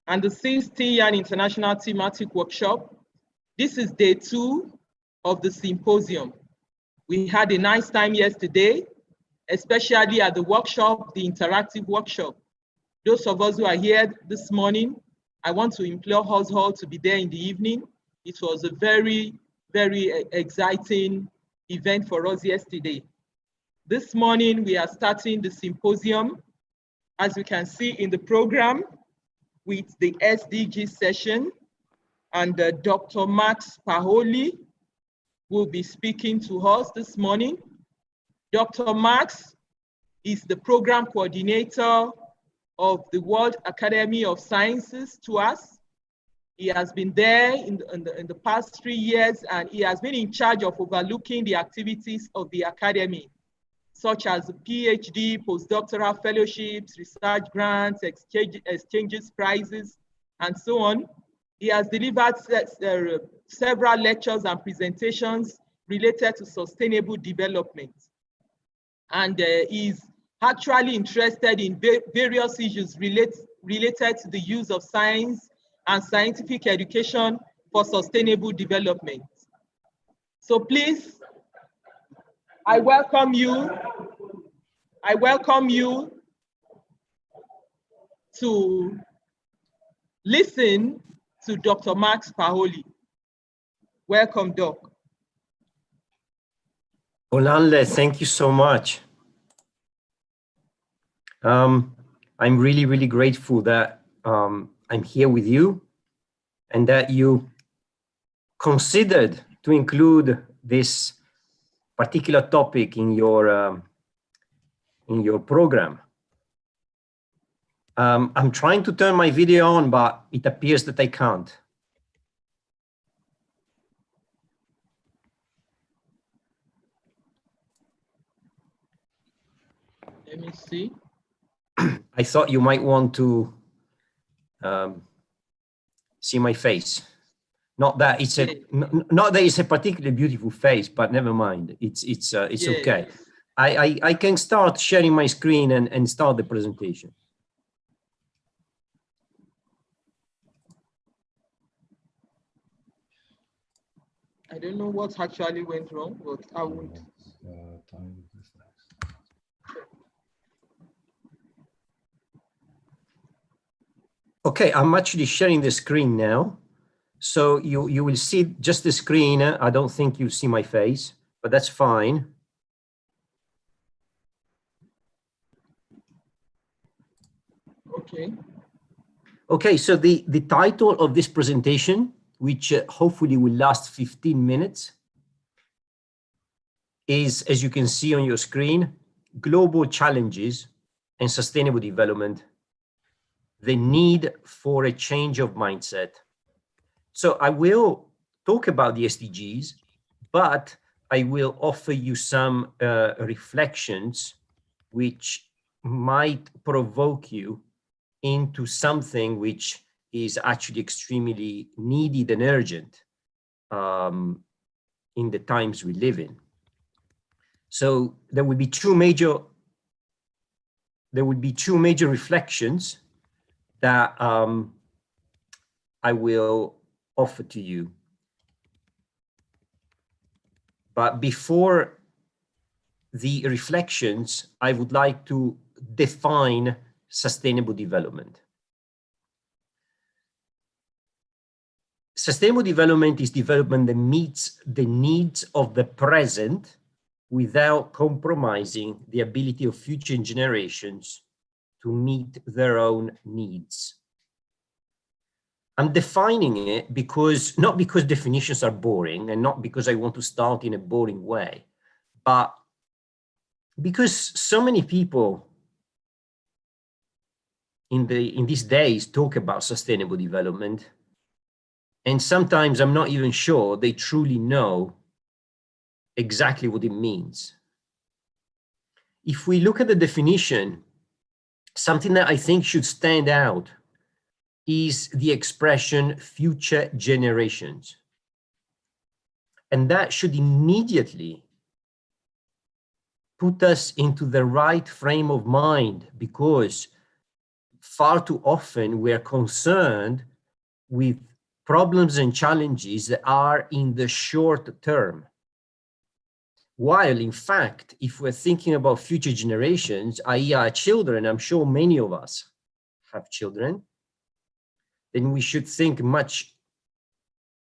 and the 6th TYAN International Thematic Workshop. This is day 2 of the symposium. We had a nice time yesterday, especially at the workshop, the interactive workshop. Those of us who are here this morning, I want to implore us all to be there in the evening. It was a very, very exciting event for us yesterday. This morning, we are starting the symposium, as we can see in the program, with the SDG session, and Dr. Max Paholi will be speaking to us this morning. Dr. Max is the program coordinator of the World Academy of Sciences to us. He has been there in the past 3 years, and he has been in charge of overlooking the activities of the Academy, such as PhD, postdoctoral fellowships, research grants, exchanges, prizes, and so on. He has delivered several lectures and presentations related to sustainable development. And he's actually interested in various issues related to the use of science and scientific education for sustainable development. So please, I welcome you to listen to Dr. Max Paholi. Welcome, Doc. Olanle, thank you so much. I'm really, really grateful that I'm here with you and that you considered to include this particular topic in your program. I'm trying to turn my video on, but it appears that I can't. Let me see. I thought you might want to see my face. Not that it's a particularly beautiful face, but never mind. It's okay. I can start sharing my screen and start the presentation. I don't know what actually went wrong, but I would. Okay, I'm actually sharing the screen now. So you will see just the screen. I don't think you'll see my face, but that's fine. Okay. Okay, so the title of this presentation, which hopefully will last 15 minutes, is, as you can see on your screen, Global Challenges and Sustainable Development, the Need for a Change of Mindset. So I will talk about the SDGs, but I will offer you some reflections which might provoke you into something which is actually extremely needed and urgent in the times we live in. So there will be two major reflections that I will offer to you. But before the reflections, I would like to define sustainable development. Sustainable development is development that meets the needs of the present without compromising the ability of future generations to meet their own needs. I'm defining it because, not because definitions are boring and not because I want to start in a boring way, but because so many people in these days talk about sustainable development, and sometimes I'm not even sure they truly know exactly what it means. If we look at the definition, something that I think should stand out is the expression future generations. And that should immediately put us into the right frame of mind, because far too often we're concerned with problems and challenges that are in the short term. While in fact, if we're thinking about future generations, i.e. our children, I'm sure many of us have children, then we should think much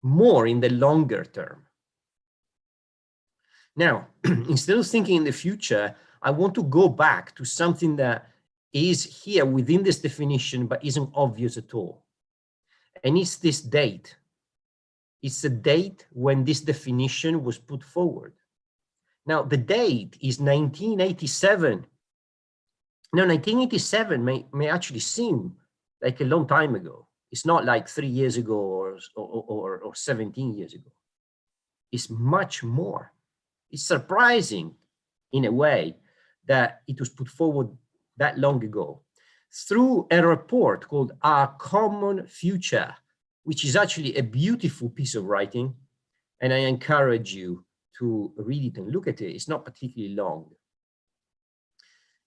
more in the longer term. Now, instead of thinking in the future, I want to go back to something that is here within this definition, but isn't obvious at all. And it's this date. It's the date when this definition was put forward. Now, the date is 1987. Now, 1987 may actually seem like a long time ago. It's not like 3 years ago or 17 years ago. It's much more. It's surprising in a way that it was put forward that long ago through a report called Our Common Future, which is actually a beautiful piece of writing. And I encourage you to read it and look at it. It's not particularly long.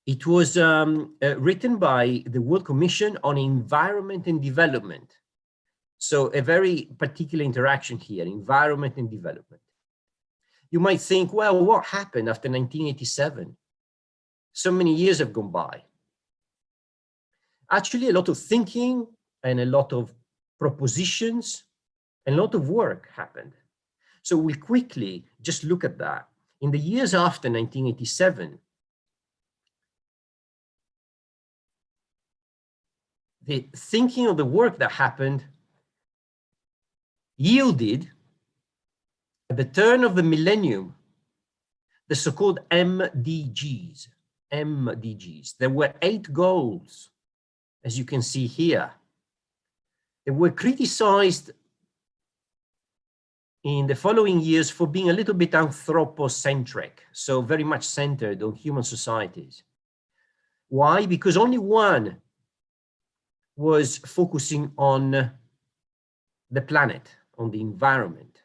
It was written by the World Commission on Environment and Development. So a very particular interaction here, environment and development. You might think, well, what happened after 1987? So many years have gone by. Actually, a lot of thinking and a lot of propositions and a lot of work happened. So we'll quickly just look at that. In the years after 1987, the thinking of the work that happened yielded, at the turn of the millennium, the so-called MDGs. MDGs. There were 8 goals, as you can see here. They were criticized in the following years for being a little bit anthropocentric, so very much centered on human societies. Why? Because only one was focusing on the planet, on the environment.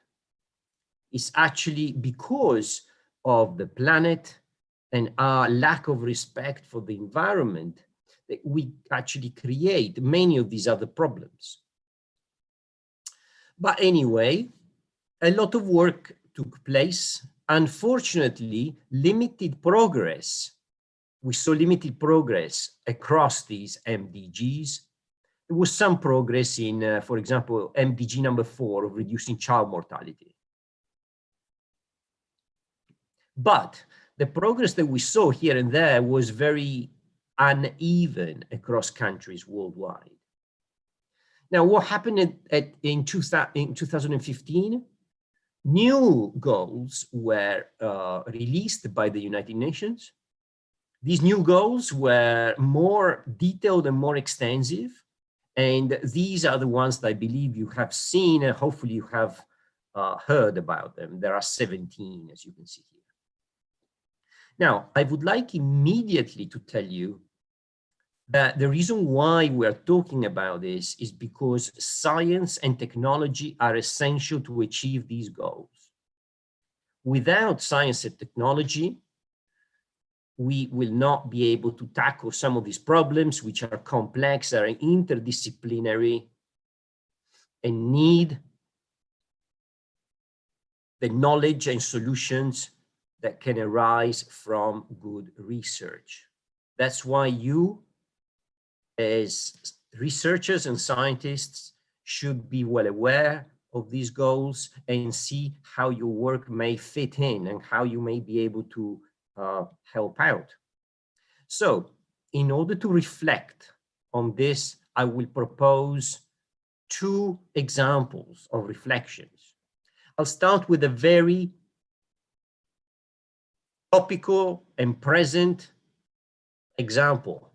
It's actually because of the planet and our lack of respect for the environment that we actually create many of these other problems. But anyway, a lot of work took place. Unfortunately, limited progress. We saw limited progress across these MDGs. There was some progress in, for example, MDG number 4 of reducing child mortality. But the progress that we saw here and there was very uneven across countries worldwide. Now, what happened in 2015? New goals were released by the United Nations. These new goals were more detailed and more extensive. And these are the ones that I believe you have seen, and hopefully you have heard about them. There are 17, as you can see here. Now, I would like immediately to tell you that the reason why we're talking about this is because science and technology are essential to achieve these goals. Without science and technology, we will not be able to tackle some of these problems, which are complex, are interdisciplinary, and need the knowledge and solutions that can arise from good research. That's why you, as researchers and scientists, should be well aware of these goals and see how your work may fit in and how you may be able to help out. So, in order to reflect on this, I will propose 2 examples of reflections. I'll start with a very topical and present example.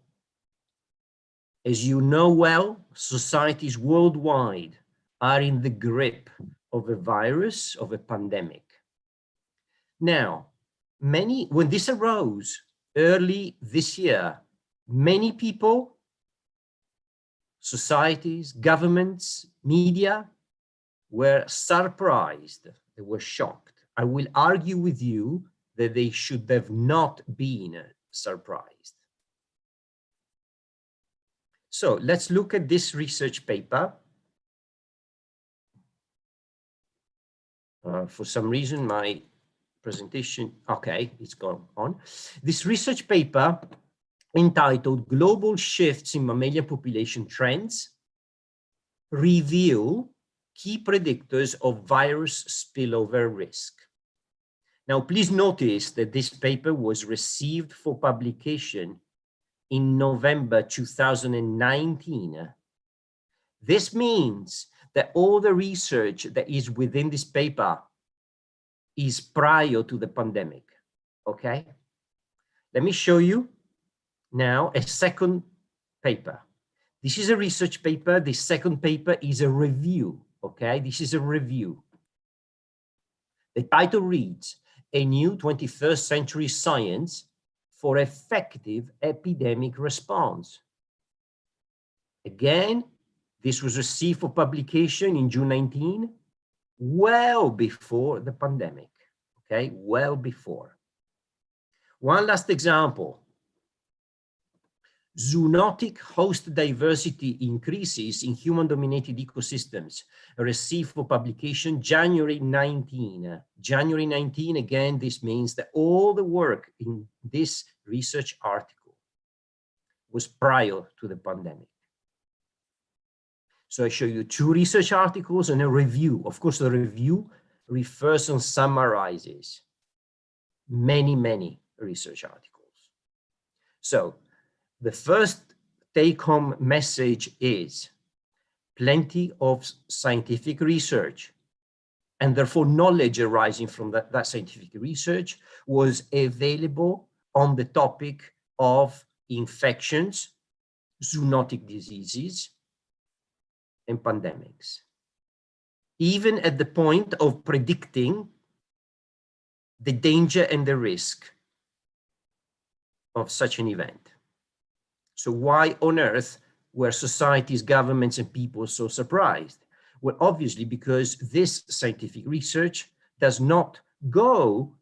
As you know well, societies worldwide are in the grip of a virus, of a pandemic. Now, when this arose early this year, many people, societies, governments, media were surprised, they were shocked. I will argue with you that they should have not been surprised. So let's look at this research paper. For some reason, my presentation, okay, it's gone on. This research paper entitled Global Shifts in Mammalian Population Trends Reveal Key Predictors of Virus Spillover Risk. Now, please notice that this paper was received for publication in November 2019. This means that all the research that is within this paper is prior to the pandemic, okay? Let me show you now a second paper. This is a research paper. The second paper is a review, okay? This is a review. The title reads, A New 21st Century Science for Effective Epidemic Response. Again, this was received for publication in June 19, well before the pandemic, okay? Well before. One last example. Zoonotic host diversity increases in human-dominated ecosystems, received for publication January 19. January 19, again, this means that all the work in this research article was prior to the pandemic. So I show you two research articles and a review. Of course, the review refers and summarizes many, many research articles. So the first take-home message is plenty of scientific research, and therefore knowledge arising from that scientific research was available on the topic of infections, zoonotic diseases, and pandemics, even at the point of predicting the danger and the risk of such an event. So why on earth were societies, governments, and people so surprised? Well, obviously, because this scientific research does not go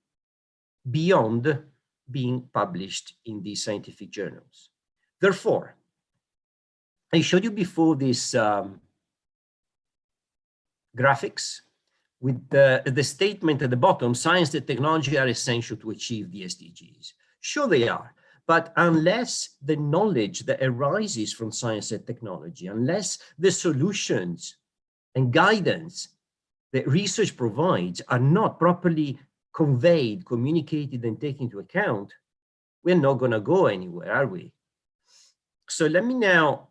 beyond being published in these scientific journals. Therefore, I showed you before this graphics with the statement at the bottom, science and technology are essential to achieve the SDGs. Sure they are, but unless the knowledge that arises from science and technology, unless the solutions and guidance that research provides are not properly conveyed, communicated, and taken into account, we're not going to go anywhere, are we? So let me now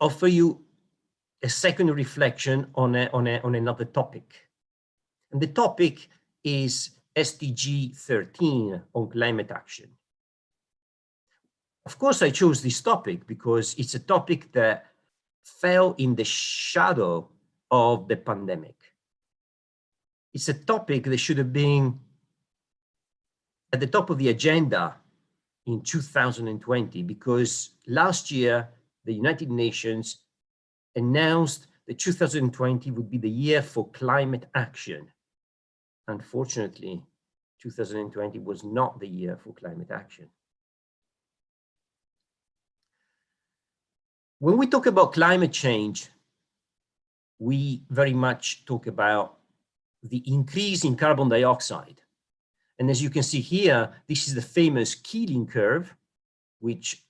offer you a second reflection on another topic. And the topic is SDG 13 on climate action. Of course, I chose this topic because it's a topic that fell in the shadow of the pandemic. It's a topic that should have been at the top of the agenda in 2020, because last year, the United Nations announced that 2020 would be the year for climate action. Unfortunately, 2020 was not the year for climate action. When we talk about climate change, we very much talk about the increase in carbon dioxide. And as you can see here, this is the famous Keeling curve, which,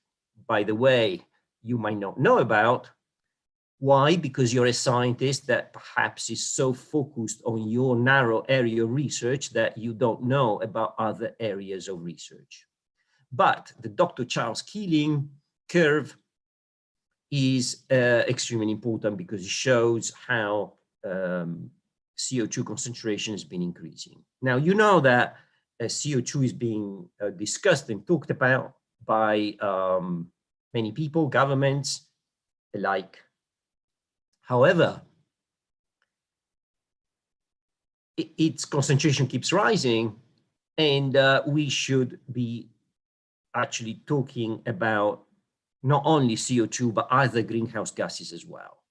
by the way, you might not know about. Why? Because you're a scientist that perhaps is so focused on your narrow area of research that you don't know about other areas of research. But the Dr. Charles Keeling curve is extremely important because it shows how CO2 concentration has been increasing. Now, you know that CO2 is being discussed and talked about by many people, governments alike. However, its concentration keeps rising, and we should be actually talking about not only CO2, but other greenhouse gases as well.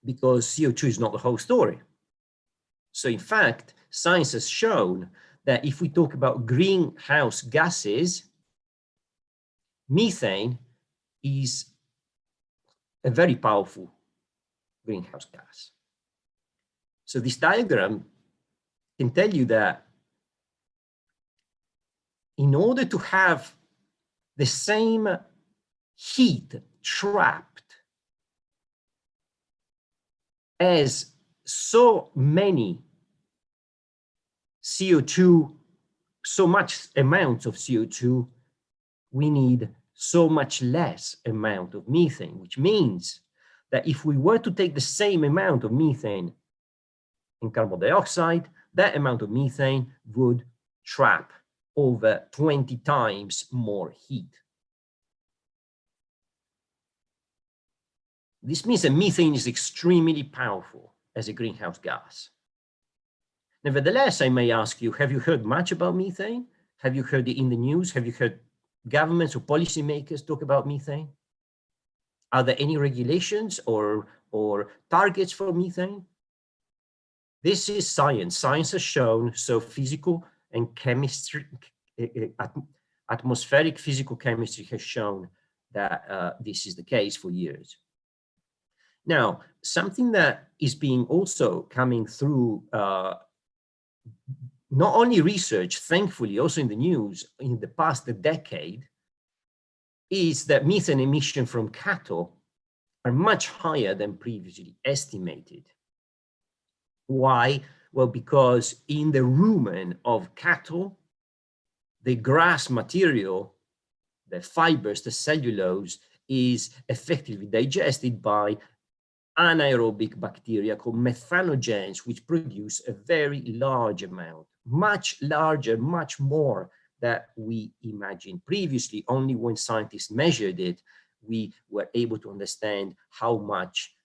Because CO2 is not the whole story. So in fact, science has shown that if we talk about greenhouse gases, methane is a very powerful greenhouse gas. So this diagram can tell you that in order to have the same heat trapped as so many CO2, so much amounts of CO2, we need so much less amount of methane, which means that if we were to take the same amount of methane and carbon dioxide, that amount of methane would trap over 20 times more heat. This means that methane is extremely powerful as a greenhouse gas. Nevertheless, I may ask you, have you heard much about methane? Have you heard it in the news? Have you heard governments or policymakers talk about methane? Are there any regulations or targets for methane? This is science. Science has shown, so physical and chemistry, atmospheric physical chemistry has shown that this is the case for years. Now, something that is being also coming through not only research, thankfully, also in the news in the past decade, is that methane emission from cattle are much higher than previously estimated. Why? Well, because in the rumen of cattle, the grass material, the fibers, the cellulose, is effectively digested by anaerobic bacteria called methanogens, which produce a very large amount, much larger, much more than we imagined previously. Only when scientists measured it, we were able to understand how much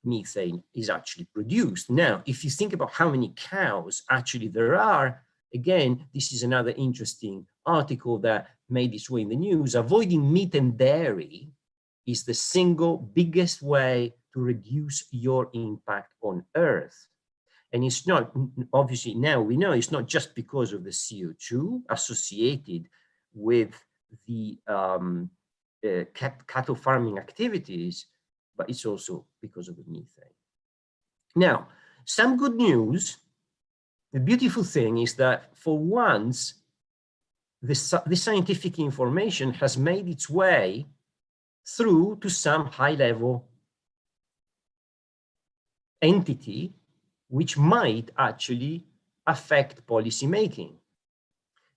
methane is actually produced. Now, if you think about how many cows actually there are, again, this is another interesting article that made its way in the news. Avoiding meat and dairy is the single biggest way to reduce your impact on Earth. And it's not, obviously now we know it's not just because of the CO2 associated with the cattle farming activities, but it's also because of the methane. Now, some good news. The beautiful thing is that for once, the scientific information has made its way through to some high-level entity which might actually affect policy making.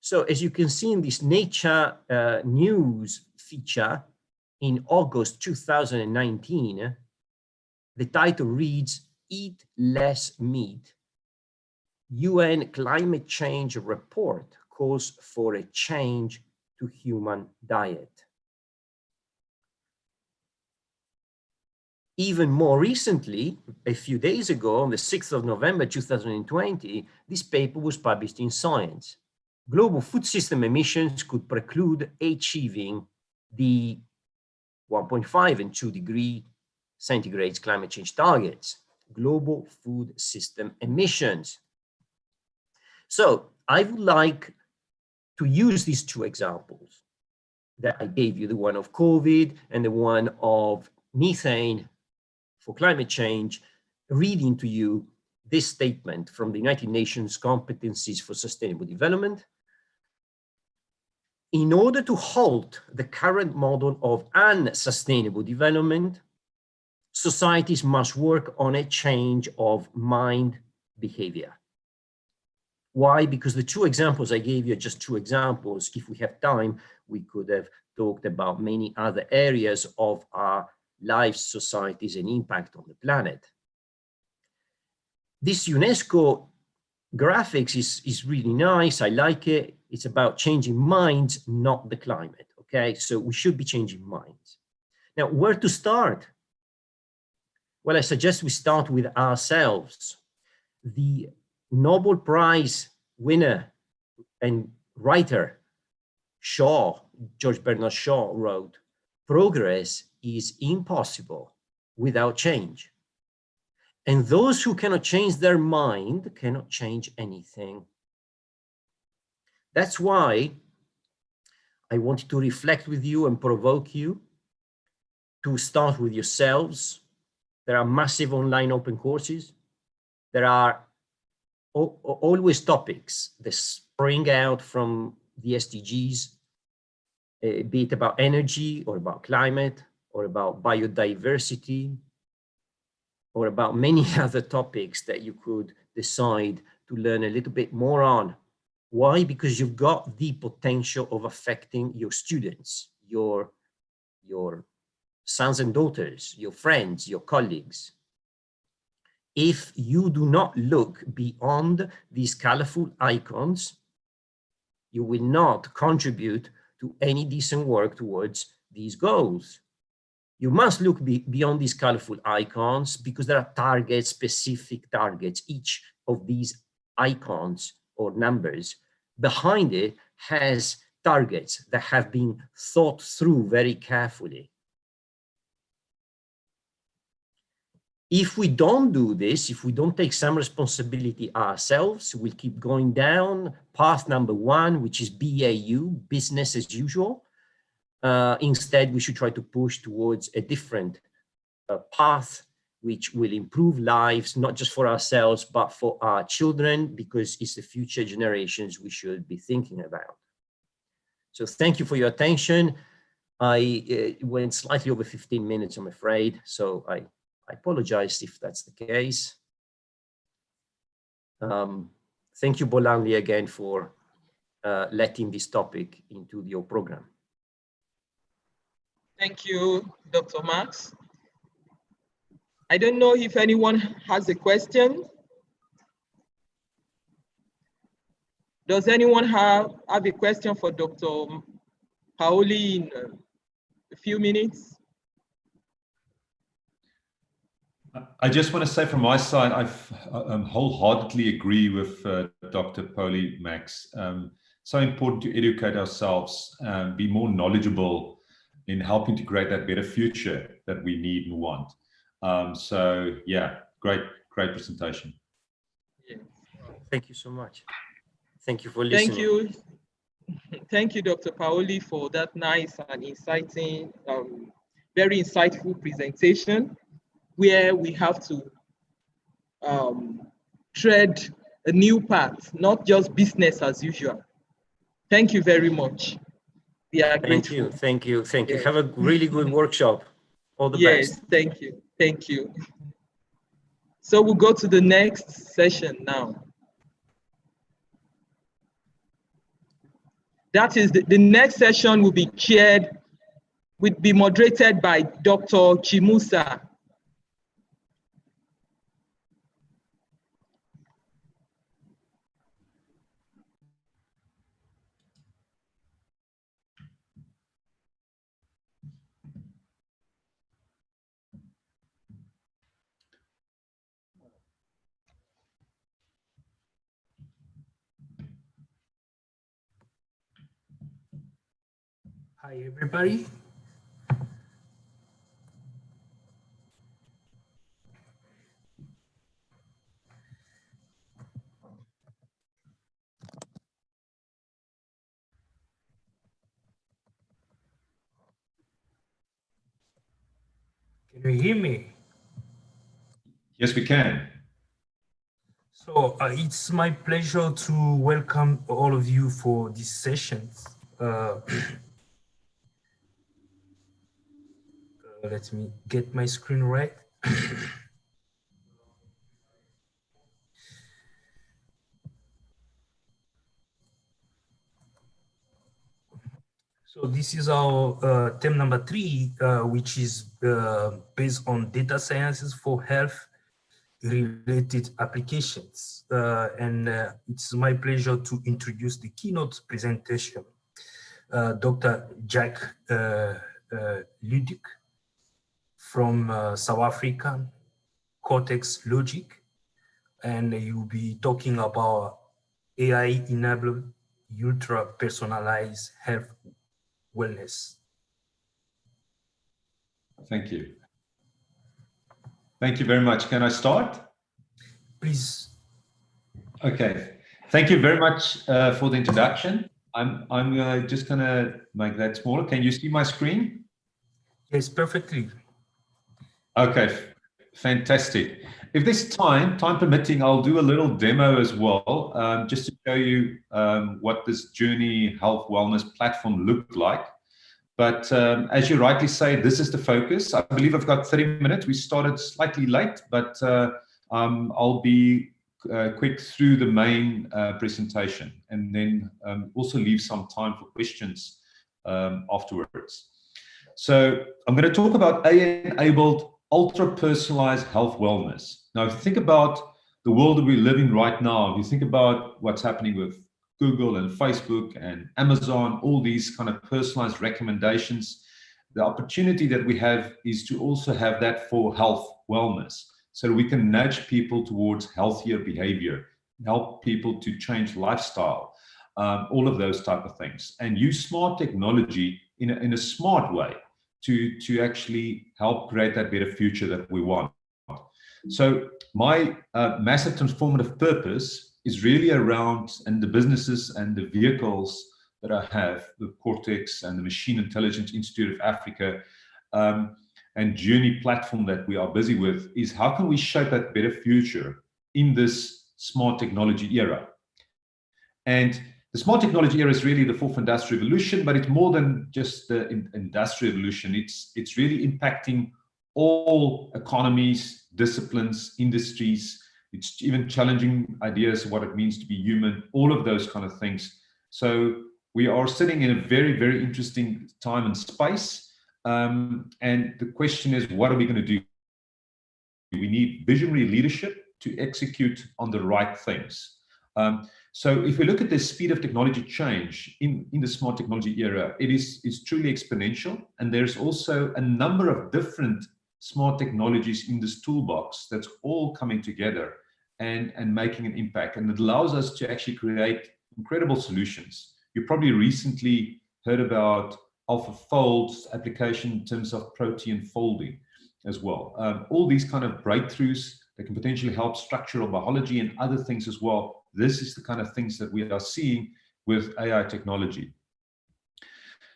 So as you can see in this Nature news feature in August 2019, the title reads, "Eat Less Meat. UN Climate Change Report Calls for a Change to Human Diet." Even more recently, a few days ago, on the 6th of November 2020, this paper was published in Science. Global food system emissions could preclude achieving the 1.5 and 2 degree centigrade climate change targets. Global food system emissions. So I would like to use these two examples that I gave you, the one of COVID and the one of methane for climate change, reading to you this statement from the United Nations Competencies for Sustainable Development. In order to halt the current model of unsustainable development, societies must work on a change of mind behavior. Why? Because the two examples I gave you are just two examples. If we have time, we could have talked about many other areas of our lives, societies, and impact on the planet. This UNESCO graphics is really nice. I like it. It's about changing minds, not the climate. Okay, so we should be changing minds. Now, where to start? Well, I suggest we start with ourselves. The Nobel Prize winner and writer George Bernard Shaw wrote, "Progress is impossible without change. And those who cannot change their mind cannot change anything." That's why I wanted to reflect with you and provoke you to start with yourselves. There are massive online open courses. There are always topics that spring out from the SDGs, be it about energy or about climate or about biodiversity or about many other topics that you could decide to learn a little bit more on. Why? Because you've got the potential of affecting your students, your sons and daughters, your friends, your colleagues. If you do not look beyond these colorful icons, you will not contribute to any decent work towards these goals. You must look beyond these colorful icons because there are targets, specific targets. Each of these icons or numbers behind it has targets that have been thought through very carefully. If we don't do this, if we don't take some responsibility ourselves, we'll keep going down path number one, which is BAU, business as usual. Instead, we should try to push towards a different path, which will improve lives, not just for ourselves, but for our children, because it's the future generations we should be thinking about. So thank you for your attention. I went slightly over 15 minutes, I'm afraid. So I apologize if that's the case. Thank you, Bolanli, again for letting this topic into your program. Thank you, Dr. Max. I don't know if anyone has a question. Does anyone have a question for Dr. Paoli in a few minutes? I just want to say from my side, I wholeheartedly agree with Dr. Paoli, Max. So important to educate ourselves, be more knowledgeable in helping to create that better future that we need and want. So yeah, great presentation. Yes. Thank you so much. Thank you for listening. Thank you. Thank you, Dr. Paoli, for that nice and inciting, very insightful presentation, where we have to tread a new path, not just business as usual. Thank you very much. We are grateful. Thank you. Yes. Have a really good workshop. All the best. Yes, thank you. Thank you. So we'll go to the next session now. That is the next session will be moderated by Dr. Chimusa. Hi, everybody. Can you hear me? Yes, we can. So it's my pleasure to welcome all of you for this session. Let me get my screen right. So this is our theme number 3, which is based on data sciences for health related applications. And it's my pleasure to introduce the keynote presentation. Dr. Jack Ludic from South Africa, Cortex Logic, and you'll be talking about AI-enabled, ultra-personalized health wellness. Thank you. Thank you very much. Can I start? Please. Okay. Thank you very much for the introduction. I'm just gonna make that smaller. Can you see my screen? Yes, perfectly. Okay, fantastic. If there's time permitting, I'll do a little demo as well, just to show you what this Journey Health Wellness platform looked like. But as you rightly say, this is the focus. I believe I've got 30 minutes. We started slightly late, but I'll be quick through the main presentation, and then also leave some time for questions afterwards. So I'm going to talk about AI-enabled, ultra-personalized health wellness. Now, if you think about the world that we live in right now, if you think about what's happening with Google and Facebook and Amazon, all these kind of personalized recommendations, the opportunity that we have is to also have that for health wellness, so we can nudge people towards healthier behavior, help people to change lifestyle, all of those type of things, and use smart technology in a smart way to actually help create that better future that we want. So my massive transformative purpose is really around, and the businesses and the vehicles that I have, the Cortex and the Machine Intelligence Institute of Africa, and Journey platform that we are busy with, is how can we shape that better future in this smart technology era? And the smart technology era is really the fourth industrial revolution, but it's more than just the industrial revolution. It's really impacting all economies, disciplines, industries. It's even challenging ideas of what it means to be human, all of those kind of things. So we are sitting in a very, very interesting time and space. And the question is, what are we going to do? We need visionary leadership to execute on the right things. So if we look at the speed of technology change in the smart technology era, it's truly exponential. And there's also a number of different smart technologies in this toolbox that's all coming together and making an impact. And it allows us to actually create incredible solutions. You probably recently heard about AlphaFold's application in terms of protein folding as well. All these kind of breakthroughs that can potentially help structural biology and other things as well. This is the kind of things that we are seeing with AI technology.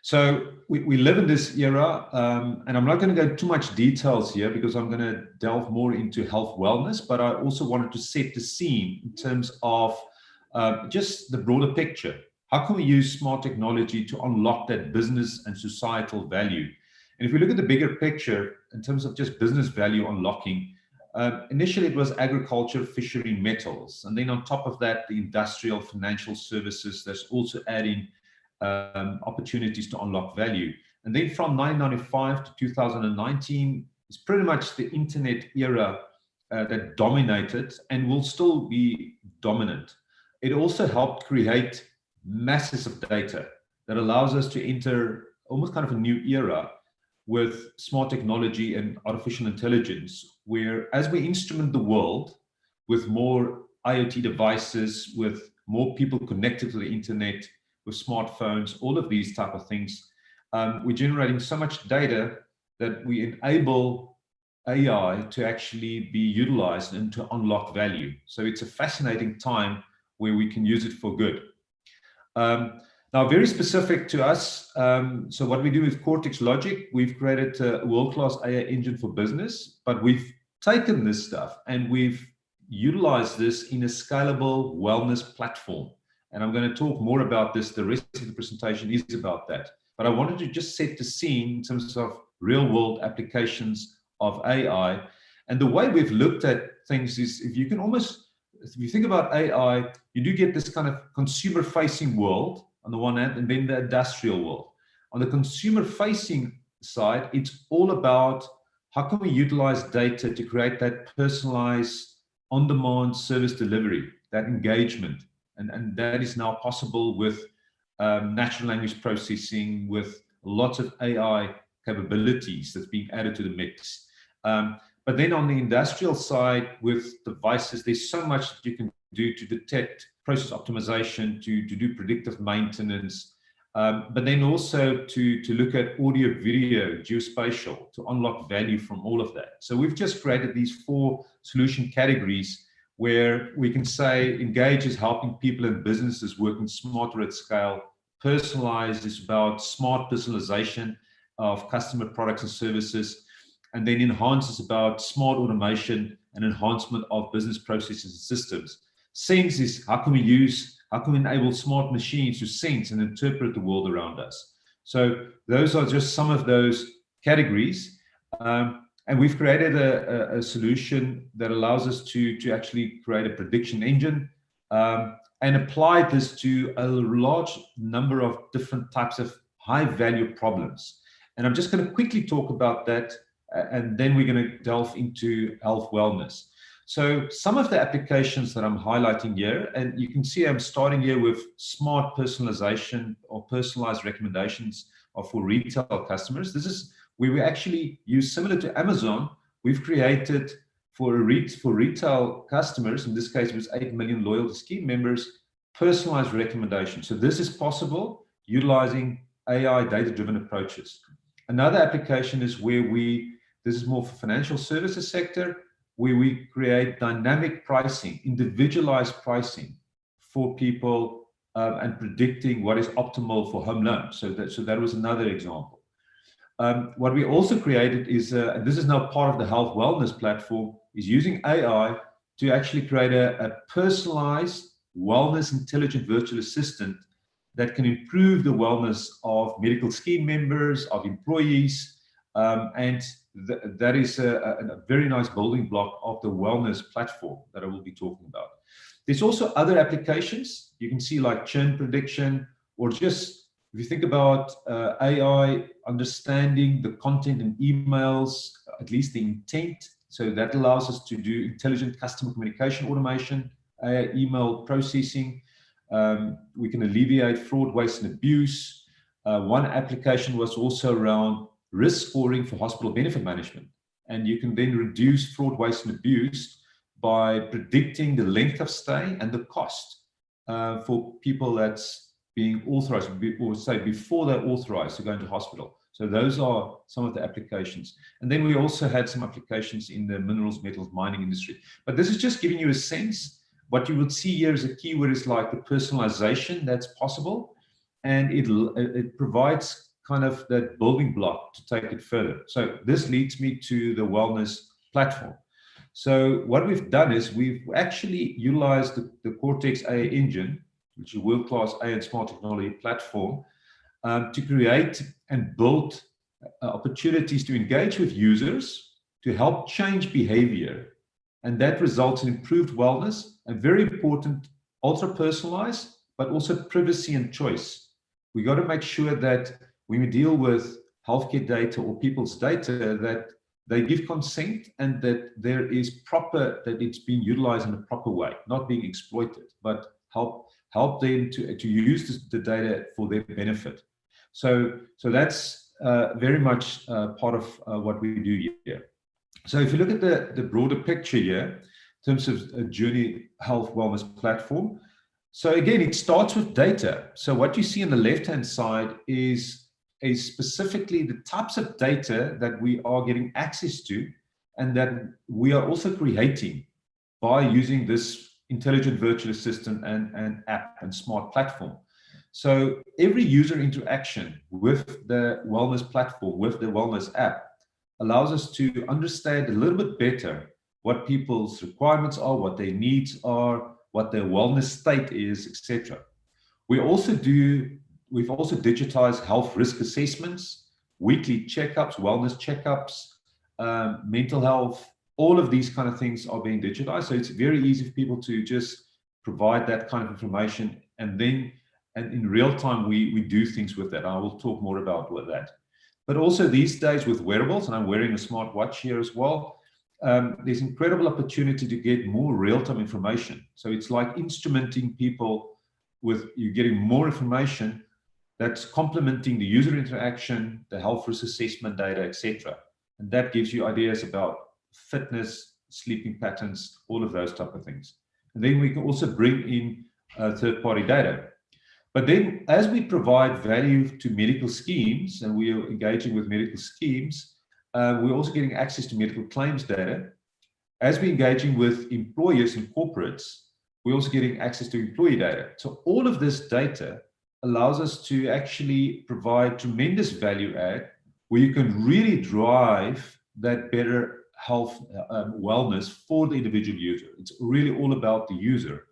So we live in this era, and I'm not going to go too much details here because I'm going to delve more into health wellness, but I also wanted to set the scene in terms of just the broader picture. How can we use smart technology to unlock that business and societal value? And if we look at the bigger picture in terms of just business value unlocking, initially it was agriculture, fishery, metals. And then on top of that, the industrial, financial services, that's also adding opportunities to unlock value. And then from 1995 to 2019, it's pretty much the internet era that dominated and will still be dominant. It also helped create masses of data that allows us to enter almost kind of a new era with smart technology and artificial intelligence, where as we instrument the world with more IoT devices, with more people connected to the internet, with smartphones, all of these type of things, we're generating so much data that we enable AI to actually be utilized and to unlock value. So it's a fascinating time where we can use it for good. Now, very specific to us, so what we do with Cortex Logic, we've created a world-class AI engine for business, but we've taken this stuff and we've utilized this in a scalable wellness platform. And I'm going to talk more about this. The rest of the presentation is about that. But I wanted to just set the scene in terms of real-world applications of AI. And the way we've looked at things is, if you think about AI, you do get this kind of consumer-facing world on the one hand, and then the industrial world. On the consumer-facing side, it's all about how can we utilize data to create that personalized, on-demand service delivery, that engagement. And that is now possible with natural language processing, with lots of AI capabilities that's being added to the mix. But then on the industrial side, with devices, there's so much that you can do to detect process optimization, to do predictive maintenance, but then also to look at audio, video, geospatial, to unlock value from all of that. So we've just created these 4 solution categories where we can say Engage is helping people and businesses working smarter at scale, personalized is about smart personalization of customer products and services. And then enhance is about smart automation and enhancement of business processes and systems. Sense is how can we enable smart machines to sense and interpret the world around us. So those are just some of those categories. And we've created a solution that allows us to actually create a prediction engine and apply this to a large number of different types of high value problems. And I'm just going to quickly talk about that, and then we're going to delve into health wellness. So some of the applications that I'm highlighting here, and you can see I'm starting here with smart personalization or personalized recommendations for retail customers. This is where we actually use, similar to Amazon, we've created for retail customers, in this case it was 8 million loyalty scheme members, personalized recommendations. So this is possible utilizing AI data-driven approaches. Another application is where this is more for financial services sector, where we create dynamic pricing, individualized pricing for people and predicting what is optimal for home loans. So that was another example. What we also created is, and this is now part of the health wellness platform, is using AI to actually create a personalized wellness intelligent virtual assistant that can improve the wellness of medical scheme members, of employees, and that is a very nice building block of the wellness platform that I will be talking about. There's also other applications you can see, like churn prediction, or just if you think about AI understanding the content in emails, at least the intent. So that allows us to do intelligent customer communication automation, email processing. We can alleviate fraud, waste, and abuse. One application was also around risk scoring for hospital benefit management. And you can then reduce fraud, waste, and abuse by predicting the length of stay and the cost for people that's being authorized, or say before they're authorized to go into hospital. So those are some of the applications. And then we also had some applications in the minerals, metals, mining industry. But this is just giving you a sense. What you would see here is a keyword is like the personalization that's possible. And it provides kind of that building block to take it further. So this leads me to the wellness platform. So what we've done is we've actually utilized the Cortex AI engine, which is a world-class AI and smart technology platform, to create and build opportunities to engage with users to help change behavior. And that results in improved wellness and, very important, ultra-personalized, but also privacy and choice. We got to make sure that when we deal with healthcare data or people's data, that they give consent and that there is that it's being utilized in a proper way, not being exploited, but help them to use the data for their benefit. So that's very much part of what we do here. So if you look at the broader picture here, in terms of a journey health wellness platform, so again, it starts with data. So what you see on the left-hand side is specifically the types of data that we are getting access to and that we are also creating by using this intelligent virtual assistant and app and smart platform. So every user interaction with the wellness platform, with the wellness app, allows us to understand a little bit better what people's requirements are, what their needs are, what their wellness state is, etc. We've also digitized health risk assessments, weekly checkups, wellness checkups, mental health. All of these kind of things are being digitized. So it's very easy for people to just provide that kind of information, and in real time, we do things with that. I will talk more about that. But also these days with wearables, and I'm wearing a smart watch here as well, there's incredible opportunity to get more real-time information. So it's like instrumenting people with you getting more information that's complementing the user interaction, the health risk assessment data, etc. And that gives you ideas about fitness, sleeping patterns, all of those type of things. And then we can also bring in third-party data. But then as we provide value to medical schemes, and we are engaging with medical schemes, we're also getting access to medical claims data. As we're engaging with employers and corporates, we're also getting access to employee data. So all of this data allows us to actually provide tremendous value add where you can really drive that better health wellness for the individual user. It's really all about the user.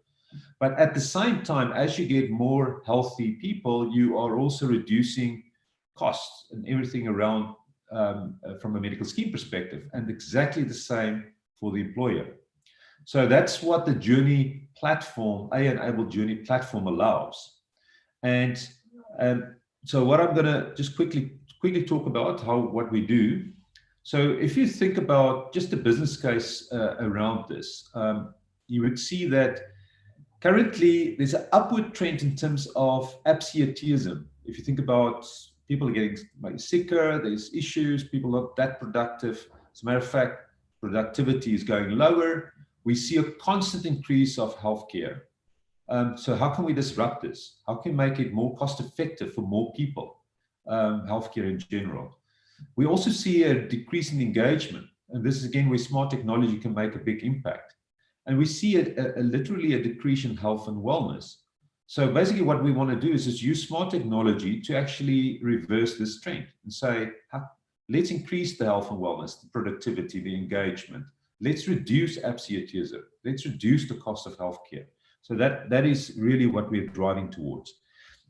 But at the same time, as you get more healthy people, you are also reducing costs and everything around from a medical scheme perspective, and exactly the same for the employer. So that's what the Journey platform, AI-enabled Journey platform allows. And so what I'm going to just quickly talk about what we do. So if you think about just the business case around this, you would see that currently there's an upward trend in terms of absenteeism. If you think about people getting sicker, there's issues, people not that productive. As a matter of fact, productivity is going lower. We see a constant increase of healthcare. So how can we disrupt this? How can we make it more cost effective for more people, healthcare in general? We also see a decrease in engagement. And this is again where smart technology can make a big impact. And we see literally a decrease in health and wellness. So basically what we want to do is just use smart technology to actually reverse this trend and say, let's increase the health and wellness, the productivity, the engagement. Let's reduce absenteeism. Let's reduce the cost of healthcare. So that is really what we're driving towards.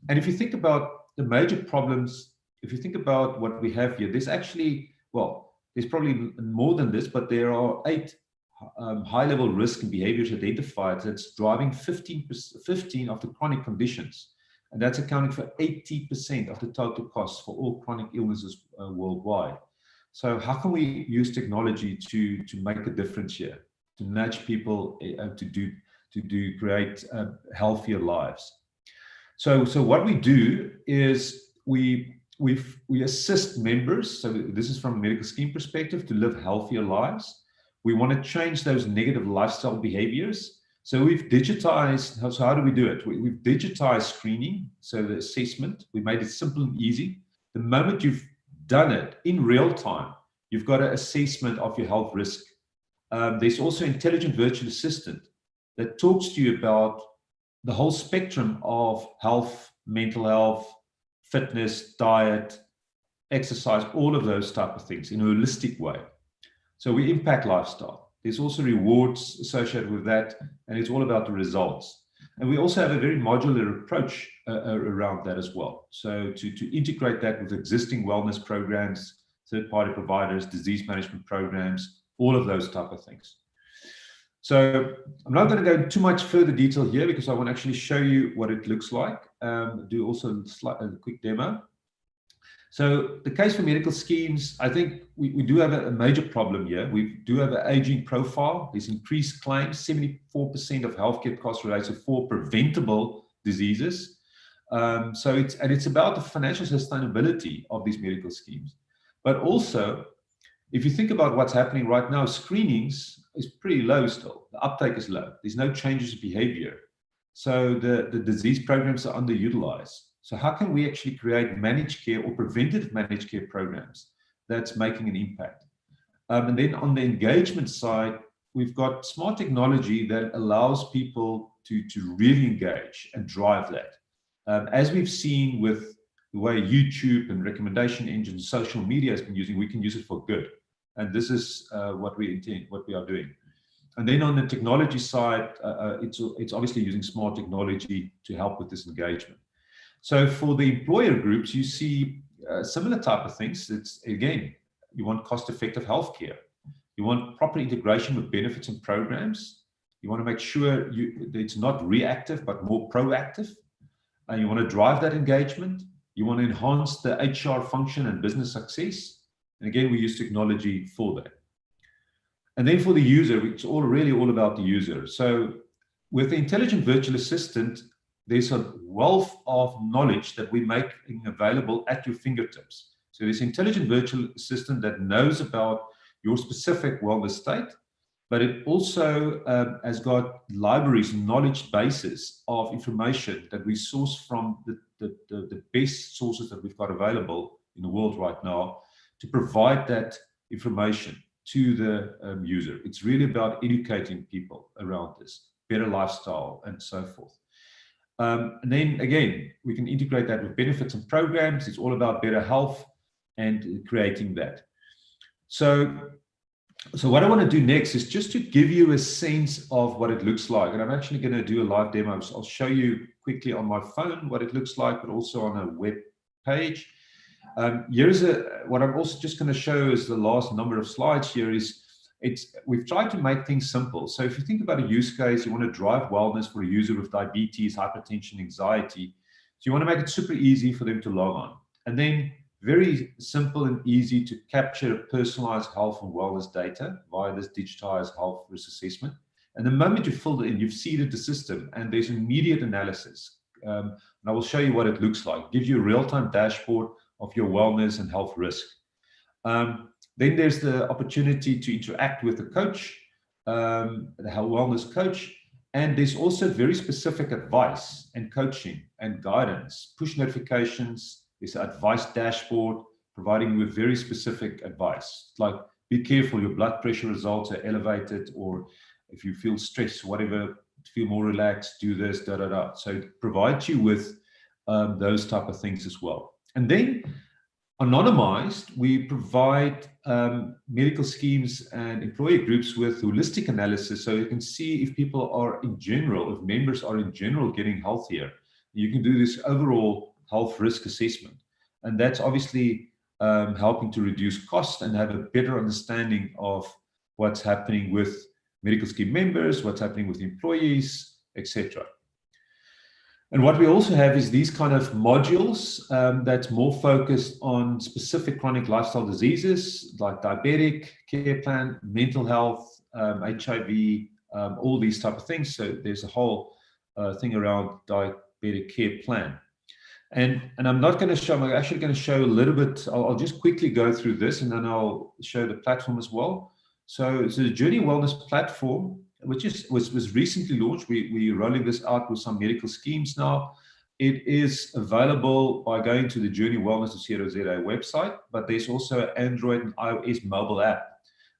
And if you think about the major problems, if you think about what we have here, there's actually, well, there's probably more than this, but there are 8 high-level risk and behaviors identified that's driving 15 of the chronic conditions. And that's accounting for 80% of the total costs for all chronic illnesses worldwide. So how can we use technology to make a difference here, to nudge people to create healthier lives? So what we do is we assist members, so this is from a medical scheme perspective, to live healthier lives. We want to change those negative lifestyle behaviors. So we've digitized, so how do we do it? We've digitized screening, so the assessment, we made it simple and easy. The moment you've done it in real time, you've got an assessment of your health risk. There's also intelligent virtual assistant that talks to you about the whole spectrum of health, mental health, fitness, diet, exercise, all of those type of things in a holistic way. So we impact lifestyle. There's also rewards associated with that, and it's all about the results. And we also have a very modular approach around that as well. So to integrate that with existing wellness programs, third-party providers, disease management programs, all of those type of things. So I'm not going to go into too much further detail here because I want to actually show you what it looks like. Do also a quick demo. So the case for medical schemes, I think we do have a major problem here. We do have an aging profile. There's increased claims. 74% of healthcare costs related to 4 preventable diseases. So it's about the financial sustainability of these medical schemes. But also, if you think about what's happening right now, screenings is pretty low still. The uptake is low. There's no changes of behavior. So the disease programs are underutilized. So how can we actually create managed care or preventative managed care programs that's making an impact? And then on the engagement side, we've got smart technology that allows people to really engage and drive that. As we've seen with the way YouTube and recommendation engines, social media has been using, we can use it for good. And this is what we are doing. And then on the technology side, it's obviously using smart technology to help with this engagement. So for the employer groups, you see similar type of things. It's, again, you want cost-effective healthcare. You want proper integration with benefits and programs. You want to make sure it's not reactive, but more proactive. And you want to drive that engagement. You want to enhance the HR function and business success. And again, we use technology for that. And then for the user, it's really all about the user. So with the intelligent virtual assistant, there's a wealth of knowledge that we make available at your fingertips. So there's intelligent virtual assistant that knows about your specific wellness state, but it also has got libraries and knowledge bases of information that we source from the best sources that we've got available in the world right now to provide that information to the user. It's really about educating people around this, better lifestyle and so forth. And then again, we can integrate that with benefits and programs. It's all about better health and creating that. So what I want to do next is just to give you a sense of what it looks like. And I'm actually going to do a live demo. I'll show you quickly on my phone what it looks like, but also on a web page. Here's what I'm also just going to show is the last number of slides here is we've tried to make things simple. So if you think about a use case, you want to drive wellness for a user with diabetes, hypertension, anxiety. So you want to make it super easy for them to log on. And then very simple and easy to capture personalized health and wellness data via this digitized health risk assessment. And the moment you fill it in, you've seeded the system and there's immediate analysis. And I will show you what it looks like. It gives you a real-time dashboard of your wellness and health risk. Then there's the opportunity to interact with the coach, the health wellness coach. And there's also very specific advice and coaching and guidance, push notifications. There's an advice dashboard providing you with very specific advice, like be careful, your blood pressure results are elevated, or if you feel stressed, whatever, feel more relaxed, do this, da, da, da. So it provides you with those type of things as well. And then anonymized, we provide medical schemes and employee groups with holistic analysis, so you can see if people are in general, if members are in general getting healthier. You can do this overall health risk assessment, and that's obviously helping to reduce costs and have a better understanding of what's happening with medical scheme members, what's happening with employees, etc. And what we also have is these kind of modules that's more focused on specific chronic lifestyle diseases like diabetic care plan, mental health, HIV, all these type of things. So there's a whole thing around diabetic care plan. And I'm not going to show, I'm actually going to show a little bit, I'll just quickly go through this and then I'll show the platform as well. So it's a Journey Wellness platform, which was recently launched. We're rolling this out with some medical schemes now. It is available by going to the Journey Wellness.co.za website, but there's also an Android and iOS mobile app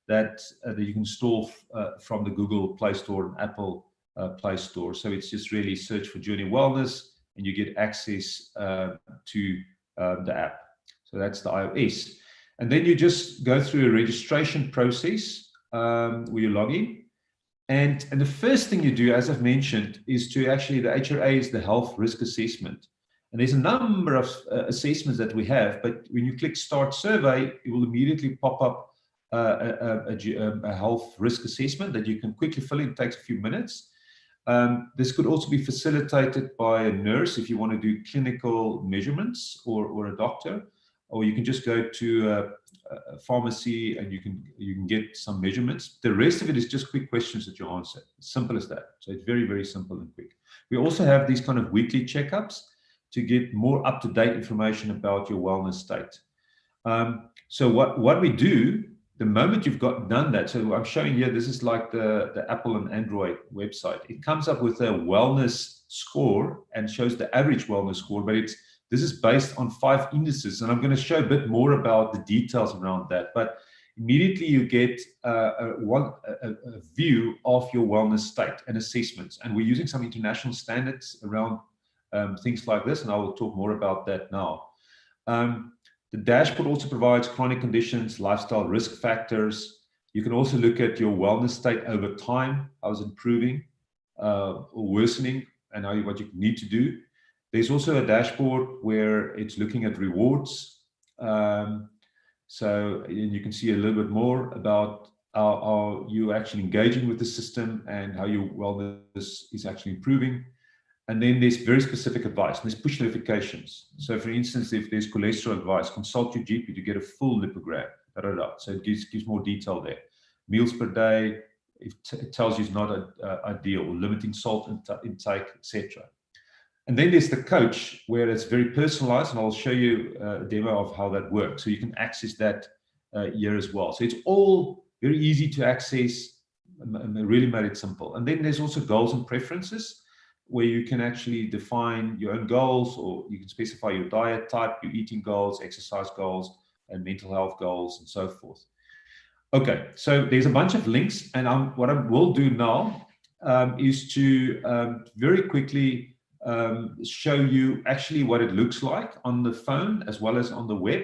that you can install from the Google Play Store and Apple Play Store. So it's just really search for Journey Wellness and you get access to the app. So that's the iOS. And then you just go through a registration process where you log in. And the first thing you do, as I've mentioned, is to actually, the HRA is the health risk assessment. And there's a number of assessments that we have, but when you click Start Survey, it will immediately pop up a health risk assessment that you can quickly fill in. It takes a few minutes. This could also be facilitated by a nurse if you want to do clinical measurements or a doctor, or you can just go to a pharmacy and you can get some measurements. The rest of it is just quick questions that you answer. Simple as that. So it's very, very simple and quick. We also have these kind of weekly checkups to get more up-to-date information about your wellness state. So what we do, the moment you've done that, so I'm showing here, this is like the Apple and Android website. It comes up with a wellness score and shows the average wellness score, but this is based on 5 indices, and I'm going to show a bit more about the details around that. But immediately you get a view of your wellness state and assessments. And we're using some international standards around things like this, and I will talk more about that now. The dashboard also provides chronic conditions, lifestyle risk factors. You can also look at your wellness state over time, how it's improving or worsening, and what you need to do. There's also a dashboard where it's looking at rewards. So you can see a little bit more about how you're actually engaging with the system and how your wellness is actually improving. And then there's very specific advice. There's push notifications. So for instance, if there's cholesterol advice, consult your GP to get a full lipogram. So it gives more detail there. Meals per day, it tells you it's not ideal, or limiting salt intake, etc. And then there's the coach, where it's very personalized, and I'll show you a demo of how that works. So you can access that here as well. So it's all very easy to access, and really made it simple. And then there's also goals and preferences, where you can actually define your own goals, or you can specify your diet type, your eating goals, exercise goals, and mental health goals, and so forth. Okay, so there's a bunch of links, and what I will do now is to very quickly show you actually what it looks like on the phone as well as on the web.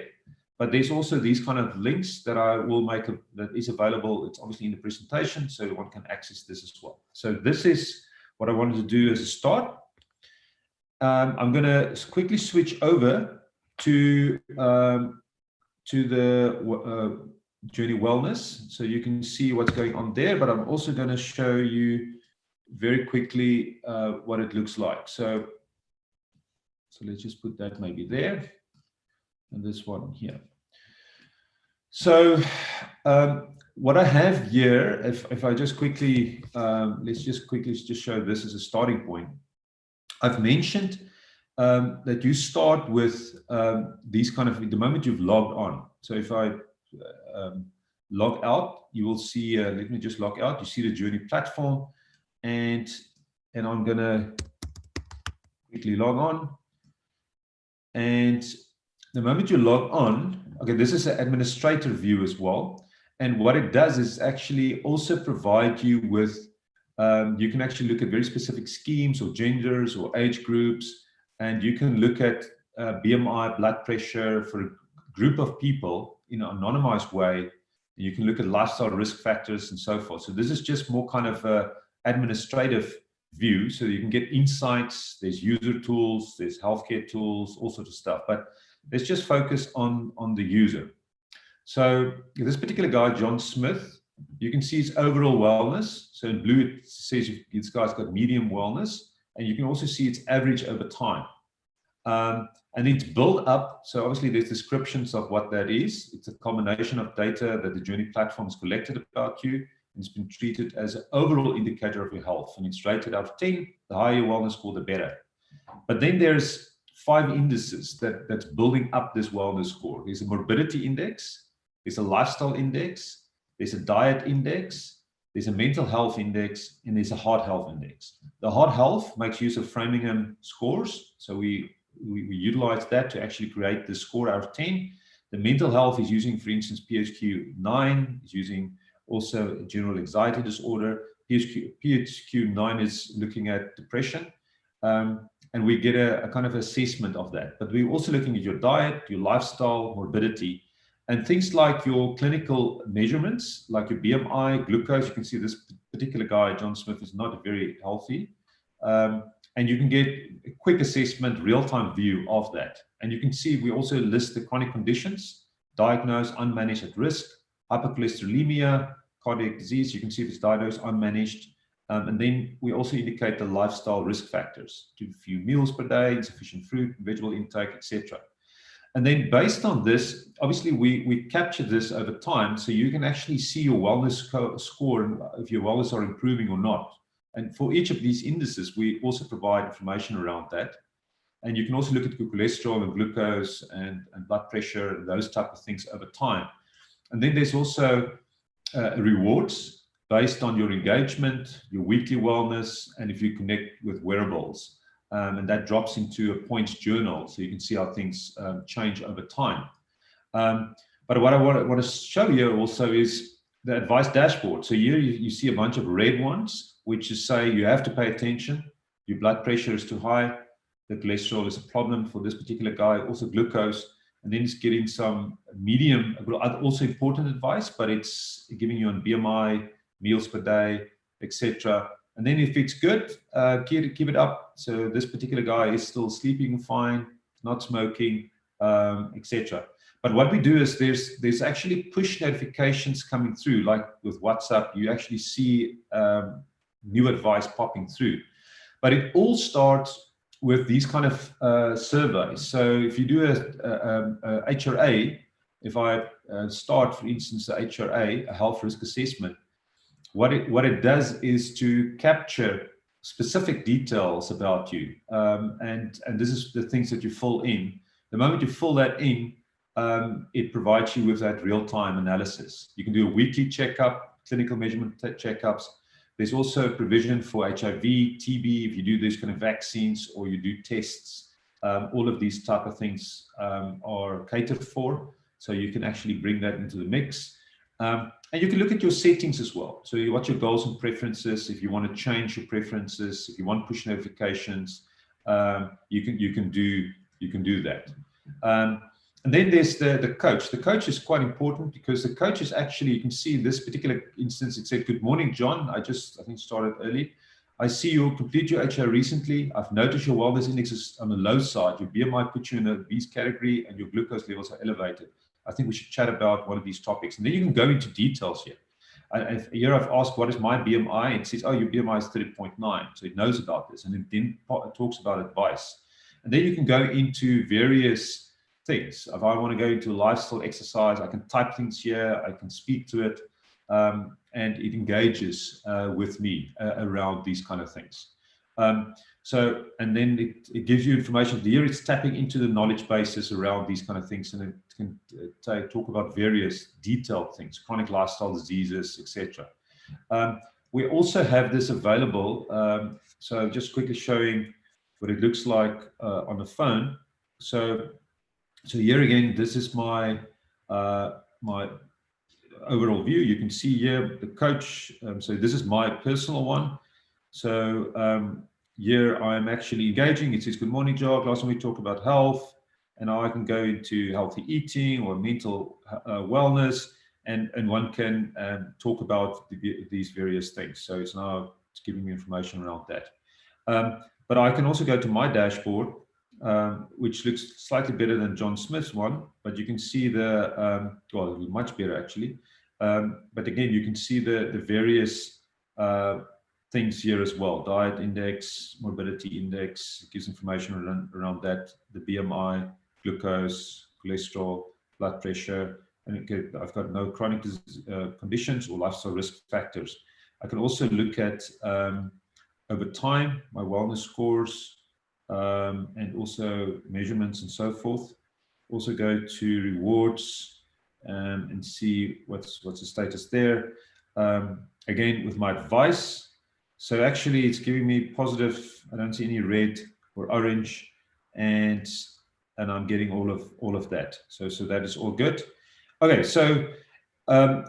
But there's also these kind of links that I will make that is available. It's obviously in the presentation, so one can access this as well. So this is what I wanted to do as a start. I'm going to quickly switch over to the Journey Wellness, so you can see what's going on there. But I'm also going to show you very quickly what it looks like. So let's just put that maybe there, and this one here. So what I have here, if I just quickly, let's just quickly show this as a starting point. I've mentioned that you start with these kind of, the moment you've logged on. So if I log out, you will see, let me just log out, you see the Journey platform, and I'm going to quickly log on. And the moment you log on, okay, this is an administrator view as well. And what it does is actually also provide you with, you can actually look at very specific schemes or genders or age groups, and you can look at BMI, blood pressure for a group of people in an anonymized way. You can look at lifestyle risk factors and so forth. So this is just more kind of a administrative view, so you can get insights. There's user tools, there's healthcare tools, all sorts of stuff. But let's just focus on the user. So this particular guy, John Smith, you can see his overall wellness. So in blue, it says this guy's got medium wellness, and you can also see its average over time. And it's built up. So obviously there's descriptions of what that is. It's a combination of data that the Journey platform has collected about you. It's been treated as an overall indicator of your health, and it's rated out of 10. The higher your wellness score, the better. But then there's 5 indices that's building up this wellness score. There's a morbidity index, there's a lifestyle index, there's a diet index, there's a mental health index, and there's a heart health index. The heart health makes use of Framingham scores, so we utilize that to actually create the score out of 10. The mental health is using, for instance, PHQ-9, is using also general anxiety disorder. PHQ-9 is looking at depression, and we get a kind of assessment of that. But we're also looking at your diet, your lifestyle, morbidity, and things like your clinical measurements, like your BMI, glucose. You can see this particular guy, John Smith, is not very healthy. And you can get a quick assessment, real-time view of that. And you can see we also list the chronic conditions, diagnosed, unmanaged, at risk, hypercholesterolemia, cardiac disease. You can see if it's diagnosed, unmanaged. And then we also indicate the lifestyle risk factors, too few meals per day, insufficient fruit, vegetable intake, etc. And then based on this, obviously we capture this over time, so you can actually see your wellness score and if your wellness are improving or not. And for each of these indices, we also provide information around that. And you can also look at your cholesterol and glucose and blood pressure and those type of things over time. And then there's also rewards based on your engagement, your weekly wellness, and if you connect with wearables. And that drops into a points journal, so you can see how things change over time. But what I want to show you also is the advice dashboard. So here you see a bunch of red ones, which is say you have to pay attention, your blood pressure is too high, the cholesterol is a problem for this particular guy, also glucose, and then it's getting some medium, also important advice, but it's giving you on BMI, meals per day, etc. And then if it's good, keep it up. So this particular guy is still sleeping fine, not smoking, etc. But what we do is there's actually push notifications coming through, like with WhatsApp, you actually see new advice popping through. But it all starts with these kind of surveys. So if you do a HRA, if I start, for instance, the HRA, a health risk assessment, what it does is to capture specific details about you. And this is the things that you fill in. The moment you fill that in, it provides you with that real-time analysis. You can do a weekly checkup, clinical measurement checkups. There's also provision for HIV, TB, if you do these kind of vaccines or you do tests. All of these type of things are catered for, so you can actually bring that into the mix. And you can look at your settings as well. So what your goals and preferences, if you want to change your preferences, if you want push notifications, you can do that. And then there's the coach. The coach is quite important because the coach is actually, you can see in this particular instance, it said, "Good morning, John. I think started early. I see you complete your HO recently. I've noticed your wellness index is on the low side. Your BMI puts you in the obese category and your glucose levels are elevated. I think we should chat about one of these topics." And then you can go into details here. Here I've asked, what is my BMI? It says, oh, your BMI is 30.9. So it knows about this. And it then talks about advice. And then you can go into various things. If I want to go into lifestyle exercise, I can type things here. I can speak to it. And it engages with me around these kind of things. And then it gives you information. Here it's tapping into the knowledge bases around these kind of things, and it can talk about various detailed things, chronic lifestyle diseases, etc. We also have this available. So just quickly showing what it looks like on the phone. So here again, this is my my overall view. You can see here the coach. So this is my personal one. So here I'm actually engaging. It says, "Good morning, Jog. Last time we talked about health, and now I can go into healthy eating or mental wellness, and one can talk about these various things." So it's giving me information around that. But I can also go to my dashboard, which looks slightly better than John Smith's one, but you can see well, much better actually. But again, you can see the various things here as well. Diet index, morbidity index, it gives information around that, the BMI, glucose, cholesterol, blood pressure, and I've got no chronic conditions or lifestyle risk factors. I can also look at over time, my wellness scores, and also measurements and so forth. Also go to rewards and see what's the status there. Again, with my advice. So actually it's giving me positive. I don't see any red or orange, and I'm getting all of that. So that is all good. Okay, so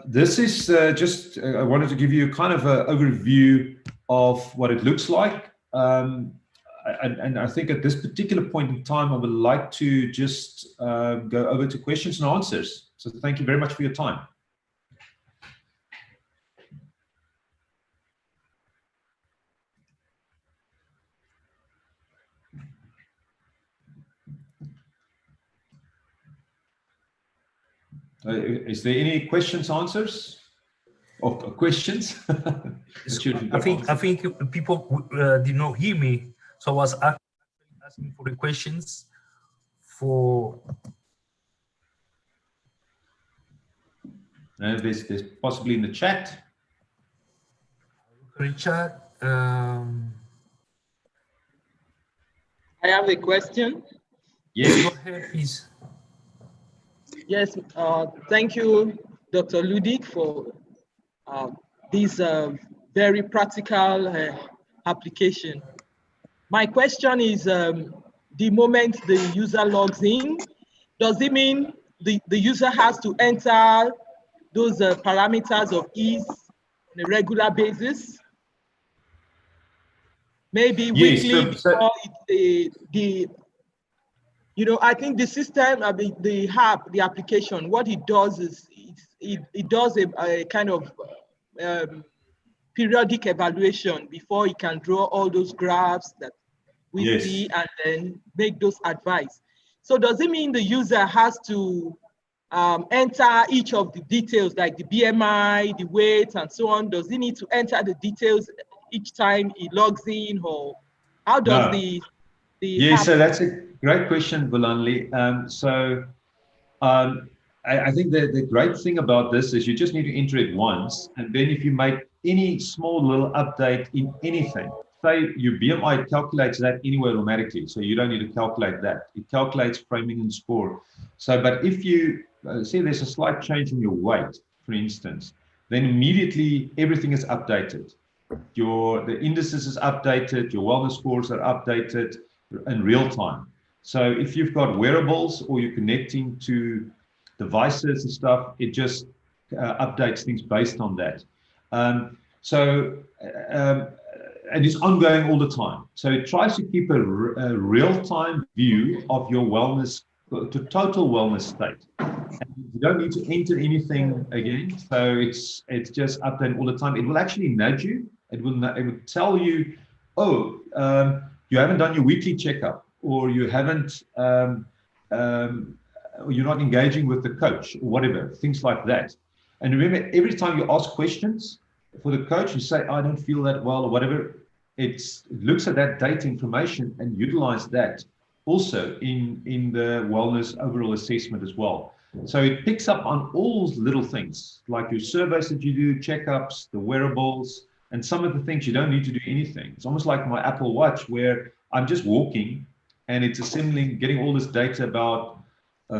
this is just I wanted to give you kind of an overview of what it looks like. And I think at this particular point in time, I would like to just go over to questions and answers. So thank you very much for your time. Is there any questions, answers, or questions? I think people did not hear me, so I was asking for the questions for. There's possibly in the chat. Richard, I have a question. Yes, go ahead, please. Yes, thank you, Dr. Ludic, for this very practical application. My question is, the moment the user logs in, does it mean the user has to enter those parameters of ease on a regular basis? Maybe weekly, before I think the system, the app, the application, what it does is it does a kind of periodic evaluation before it can draw all those graphs that we see and then make those advice. So does it mean the user has to enter each of the details like the BMI, the weight, and so on? Does he need to enter the details each time he logs in, or how does the Yes, so that's a great question, Bulanli. I think the great thing about this is you just need to enter it once, and then if you make any small little update in anything, say your BMI calculates that anyway automatically, so you don't need to calculate that. It calculates framing and score. So, but if you see there's a slight change in your weight, for instance, then immediately everything is updated. The indices is updated, your wellness scores are updated in real time. So if you've got wearables or you're connecting to devices and stuff, it just and it's ongoing all the time. So it tries to keep a real-time view of your wellness, to total wellness state. And you don't need to enter anything again. So it's just updating all the time. It will actually nudge you. It will tell you, oh, you haven't done your weekly checkup, or you haven't, you're not engaging with the coach, or whatever, things like that. And remember, every time you ask questions for the coach, you say, I don't feel that well, or whatever, it looks at that data information and utilize that also in the wellness overall assessment as well. So it picks up on all little things, like your surveys that you do, checkups, the wearables, and some of the things you don't need to do anything. It's almost like my Apple Watch, where I'm just walking and it's assembling, getting all this data about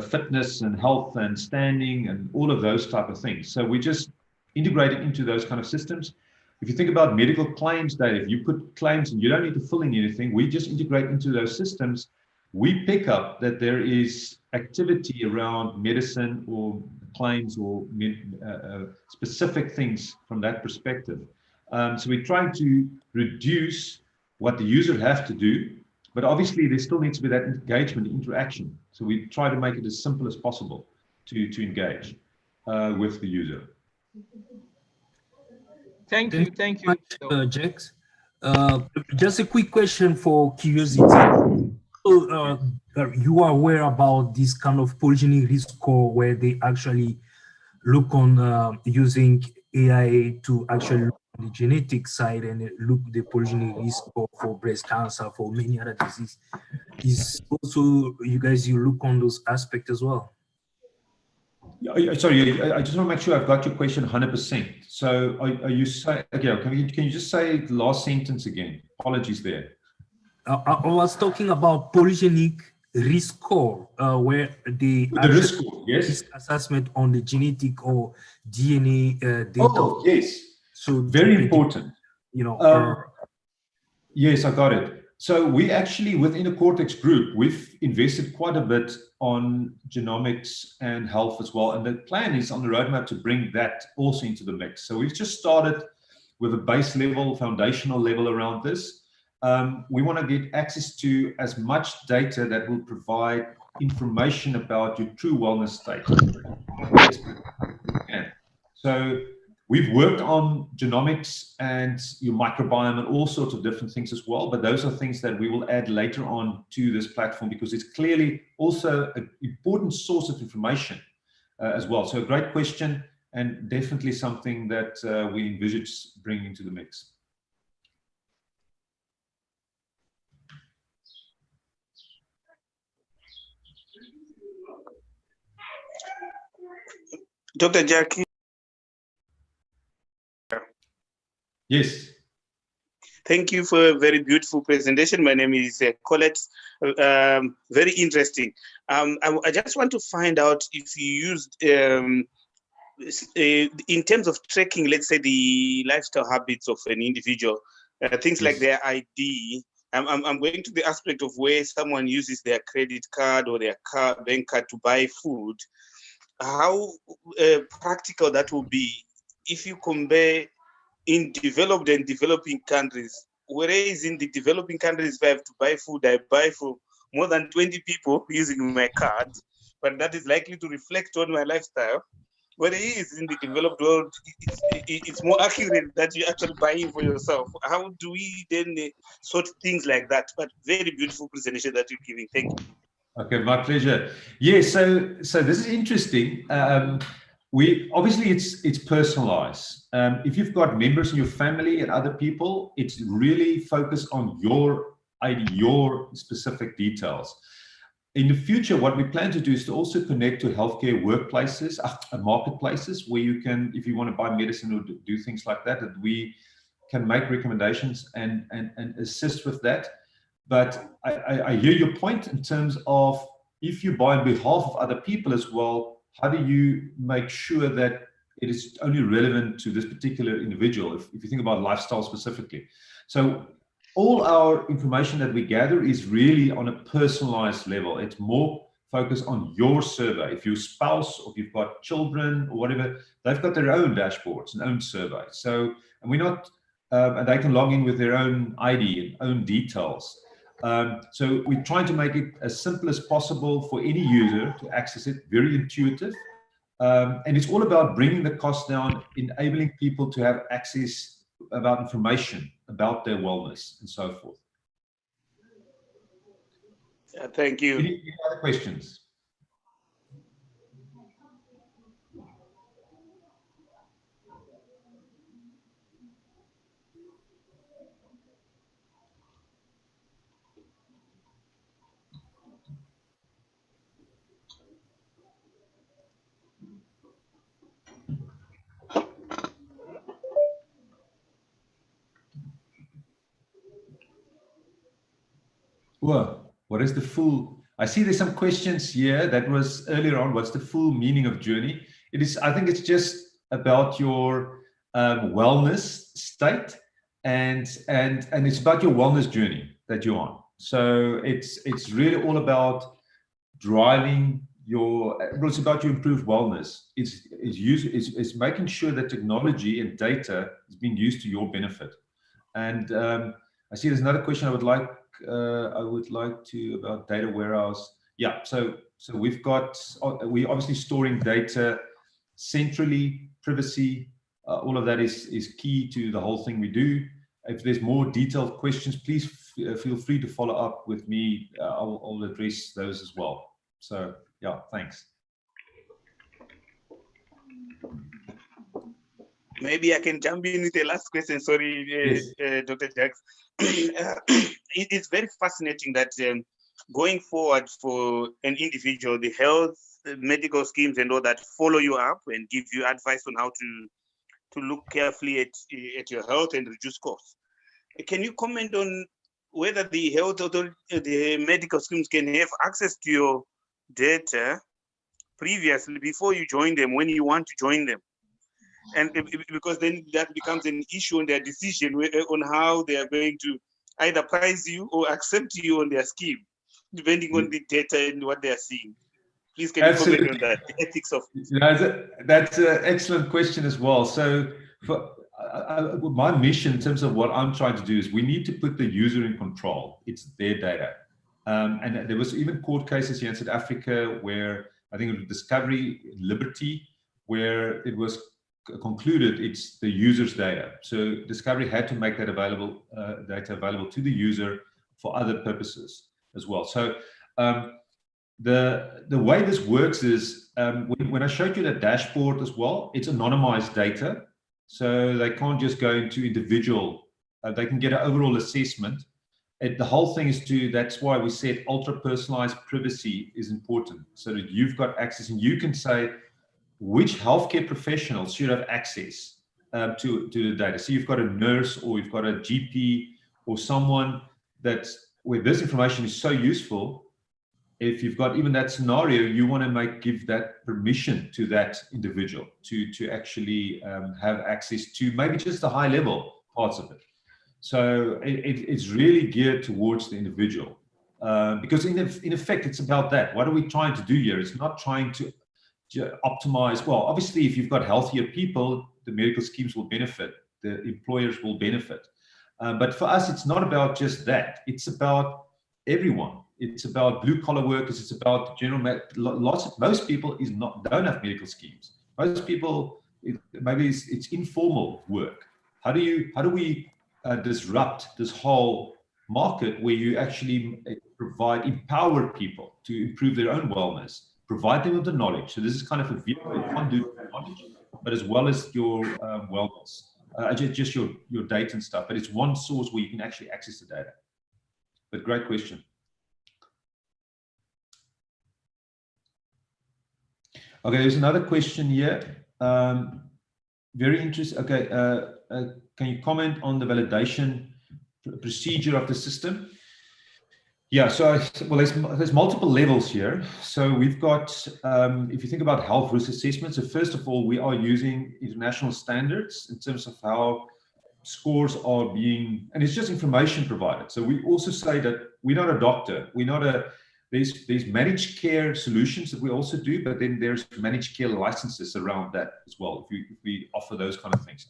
fitness and health and standing and all of those type of things. So we just integrate it into those kind of systems. If you think about medical claims data, if you put claims and you don't need to fill in anything, we just integrate into those systems. We pick up that there is activity around medicine or claims or specific things from that perspective. So we're trying to reduce what the user has to do, but obviously there still needs to be that engagement, interaction. So we try to make it as simple as possible to engage with the user. Thank you, Jax. Just a quick question for curiosity. So, you are aware about this kind of polygenic risk score, where they actually look on using AI to actually look on the genetic side and look the polygenic risk score for breast cancer, for many other diseases? Is also you look on those aspects as well? Sorry, I just want to make sure I've got your question 100%. So are you saying, okay, can you just say the last sentence again? Apologies there. I was talking about polygenic risk score, where the risk score, yes, risk assessment on the genetic or DNA data. Oh, yes. So very important. You know. Yes, I got it. So we actually, within the Cortex group, we've invested quite a bit on genomics and health as well. And the plan is on the roadmap to bring that also into the mix. So we've just started with a base level, foundational level around this. We want to get access to as much data that will provide information about your true wellness state. So we've worked on genomics and your microbiome and all sorts of different things as well, but those are things that we will add later on to this platform, because it's clearly also an important source of information as well. So a great question, and definitely something that we envisage bringing to the mix. Dr. Jackie. Yes. Thank you for a very beautiful presentation. My name is Colette. Very interesting. I just want to find out if you used, in terms of tracking, let's say the lifestyle habits of an individual, things like their ID. I'm going to the aspect of where someone uses their credit card or their bank card to buy food. How practical that will be if you compare in developed and developing countries. Whereas in the developing countries, if I have to buy food, I buy for more than 20 people using my card, but that is likely to reflect on my lifestyle. Whereas in the developed world, it's more accurate that you're actually buying for yourself. How do we then sort things like that? But very beautiful presentation that you're giving. Thank you. Okay, my pleasure. Yeah, so this is interesting. We obviously it's personalized. If you've got members in your family and other people, it's really focused on your ID, your specific details. In the future, what we plan to do is to also connect to healthcare workplaces, marketplaces, where you can, if you want to buy medicine or do things like that, that we can make recommendations and assist with that. But I hear your point in terms of if you buy on behalf of other people as well, how do you make sure that it is only relevant to this particular individual, if you think about lifestyle specifically? So all our information that we gather is really on a personalized level. It's more focused on your survey. If your spouse or if you've got children or whatever, they've got their own dashboards and own surveys. So, and we're not and they can log in with their own ID and own details. So we're trying to make it as simple as possible for any user to access it, very intuitive. And it's all about bringing the cost down, enabling people to have access about information about their wellness and so forth. Thank you. Any other questions? Well, what is the full? I see there's some questions here that was earlier on. What's the full meaning of journey? It is, I think it's just about your wellness state, and it's about your wellness journey that you're on. So it's really all about driving your, it's about your improved wellness. It's making sure that technology and data is being used to your benefit. And I see there's another question I would like to about data warehouse. Yeah, so we've got, we're obviously storing data centrally, privacy, all of that is key to the whole thing we do. If there's more detailed questions, please feel free to follow up with me. I'll address those as well. So yeah, thanks. Maybe I can jump in with the last question. Sorry, yes. Dr. Jacks. It's very fascinating that going forward for an individual, the health, medical schemes and all that follow you up and give you advice on how to look carefully at your health and reduce costs. Can you comment on whether the health authority, the medical schemes can have access to your data previously before you join them, when you want to join them? And because then that becomes an issue on their decision on how they are going to either price you or accept you on their scheme, depending on the data and what they are seeing. Please, can you comment on that? The ethics of that's an excellent question as well. So for my mission in terms of what I'm trying to do is we need to put the user in control. It's their data. And there was even court cases here in South Africa where I think it was Discovery Liberty, where it was concluded it's the user's data. So Discovery had to make that data available to the user for other purposes as well. So the way this works is when I showed you the dashboard as well, it's anonymized data. So they can't just go into individual, they can get an overall assessment. The whole thing is that's why we said ultra personalized privacy is important, so that you've got access and you can say which healthcare professionals should have access to the data. So you've got a nurse or you've got a GP or someone where this information is so useful. If you've got even that scenario, you want to give that permission to that individual to actually have access to maybe just the high level parts of it. So it's really geared towards the individual because in effect, it's about that. What are we trying to do here? It's not trying to optimize. Well, obviously, if you've got healthier people, the medical schemes will benefit, the employers will benefit. But for us, it's not about just that. It's about everyone. It's about blue collar workers. It's about most people don't have medical schemes. Most people, maybe it's informal work. How do we disrupt this whole market where you actually empower people to improve their own wellness, provide them with the knowledge? So this is kind of a vehicle you can't do knowledge, but as well as your wellness, just your data and stuff. But it's one source where you can actually access the data. But great question. Okay, there's another question here. Very interesting. Okay, can you comment on the validation procedure of the system? Yeah, so well, there's multiple levels here. So we've got, if you think about health risk assessment, so first of all, we are using international standards in terms of how scores are being, and it's just information provided. So we also say that we're not a doctor, there's managed care solutions that we also do, but then there's managed care licenses around that as well, if we offer those kind of things.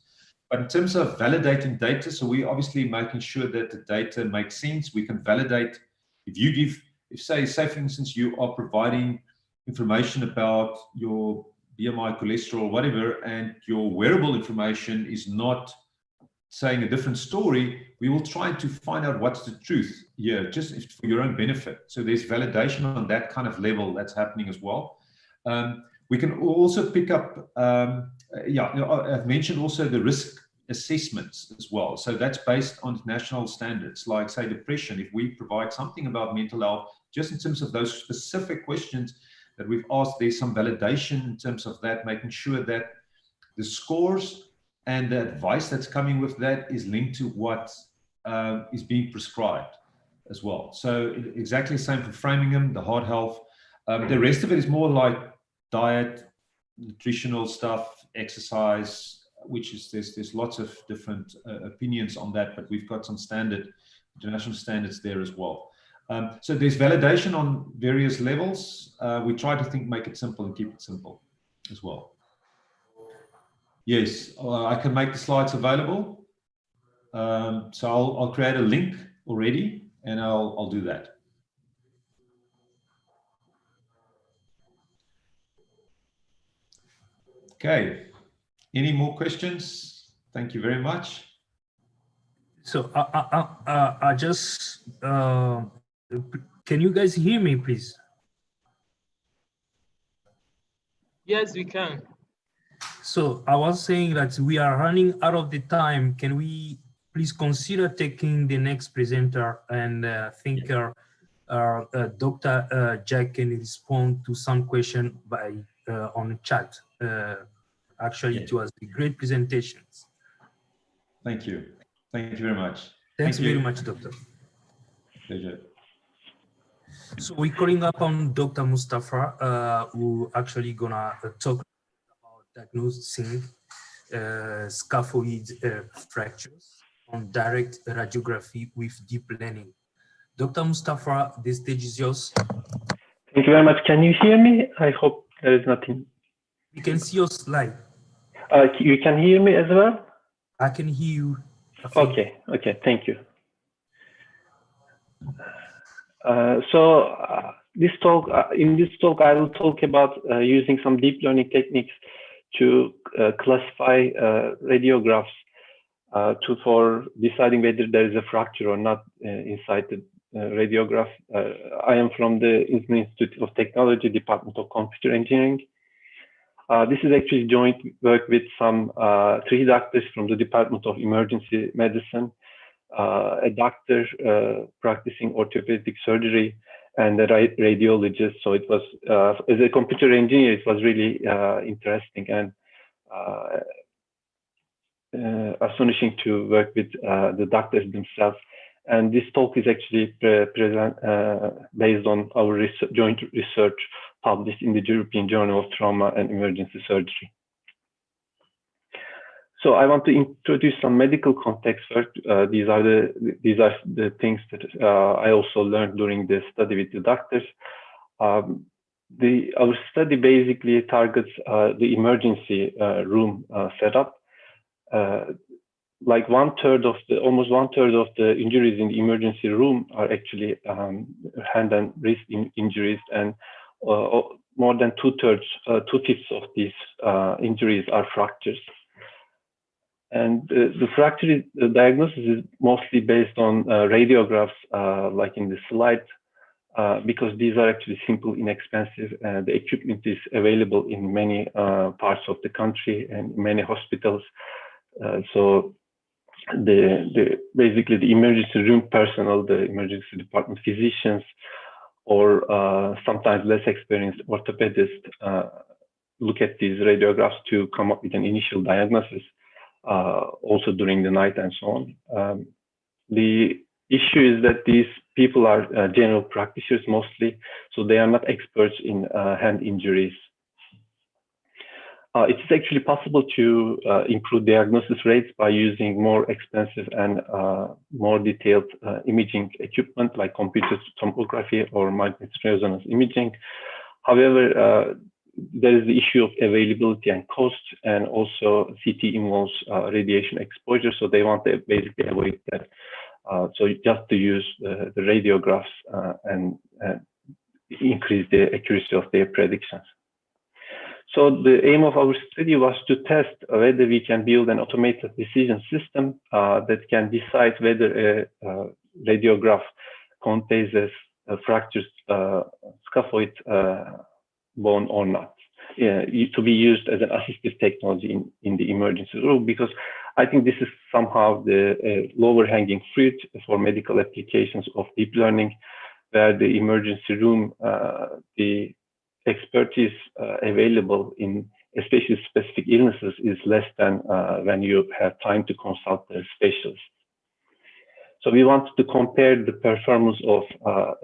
But in terms of validating data, so we're obviously making sure that the data makes sense. We can validate if you give, if say for instance, you are providing information about your BMI, cholesterol, whatever, and your wearable information is not saying a different story, we will try to find out what's the truth here, just for your own benefit. So there's validation on that kind of level that's happening as well. We can also pick up, I've mentioned also the risk assessments as well. So that's based on national standards, like say depression. If we provide something about mental health, just in terms of those specific questions that we've asked, there's some validation in terms of that, making sure that the scores and the advice that's coming with that is linked to what is being prescribed as well. So exactly the same for Framingham, the heart health. The rest of it is more like diet, nutritional stuff, exercise, which is there's lots of different opinions on that, but we've got some international standards there as well. So there's validation on various levels. We try to make it simple and keep it simple as well. Yes, I can make the slides available. So I'll create a link already, and I'll do that. Okay. Any more questions? Thank you very much. So I just can you guys hear me, please? Yes, we can. So I was saying that we are running out of the time. Can we please consider taking the next presenter, and I think Dr. Jack can respond to some question by on the chat. Actually, it was a great presentations. Thank you. Thank you very much. Thanks very much, Doctor. Pleasure. So we're calling up on Dr. Mustafa, who actually gonna talk about diagnosing scaphoid fractures on direct radiography with deep learning. Dr. Mustafa, the stage is yours. Thank you very much. Can you hear me? I hope there is nothing. You can see your slide. You can hear me as well? I can hear you. Okay, thank you. In this talk, I will talk about using some deep learning techniques to classify radiographs for deciding whether there is a fracture or not inside the radiograph. I am from the Institute of Technology, Department of Computer Engineering. This is actually joint work with some 3 doctors from the Department of Emergency Medicine, a doctor practicing orthopedic surgery, and a radiologist. So it was, as a computer engineer, it was really interesting and astonishing to work with the doctors themselves. And this talk is actually based on our joint research published in the European Journal of Trauma and Emergency Surgery. So I want to introduce some medical context first. These are the things that I also learned during the study with the doctors. Our study basically targets the emergency room setup. Like almost one third of the injuries in the emergency room are actually hand and wrist injuries, and more than 2/5 of these injuries are fractures. And the fracture diagnosis is mostly based on radiographs, like in the slide, because these are actually simple, inexpensive. The equipment is available in many parts of the country and many hospitals. So basically the emergency room personnel, the emergency department physicians, or sometimes less experienced orthopedists look at these radiographs to come up with an initial diagnosis, also during the night and so on. The issue is that these people are general practitioners mostly, so they are not experts in hand injuries. It is actually possible to improve diagnosis rates by using more expensive and more detailed imaging equipment like computed tomography or magnetic resonance imaging. However, there is the issue of availability and cost, and also CT involves radiation exposure, so they want to basically avoid that. So just to use the radiographs and increase the accuracy of their predictions. So the aim of our study was to test whether we can build an automated decision system that can decide whether a radiograph contains a fractured scaphoid bone or not, to be used as an assistive technology in the emergency room, because I think this is somehow the lower hanging fruit for medical applications of deep learning, where the emergency room, the expertise available in especially specific illnesses is less than when you have time to consult the specialist. So we wanted to compare the performance of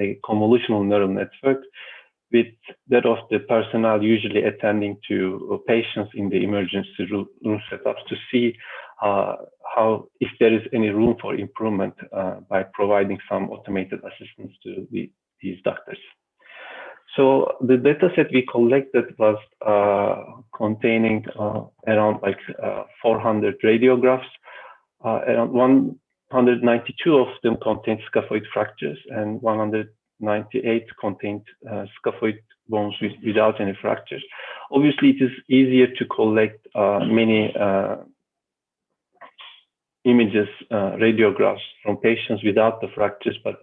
a convolutional neural network with that of the personnel usually attending to patients in the emergency room setups, to see how, if there is any room for improvement by providing some automated assistance to these doctors. So the data set we collected was containing around 400 radiographs. Around 192 of them contained scaphoid fractures, and 198 contained scaphoid bones without any fractures. Obviously, it is easier to collect many images, radiographs from patients without the fractures, but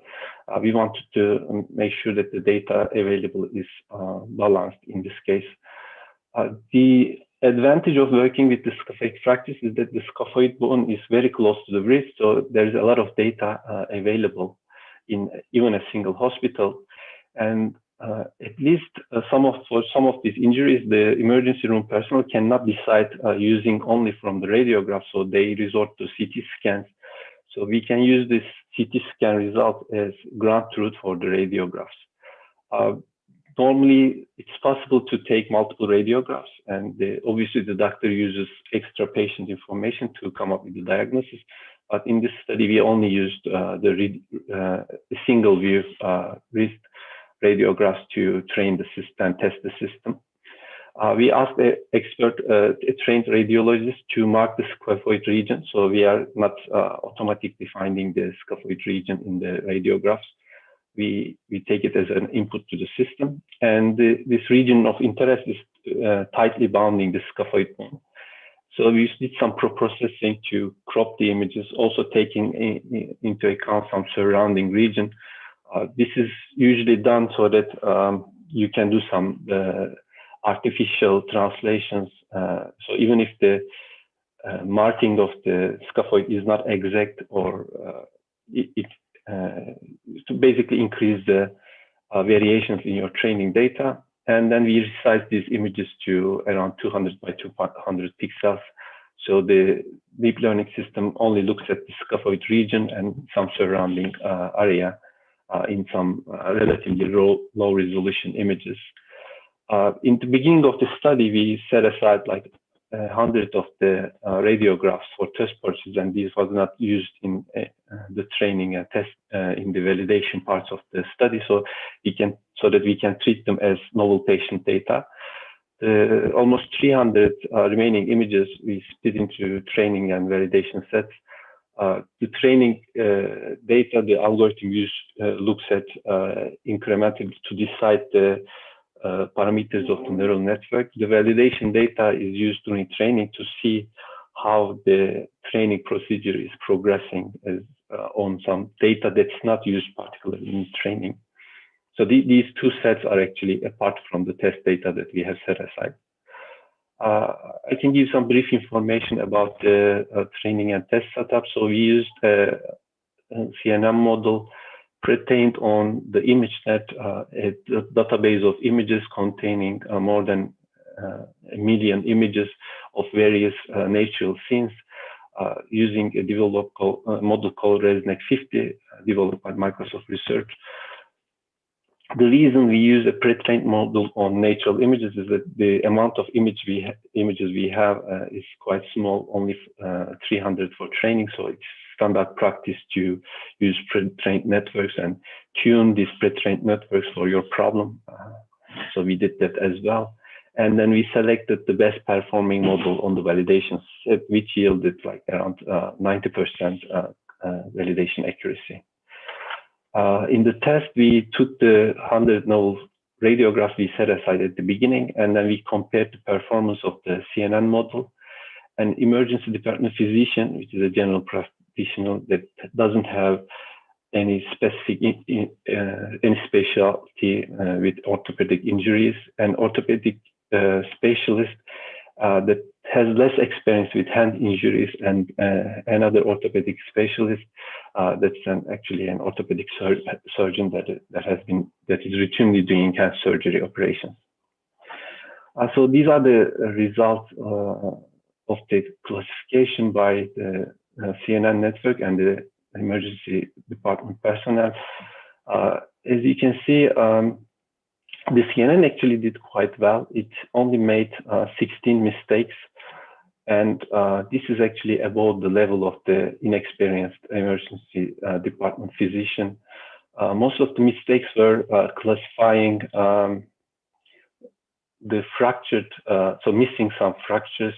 we wanted to make sure that the data available is balanced in this case. The advantage of working with the scaphoid fractures is that the scaphoid bone is very close to the wrist, so there is a lot of data available in even a single hospital. And at least for some of these injuries, the emergency room personnel cannot decide using only from the radiograph, so they resort to CT scans. So we can use this CT scan result as ground truth for the radiographs. Normally, it's possible to take multiple radiographs, and obviously the doctor uses extra patient information to come up with the diagnosis. But in this study, we only used the single view wrist radiographs to train the system, test the system. We asked the expert, a trained radiologist, to mark the scaphoid region. So we are not automatically finding the scaphoid region in the radiographs. We take it as an input to the system. And this region of interest is tightly bounding the scaphoid bone. So we did some processing to crop the images, also taking into account some surrounding region. This is usually done so that you can do some artificial translations. So even if the marking of the scaphoid is not exact, or to basically increase the variations in your training data. And then we resize these images to around 200 by 200 pixels. So the deep learning system only looks at the scaphoid region and some surrounding area in some relatively low resolution images. In the beginning of the study, we set aside 100 of the radiographs for test purposes, and this was not used in the training and test in the validation parts of the study, so that we can treat them as novel patient data. Almost 300 remaining images we split into training and validation sets. The training data, the algorithm looks at incrementally to decide the parameters of the neural network. The validation data is used during training to see how the training procedure is progressing on some data that's not used particularly in training. So these two sets are actually apart from the test data that we have set aside. I can give some brief information about the training and test setup. So we used a CNN model pre-trained on the ImageNet, a database of images containing more than 1 million images of various natural scenes, using a developed model called ResNet 50, developed by Microsoft Research. The reason we use a pre-trained model on natural images is that the amount of images we have is quite small, only 300 for training. So it's standard practice to use pre-trained networks and tune these pre-trained networks for your problem. So we did that as well. And then we selected the best performing model on the validation set, which yielded like around 90% validation accuracy. In the test, we took the 100 novel radiographs we set aside at the beginning, and then we compared the performance of the CNN model. An emergency department physician, which is a general practitioner that doesn't have any specific any specialty with orthopedic injuries, an orthopedic specialist that has less experience with hand injuries, and another orthopedic specialist that's actually an orthopedic surgeon that is routinely doing hand surgery operations. So these are the results of the classification by the CNN network and the emergency department personnel. As you can see, the CNN actually did quite well. It only made 16 mistakes, and this is actually above the level of the inexperienced emergency department physician. Most of the mistakes were classifying the fractured, so missing some fractures,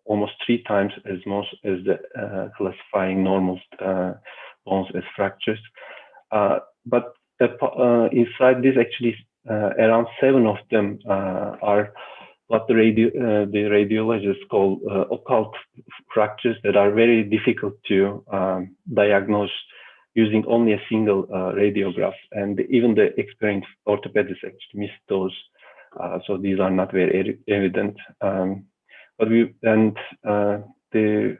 almost 3 times as much as the classifying normal bones as fractures. But inside this, actually, around 7 of them are what the radiologists call occult fractures that are very difficult to diagnose using only a single radiograph. And even the experienced orthopedists actually missed those. So these are not very evident. But the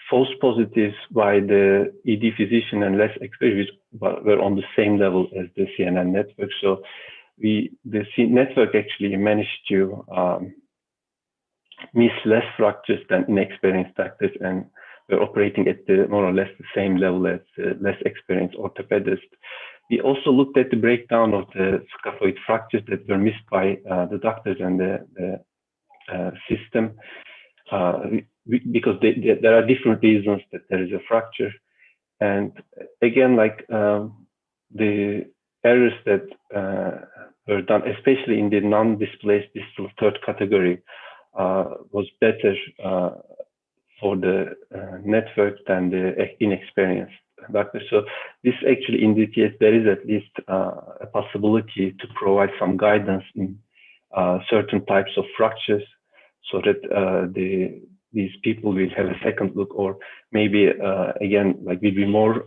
false positives by the ED physician and less experienced were on the same level as the CNN network. So the network actually managed to miss less fractures than inexperienced doctors, and we're operating at the more or less the same level as less experienced orthopedists. We also looked at the breakdown of the scaphoid fractures that were missed by the doctors and the system, because there are different reasons that there is a fracture. And again, like the errors that were done, especially in the non-displaced distal third category, was better for the network than the inexperienced doctors. So this actually indicates there is at least a possibility to provide some guidance in certain types of fractures, so that these people will have a second look, or maybe again, like will be more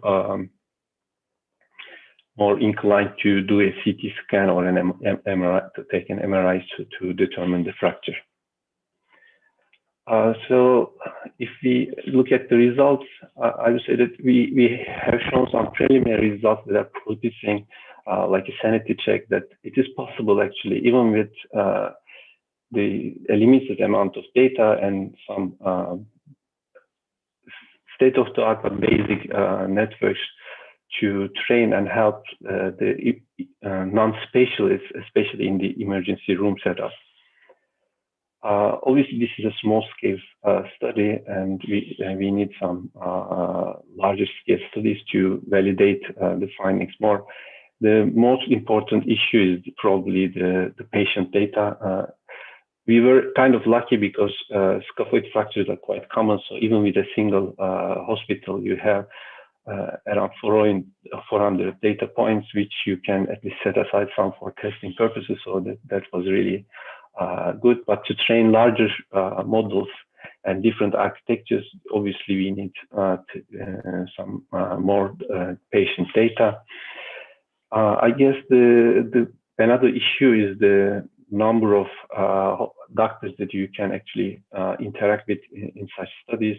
inclined to do a CT scan or an MRI, to take an MRI to determine the fracture. So if we look at the results, I would say that we have shown some preliminary results that are promising, like a sanity check, that it is possible actually, even with a limited amount of data and some state-of-the-art but basic networks, to train and help the non-specialists, especially in the emergency room setup. Obviously, this is a small-scale study, and we need some larger-scale studies to validate the findings more. The most important issue is probably the patient data. We were kind of lucky because scaphoid fractures are quite common. So even with a single hospital, you have around 400 data points, which you can at least set aside some for testing purposes. So that was really good. But to train larger models and different architectures, obviously we need some more patient data. I guess another issue is the number of doctors that you can actually interact with in such studies.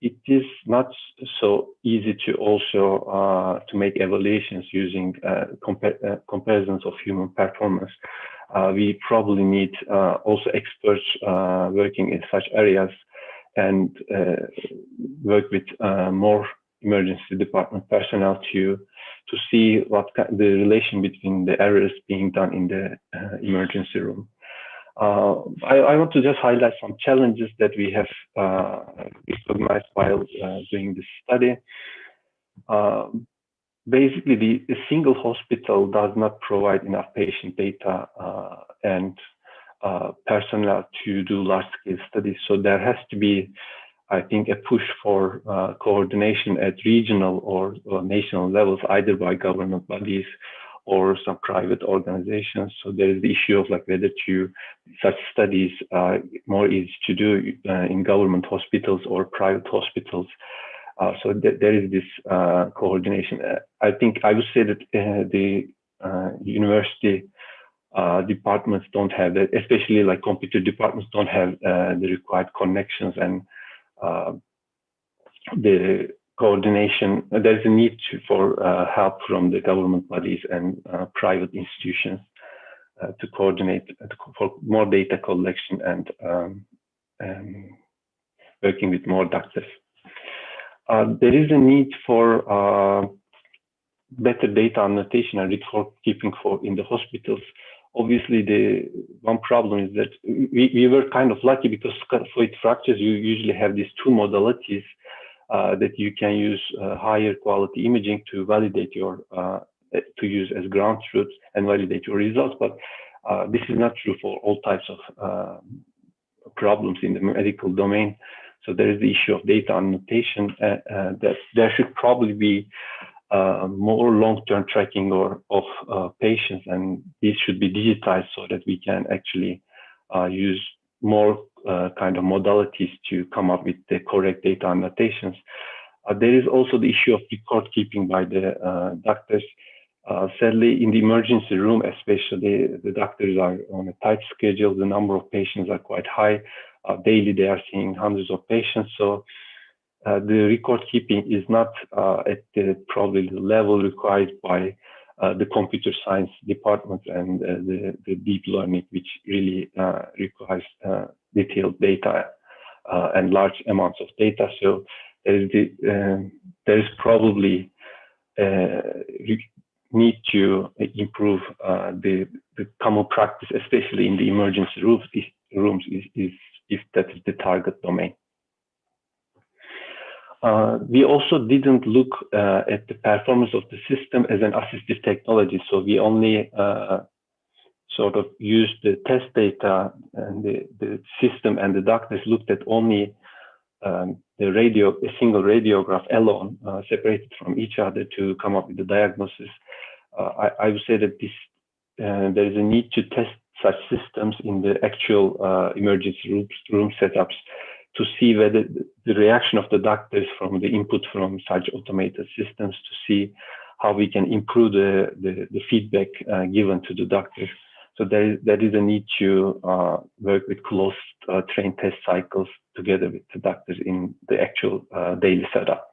It is not so easy to also to make evaluations using comparisons of human performance. We probably need also experts working in such areas, and work with more emergency department personnel to see what the relation between the errors being done in the emergency room. I want to just highlight some challenges that we have recognized while doing this study. Basically, a single hospital does not provide enough patient data, and personnel to do large-scale studies. So there has to be, I think, a push for coordination at regional or national levels, either by government bodies or some private organizations. So there is the issue of like whether such studies more easy to do in government hospitals or private hospitals. So there is this coordination. I think I would say that the university departments don't have that, especially like computer departments don't have the required connections and the coordination. There's a need for help from the government bodies and private institutions to coordinate for more data collection and working with more doctors. There is a need for better data annotation and record keeping in the hospitals. Obviously, the one problem is that we were kind of lucky because scaphoid fractures, you usually have these two modalities that you can use higher quality imaging to validate your, to use as ground truth and validate your results. But this is not true for all types of problems in the medical domain. So there is the issue of data annotation that there should probably be more long-term tracking of patients, and these should be digitized so that we can actually use more kind of modalities to come up with the correct data annotations. There is also the issue of record keeping by the doctors. Sadly, in the emergency room, especially, the doctors are on a tight schedule. The number of patients are quite high. Daily, they are seeing hundreds of patients. So the record keeping is not at probably the level required by the computer science department and the deep learning, which really requires detailed data and large amounts of data. So there is probably need to improve the common practice, especially in the emergency rooms, if that is the target domain. We also didn't look at the performance of the system as an assistive technology. So we only sort of used the test data, and the system and the doctors looked at only a single radiograph alone, separated from each other to come up with the diagnosis. I would say that there is a need to test such systems in the actual emergency room setups to see whether the reaction of the doctors from the input from such automated systems, to see how we can improve the feedback given to the doctors. So there is a need to work with close trained test cycles together with the doctors in the actual daily setup.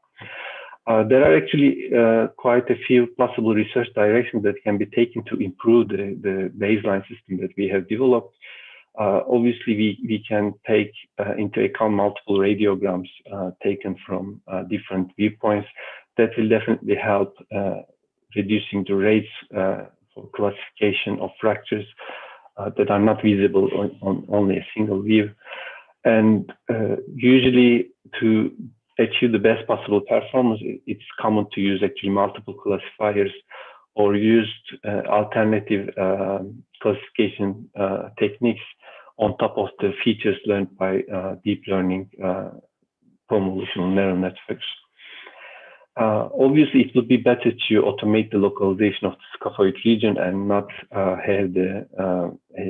There are actually quite a few possible research directions that can be taken to improve the baseline system that we have developed. Obviously, we can take into account multiple radiograms taken from different viewpoints. That will definitely help reducing the rates for classification of fractures that are not visible on only a single view. And usually, to achieve the best possible performance, it's common to use actually multiple classifiers or use alternative classification techniques on top of the features learned by deep learning convolutional neural networks. Obviously, it would be better to automate the localization of the scaphoid region and not have the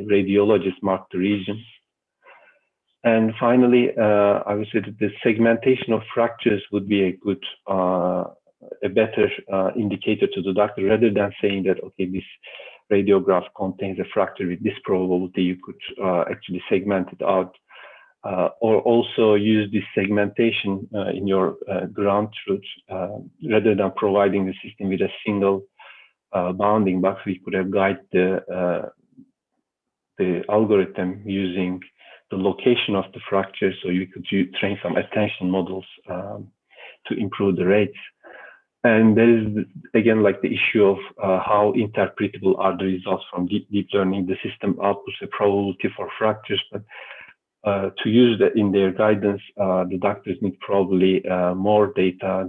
radiologist mark the region. And finally, I would say that the segmentation of fractures would be a good, a better indicator to the doctor, rather than saying that, okay, this radiograph contains a fracture with this probability. You could actually segment it out, or also use this segmentation in your ground truth, rather than providing the system with a single bounding box. We could have guided the algorithm using the location of the fracture, so you could train some attention models to improve the rates. And there is, again, like the issue of how interpretable are the results from deep learning. The system outputs a probability for fractures, but to use that in their guidance, the doctors need probably more data,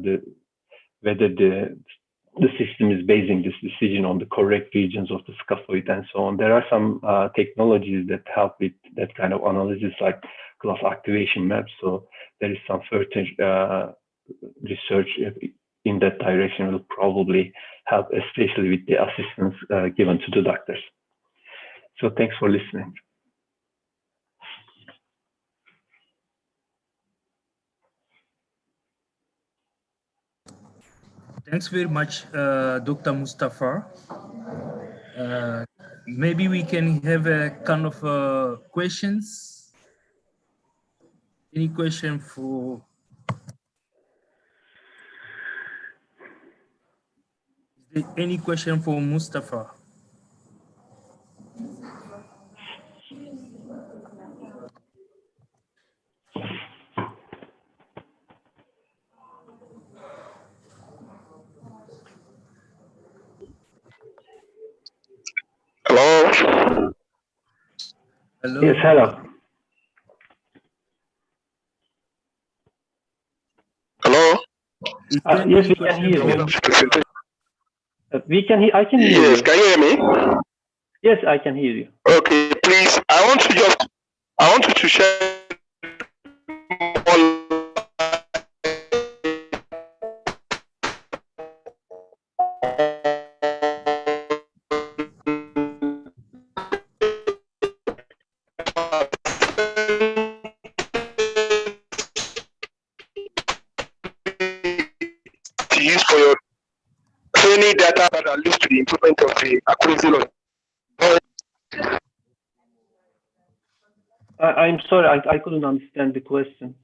whether the the system is basing this decision on the correct regions of the scaphoid and so on. There are some technologies that help with that kind of analysis, like class activation maps. So there is some further research in that direction will probably help, especially with the assistance given to the doctors. So thanks for listening. Thanks very much, Dr. Mustafa. Maybe we can have a kind of questions. Any question for? Is there any question for Mustafa? Hello? Hello? Yes, hello. Hello? Yes, we can hear you. I can hear Yes, you. can you hear me? Yes, I can hear you. Okay, please. I want you to share more to use for your training data that are used to the improvement of the accuracy of. I'm sorry, I couldn't understand the question.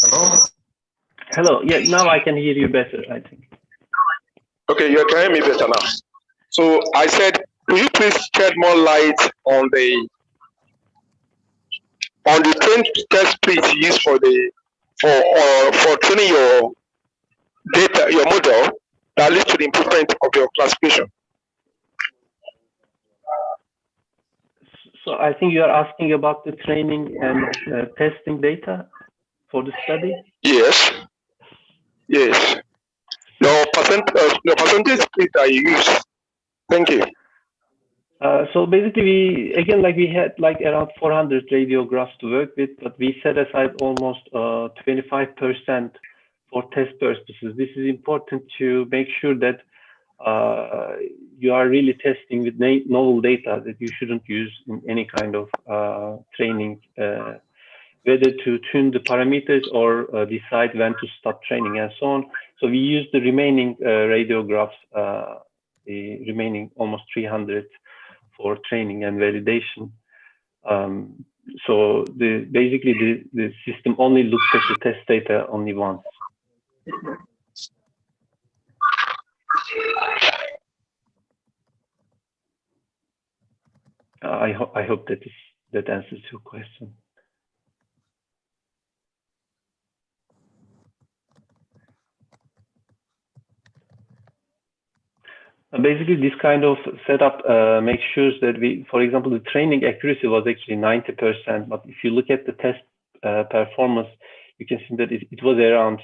Hello? Hello. Yeah, now I can hear you better, I think. Okay, you're hearing me better now. So I said, could you please shed more light on the train test splits used for training your data, your model that leads to the improvement of your classification? So I think you are asking about the training and testing data for the study? Yes. Yes. Your percentage split that you use. Thank you. So basically, we had like around 400 radiographs to work with, but we set aside almost 25% for test purposes. This is important to make sure that you are really testing with novel data that you shouldn't use in any kind of training, whether to tune the parameters or decide when to stop training and so on. So we use the remaining radiographs, the remaining almost 300 for training and validation. So basically the system only looks at the test data only once. I hope that answers your question. Basically, this kind of setup makes sure that for example, the training accuracy was actually 90%, but if you look at the test performance, you can see that it was around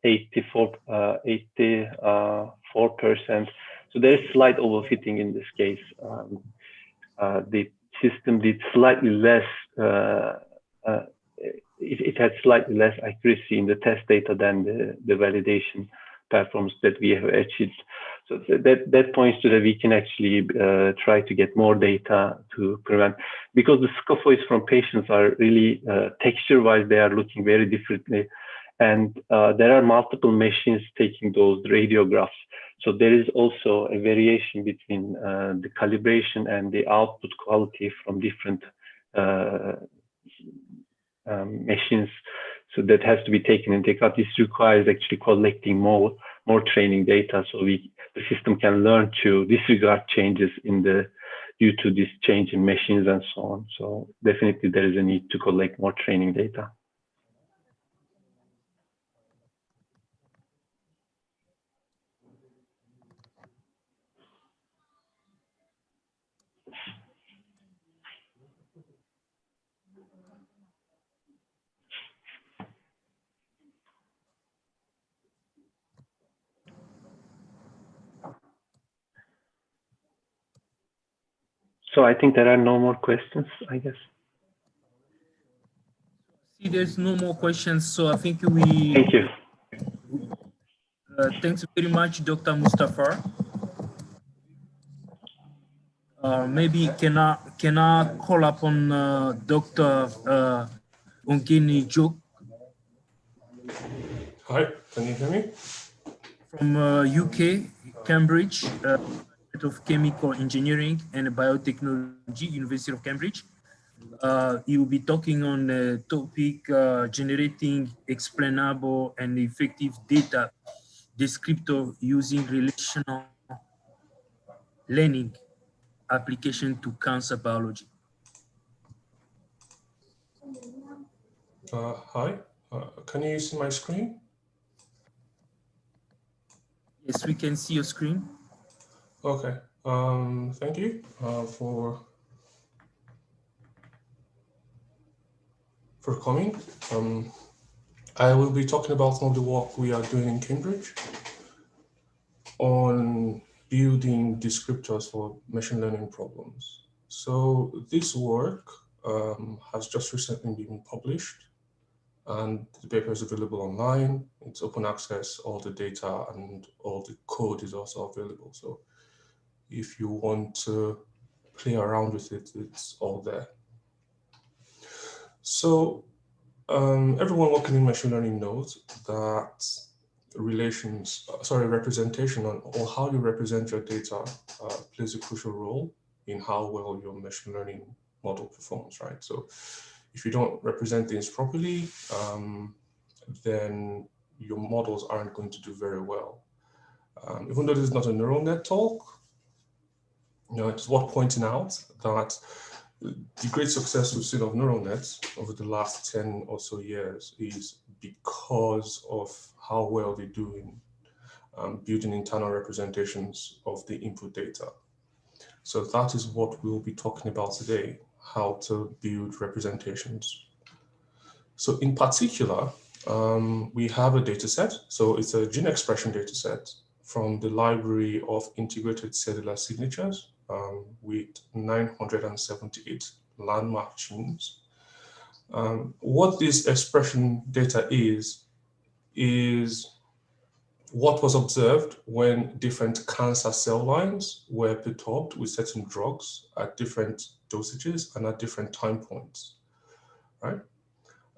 84%. So there is slight overfitting in this case. The system did slightly less, it had slightly less accuracy in the test data than the validation performance that we have achieved. So that points to that we can actually try to get more data to prevent, because the scaphoids from patients are really texture-wise, they are looking very differently. And there are multiple machines taking those radiographs. So there is also a variation between the calibration and the output quality from different machines. So that has to be taken into account. This requires actually collecting more training data, so the system can learn to disregard changes due to this change in machines and so on. So definitely there is a need to collect more training data. So I think there are no more questions, I guess. See, there's no more questions, so I think we... Thank you. Thanks very much, Dr. Mustafa. Maybe can I call upon Dr. Ongini Jok? Hi, can you hear me? From UK, Cambridge, of Chemical Engineering and Biotechnology, University of Cambridge. He will be talking on the topic generating explainable and effective data descriptor using relational learning application to cancer biology. Hi, can you see my screen? Yes, we can see your screen. Okay, thank you for coming. I will be talking about some of the work we are doing in Cambridge on building descriptors for machine learning problems. So this work has just recently been published, and the paper is available online. It's open access, all the data and all the code is also available. So if you want to play around with it, it's all there. So everyone working in machine learning knows that representation or how you represent your data plays a crucial role in how well your machine learning model performs, right? So if you don't represent things properly, then your models aren't going to do very well. Even though this is not a neural net talk, it's worth pointing out that the great success we've seen of neural nets over the last 10 or so years is because of how well they do in building internal representations of the input data. So that is what we'll be talking about today, how to build representations. So in particular, we have a data set. So it's a gene expression data set from the library of integrated cellular signatures with 978 landmark genes. What this expression data is what was observed when different cancer cell lines were perturbed with certain drugs at different dosages and at different time points, right?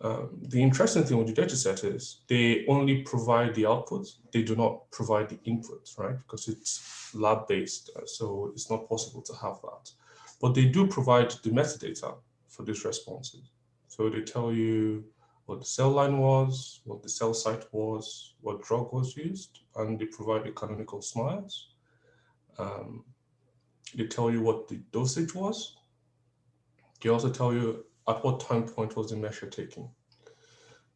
The interesting thing with the data set is they only provide the output, they do not provide the input, right? Because it's lab-based, so it's not possible to have that. But they do provide the metadata for these responses. So they tell you what the cell line was, what the cell site was, what drug was used, and they provide the canonical SMILES. They tell you what the dosage was. They also tell you at what time point was the measure taken.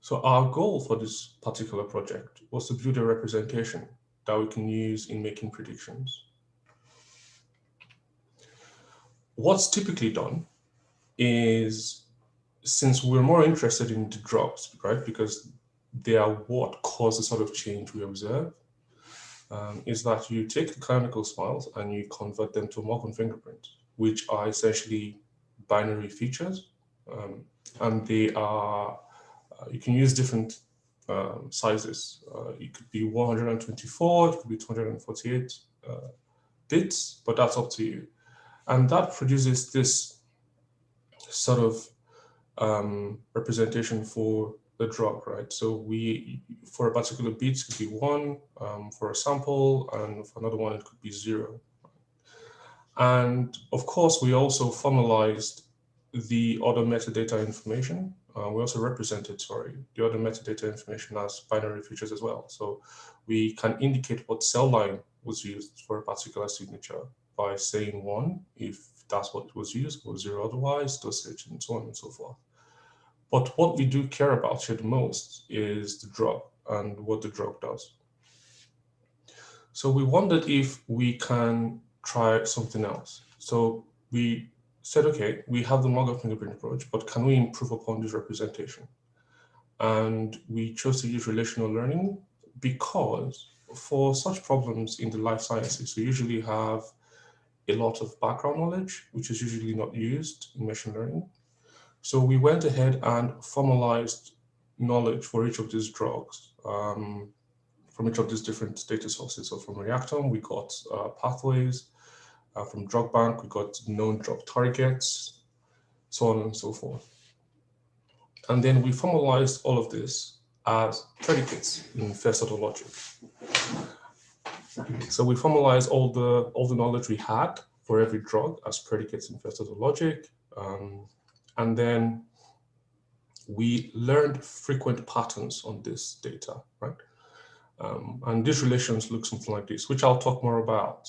So our goal for this particular project was to build a representation that we can use in making predictions. What's typically done is, since we're more interested in the drugs, right, because they are what cause the sort of change we observe, is that you take the canonical SMILES and you convert them to Morgan fingerprints, which are essentially binary features. And they are, you can use different sizes. It could be 124, it could be 248 bits, but that's up to you. And that produces this sort of representation for the drug, right? So for a particular bit, it could be 1, for a sample, and for another one, it could be 0. And of course, we also formalized the other metadata information. We also represented, the other metadata information as binary features as well. So we can indicate what cell line was used for a particular signature by saying 1 if that's what was used, or 0 otherwise, dosage, and so on and so forth. But what we do care about here the most is the drug and what the drug does. So we wondered if we can try something else. So we said, okay, we have the Morgan fingerprint approach, but can we improve upon this representation? And we chose to use relational learning because for such problems in the life sciences, we usually have a lot of background knowledge, which is usually not used in machine learning. So we went ahead and formalized knowledge for each of these drugs from each of these different data sources. So from Reactome, we got pathways. From drug bank, we got known drug targets, so on and so forth. And then we formalized all of this as predicates in first-order logic. So we formalized all the knowledge we had for every drug as predicates in first-order logic. And then we learned frequent patterns on this data, right? And these relations look something like this, which I'll talk more about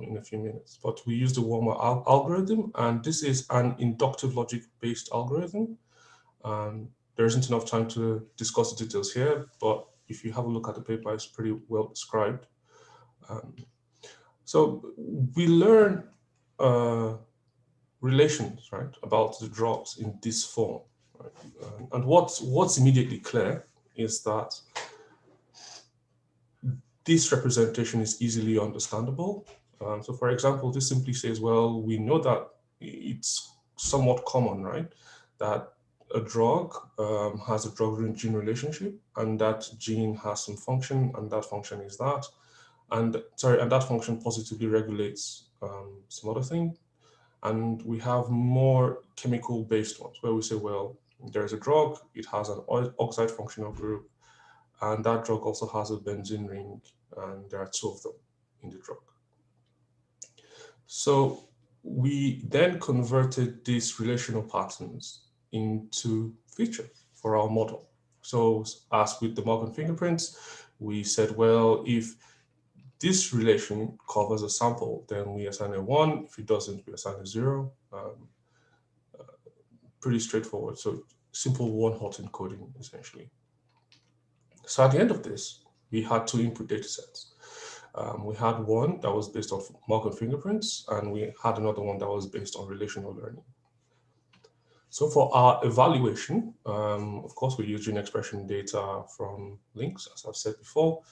in a few minutes. But we use the Warmer algorithm, and this is an inductive logic-based algorithm. There isn't enough time to discuss the details here, but if you have a look at the paper, it's pretty well described. So we learn relations, right, about the drugs in this form. Right? And what's immediately clear is that this representation is easily understandable. So for example, this simply says, well, we know that it's somewhat common, right? That a drug has a drug-gene relationship, and that gene has some function, and that function is that. And that function positively regulates some other thing. And we have more chemical-based ones where we say, well, there's a drug, it has an oxide functional group, and that drug also has a benzene ring, and there are 2 of them in the drug. So we then converted these relational patterns into features for our model. So as with the Morgan fingerprints, we said, well, if this relation covers a sample, then we assign a 1. If it doesn't, we assign a 0. Pretty straightforward. So simple one-hot encoding, essentially. So at the end of this, we had 2 input data sets. We had one that was based on Morgan fingerprints, and we had another one that was based on relational learning. So for our evaluation, of course, we used gene expression data from links, as I've said before.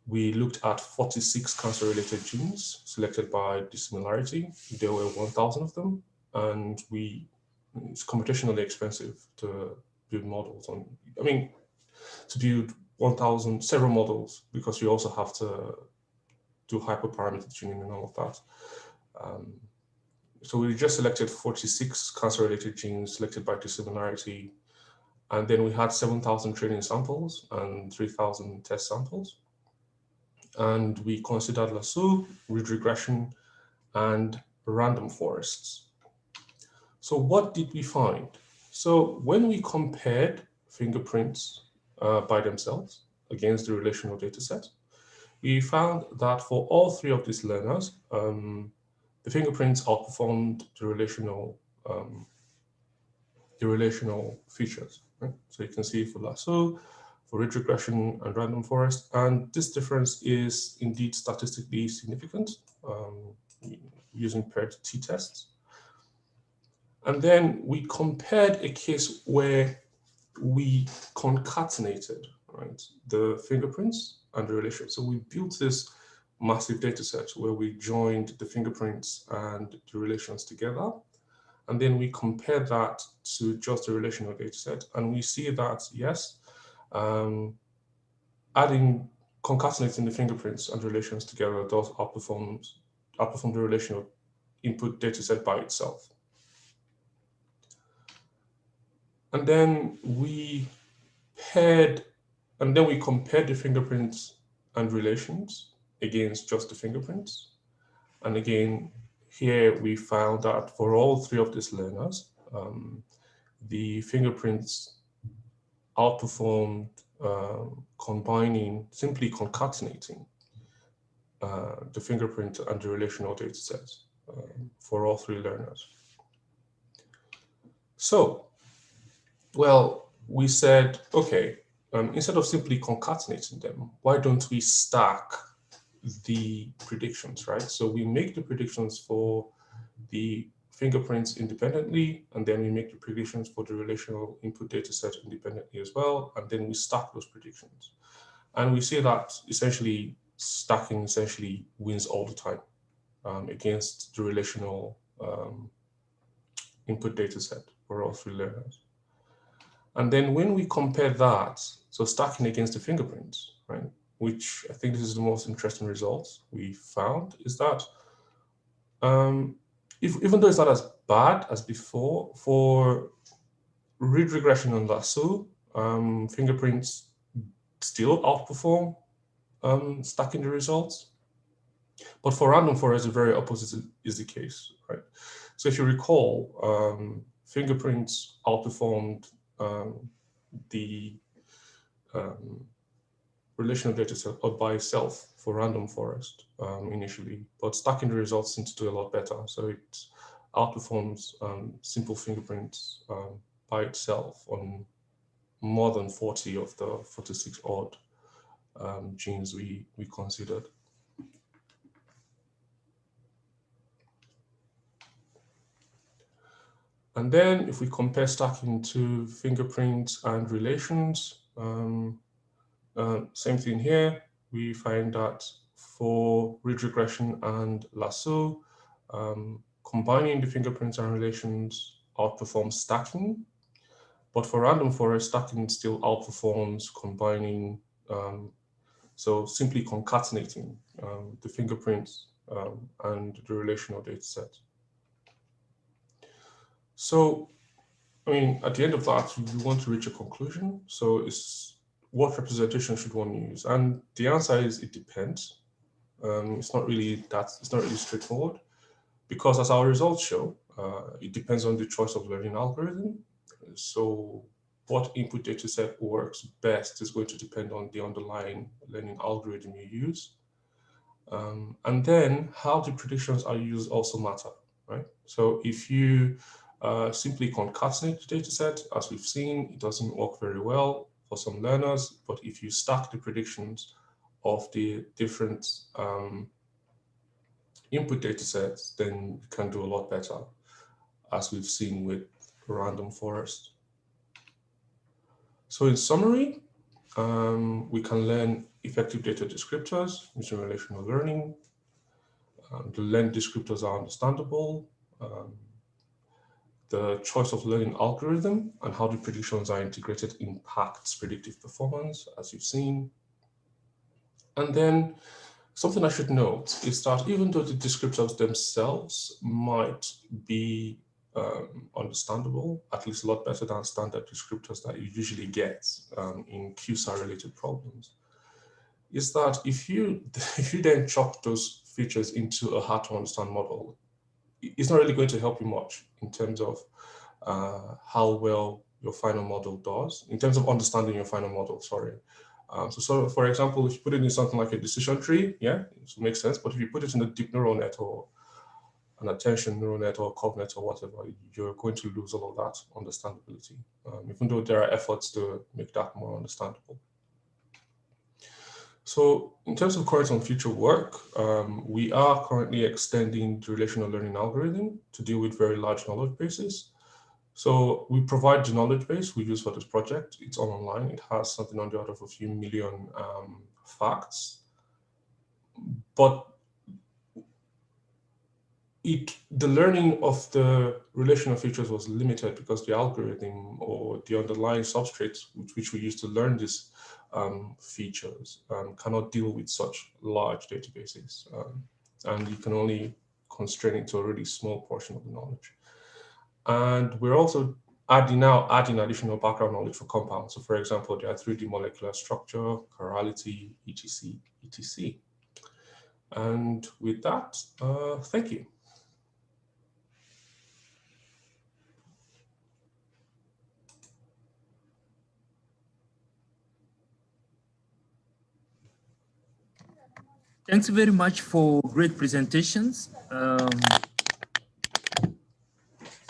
We looked at 46 cancer-related genes selected by dissimilarity. There were 1,000 of them, and it's computationally expensive to build models on. I mean, to build 1,000 several models, because you also have to do hyperparameter tuning and all of that. So we just selected 46 cancer-related genes selected by dissimilarity, and then we had 7,000 training samples and 3,000 test samples. And we considered lasso, ridge regression, and random forests. So what did we find? So when we compared fingerprints by themselves against the relational data set, we found that for all 3 of these learners, the fingerprints outperformed the relational features. Right? So you can see for lasso, for ridge regression, and random forest, and this difference is indeed statistically significant using paired t-tests. And then we compared a case where we concatenated, right, the fingerprints and the relation. So we built this massive data set where we joined the fingerprints and the relations together. And then we compared that to just the relational data set. And we see that, yes, concatenating the fingerprints and relations together does outperform the relational input data set by itself. And then we compared the fingerprints and relations against just the fingerprints. And again, here we found that for all 3 of these learners, the fingerprints outperformed simply concatenating the fingerprint and the relational data sets for all three learners. So, well, we said, okay, instead of simply concatenating them, why don't we stack the predictions, right? So we make the predictions for the fingerprints independently, and then we make the predictions for the relational input data set independently as well, and then we stack those predictions. And we see that essentially stacking essentially wins all the time against the relational input data set for all three learners. And then when we compare that, so stacking against the fingerprints, right, which I think this is the most interesting results we found, is that even though it's not as bad as before, for read regression and lasso, fingerprints still outperform stacking the results. But for random forest, the very opposite is the case, right? So if you recall, fingerprints outperformed the relational data set by itself for random forest initially, but stacking the results seems to do a lot better. So it outperforms simple fingerprints by itself on more than 40 of the 46 odd genes we considered. And then if we compare stacking to fingerprints and relations, same thing here. We find that for read regression and lasso, combining the fingerprints and relations outperforms stacking. But for random forest, stacking still outperforms combining, so simply concatenating the fingerprints and the relational data set. So, I mean, at the end of that, we want to reach a conclusion. So it's what representation should one use? And the answer is it depends. It's not really straightforward, because as our results show, it depends on the choice of learning algorithm. So what input data set works best is going to depend on the underlying learning algorithm you use. And then how the predictions are used also matter, right? So if you simply concatenate the data set, as we've seen, it doesn't work very well for some learners. But if you stack the predictions of the different input data sets, then you can do a lot better, as we've seen with random forest. So in summary, we can learn effective data descriptors using relational learning. The learned descriptors are understandable. The choice of learning algorithm and how the predictions are integrated impacts predictive performance, as you've seen. And then something I should note is that even though the descriptors themselves might be understandable, at least a lot better than standard descriptors that you usually get in QSAR-related problems, is that if you then chop those features into a hard-to-understand model, it's not really going to help you much in terms of how well your final model does, in terms of understanding your final model, sorry. So for example, if you put it in something like a decision tree, yeah, it makes sense. But if you put it in a deep neural net or an attention neural net or CogNet or whatever, you're going to lose all of that understandability, even though there are efforts to make that more understandable. So in terms of current and future work, we are currently extending the relational learning algorithm to deal with very large knowledge bases. So we provide the knowledge base we use for this project. It's all online. It has something on the order of a few million facts. But the learning of the relational features was limited because the algorithm or the underlying substrates which we use to learn these features cannot deal with such large databases. And you can only constrain it to a really small portion of the knowledge. And we're also adding additional background knowledge for compounds. So for example, their 3D molecular structure, chirality, etc., etc. And with that, thank you. Thanks very much for great presentations.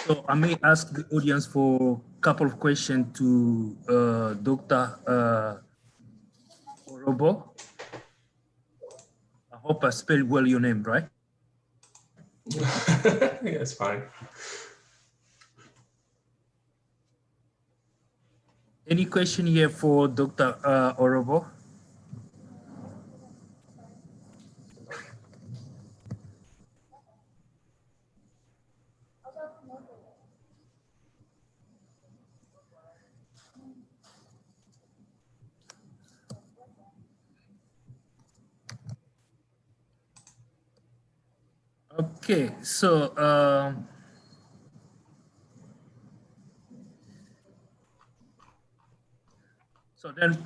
So I may ask the audience for a couple of questions to Dr. Orobo. I hope I spelled well your name, right? Yeah, it's fine. Any question here for Dr. Orobo? Okay, so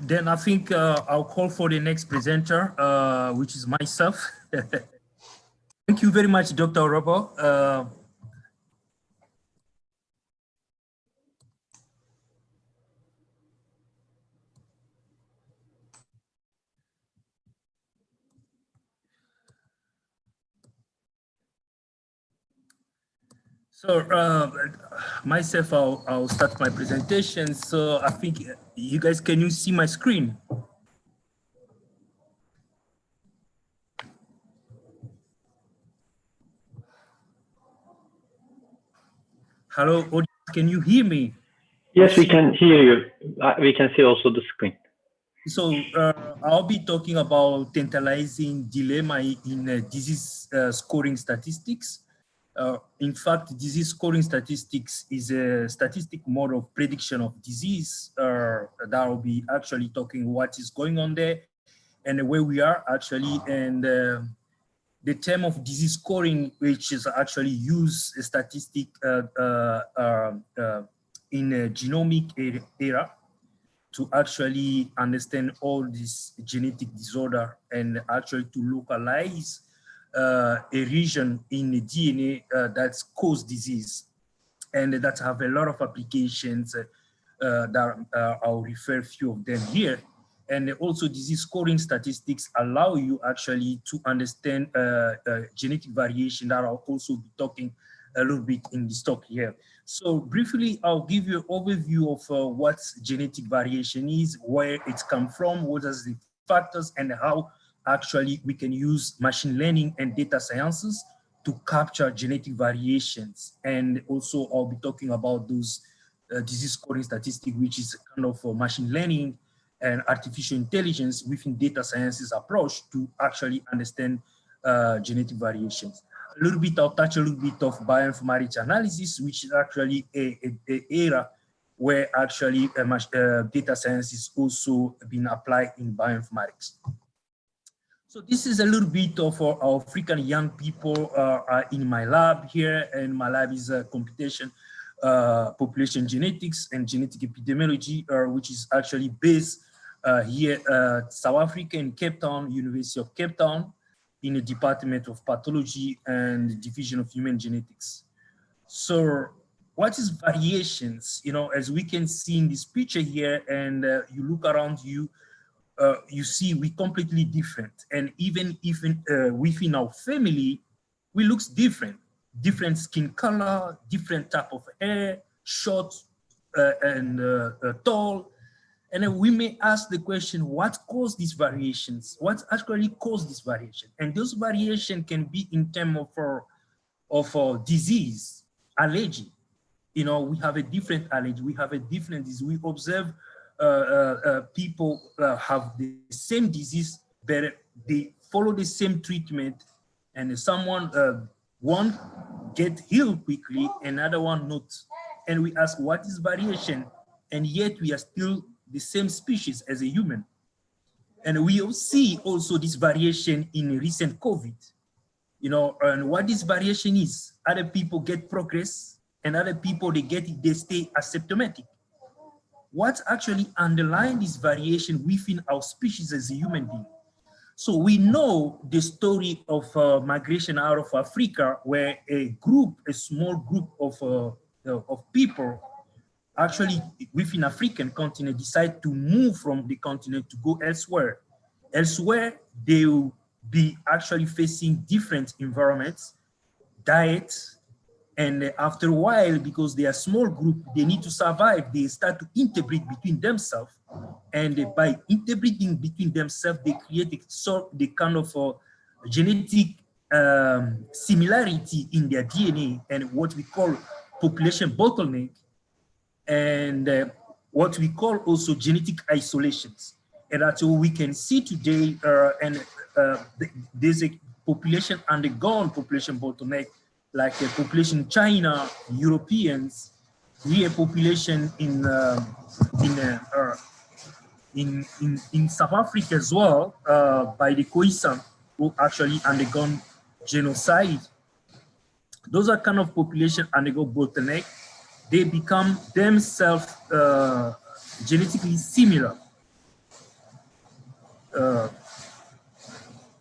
then I think I'll call for the next presenter, which is myself. Thank you very much, Dr. Orobo. So myself, I'll start my presentation. So I think you guys, can you see my screen? Hello, audience, can you hear me? Yes, we can hear you. We can see also the screen. So I'll be talking about tantalizing dilemma in disease scoring statistics. In fact, disease scoring statistics is a statistic model of prediction of disease that will be actually talking what is going on there and where we are actually. And the term of disease scoring, which is actually used a statistic in a genomic era to actually understand all this genetic disorder and actually to localize a region in the DNA that's cause disease, and that have a lot of applications that I'll refer a few of them here. And also disease scoring statistics allow you actually to understand genetic variation that I'll also be talking a little bit in this talk here. So briefly, I'll give you an overview of what genetic variation is, where it's come from, what are the factors, and how actually we can use machine learning and data sciences to capture genetic variations. And also I'll be talking about those disease scoring statistics, which is kind of machine learning and artificial intelligence within data sciences approach to actually understand genetic variations. A little bit, I'll touch a little bit of bioinformatics analysis, which is actually a era where actually data science is also being applied in bioinformatics. So this is a little bit of our African young people in my lab here, and my lab is computation, population genetics and genetic epidemiology, which is actually based here South Africa in Cape Town, University of Cape Town, in the Department of Pathology and Division of Human Genetics. So what is variations? You know, as we can see in this picture here, and you look around you, you see we completely different. And even within our family, we looks different. Different skin color, different type of hair, short and tall. And then we may ask the question, what caused these variations? What actually caused this variation? And those variations can be in terms of disease, allergy. You know, we have a different allergy, we have a different disease. We observe people have the same disease, but they follow the same treatment, and someone, one get healed quickly, another one not. And we ask, what is variation? And yet we are still the same species as a human. And we see also this variation in recent COVID, you know, and what this variation is. Other people get progress, and other people, they stay asymptomatic. What actually underlines this variation within our species as a human being? So we know the story of migration out of Africa, where a small group of people actually within African continent decide to move from the continent to go elsewhere. Elsewhere, they be actually facing different environments, diets, and after a while, because they are small group, they need to survive, they start to interbreed between themselves. And by interbreeding between themselves, they create the kind of genetic similarity in their DNA, and what we call population bottleneck, and what we call also genetic isolations. And that's what we can see today, there's a population undergone population bottleneck, like a population in China, Europeans, we a population in South Africa as well, by the Khoisan, who actually undergone genocide. Those are kind of population undergo bottleneck. They become themselves genetically similar.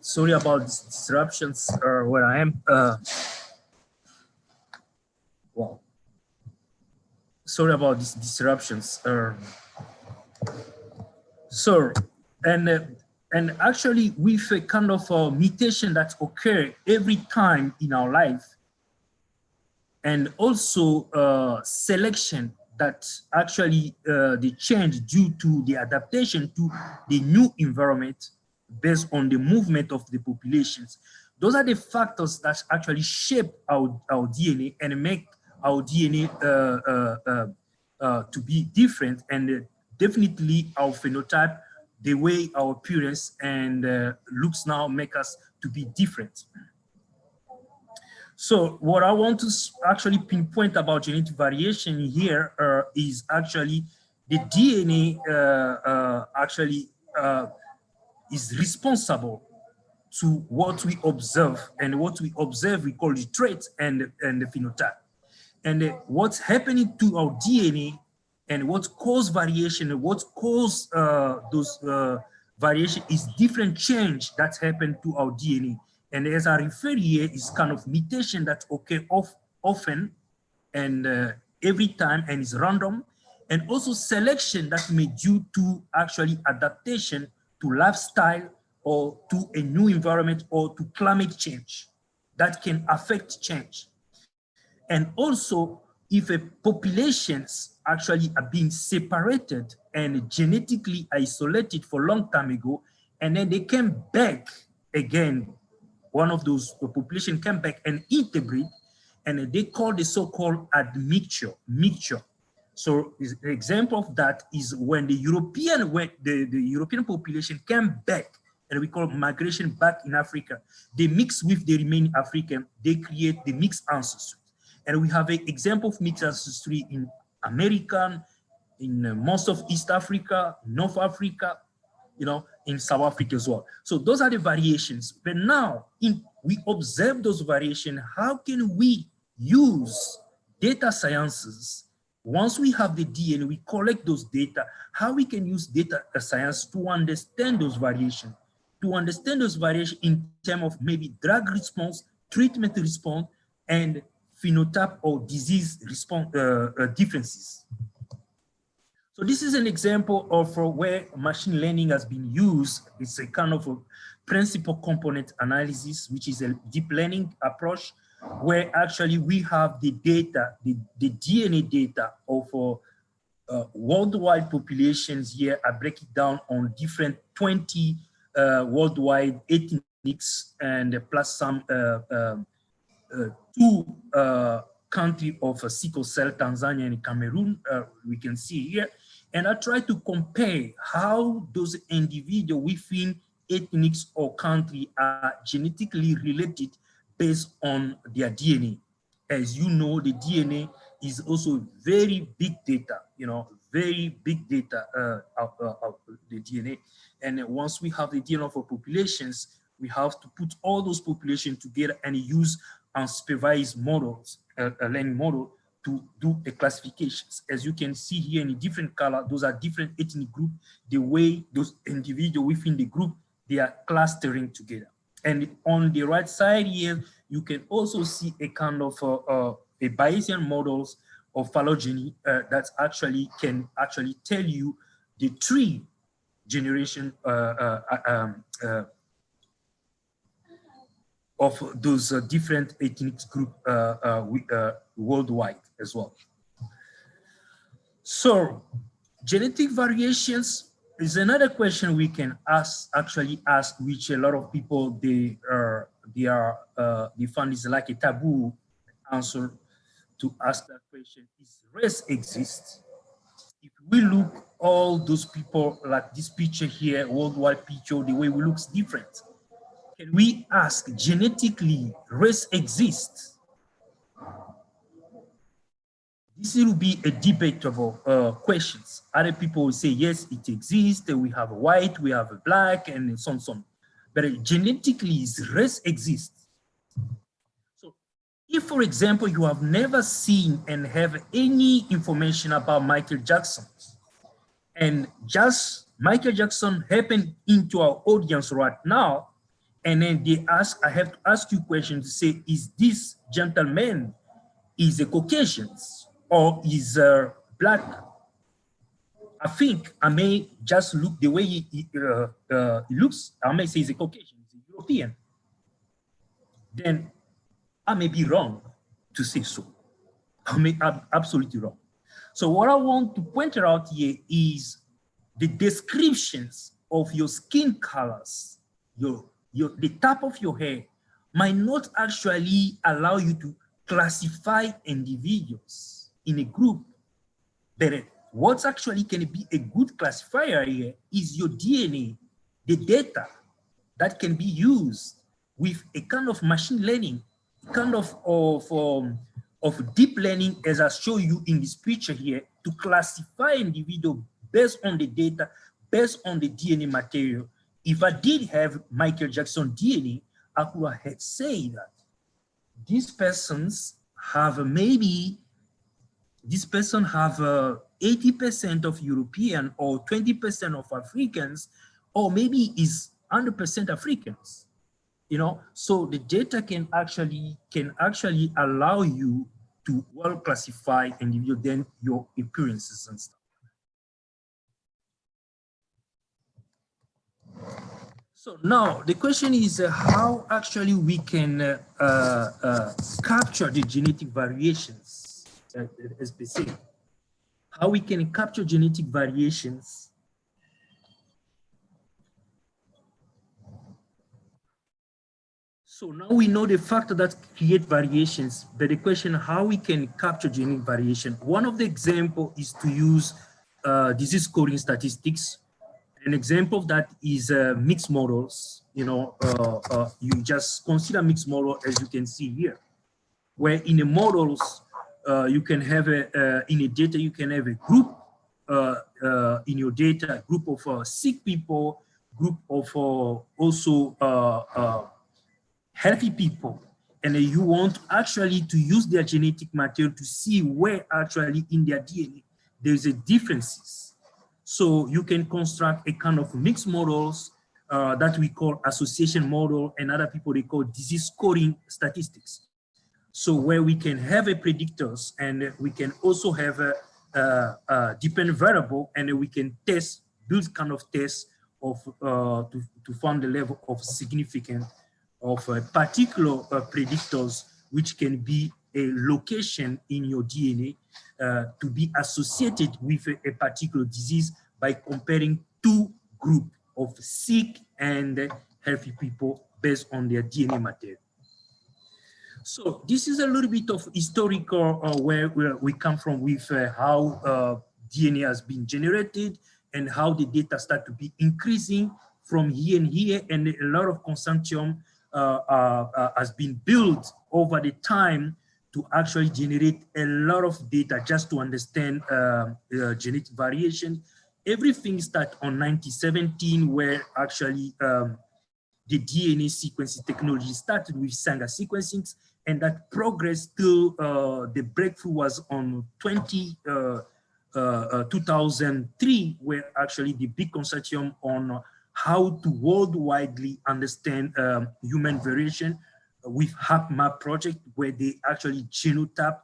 Sorry about these disruptions where I am. Wow. Sorry about these disruptions. And actually with a kind of mutation that occur every time in our life, and also selection that actually they change due to the adaptation to the new environment based on the movement of the populations. Those are the factors that actually shape our DNA and make our DNA to be different, and definitely our phenotype, the way our appearance and looks now make us to be different. So what I want to actually pinpoint about genetic variation here is actually the DNA actually is responsible to what we observe, and what we observe we call the trait and the phenotype. And what's happening to our DNA and what cause variation and what cause those variation is different change that's happened to our DNA. And as I refer here, is kind of mutation that occur often and every time, and is random, and also selection that may due to actually adaptation to lifestyle or to a new environment or to climate change that can affect change. And also, if a populations actually are being separated and genetically isolated for a long time ago, and then they came back again, one of those population came back and interbreed, and they call the so-called admixture. So the example of that is when the European population came back, and we call migration back in Africa, they mix with the remaining African, they create the mixed ancestry. And we have an example of mixed ancestry in American, in most of East Africa, North Africa, in South Africa as well. So those are the variations. But now, we observe those variations. How can we use data sciences? Once we have the DNA, we collect those data, how we can use data science to understand those variations, in terms of maybe drug response, treatment response, and phenotype or disease response differences. So this is an example of where machine learning has been used. It's a kind of a principal component analysis, which is a deep learning approach, where actually we have the data, the DNA data of worldwide populations here. I break it down on different 20 worldwide ethnics, and plus some two countries of sickle cell, Tanzania and Cameroon, we can see here. And I try to compare how those individuals within ethnics or country are genetically related based on their DNA. As you know, the DNA is also very big data, very big data of the DNA. And once we have the DNA for populations, we have to put all those populations together and use unsupervised models, a learning model, to do a classifications. As you can see here in a different color, those are different ethnic groups, the way those individuals within the group, they are clustering together. And on the right side here, you can also see a kind of a Bayesian models of phylogeny that actually can tell you the tree generation those different ethnic groups worldwide as well. So genetic variations is another question we can actually ask, which a lot of people they find is like a taboo answer to ask that question. Is race exist? If we look all those people like this picture here, worldwide picture, the way we look different. Can we ask genetically race exists? This will be a debatable questions. Other people will say, yes, it exists. We have a white, we have a black, and so on. But genetically, is race exists? So if, for example, you have never seen and have any information about Michael Jackson, and just Michael Jackson happened into our audience right now, and then they ask, I have to ask you questions to say, is this gentleman is a Caucasian or is a black? I think I may just look the way he looks. I may say he's a Caucasian, he's a European. Then I may be wrong to say so. I may be absolutely wrong. So what I want to point out here is the descriptions of your skin colors, the top of your hair might not actually allow you to classify individuals in a group. But what's actually can be a good classifier here is your DNA, the data that can be used with a kind of machine learning, kind of deep learning, as I show you in this picture here, to classify individual based on the data, based on the DNA material. If I did have Michael Jackson DNA, I could have said that these persons have maybe, this person have 80% of European or 20% of Africans, or maybe is 100% Africans, you know? So the data can actually allow you to well classify individual, then your appearances and stuff. So now the question is how actually we can capture the genetic variations, SPC. How we can capture genetic variations. So now we know the factor that create variations, but the question how we can capture genetic variation. One of the example is to use disease scoring statistics. An example of that is mixed models. You know, you just consider mixed model as you can see here, where in the models you can have in a data you can have a group in your data, a group of sick people, group of also healthy people, and you want actually to use their genetic material to see where actually in their DNA there's a differences. So you can construct a kind of mixed models that we call association model, and other people they call disease scoring statistics. So where we can have a predictors, and we can also have a dependent variable, and we can test, build kind of tests of to find the level of significance of particular predictors, which can be a location in your DNA to be associated with a particular disease by comparing two groups of sick and healthy people based on their DNA material. So this is a little bit of historical where we come from with how DNA has been generated and how the data start to be increasing from here and here, and a lot of consortium has been built over the time to actually generate a lot of data just to understand genetic variation. Everything started on 1917, where actually the DNA sequencing technology started with Sanger sequencing, and that progress till the breakthrough was on 2003, where actually the big consortium on how to worldwidely understand human variation with HapMap project, where they actually genotype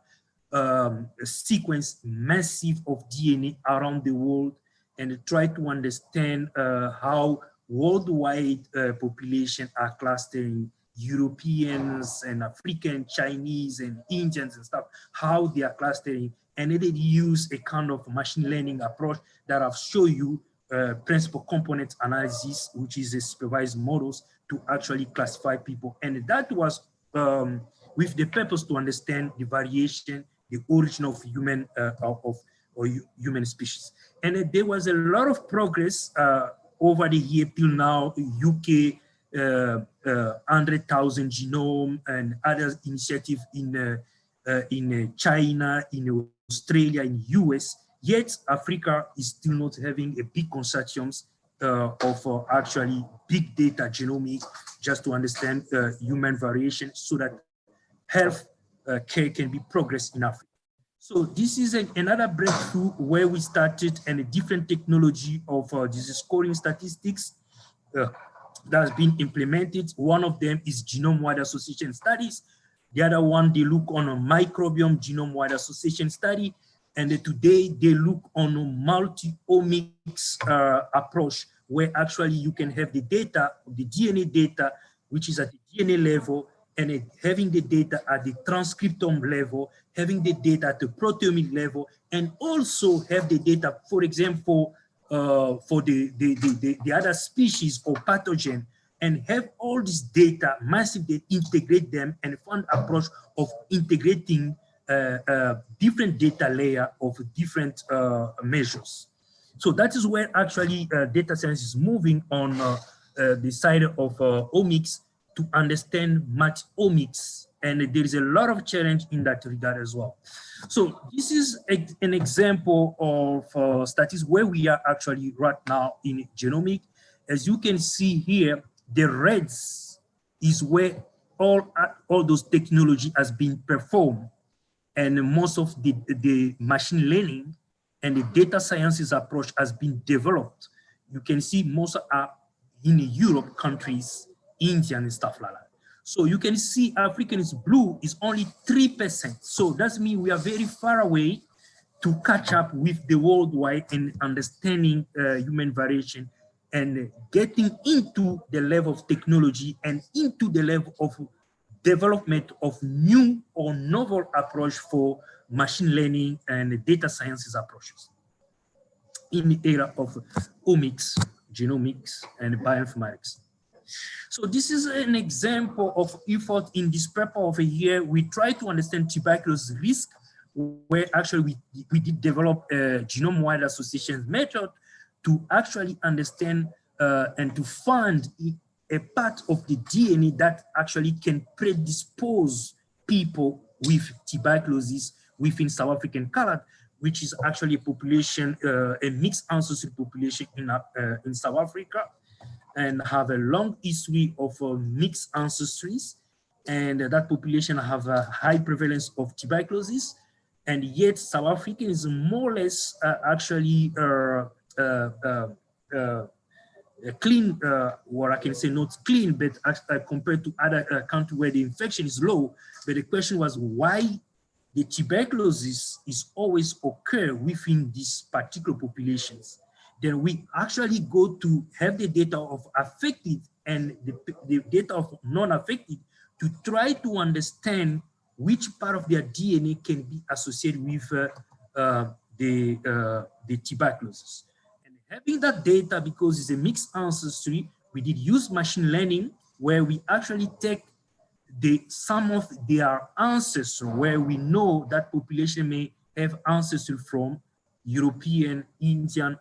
sequence massive of DNA around the world and try to understand how worldwide population are clustering Europeans and African, Chinese and Indians and stuff, how they are clustering. And they use a kind of machine learning approach that I've shown you, principal component analysis, which is a supervised models to actually classify people. And that was with the purpose to understand the variation, the origin of human human species. And there was a lot of progress over the year till now. UK 100,000 genome and other initiatives in China, in Australia, in US. Yet Africa is still not having a big consortiums of actually big data genomics just to understand human variation so that health care can be progressed in Africa. So this is another breakthrough where we started and a different technology of disease scoring statistics that has been implemented. One of them is genome-wide association studies. The other one, they look on a microbiome genome-wide association study. And today they look on a multi-omics approach where actually you can have the data, the DNA data, which is at the DNA level, and having the data at the transcriptome level, having the data at the proteomic level, and also have the data, for example, for the other species or pathogen, and have all this data, massive data, integrate them and find approach of integrating different data layer of different measures. So that is where actually data science is moving on the side of omics to understand multi-omics, and there is a lot of challenge in that regard as well. So this is an example of statistics where we are actually right now in genomic. As you can see here, the reds is where all those technology has been performed, and most of the machine learning and the data sciences approach has been developed. You can see most are in Europe countries, India and stuff like that. So you can see African is blue is only 3%. So that means we are very far away to catch up with the worldwide and understanding human variation and getting into the level of technology and into the level of development of new or novel approach for machine learning and data sciences approaches in the era of omics, genomics, and bioinformatics. So this is an example of effort in this paper of a year. We try to understand tuberculosis risk, where actually we did develop a genome-wide association method to actually understand and to find a part of the DNA that actually can predispose people with tuberculosis within South African colored, which is actually a population, a mixed ancestry population in South Africa, and have a long history of mixed ancestries, and that population have a high prevalence of tuberculosis, and yet South Africa is more or less actually clean, or I can say not clean, but compared to other countries where the infection is low. But the question was why the tuberculosis is always occur within these particular populations. Then we actually go to have the data of affected and the data of non-affected to try to understand which part of their DNA can be associated with the tuberculosis. And having that data, because it's a mixed ancestry, we did use machine learning where we actually take some of their ancestors, where we know that population may have ancestry from European, Indian,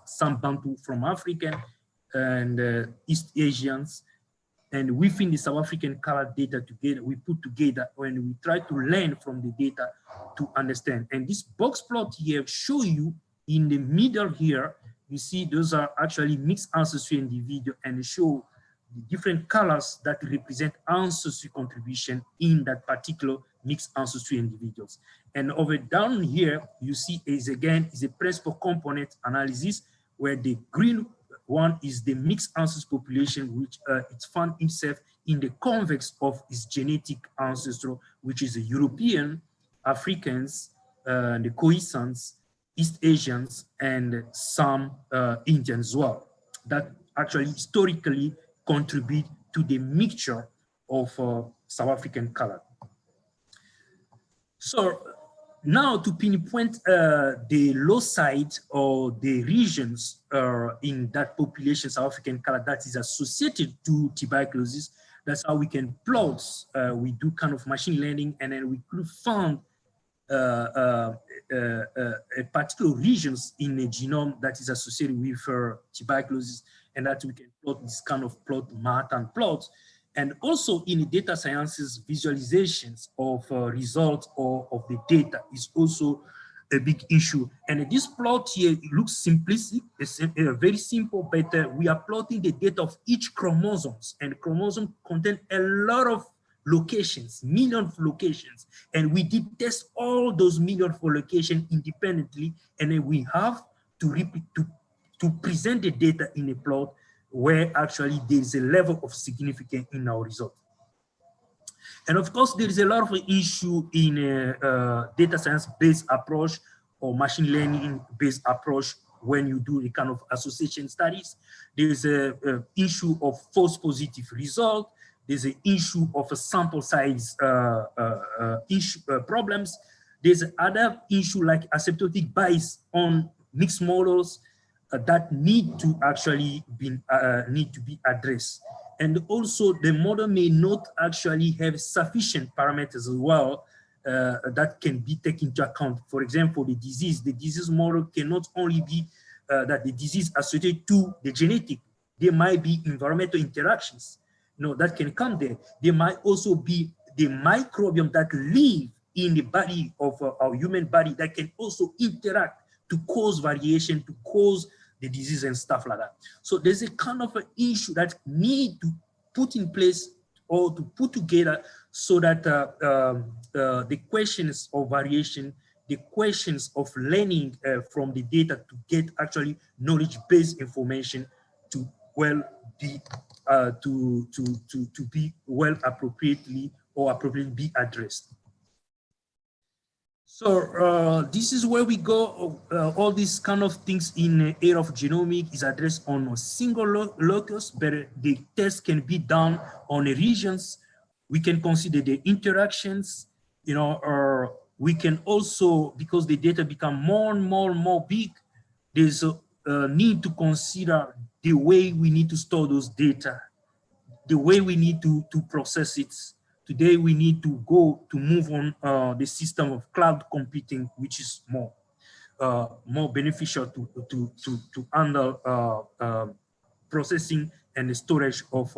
some Bantu from African and East Asians. And within the South African colored data together, we put together when we try to learn from the data to understand. And this box plot here show you in the middle here, you see those are actually mixed ancestry individual and show the different colors that represent ancestry contribution in that particular mixed ancestry individuals. And over down here, you see is again is a principal component analysis where the green one is the mixed ancestry population, which it's found itself in the convex of its genetic ancestor, which is the European, Africans, the Khoisans, East Asians, and some Indians as well, that actually historically contribute to the mixture of South African color. So now to pinpoint the loci or the regions in that population, South African color, that is associated to tuberculosis, that's how we can plot. We do kind of machine learning, and then we could find a particular regions in the genome that is associated with tuberculosis, and that we can plot this kind of plot, Manhattan plots. And also in the data sciences, visualizations of results or of the data is also a big issue. And this plot here, it looks simplistic, it's very simple, but we are plotting the data of each chromosomes, and chromosome contain a lot of locations, millions of locations, and we did test all those millions of locations independently, and then we have to repeat to present the data in a plot where actually there is a level of significance in our result. And of course, there is a lot of issue in data science-based approach or machine learning-based approach when you do the kind of association studies. There is a issue of false positive result. There's an issue of a sample size problems. There's other issue like asymptotic bias on mixed models that need to actually be addressed. And also the model may not actually have sufficient parameters as well that can be taken into account. For example, the disease model cannot only be that the disease associated to the genetic, there might be environmental interactions. No, that can come there. There might also be the microbiome that live in the body of our human body that can also interact to cause variation, to cause the disease and stuff like that. So there's a kind of an issue that need to put in place or to put together so that the questions of variation, the questions of learning from the data to get actually knowledge-based information to well be to be well appropriately be addressed. So this is where we go. All these kind of things in the area of genomics is addressed on a single locus, but the test can be done on the regions. We can consider the interactions, you know, or we can also, because the data become more and more big, there's a need to consider the way we need to store those data, the way we need to process it. Today, we need to move on the system of cloud computing, which is more beneficial to handle processing and the storage of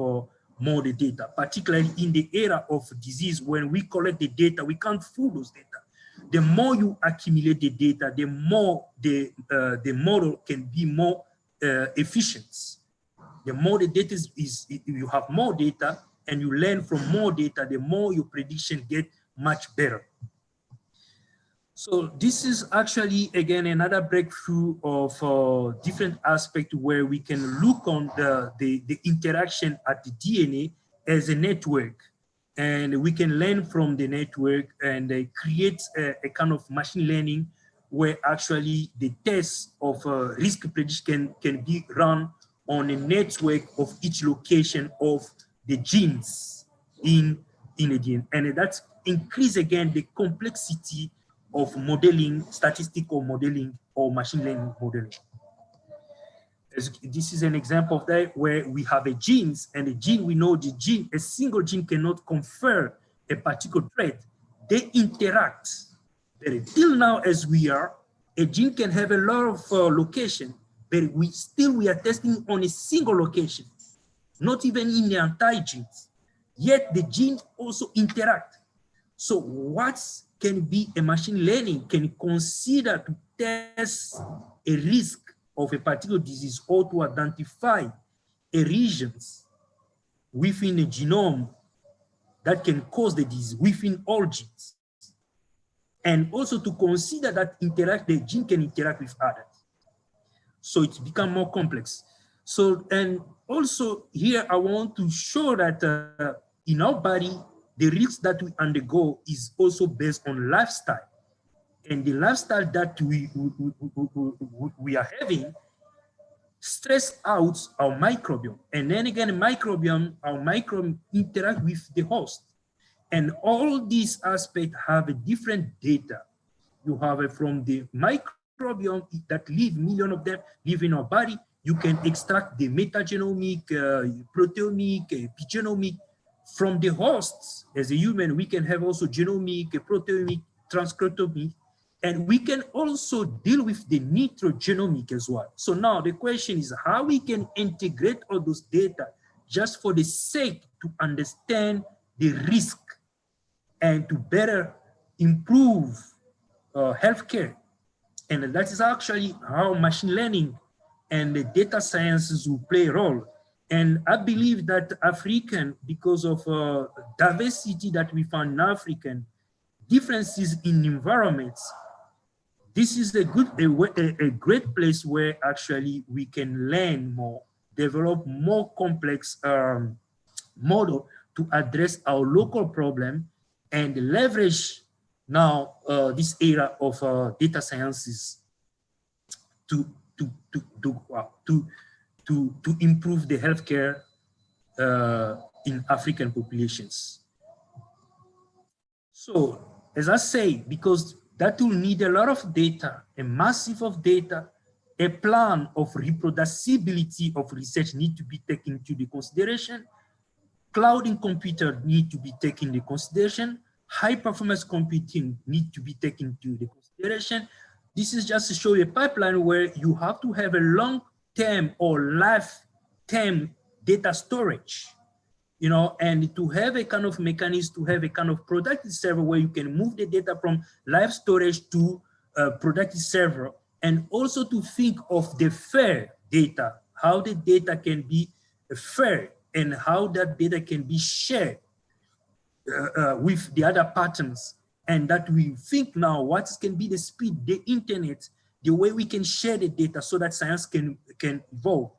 more the data, particularly in the era of disease. When we collect the data, we can't fool those data. The more you accumulate the data, the more the model can be more efficient. The more the data you have more data, and you learn from more data, the more your prediction get much better. So this is actually, again, another breakthrough of different aspects where we can look on the interaction at the DNA as a network. And we can learn from the network and create a kind of machine learning where actually the test of risk prediction can be run on a network of each location of the genes in a gene, and that increase again the complexity of modeling, statistical modeling or machine learning modeling. This is an example of that where we have a genes, and the gene, we know the gene, a single gene cannot confer a particular trait. They interact. But till now, as we are, a gene can have a lot of location, but we are testing on a single location. Not even in the entire genes, yet the genes also interact. So what can be a machine learning can consider to test a risk of a particular disease or to identify a regions within a genome that can cause the disease within all genes. And also to consider that the gene can interact with others. So it's become more complex. So, and also here I want to show that in our body, the risk that we undergo is also based on lifestyle. And the lifestyle that we are having stress out our microbiome. And then again, our microbiome interact with the host. And all these aspects have a different data. You have it from the microbiome that live, million of them live in our body. You can extract the metagenomic, proteomic, epigenomic from the hosts. As a human, we can have also genomic, proteomic, transcriptomic, and we can also deal with the nitrogenomic as well. So now the question is how we can integrate all those data just for the sake to understand the risk and to better improve healthcare. And that is actually how machine learning and the data sciences will play a role. And I believe that African, because of diversity that we found in African, differences in environments, this is a great place where actually we can learn more, develop more complex model to address our local problem and leverage now this era of data sciences to improve the healthcare in African populations. So as I say, because that will need a lot of data, a massive of data, a plan of reproducibility of research need to be taken into the consideration. Cloud and computer need to be taken into consideration. High performance computing need to be taken into the consideration. This is just to show you a pipeline where you have to have a long-term or lifetime data storage, you know, and to have a kind of mechanism, to have a kind of productive server where you can move the data from live storage to productive server, and also to think of the fair data, how the data can be fair and how that data can be shared with the other patterns, and that we think now what can be the speed, the internet, the way we can share the data so that science can evolve.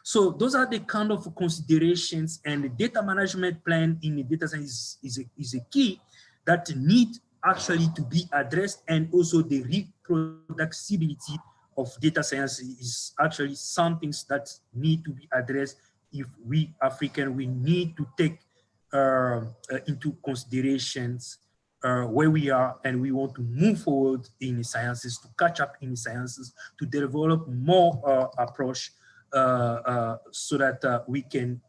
So those are the kind of considerations, and the data management plan in the data science is a key that need actually to be addressed, and also the reproducibility of data science is actually some things that need to be addressed. If we African, we need to take into considerations where we are, and we want to move forward in the sciences, to catch up in the sciences, to develop more approach so that we can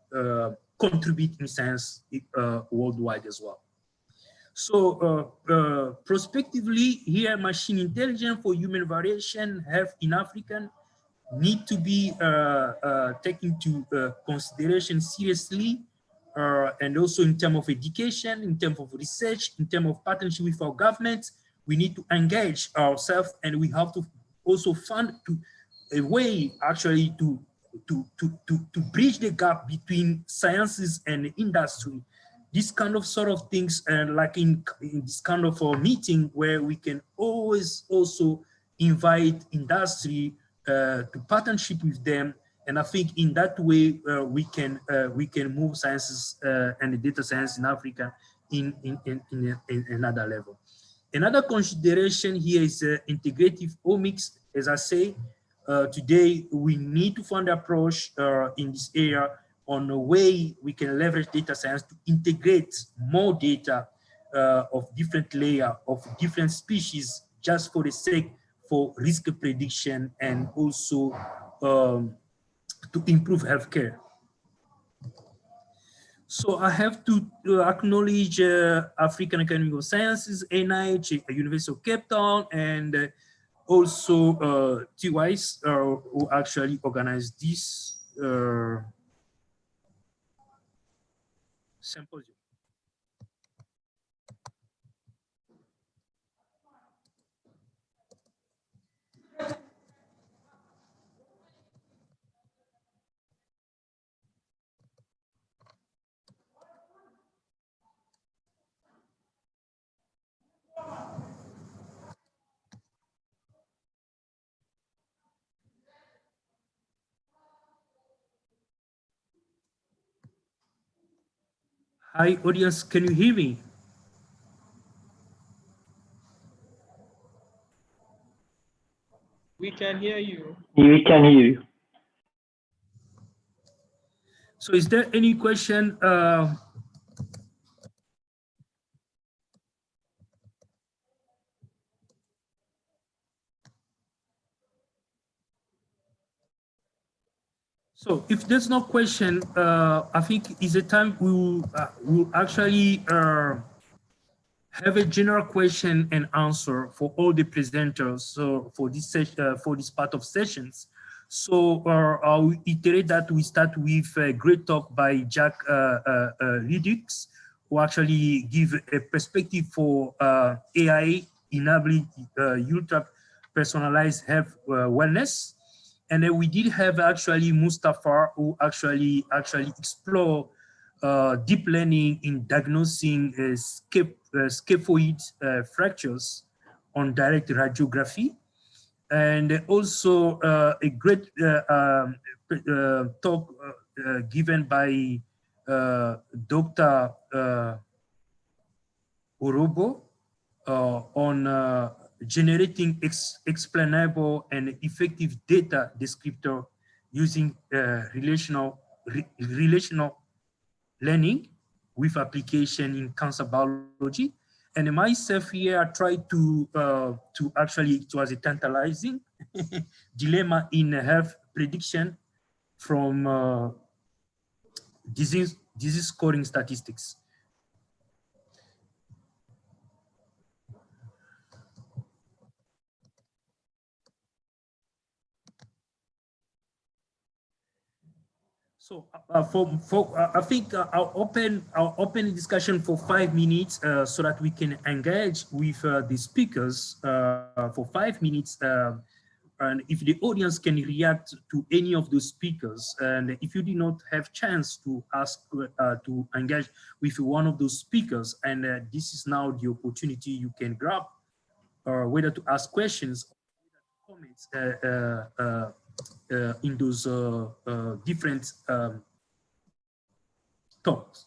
contribute in science worldwide as well. So prospectively here, machine intelligence for human variation have in African need to be taken into consideration seriously, and also in terms of education, in terms of research, in terms of partnership with our government. We need to engage ourselves, and we have to also fund a way actually to bridge the gap between sciences and industry. This kind of sort of things, and like in this kind of a meeting where we can always also invite industry to partnership with them, and I think in that way we can move sciences and the data science in Africa in another level. Another consideration here is integrative omics. As I say, today we need to find an approach in this area on a way we can leverage data science to integrate more data of different layers of different species, just for the sake for risk prediction and also to improve healthcare. So I have to acknowledge African Academy of Sciences, NIH, University of Cape Town, and also TYAN who actually organized this symposium. Hi, audience, can you hear me? We can hear you. We can hear you. So is there any question? So if there's no question, I think it's a time we'll actually have a general question and answer for all the presenters. So for this session, for this part of sessions. So I'll iterate that we start with a great talk by Jack Redux, who actually give a perspective for AI enabling ultra personalized health wellness. And then we did have actually Mustafa, who actually explore deep learning in diagnosing scaphoid fractures on direct radiography. And also a great talk given by Dr. Orobo on generating explainable and effective data descriptor using relational learning with application in cancer biology. And myself here, I tried to actually, it was a tantalizing dilemma in health prediction from disease scoring statistics. So I think I'll open discussion for 5 minutes so that we can engage with the speakers for 5 minutes. And if the audience can react to any of those speakers, and if you did not have chance to ask to engage with one of those speakers, and this is now the opportunity you can grab, or whether to ask questions, comments in those different talks.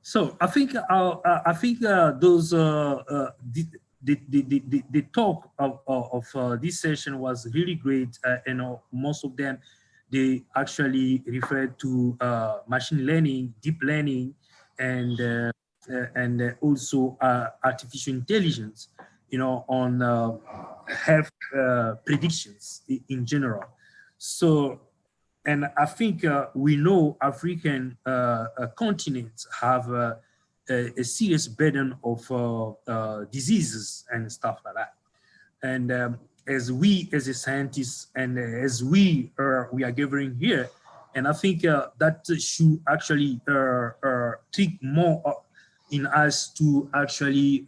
So I think those the talk of this session was really great, and most of them they actually referred to machine learning, deep learning, and also artificial intelligence, on health predictions in general. So. And I think we know African continents have a serious burden of diseases and stuff like that. And as we, as a scientists, and as we are gathering here, and I think that should actually take more in us to actually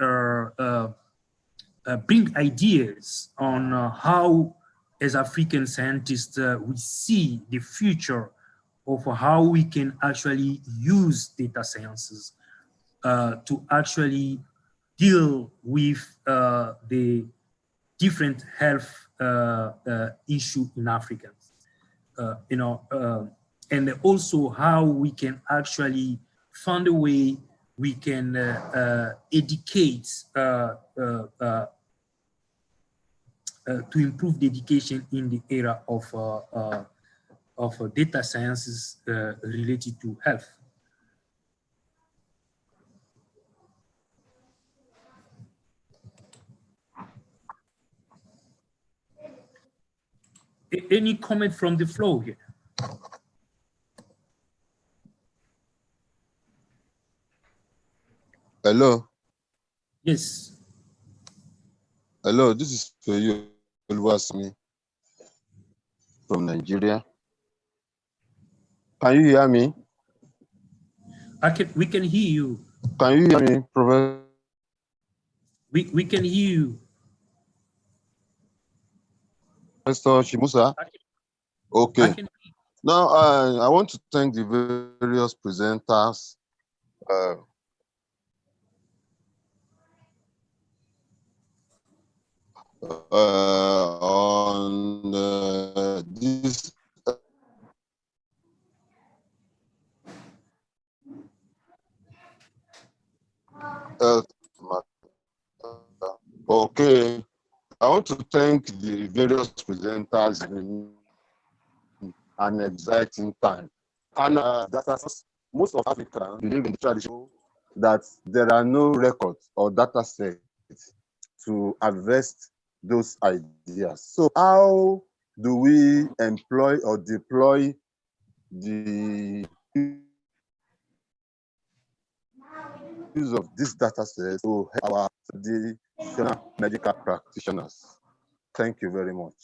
bring ideas on how, as African scientists, we see the future of how we can actually use data sciences to actually deal with the different health issue in Africa, and also how we can actually find a way we can educate to improve the education in the area of data sciences related to health. Any comment from the floor here? Hello. Yes. Hello, this is for you, Oluwasemi. from Nigeria. Can you hear me? We can hear you. Can you hear me, Professor? We can hear you. Professor Shimusa? Okay. Now, I want to thank the various presenters on this okay. I want to thank the various presenters in an exciting time. And that most of Africa believe in the tradition that there are no records or data sets to harvest those ideas. So how do we employ or deploy the use of this data sets to help our traditional medical practitioners? Thank you very much.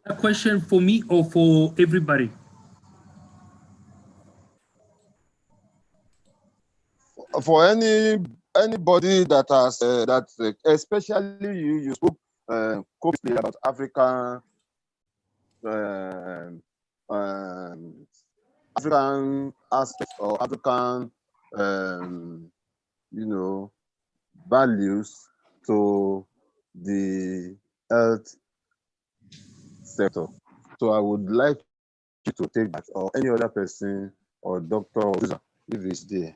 A question for me or for everybody? For anybody that has especially you spoke about African African aspects or African values to the health sector. So I would like you to take that, or any other person or doctor or user if it's there.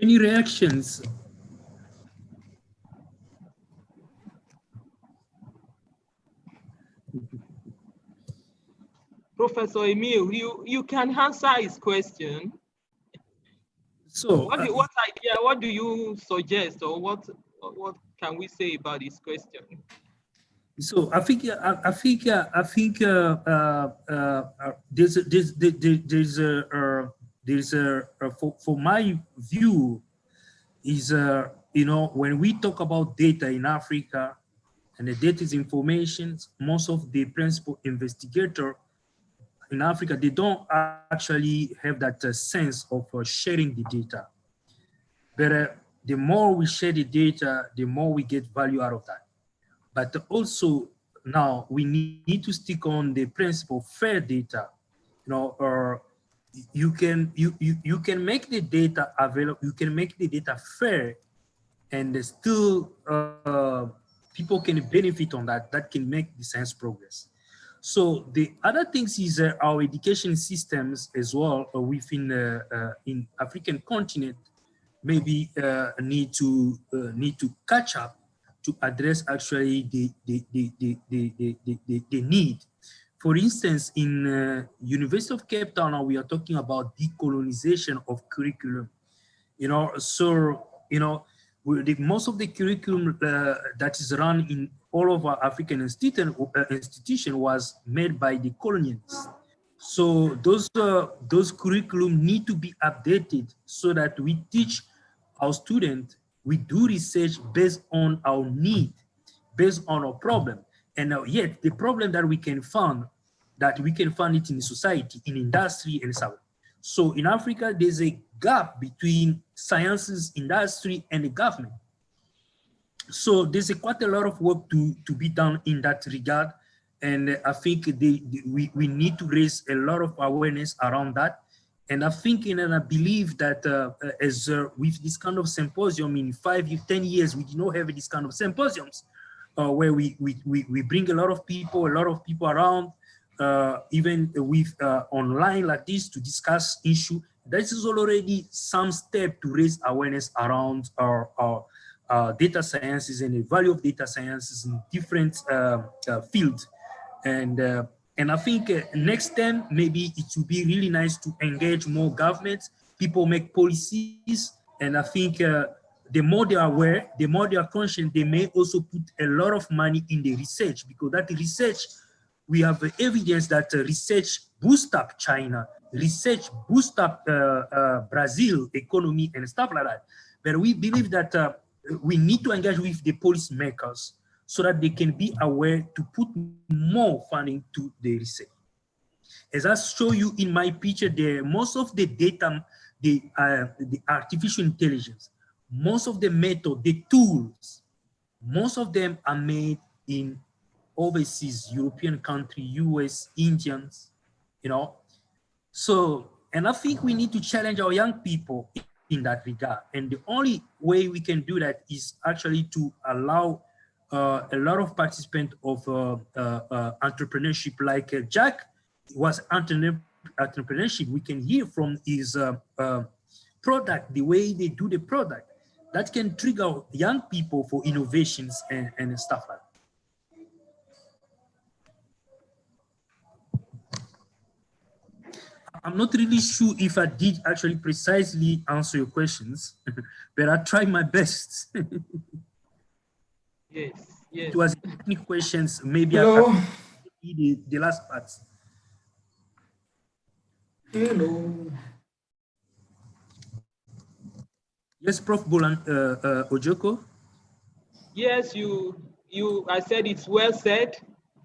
Any reactions? Professor Emil, you can answer his question. So what do you suggest, or what can we say about his question? So I think there's for my view is when we talk about data in Africa, and the data is information, most of the principal investigator in Africa, they don't actually have that sense of sharing the data. But the more we share the data, the more we get value out of that. But also now we need to stick on the principle of fair data. You can make the data available, you can make the data fair, and still people can benefit on that. That can make the science progress. So the other things is our education systems as well within in African continent maybe need to catch up to address actually the need. For instance, in University of Cape Town, now we are talking about decolonization of curriculum. Most of the curriculum that is run in all of our African institution was made by the colonialists. So those curriculum need to be updated so that we teach our students, we do research based on our need, based on our problem. And yet the problem that we can find, it in society, in industry and so on. So in Africa, there's a gap between sciences, industry, and the government. So there's quite a lot of work to be done in that regard. And I think we need to raise a lot of awareness around that. And I think and I believe that with this kind of symposium in 5 to 10 years, we do not have this kind of symposiums where we bring a lot of people around, even with online like this to discuss issue. This is already some step to raise awareness around our data sciences and the value of data sciences in different fields. And I think next time, maybe it would be really nice to engage more governments, people make policies. And I think the more they are aware, the more they are conscious, they may also put a lot of money in the research, because that research, we have evidence that research boosts up China, research boosts up Brazil economy and stuff like that. But we believe that we need to engage with the policymakers so that they can be aware to put more funding to the research. As I show you in my picture there, most of the data, the artificial intelligence, most of the method, the tools, most of them are made in overseas, European country, US, Indians, you know. So, and I think we need to challenge our young people in that regard. And the only way we can do that is actually to allow a lot of participants of entrepreneurship, like Jack was entrepreneurship. We can hear from his product, the way they do the product, that can trigger young people for innovations and stuff like that. I'm not really sure if I did actually precisely answer your questions, but I tried my best. Yes, yes. It was technical questions. Maybe Hello. I the last part. Hello. Yes, Prof. Bolan Ojoko. Yes, I said it's well said,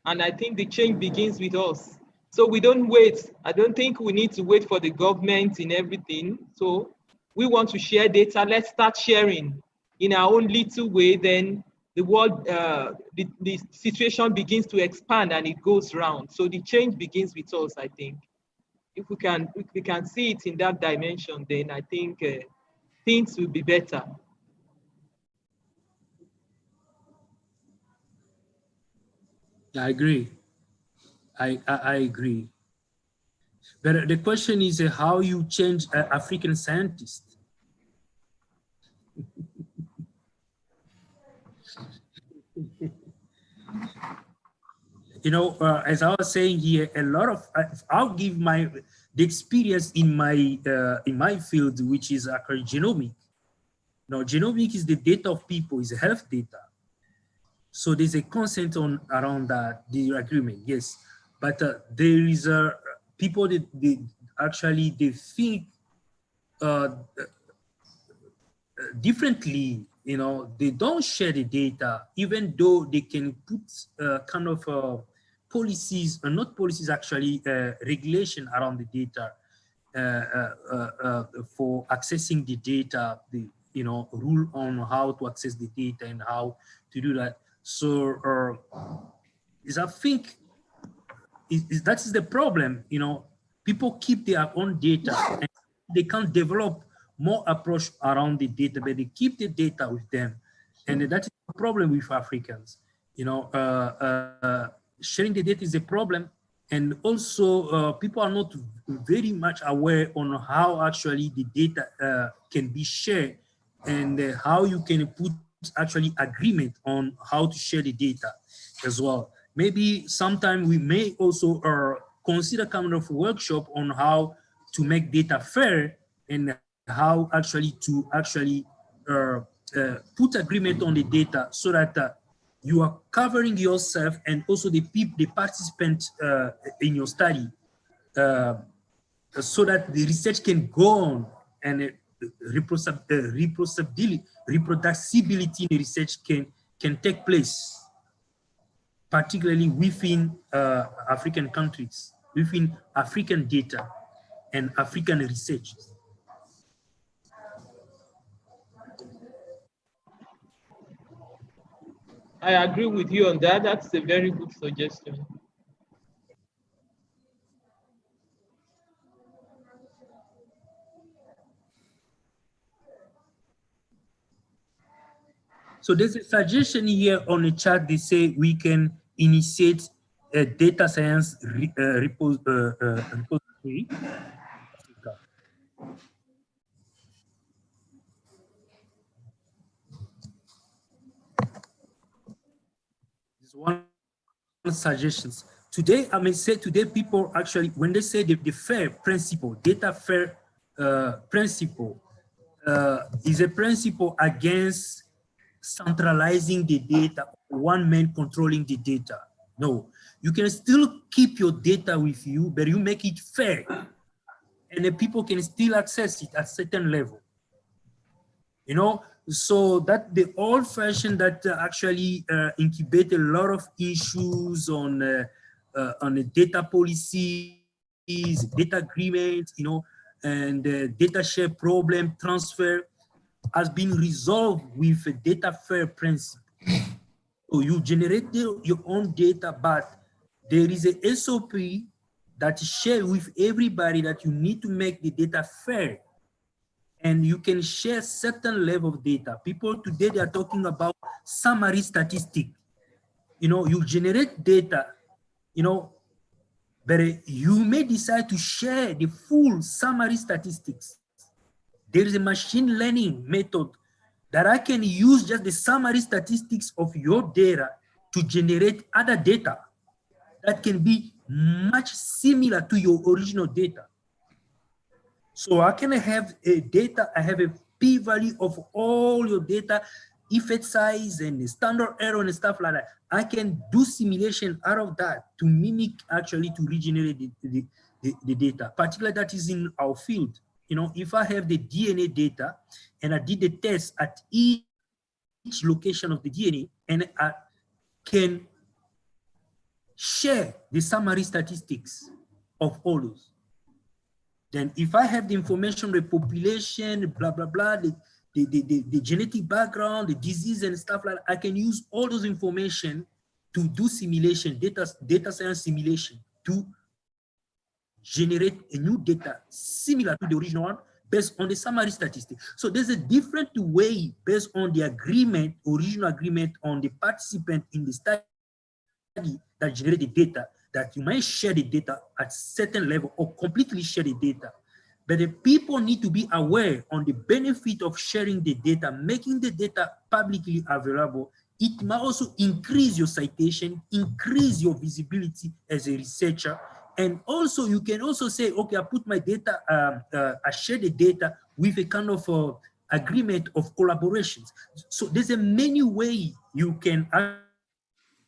and I think the change begins with us. So we don't wait. I don't think we need to wait for the government in everything. So we want to share data. Let's start sharing in our own little way. Then the world, the situation begins to expand and it goes round. So the change begins with us, I think. If we can see it in that dimension, then I think things will be better. I agree. I agree. But the question is how you change African scientists. You know, as I was saying here, a lot of I'll give the experience in my field, which is actually genomic. Now, genomic is the data of people, is health data. So there's a consent around that, the agreement, yes. But there is people that they think differently. You know, they don't share the data, even though they can put kind of policies, not policies actually, regulation around the data for accessing the data, you know, rule on how to access the data and how to do that. So I think that is the problem. You know, people keep their own data and they can't develop more approach around the data, but they keep the data with them. And that is the problem with Africans. You know, sharing the data is a problem. And also people are not very much aware on how actually the data can be shared and how you can put actually agreement on how to share the data as well. Maybe sometime we may also consider kind of workshop on how to make data fair and how actually to put agreement on the data so that you are covering yourself and also the participants in your study so that the research can go on and reproducibility in the research can take place. particularly within African countries, within African data and African research. I agree with you on that. That's a very good suggestion. So there's a suggestion here on the chat. They say we can initiate a data science repository. This is one suggestions. Today, I may say today people actually, when they say the FAIR principle, data FAIR principle, is a principle against centralizing the data, one man controlling the data. No, you can still keep your data with you, but you make it fair. And the people can still access it at certain level. You know, so that the old fashion that actually incubate a lot of issues on the data policies, data agreements, you know, and data share problem transfer has been resolved with a data fair principle. So you generate your own data, but there is a SOP that is shared with everybody that you need to make the data fair. And you can share certain level of data. People today, they are talking about summary statistic. You know, you generate data, you know, but you may decide to share the full summary statistics. There is a machine learning method that I can use just the summary statistics of your data to generate other data that can be much similar to your original data. So I can have a data, I have a p-value of all your data, effect size and the standard error and stuff like that. I can do simulation out of that to mimic actually to regenerate the data, particularly that is in our field. You know, if I have the DNA data and I did the test at each location of the DNA and I can share the summary statistics of all those. Then if I have the information, the population, blah, blah, blah, the genetic background, the disease and stuff like that, I can use all those information to do simulation, data science simulation to generate a new data similar to the original one based on the summary statistics. So there's a different way based on the agreement, original agreement on the participant in the study that generate the data, that you might share the data at certain level or completely share the data. But the people need to be aware on the benefit of sharing the data, making the data publicly available. It might also increase your citation, increase your visibility as a researcher. And also you can also say, okay, I put my data, I share the data with a kind of agreement of collaborations. So there's a many way you can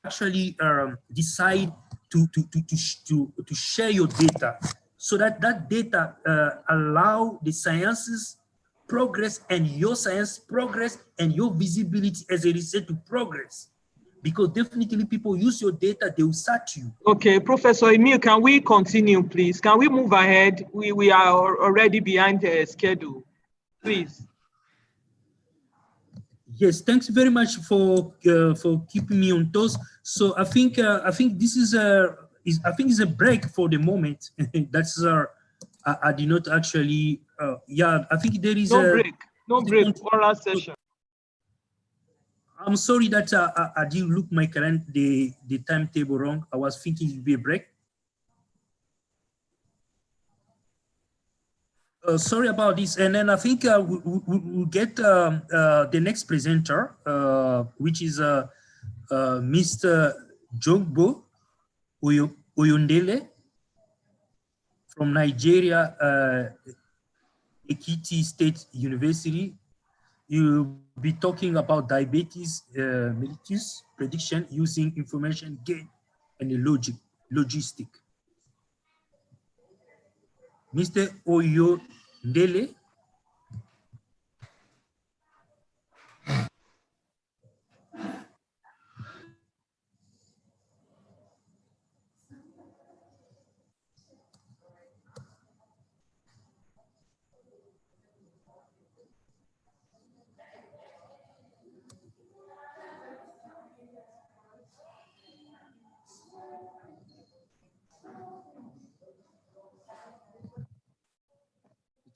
actually decide to share your data so that that data allow the sciences progress and your science progress and your visibility as a research to progress. Because definitely people use your data, they will search you. Okay, Professor Emile, can we continue, please? Can we move ahead? We are already behind the schedule, please. Yes, thanks very much for keeping me on toes. So I think this is a break for the moment. That's I did not actually yeah, I think there is no break, oral session. I'm sorry that I didn't look my calendar, the timetable wrong. I was thinking it would be a break. Sorry about this. And then I think we'll get the next presenter, which is Mr. Jogbo Oyondele from Nigeria, Ekiti State University. You'll be talking about diabetes mellitus prediction using information gain and logistic. Mr. Oyondele.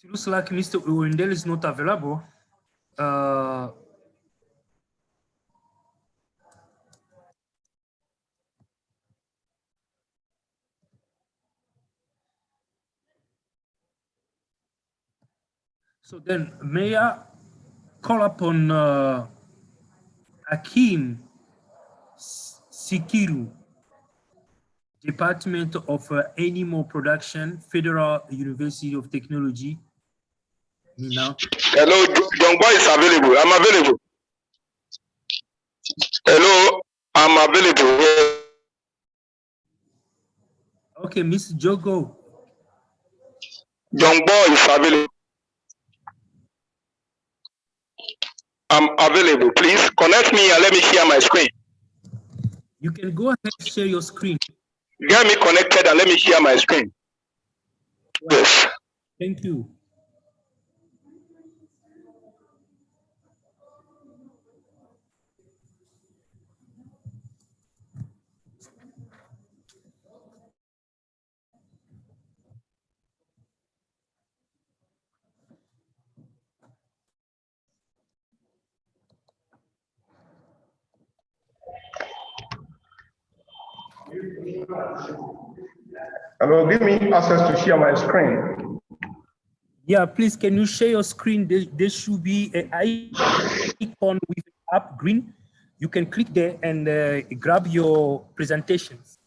It looks like Mr. Uwendel is not available. So then, may I call upon Akim Sikiru, Department of Animal Production, Federal University of Technology, Mina. Hello, John Boy is available. I'm available. Hello, I'm available. Okay, Miss Jogo. John Boy is available. I'm available. Please connect me and let me share my screen. You can go ahead and share your screen. Get me connected and let me share my screen. Yes. Thank you. Hello, give me access to share my screen. Yeah, please, can you share your screen? There should be an icon with up green. You can click there and grab your presentations.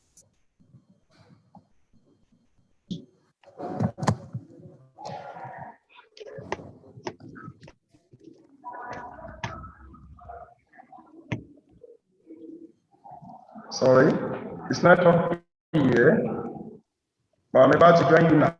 Sorry, it's not up here, but I'm about to join you now.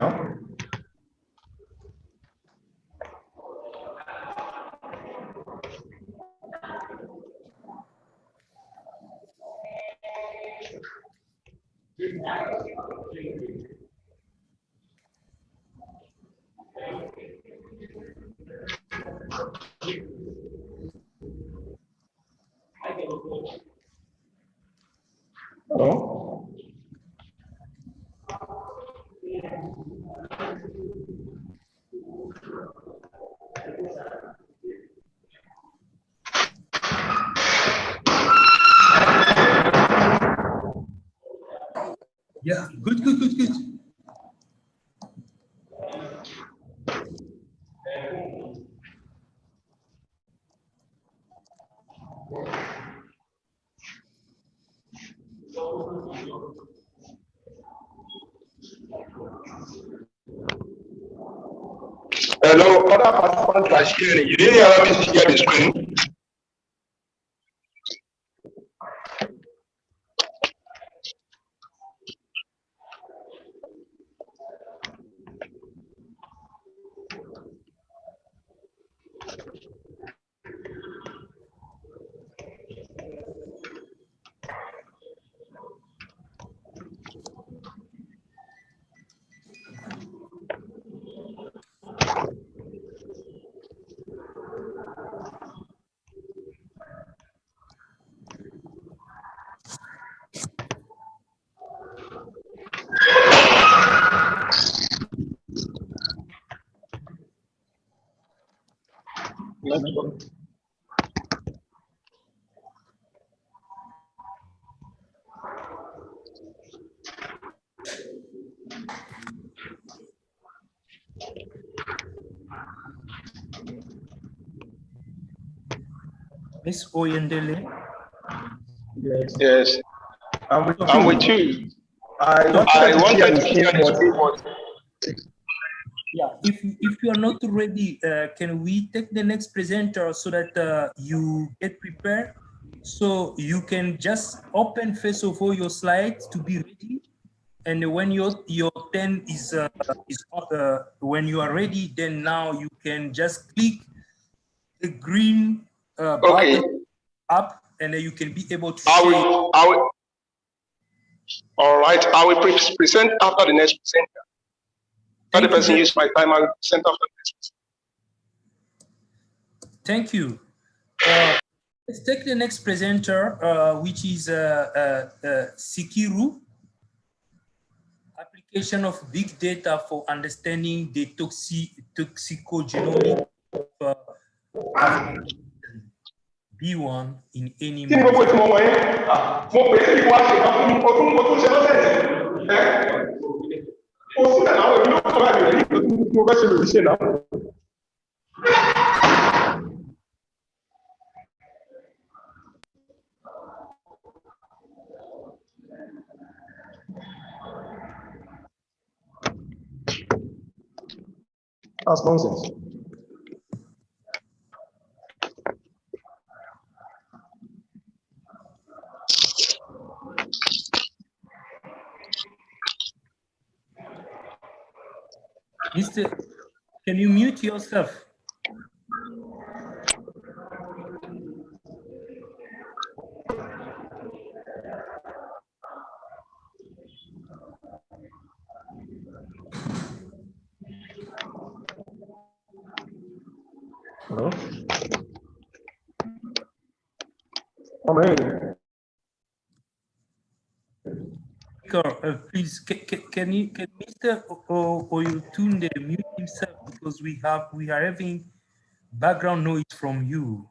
Hello. Yeah, good. Hello, other participants are sharing. You didn't allow me to share the screen. Miss Oyendele. Yes. I'm with you. I wanted to share the screen. Yeah, if you are not ready, can we take the next presenter so that you get prepared? So you can just open first of all your slides to be ready, and when your turn is when you are ready, then now you can just click the green button up, and then you can be able to share. All right, I will present after the next presenter. Let the person use my time, I will present after the next presenter. Thank you. Let's take the next presenter, which is Sikiru, Application of big data for understanding the toxicogenomic B1 in any That's nonsense. Mr. Can you mute yourself? Hello? Amen. Please, can Mr. Oyutunde mute himself, because we are having background noise from you.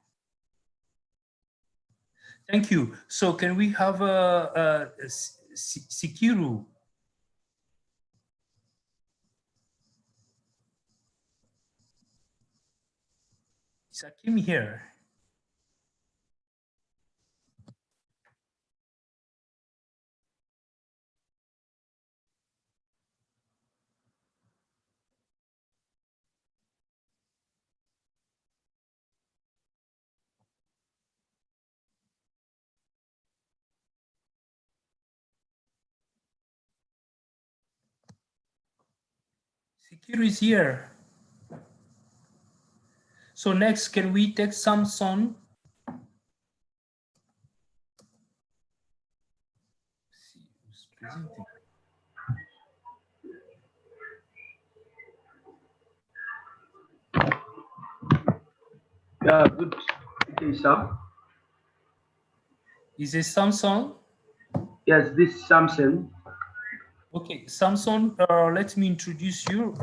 Thank you. So can we have Sikiru? Is Akim here? Sikiru is here. So next, can we take Samson? Yeah, good day, sir. Is it Samson? Yes, this is Samson. Okay, Samson, let me introduce you.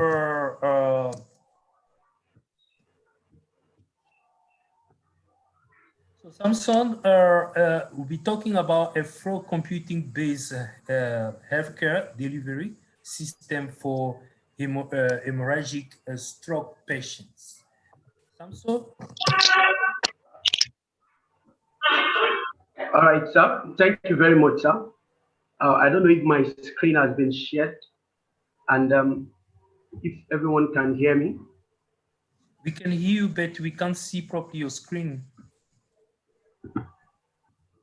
So Samson will be talking about a fraud computing-based healthcare delivery system for hemorrhagic stroke patients. Samson? All right, sir. Thank you very much, sir. I don't know if my screen has been shared and if everyone can hear me. We can hear you, but we can't see properly your screen.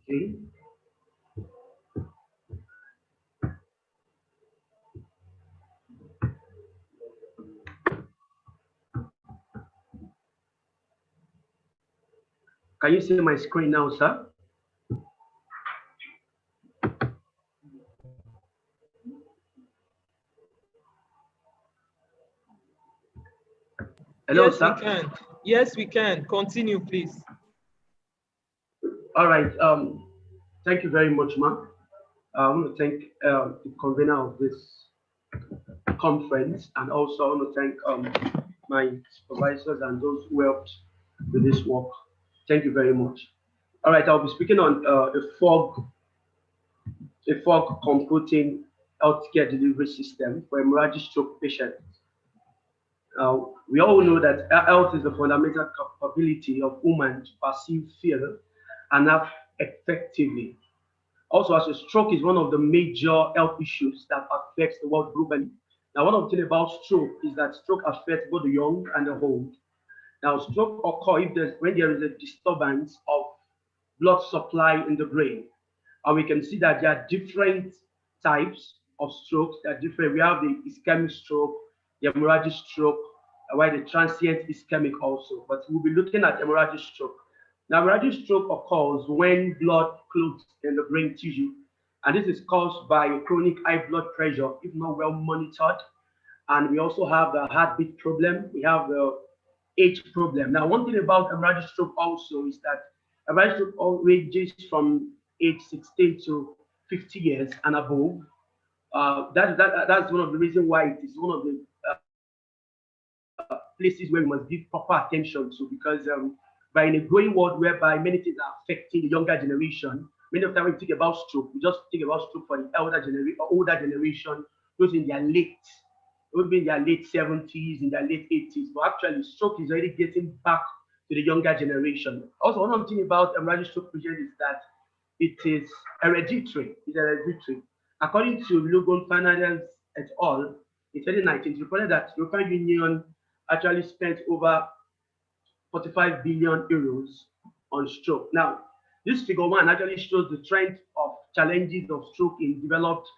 Okay. Can you see my screen now, sir? Hello, Yes, sir. we can. Yes, we can. Continue, please. All right. Thank you very much, ma'am. I want to thank the convener of this conference, and also I want to thank my supervisors and those who helped with this work. Thank you very much. All right, I'll be speaking on a fog computing healthcare delivery system for hemorrhagic stroke patients. We all know that health is a fundamental capability of women to perceive, feel, and act effectively. Also, as a stroke is one of the major health issues that affects the world globally. Now, one of the things about stroke is that stroke affects both the young and the old. Now, stroke occurs when there is a disturbance of blood supply in the brain. And we can see that there are different types of strokes that are different. We have the ischemic stroke, the hemorrhagic stroke, while the transient ischemic also. But we'll be looking at hemorrhagic stroke. Now, hemorrhagic stroke occurs when blood clots in the brain tissue, and this is caused by chronic high blood pressure if not well monitored. And we also have the heartbeat problem. We have the age problem. Now, one thing about hemorrhagic stroke also is that hemorrhagic stroke ranges from age 16 to 50 years and above. That's one of the reasons why it is one of the places where we must give proper attention to, because by in a growing world whereby many things are affecting the younger generation, many of the time when we think about stroke, we just think about stroke for the older generation, those in their late 70s, in their late 80s. But actually, stroke is already getting back to the younger generation. Also, one other thing about emerging stroke patient is that it is hereditary. It's hereditary. According to Logan Fernandez et al., in 2019, it reported that the European Union actually spent over 45 billion euros on stroke. Now, this figure one actually shows the trend of challenges of stroke in developed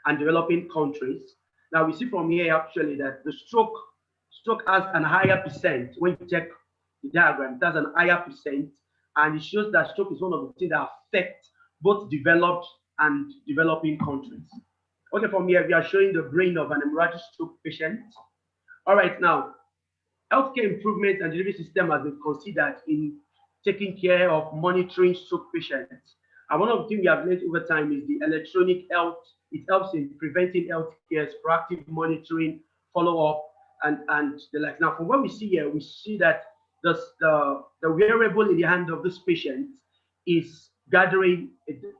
and developing countries. Now, we see from here actually that the stroke has an higher percent. When you check the diagram, it has an higher percent, and it shows that stroke is one of the things that affect both developed and developing countries. Okay, from here, we are showing the brain of an hemorrhagic stroke patient. All right, now, healthcare improvement and delivery system has been considered in taking care of monitoring stroke patients. And one of the things we have learned over time is the electronic health. It helps in preventing healthcare, proactive monitoring, follow-up, and the like. Now, from what we see here, we see that the wearable in the hand of this patient is gathering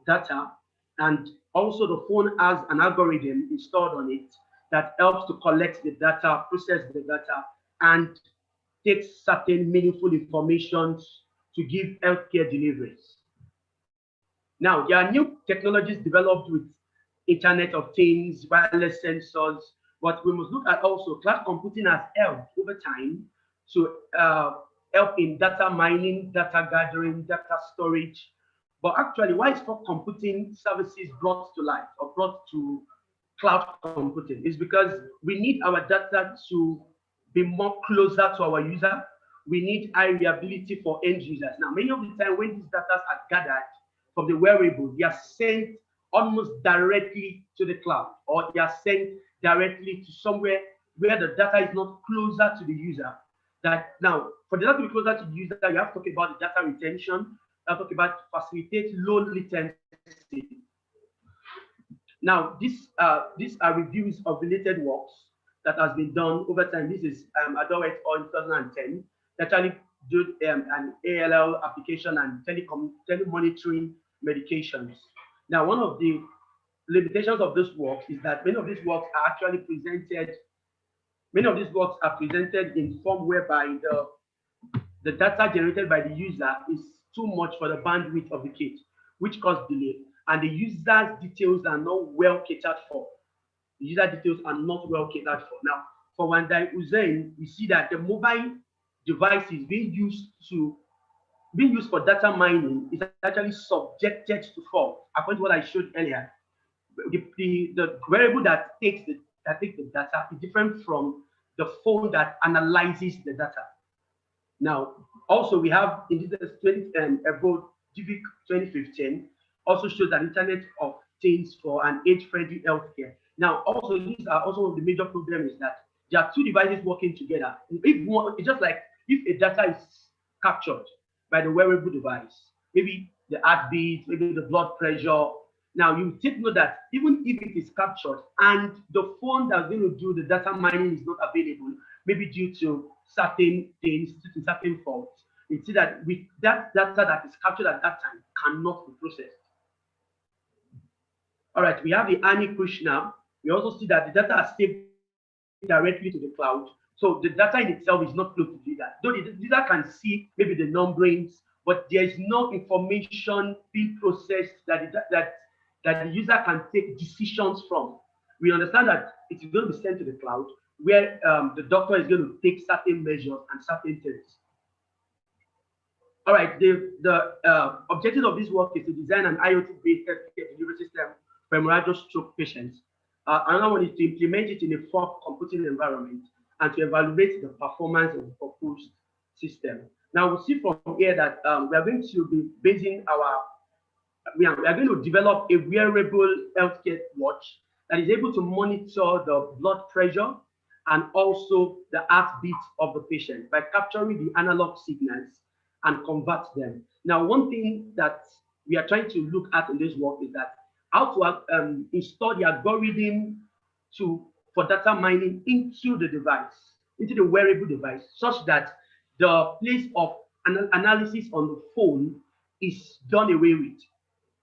data, and also the phone has an algorithm installed on it that helps to collect the data, process the data, and take certain meaningful information to give healthcare deliveries. Now, there are new technologies developed with Internet of Things, wireless sensors, but we must look at also cloud computing has helped over time to help in data mining, data gathering, data storage. But actually, why is for computing services brought to life or brought to cloud computing is because we need our data to be more closer to our user. We need high reliability for end users. Now, many of the time when these data are gathered from the wearable, they are sent almost directly to the cloud, or they are sent directly to somewhere where the data is not closer to the user. That now, for the data to be closer to the user, you have to talk about the data retention. You have to talk about facilitate low latency. Now, these are reviews of related works that has been done over time. This is Adobe in 2010. They actually did an ALL application and telemonitoring medications. Now, one of the limitations of this work is that many of these works are actually presented. Many of these works are presented in form whereby the data generated by the user is too much for the bandwidth of the kit, which causes delay. And the user's details are not well catered for. The user details are not well catered for. Now, for Wandai Hussein, we see that the mobile devices being used for data mining is actually subjected to fault, according to what I showed earlier. The variable that takes the data is different from the phone that analyzes the data. Now, also we have in this about GVIC 2015 also shows an Internet of Things for an age-friendly healthcare. Now, also these are also one of the major problems is that there are two devices working together. It's just like if a data is captured by the wearable device, maybe the heartbeat, maybe the blood pressure. Now you take note that even if it is captured and the phone that's going to do the data mining is not available, maybe due to certain things, certain faults, you see that with that data that is captured at that time cannot be processed. All right, we have the ANI push now. We also see that the data are saved directly to the cloud. So the data in itself is not close to the user. Though the user can see maybe the numberings, but there is no information being processed that the user can take decisions from. We understand that it is going to be sent to the cloud where the doctor is going to take certain measures and certain things. All right, the objective of this work is to design an IoT-based healthcare delivery system for hemorrhagic stroke patients. Another one is to implement it in a fog computing environment and to evaluate the performance of the proposed system. Now we see from here that we are going to be basing we are going to develop a wearable healthcare watch that is able to monitor the blood pressure and also the heartbeat of the patient by capturing the analog signals and convert them. Now, one thing that we are trying to look at in this work is that how to install the algorithm for data mining into the device, into the wearable device, such that the place of analysis on the phone is done away with.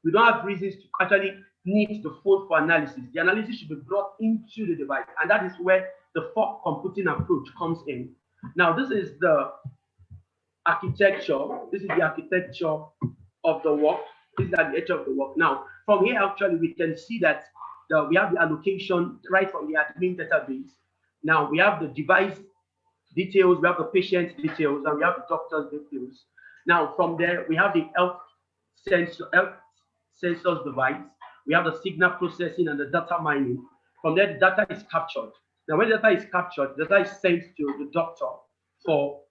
We don't have reasons to actually need the phone for analysis. The analysis should be brought into the device, and that is where the fog computing approach comes in. Now, this is the architecture. This is the architecture of the work. This is the architecture of the work. Now, from here, actually, we can see that we have the allocation right from the admin database. Now, we have the device details, we have the patient details, and we have the doctor's details. Now, from there, we have the health sensors device. We have the signal processing and the data mining. From there, the data is captured. Now, when the data is captured, the data is sent to the doctor for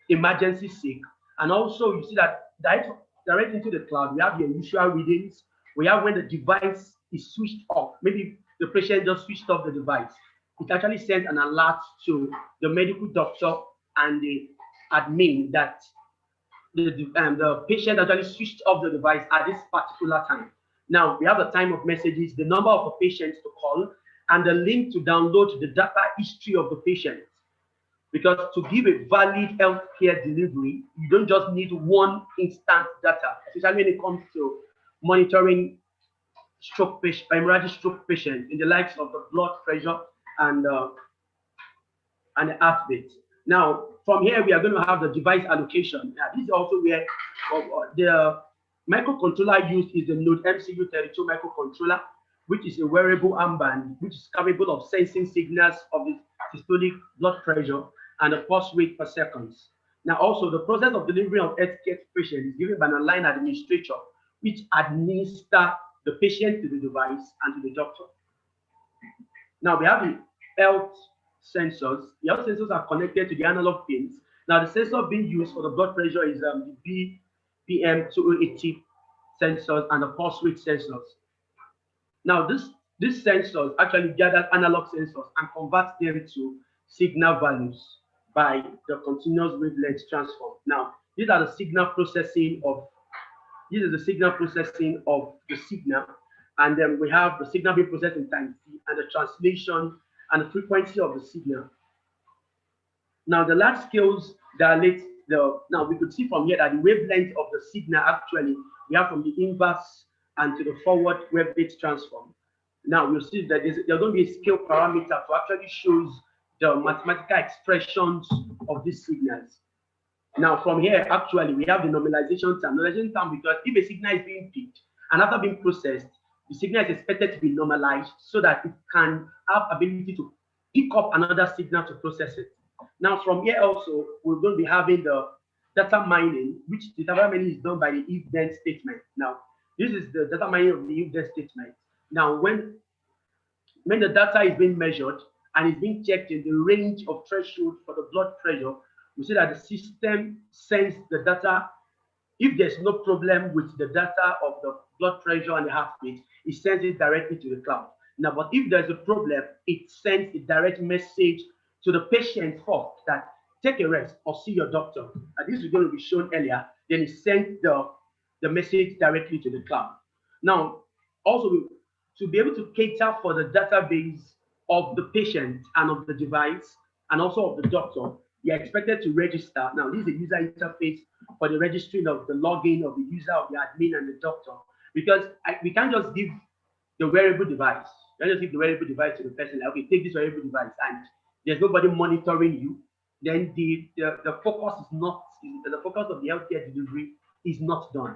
emergency sake. And also, you see that direct into the cloud, we have the usual readings. We have when the device is switched off. Maybe the patient just switched off the device. It actually sends an alert to the medical doctor and the admin that the patient actually switched off the device at this particular time. Now, we have the time of messages, the number of the patients to call, and the link to download the data history of the patient. Because to give a valid healthcare delivery, you don't just need one instant data, especially when it comes to monitoring stroke patient, hemorrhagic stroke patients in the likes of the blood pressure and the heartbeat. Now, from here, we are going to have the device allocation. Now, this is also where the microcontroller used is the Node MCU32 microcontroller, which is a wearable armband, which is capable of sensing signals of the systolic blood pressure and the pulse rate per second. Now, also, the process of delivery of healthcare patient is given by an online administrator, which administers the patient to the device and to the doctor. Now, we have the health sensors. The health sensors are connected to the analog pins. Now, the sensor being used for the blood pressure is the BPM280 sensors and the pulse rate sensors. Now, these sensors actually gather analog sensors and convert them to signal values by the continuous wavelength transform. Now, these are the signal processing of the signal, and then we have the signal being processed in time t and the translation and the frequency of the signal. Now, the large scales dilate now we could see from here that the wavelength of the signal actually we have from the inverse and to the forward wavelength transform. Now we'll see that there's going to be a scale parameter to actually shows the mathematical expressions of these signals. Now from here, actually, we have the normalization term. Normalization term because if a signal is being picked and after being processed, the signal is expected to be normalized so that it can have ability to pick up another signal to process it. Now from here also, we're going to be having the data mining, which the data mining is done by the if-then statement. Now, this is the data mining of the if-then statement. Now, when the data is being measured and is being checked in the range of threshold for the blood pressure, we see that the system sends the data. If there's no problem with the data of the blood pressure and the heartbeat, it sends it directly to the cloud. Now, but if there's a problem, it sends a direct message to the patient first that take a rest or see your doctor. And this is going to be shown earlier. Then it sends the message directly to the cloud. Now, also to be able to cater for the database of the patient and of the device and also of the doctor, you're expected to register. Now, this is the user interface for the registering of the login of the user, of the admin, and the doctor. Because we can't just give the wearable device. You can't just give the wearable device to the person. Like, okay, take this wearable device, and there's nobody monitoring you. Then the focus is not, the focus of the healthcare delivery is not done.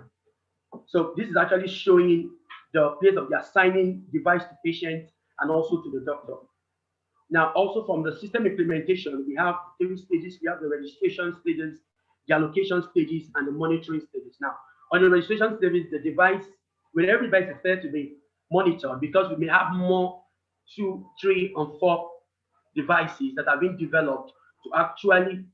So this is actually showing the place of the assigning device to patient and also to the doctor. Now, also from the system implementation, we have 3 stages. We have the registration stages, the allocation stages, and the monitoring stages. Now, on the registration stages, the device, when every device is expected to be monitored, because we may have more 2, 3, and 4 devices that have been developed to actually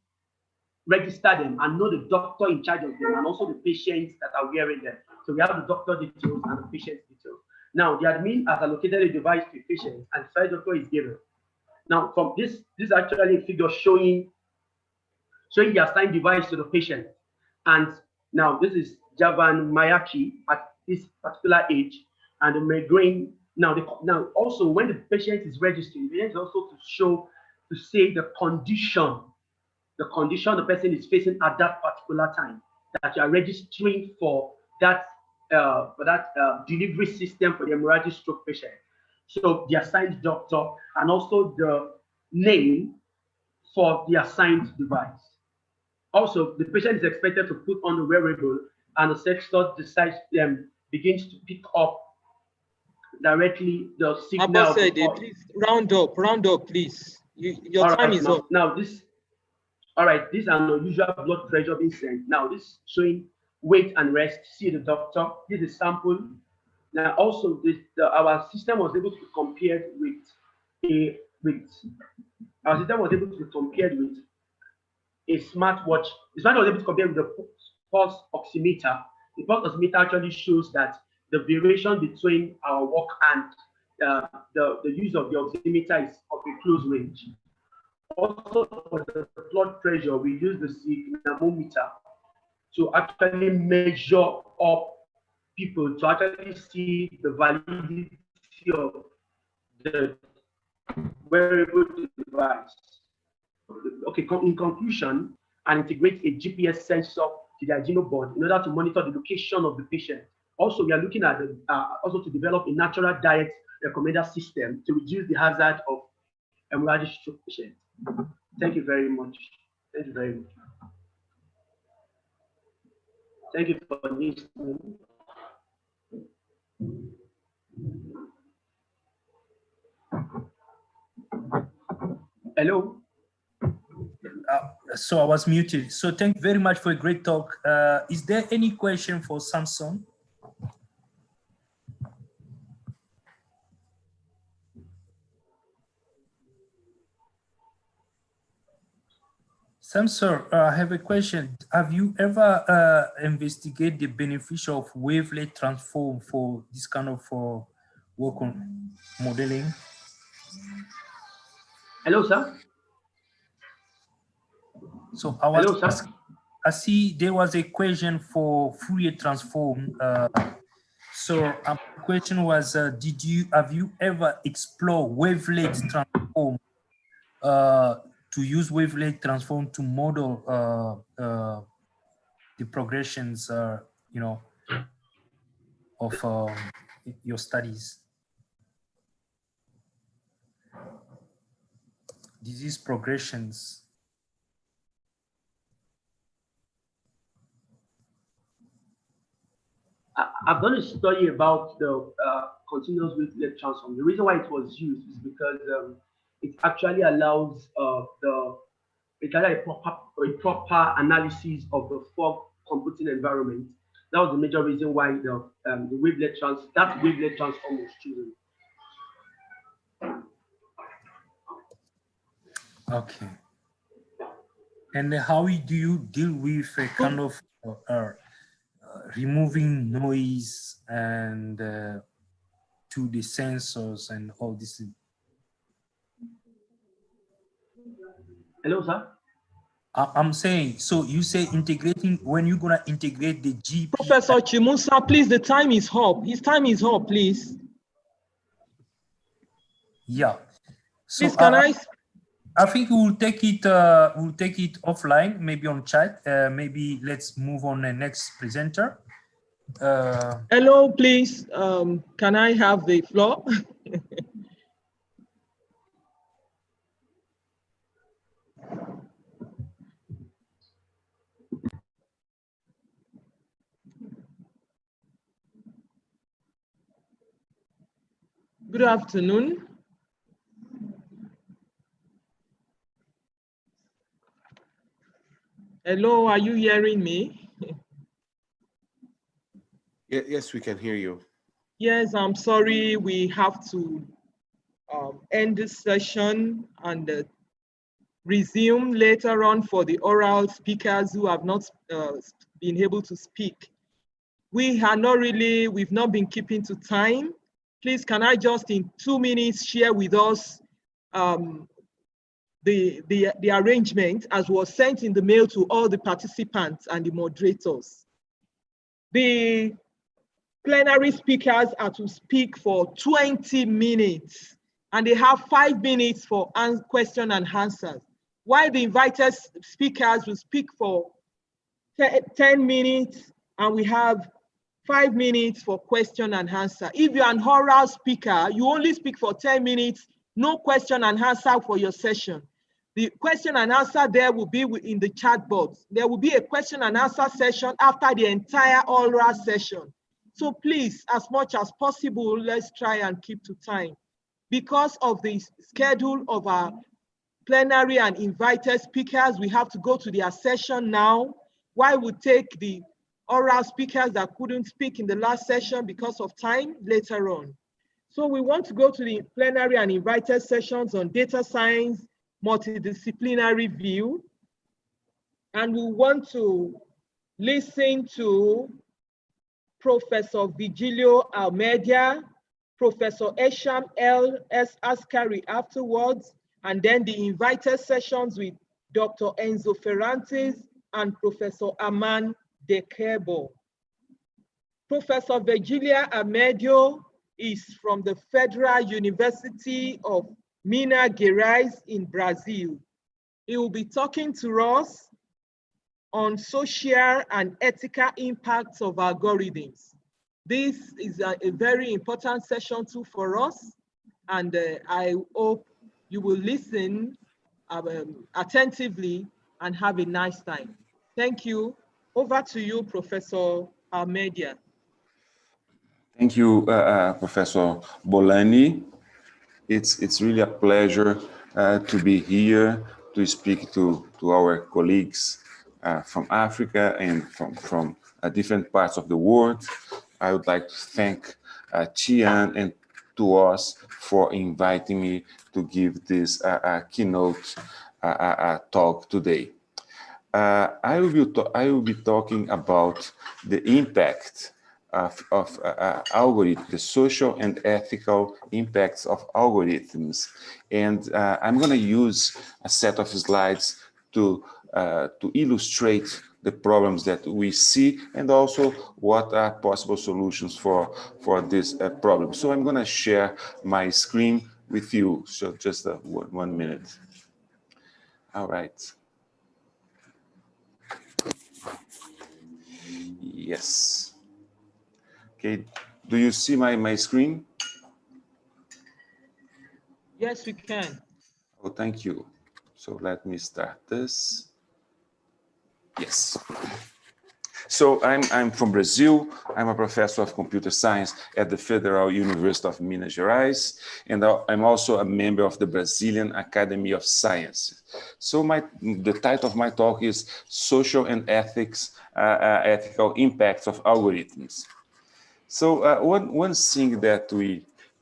register them and know the doctor in charge of them and also the patients that are wearing them. So we have the doctor details and the patient details. Now, the admin has allocated a device to a patient and the side doctor is given. Now, from this is actually a figure showing the assigned device to the patient. And now this is Javan Mayaki at this particular age. and the migraine. Now, also when the patient is registering, the patient is also to say the condition the person is facing at that particular time, that you are registering for that delivery system for the hemorrhagic stroke patient. So the assigned doctor and also the name for the assigned device. Also, the patient is expected to put on the wearable, and the sextor begins to pick up directly the signal. Please round up, please. Your time is up. Now this, all right, this is an unusual blood pressure being sent. Now this showing wait and rest, see the doctor. This is sample. Now also our system was able to be compared with a smartwatch. The smartwatch was able to compare with the pulse oximeter. The pulse oximeter actually shows that the variation between our walk and the use of the oximeter is of a close range. Also, for the blood pressure, we use the sigmometer to actually measure up people, to actually see the validity of the wearable device. Okay, in conclusion, and integrate a GPS sensor to the Arduino board in order to monitor the location of the patient. Also, we are looking at also to develop a natural diet recommender system to reduce the hazard of hemorrhagic stroke patients. Thank you very much. Thank you very much. Thank you for listening. Hello. So I was muted. So thank you very much for a great talk. Is there any question for Samson? Samson, I have a question. Have you ever investigated the beneficial of wavelet transform for this kind of work on modeling? Hello, sir. So I see there was a question for Fourier transform. So the question was, have you ever explored wavelet transform to use wavelet transform to model the progressions, of your studies? Disease progressions. I've done a study about the continuous wavelet transform. The reason why it was used is because it actually allows a proper analysis of the fog computing environment. That was the major reason why the wavelet transform was chosen. Okay. And how do you deal with a kind of removing noise and to the sensors and all this? Hello, sir. I'm saying, so you say integrating, when you're gonna integrate the GP. Professor Chimusa, please, the time is up. His time is up, please. Yeah. So please, can I think we'll take it offline, maybe on chat. Maybe let's move on the next presenter. Hello, please. Can I have the floor? Good afternoon. Hello, are you hearing me? Yes, we can hear you. Yes, I'm sorry. We have to end this session and resume later on for the oral speakers who have not been able to speak. We've not been keeping to time. Please, can I just in 2 minutes share with us the arrangement as was sent in the mail to all the participants and the moderators. The plenary speakers are to speak for 20 minutes, and they have 5 minutes for question and answers, while the invited speakers will speak for 10 minutes, and we have 5 minutes for question and answer. If you're an oral speaker, you only speak for 10 minutes, no question and answer for your session. The question and answer there will be in the chat box. There will be a question and answer session after the entire oral session. So please, as much as possible, let's try and keep to time. Because of the schedule of our plenary and invited speakers, we have to go to their session now, while we take the oral speakers that couldn't speak in the last session because of time later on. So we want to go to the plenary and invited sessions on data science, multidisciplinary view, and we want to listen to Professor Vigilio Almeida, Professor Esham L.S. Askari afterwards, and then the invited sessions with Dr. Enzo Ferrantes and Professor Aman Dekebo. Professor Virgilia Amedio is from the Federal University of Minas Gerais in Brazil. He will be talking to us on social and ethical impacts of algorithms. This is a very important session too for us, and I hope you will listen attentively and have a nice time. Thank you. Over to you, Professor Almeida. Thank you, Professor Bolani. It's really a pleasure to be here to speak to our colleagues from Africa and from different parts of the world. I would like to thank TYAN and TUOS for inviting me to give this keynote talk today. I will be talking about the impact of algorithms, the social and ethical impacts of algorithms. And I'm going to use a set of slides to illustrate the problems that we see and also what are possible solutions for this problem. So I'm going to share my screen with you. So just 1 minute. All right. Yes. Okay, do you see my screen? Yes, we can. Oh, thank you. So let me start this. Yes. So I'm from Brazil. I'm a professor of computer science at the Federal University of Minas Gerais, and I'm also a member of the Brazilian Academy of Sciences. So the title of my talk is Social and Ethical Impacts of Algorithms. So one thing that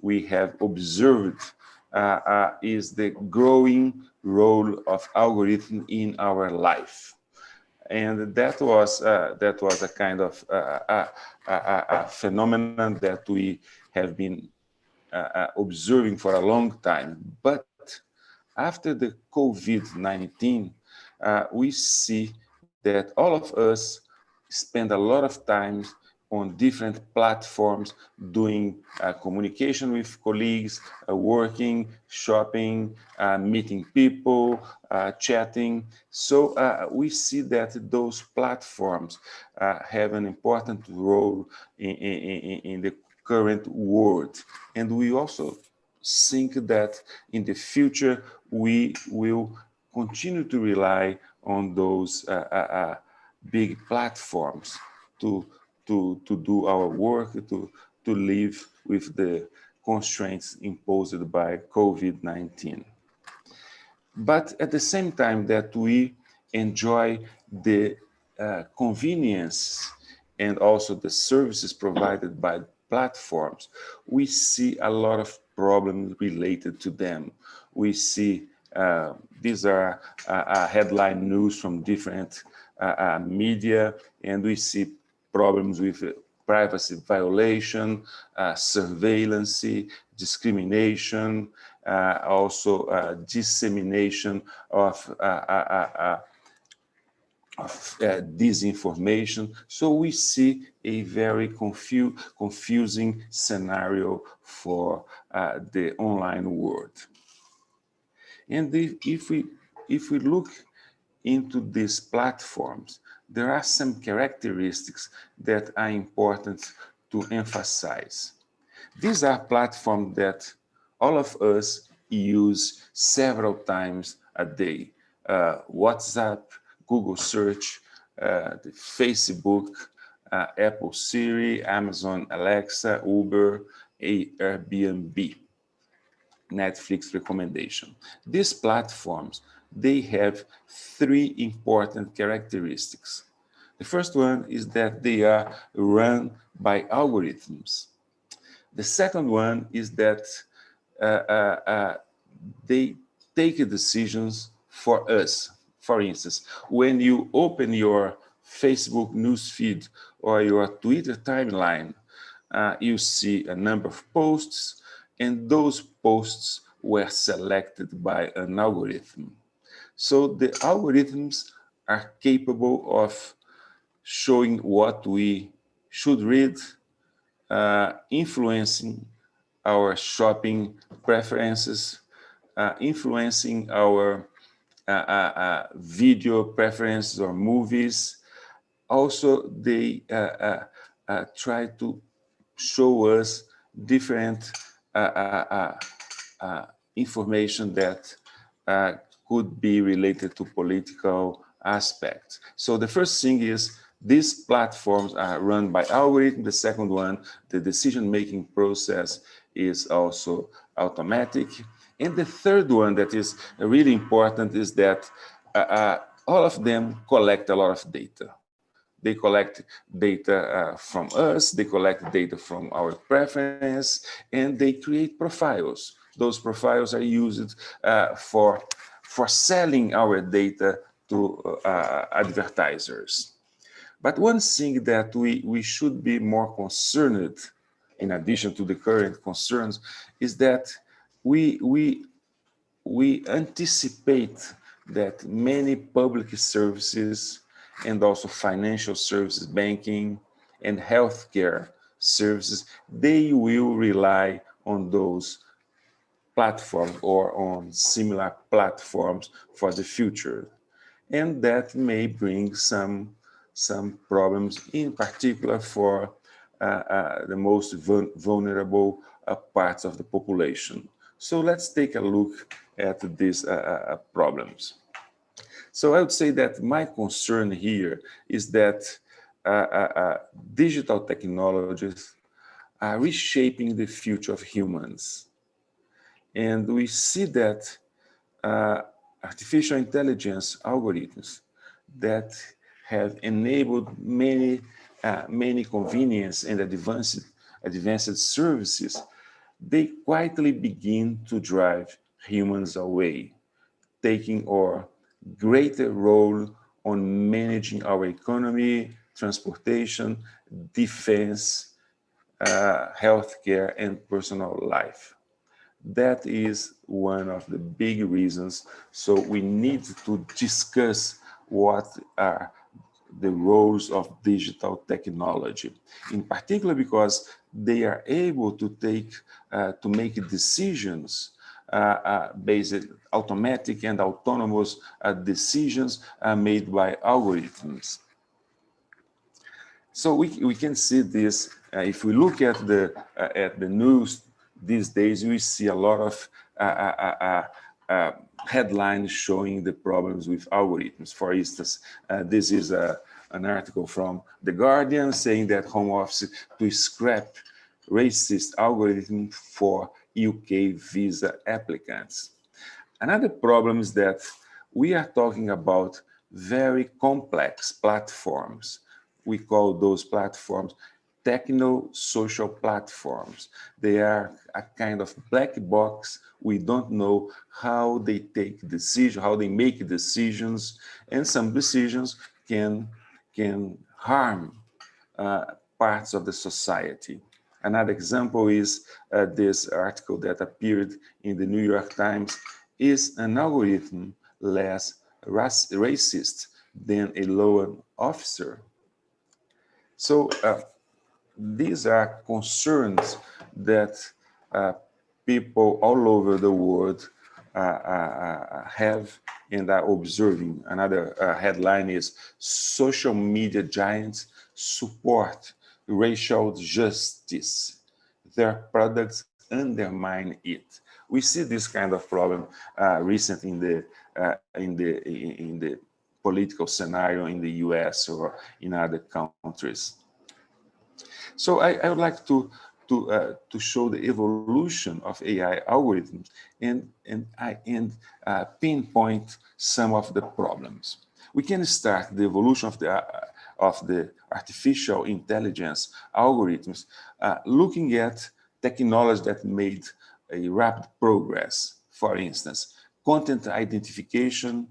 we have observed is the growing role of algorithm in our life. And that was a kind of a phenomenon that we have been observing for a long time. But after the COVID-19, we see that all of us spend a lot of time on different platforms, doing communication with colleagues, working, shopping, meeting people, chatting. So we see that those platforms have an important role in the current world. And we also think that in the future, we will continue to rely on those big platforms to do our work, to live with the constraints imposed by COVID-19. But at the same time that we enjoy the convenience and also the services provided by platforms, we see a lot of problems related to them. We see these are headline news from different media, and we see problems with privacy violation, surveillance, discrimination, also dissemination of disinformation. So we see a very confusing scenario for the online world. And if we look into these platforms, there are some characteristics that are important to emphasize. These are platforms that all of us use several times a day. WhatsApp, Google Search, the Facebook, Apple Siri, Amazon Alexa, Uber, Airbnb, Netflix recommendation. These platforms, they have three important characteristics. The first one is that they are run by algorithms. The second one is that they take decisions for us. For instance, when you open your Facebook newsfeed or your Twitter timeline, you see a number of posts, and those posts were selected by an algorithm. So the algorithms are capable of showing what we should read, influencing our shopping preferences, influencing our video preferences or movies. Also, they try to show us different information that could be related to political aspects. So the first thing is these platforms are run by algorithms. The second one, the decision-making process is also automatic. And the third one that is really important is that all of them collect a lot of data. They collect data from us, they collect data from our preference, and they create profiles. Those profiles are used for selling our data to advertisers. But one thing that we should be more concerned, in addition to the current concerns, is that we anticipate that many public services and also financial services, banking and healthcare services, they will rely on those platforms or on similar platforms for the future. And that may bring some problems, in particular for the most vulnerable parts of the population. So let's take a look at these problems. So I would say that my concern here is that digital technologies are reshaping the future of humans. And we see that artificial intelligence algorithms that have enabled many convenience and advanced services, they quietly begin to drive humans away, taking a greater role on managing our economy, transportation, defense, healthcare, and personal life. That is one of the big reasons. So we need to discuss what are the roles of digital technology, in particular because they are able to make decisions based automatic and autonomous decisions made by algorithms. So we can see this if we look at the news these days. We see a lot of headlines showing the problems with algorithms. For instance, this is an article from The Guardian saying that Home Office to scrap racist algorithm for UK visa applicants. Another problem is that we are talking about very complex platforms. We call those platforms techno-social platforms. They are a kind of black box. We don't know how they take decisions, how they make decisions, and some decisions can harm parts of the society. Another example is this article that appeared in the New York Times. Is an algorithm less racist than a law officer. So these are concerns that people all over the world have and are observing. Another headline is social media giants support racial justice. Their products undermine it. We see this kind of problem recent in the political scenario in the US or in other countries. So I would like to show the evolution of AI algorithms and pinpoint some of the problems. We can start the evolution of the artificial intelligence algorithms looking at technology that made a rapid progress. For instance, content identification.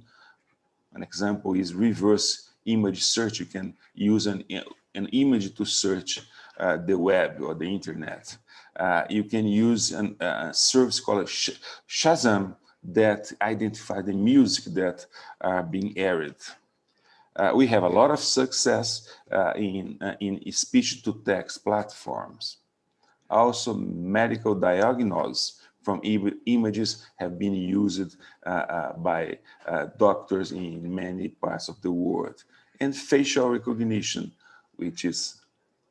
An example is reverse image search. You can use an image to search the web or the internet. You can use a service called Shazam that identify the music that are being aired. We have a lot of success in speech-to-text platforms. Also, medical diagnosis from images have been used by doctors in many parts of the world. And facial recognition, which is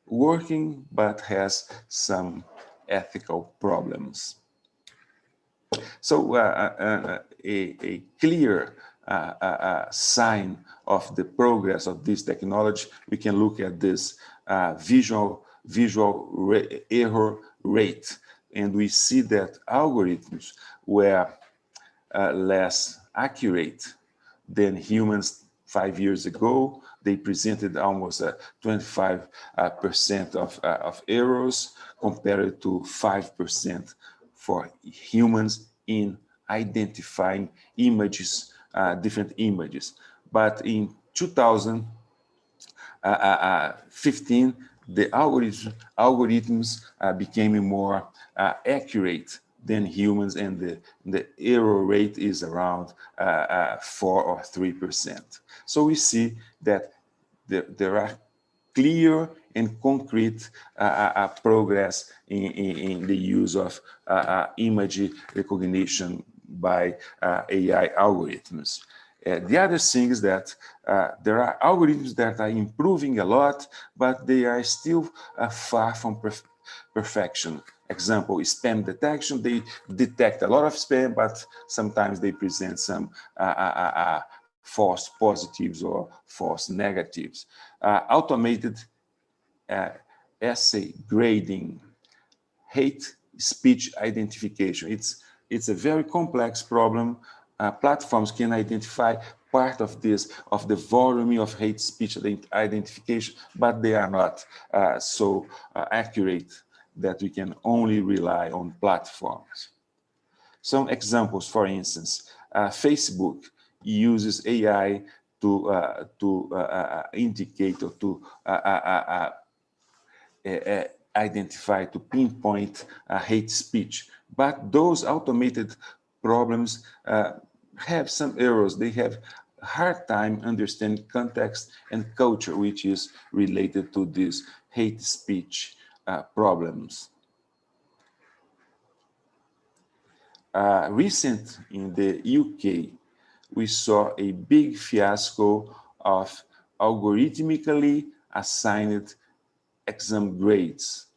working but has some ethical problems. So a clear sign of the progress of this technology, we can look at this visual error rate, and we see that algorithms were less accurate than humans 5 years ago. They presented almost 25% of errors compared to 5% for humans in identifying images, different images. But in 2015, the algorithms became more accurate than humans, and the error rate is around 4 or 3%. So we see that there are clear and concrete progress in the use of image recognition by AI algorithms. The other thing is that there are algorithms that are improving a lot, but they are still far from perfection. Example is spam detection. They detect a lot of spam, but sometimes they present some false positives or false negatives. Automated essay grading, hate speech identification. It's a very complex problem. Platforms can identify part of this, of the volume of hate speech identification, but they are not so accurate that we can only rely on platforms. Some examples, for instance, Facebook uses AI to indicate or to identify, to pinpoint hate speech. But those automated problems have some errors. They have a hard time understanding context and culture, which is related to these hate speech problems. Recent in the UK, we saw a big fiasco of algorithmically assigned exam grades.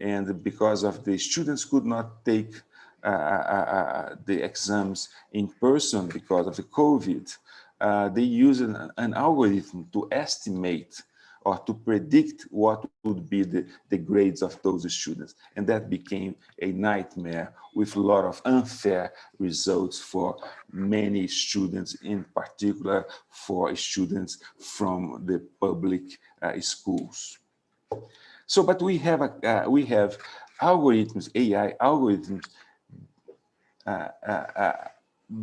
And because of the students could not take the exams in person because of the COVID, they used an algorithm to estimate or to predict what would be the grades of those students. And that became a nightmare with a lot of unfair results for many students, in particular for students from the public schools. So, but we have algorithms, AI algorithms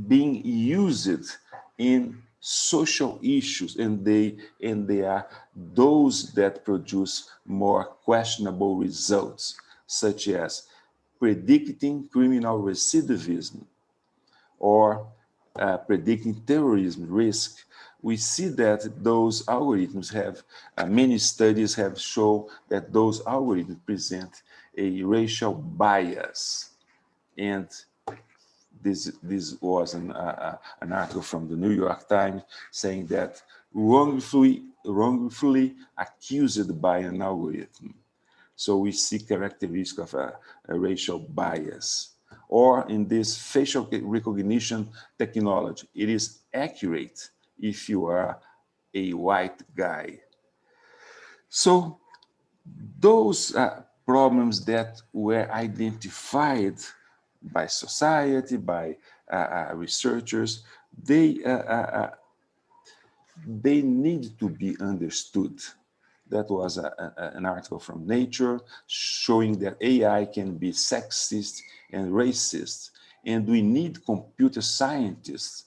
being used in social issues, and they are those that produce more questionable results, such as predicting criminal recidivism or predicting terrorism risk we see that those algorithms have, many studies have shown that those algorithms present a racial bias. And this was an article from the New York Times saying that wrongfully accused by an algorithm. So we see characteristics of a racial bias. Or in this facial recognition technology, it is accurate if you are a white guy. So those problems that were identified by society, by researchers, they need to be understood. That was an article from Nature showing that AI can be sexist and racist, and we need computer scientists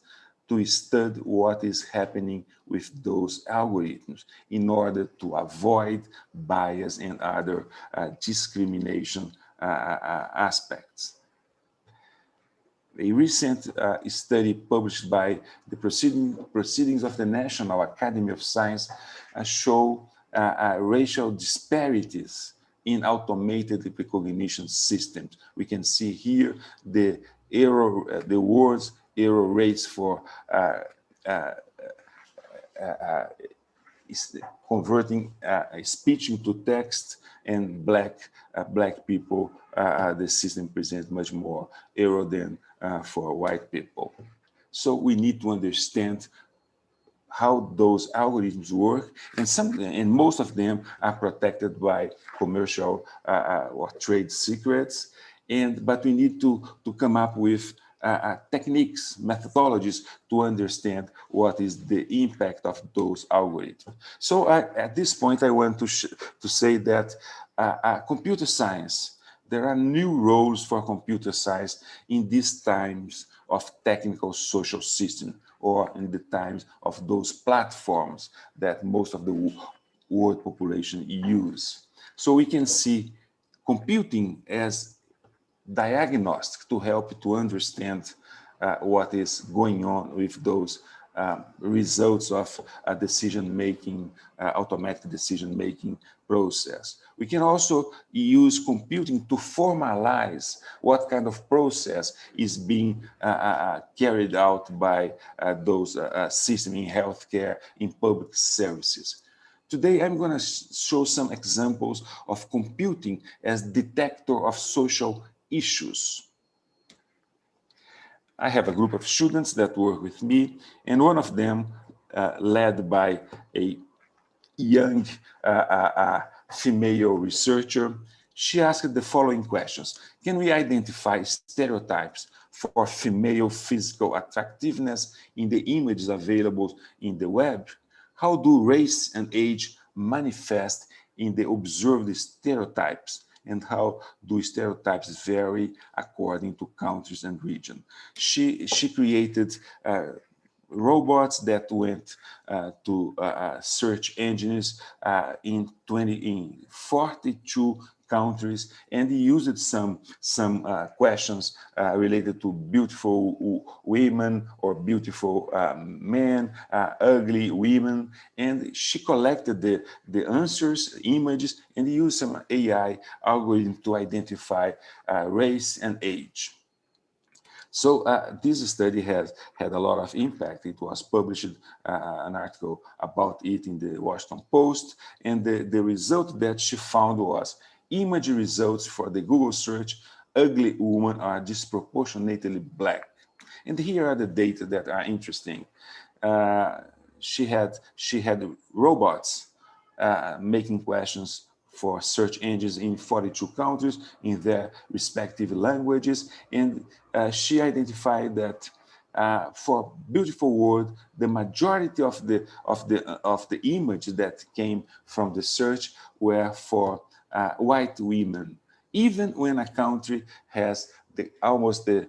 to study what is happening with those algorithms in order to avoid bias and other discrimination aspects. A recent study published by the Proceedings of the National Academy of Science show racial disparities in automated recognition systems. We can see here the error, the words error rates for converting speech into text, and black people, the system presents much more error than for white people. So we need to understand how those algorithms work, and most of them are protected by commercial or trade secrets. But we need to come up with techniques, methodologies to understand what is the impact of those algorithms. So at this point, I want to say that computer science, there are new roles for computer science in these times of technical social system, or in the times of those platforms that most of the world population use. So we can see computing as diagnostic to help to understand what is going on with those results of a decision-making, automatic decision-making process. We can also use computing to formalize what kind of process is being carried out by those systems in healthcare, in public services. Today, I'm going to show some examples of computing as detector of social issues. I have a group of students that work with me, and one of them, led by a young female researcher, she asked the following questions. Can we identify stereotypes for female physical attractiveness in the images available in the web? How do race and age manifest in the observed stereotypes? And how do stereotypes vary according to countries and regions? She created robots that went to search engines in 42 countries, and he used some questions related to beautiful women or beautiful men, ugly women, and she collected the answers, images, and used some AI algorithm to identify race and age. So this study had a lot of impact. It was published an article about it in the Washington Post, and the result that she found was image results for the Google search, ugly women are disproportionately black. And here are the data that are interesting. She had robots making questions for search engines in 42 countries in their respective languages, and she identified that for beautiful world, the majority of the images that came from the search were for white women, even when a country has almost the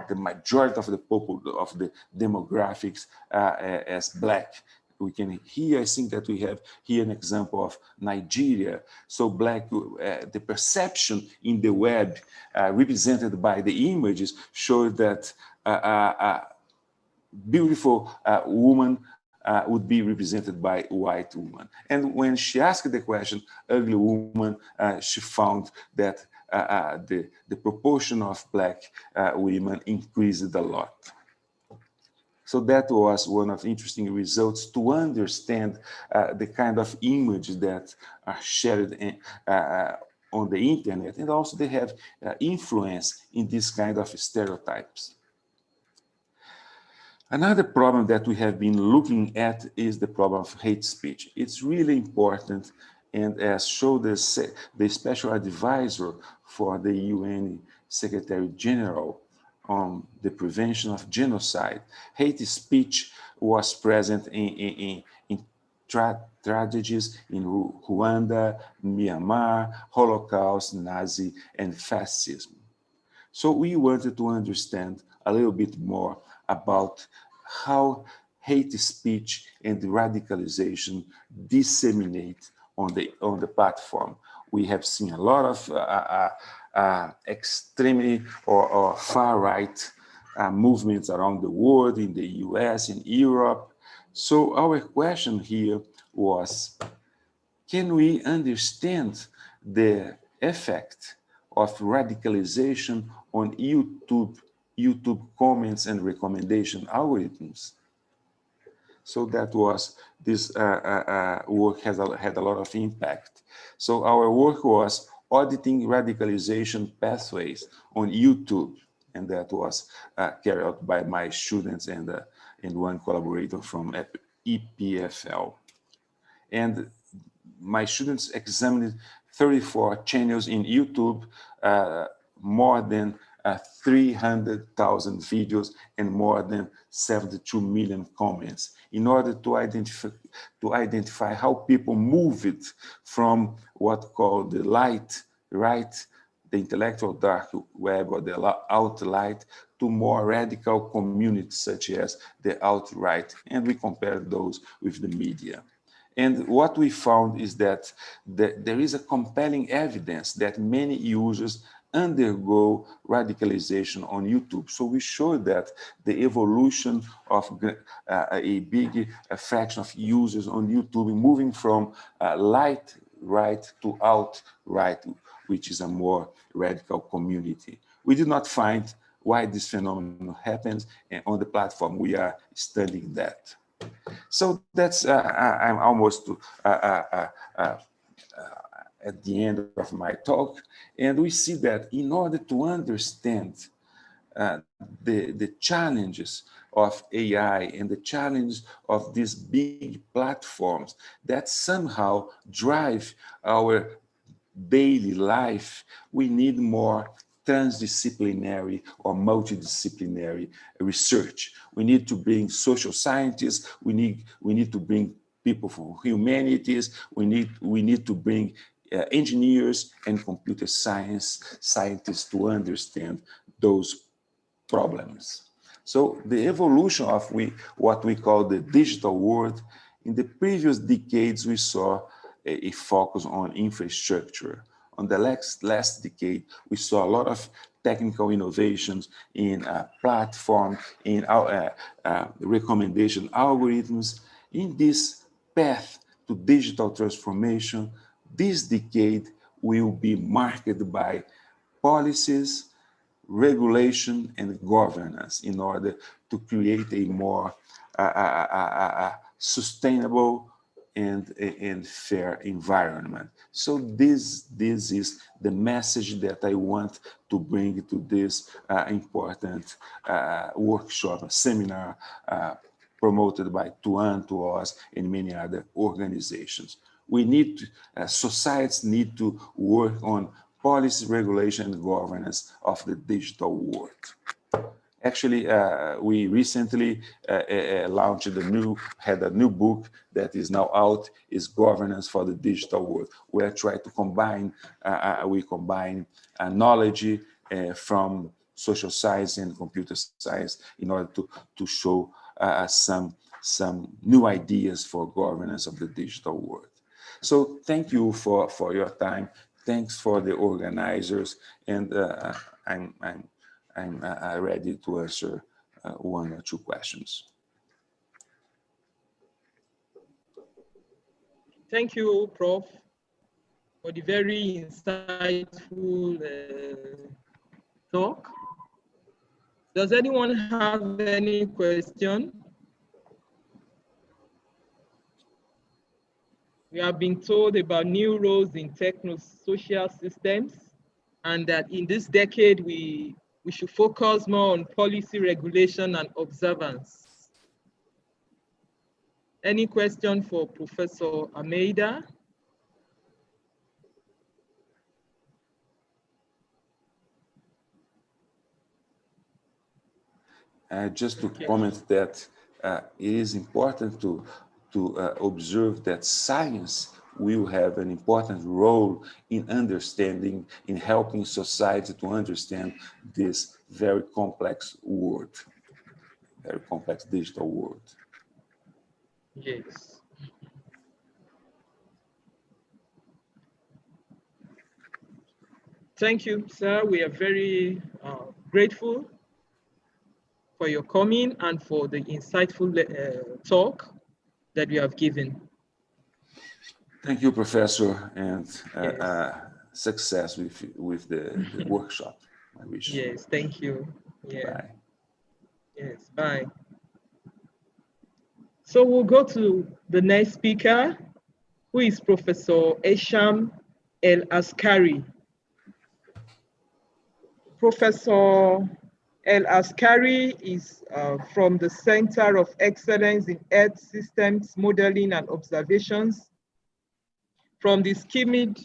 majority of the demographics as black. We can here, I think that we have here an example of Nigeria. So black, the perception in the web represented by the images shows that beautiful woman would be represented by white woman. And when she asked the question, ugly woman, she found that the proportion of black women increased a lot. So that was one of the interesting results to understand the kind of image that are shared on the internet, and also they have influence in this kind of stereotypes. Another problem that we have been looking at is the problem of hate speech. It's really important, and as showed the special advisor for the UN Secretary General on the prevention of genocide, hate speech was present in tragedies in Rwanda, Myanmar, Holocaust, Nazi, and fascism. So we wanted to understand a little bit more about how hate speech and radicalization disseminate on the platform. We have seen a lot of extremely or far-right movements around the world, in the US, in Europe. So our question here was, can we understand the effect of radicalization on YouTube comments and recommendation algorithms? So that was, this work had a lot of impact. So our work was auditing radicalization pathways on YouTube, and that was carried out by my students and one collaborator from EPFL. And my students examined 34 channels in YouTube, more than 300,000 videos, and more than 72 million comments, in order to identify how people move it from what called the light right, the intellectual dark web, or the alt-right, to more radical communities such as the alt-right, and we compared those with the media. And what we found is that there is a compelling evidence that many users undergo radicalization on YouTube. So we showed that the evolution of a big fraction of users on YouTube moving from light right to alt right, which is a more radical community. We did not find why this phenomenon happens, and on the platform we are studying that. So that's, I'm almost at the end of my talk, and we see that in order to understand the challenges of AI and the challenges of these big platforms that somehow drive our daily life, we need more transdisciplinary or multidisciplinary research. We need to bring social scientists, we need to bring people from humanities, we need to bring engineers and computer scientists to understand those problems. So the evolution of what we call the digital world, in the previous decades we saw a focus on infrastructure. On the last decade, we saw a lot of technical innovations in platform, in recommendation algorithms. In this path to digital transformation, this decade will be marked by policies, regulation, and governance in order to create a more sustainable and fair environment. So this is the message that I want to bring to this important workshop, seminar promoted by TYAN, TWAS, and many other organizations. We need, societies need to work on policy, regulation, and governance of the digital world. Actually, we recently launched had a new book that is now out, is Governance for the Digital World, where I try to combine, we combine knowledge from social science and computer science in order to show some new ideas for governance of the digital world. So thank you for your time. Thanks for the organizers, and I'm ready to answer one or two questions. Thank you, Prof, for the very insightful talk. Does anyone have any question? We have been told about new roles in techno-social systems, and that in this decade, we should focus more on policy regulation and observance. Any question for Professor Almeida? Just to comment that it is important to observe that science will have an important role in understanding, in helping society to understand this very complex world, very complex digital world. Yes. Thank you, sir. We are very grateful for your coming and for the insightful talk that you have given. Thank you, Professor, and success with the workshop, I wish. Yes, thank you. Yeah. Bye. Yes, bye. So we'll go to the next speaker, who is Professor Esham El-Askari. Professor El-Askari is from the Center of Excellence in Earth Systems Modeling and Observations from the Schimid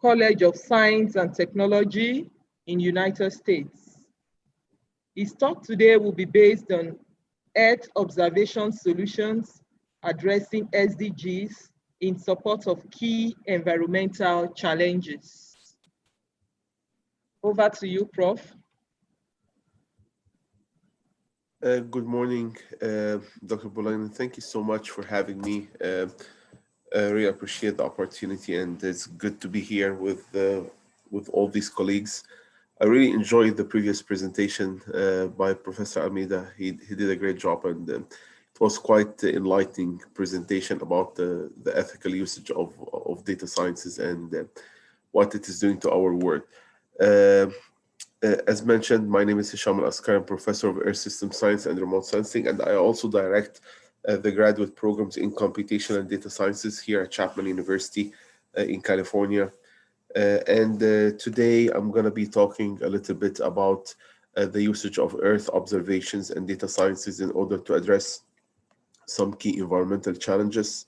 College of Science and Technology in United States. His talk today will be based on Earth observation solutions addressing SDGs in support of key environmental challenges. Over to you, Prof. Good morning, Dr. Bolayan. Thank you so much for having me. I really appreciate the opportunity, and it's good to be here with all these colleagues. I really enjoyed the previous presentation by Professor Almeida. He did a great job, and it was quite an enlightening presentation about the ethical usage of data sciences and what it is doing to our world. As mentioned, my name is Hisham Al-Askari. I'm Professor of Earth System Science and Remote Sensing, and I also direct the graduate programs in Computation and Data Sciences here at Chapman University in California. Today I'm going to be talking a little bit about the usage of Earth observations and data sciences in order to address some key environmental challenges.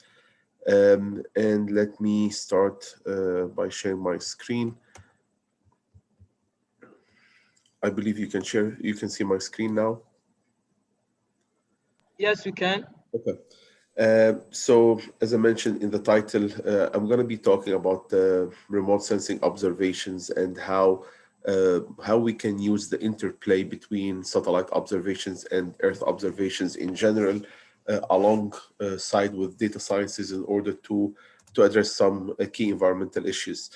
And let me start by sharing my screen. I believe you can see my screen now. Yes, we can. Okay. So as I mentioned in the title, I'm going to be talking about remote sensing observations and how we can use the interplay between satellite observations and Earth observations in general, alongside with data sciences in order to address some key environmental issues.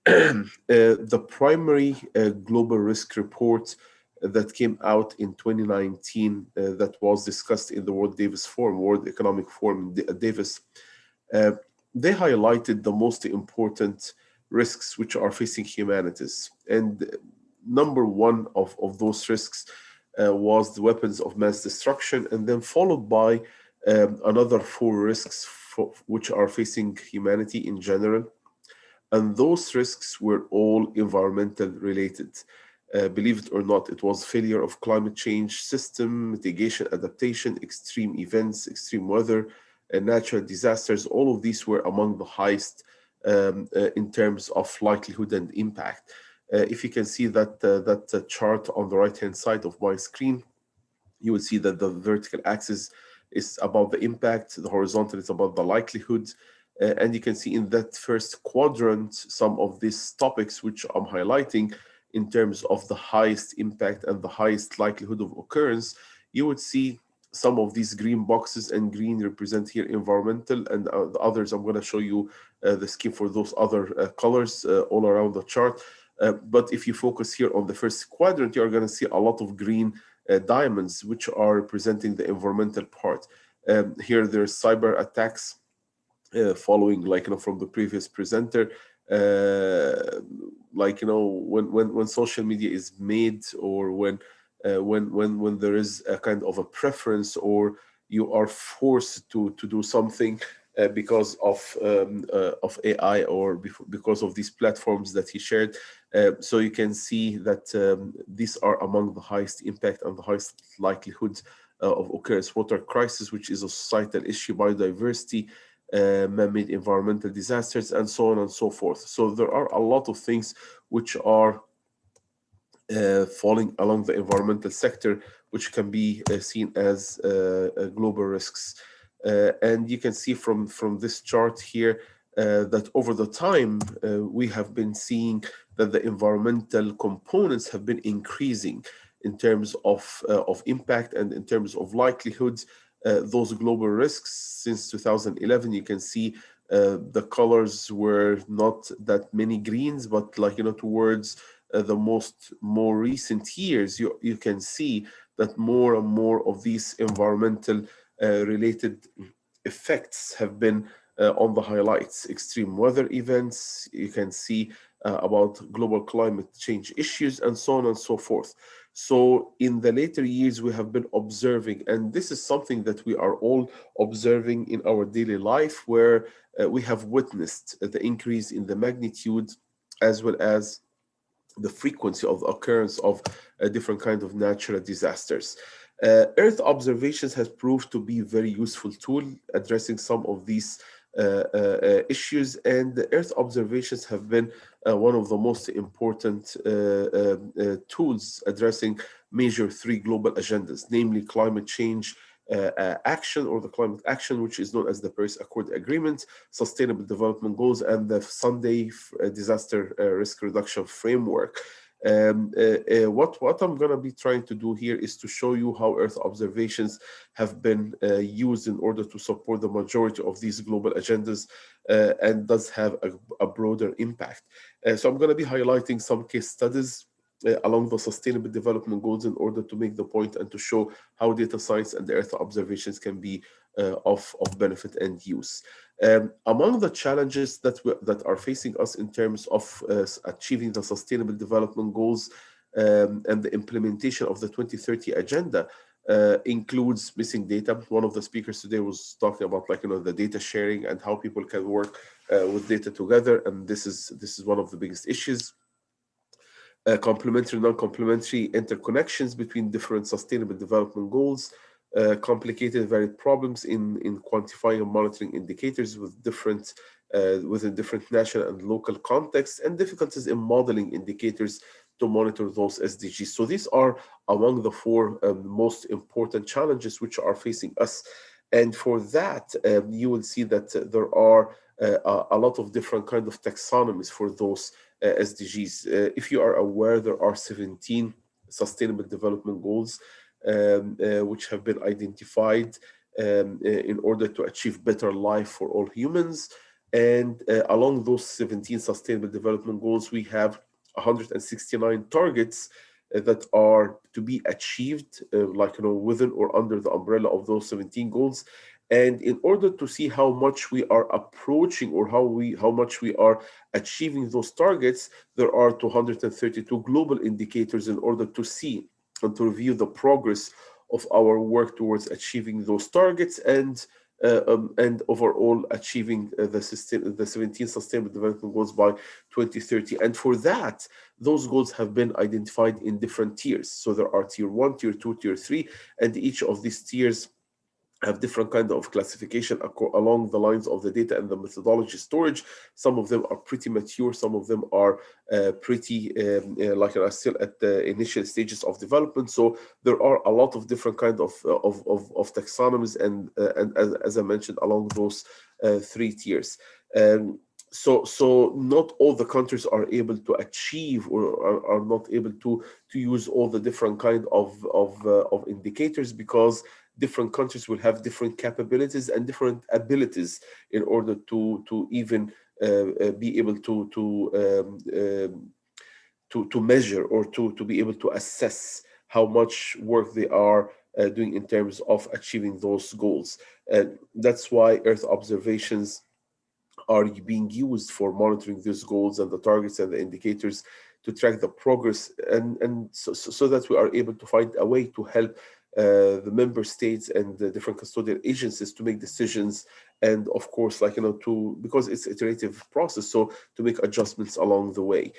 The primary global risk report that came out in 2019 that was discussed in the World Economic Forum Davos, they highlighted the most important risks which are facing humanities. And number one of those risks was the weapons of mass destruction, and then followed by another 4 risks which are facing humanity in general. And those risks were all environmental related. Believe it or not, it was failure of climate change system, mitigation, adaptation, extreme events, extreme weather, and natural disasters. All of these were among the highest in terms of likelihood and impact. If you can see that chart on the right-hand side of my screen, you will see that the vertical axis is about the impact, the horizontal is about the likelihood. And you can see in that first quadrant some of these topics which I'm highlighting in terms of the highest impact and the highest likelihood of occurrence. You would see some of these green boxes, and green represent here environmental, and the others I'm going to show you the scheme for those other colors all around the chart. But if you focus here on the first quadrant, you're going to see a lot of green diamonds, which are representing the environmental part. Here there's cyber attacks following, like, from the previous presenter, like, when social media is made, or when there is a kind of a preference, or you are forced to do something because of AI, or because of these platforms that he shared. So you can see that these are among the highest impact and the highest likelihood of occurrence: water crisis, which is a societal issue; biodiversity, man-made environmental disasters, and so on and so forth. So there are a lot of things which are falling along the environmental sector, which can be seen as global risks. And you can see from this chart here that over the time we have been seeing that the environmental components have been increasing in terms of impact and in terms of likelihood. Those global risks since 2011, you can see the colors were not that many greens, but, like, towards the more recent years, you can see that more and more of these environmental related effects have been on the highlights. Extreme weather events, you can see about global climate change issues, and so on and so forth. So in the later years, we have been observing, and this is something that we are all observing in our daily life, where we have witnessed the increase in the magnitude as well as the frequency of occurrence of different kinds of natural disasters. Earth observations has proved to be a very useful tool addressing some of these issues, and the Earth observations have been one of the most important tools addressing major 3 global agendas, namely climate change action, or the climate action, which is known as the Paris Accord Agreement, Sustainable Development Goals, and the Sunday Disaster Risk Reduction Framework. What I'm going to be trying to do here is to show you how Earth observations have been used in order to support the majority of these global agendas and does have a broader impact. So I'm going to be highlighting some case studies along the Sustainable Development Goals in order to make the point and to show how data science and Earth observations can be of benefit and use. Among the challenges that are facing us in terms of achieving the Sustainable Development Goals and the implementation of the 2030 Agenda includes missing data. One of the speakers today was talking about, like, the data sharing and how people can work with data together, and this is one of the biggest issues. Complementary, non-complementary interconnections between different Sustainable Development Goals, complicated varied problems in quantifying and monitoring indicators with within different national and local contexts, and difficulties in modeling indicators to monitor those SDGs. So these are among the 4 most important challenges which are facing us. And for that, you will see that there are a lot of different kinds of taxonomies for those SDGs. If you are aware, there are 17 Sustainable Development Goals which have been identified in order to achieve better life for all humans. And along those 17 Sustainable Development Goals, we have 169 targets that are to be achieved, within or under the umbrella of those 17 goals. And in order to see how much we are approaching or how much we are achieving those targets, there are 232 global indicators in order to see and to review the progress of our work towards achieving those targets and overall achieving the 17 Sustainable Development Goals by 2030. And for that, those goals have been identified in different tiers. So there are tier 1, tier 2, tier 3, and each of these tiers have different kind of classification along the lines of the data and the methodology storage. Some of them are pretty mature, some of them are pretty still at the initial stages of development. So there are a lot of different kind of taxonomies and as I mentioned, along those 3 tiers. So not all the countries are able to achieve or are not able to use all the different kind of indicators, because different countries will have different capabilities and different abilities in order to even be able to measure or to be able to assess how much work they are doing in terms of achieving those goals. That's why Earth observations are being used for monitoring these goals and the targets and the indicators to track the progress, and so that we are able to find a way to help the member states and the different custodial agencies to make decisions, and of course, like, because it's an iterative process, so to make adjustments along the way.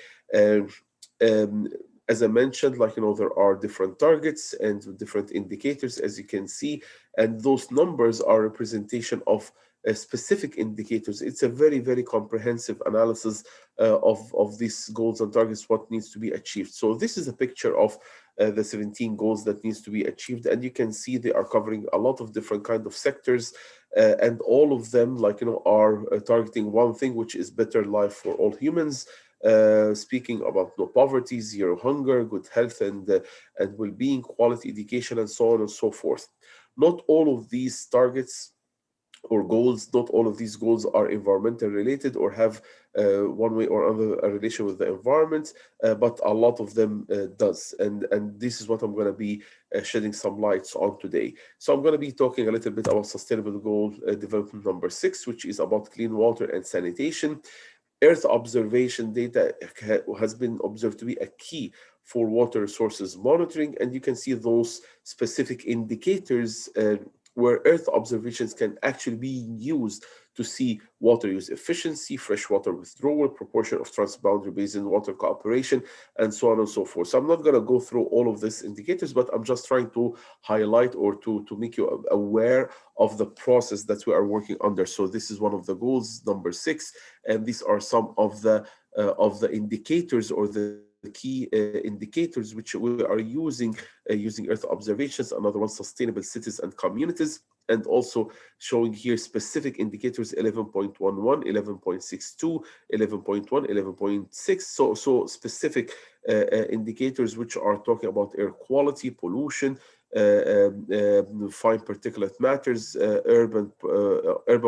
As I mentioned, like, there are different targets and different indicators, as you can see, and those numbers are a representation of specific indicators. It's a very, very comprehensive analysis of these goals and targets, what needs to be achieved. So this is a picture of the 17 goals that needs to be achieved, and you can see they are covering a lot of different kind of sectors, and all of them, like, are targeting one thing, which is better life for all humans. Speaking about no poverty, zero hunger, good health and well-being, quality education, and so on and so forth. Not all of these targets or goals, not all of these goals are environmental related or have one way or another a relation with the environment, but a lot of them does. And this is what I'm going to be shedding some lights on today. So I'm going to be talking a little bit about Sustainable Goal Development number 6, which is about clean water and sanitation. Earth observation data has been observed to be a key for water resources monitoring, and you can see those specific indicators where Earth observations can actually be used to see water use efficiency, freshwater withdrawal, proportion of transboundary basin water cooperation, and so on and so forth. So I'm not going to go through all of these indicators, but I'm just trying to highlight or to make you aware of the process that we are working under. So this is one of the goals, number 6, and these are some of the indicators or the key indicators which we are using Earth observations. Another one, sustainable cities and communities, and also showing here specific indicators 11.11, 11.62, 11.1, 11.6. So specific indicators which are talking about air quality, pollution, fine particulate matters, urban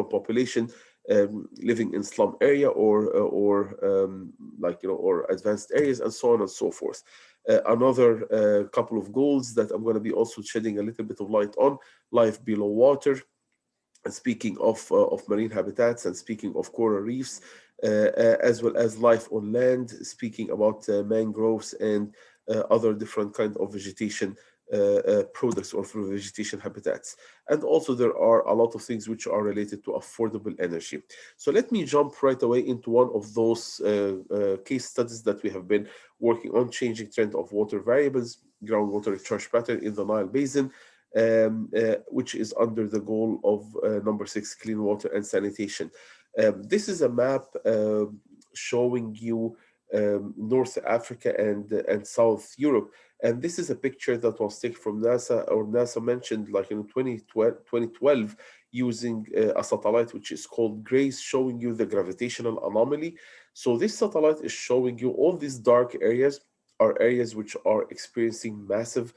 population, living in slum area or advanced areas, and so on and so forth. Another couple of goals that I'm going to be also shedding a little bit of light on: life below water, and speaking of marine habitats, and speaking of coral reefs, as well as life on land, speaking about mangroves and other different kind of vegetation products or through vegetation habitats. And also there are a lot of things which are related to affordable energy. So let me jump right away into one of those case studies that we have been working on: changing trend of water variables, groundwater recharge pattern in the Nile Basin, which is under the goal of number 6, clean water and sanitation. This is a map showing you North Africa and South Europe. And this is a picture that was taken from NASA, or NASA mentioned like in 2012 using a satellite which is called GRACE, showing you the gravitational anomaly. So this satellite is showing you all these dark areas are areas which are experiencing massive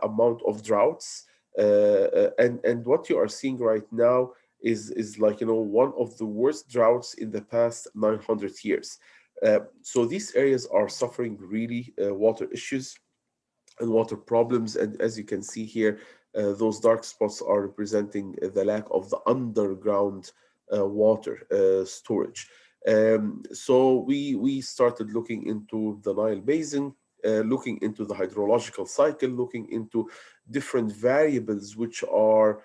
amount of droughts. And what you are seeing right now is like, one of the worst droughts in the past 900 years. So these areas are suffering really water issues and water problems. And as you can see here, those dark spots are representing the lack of the underground water storage. So we started looking into the Nile Basin, looking into the hydrological cycle, looking into different variables which are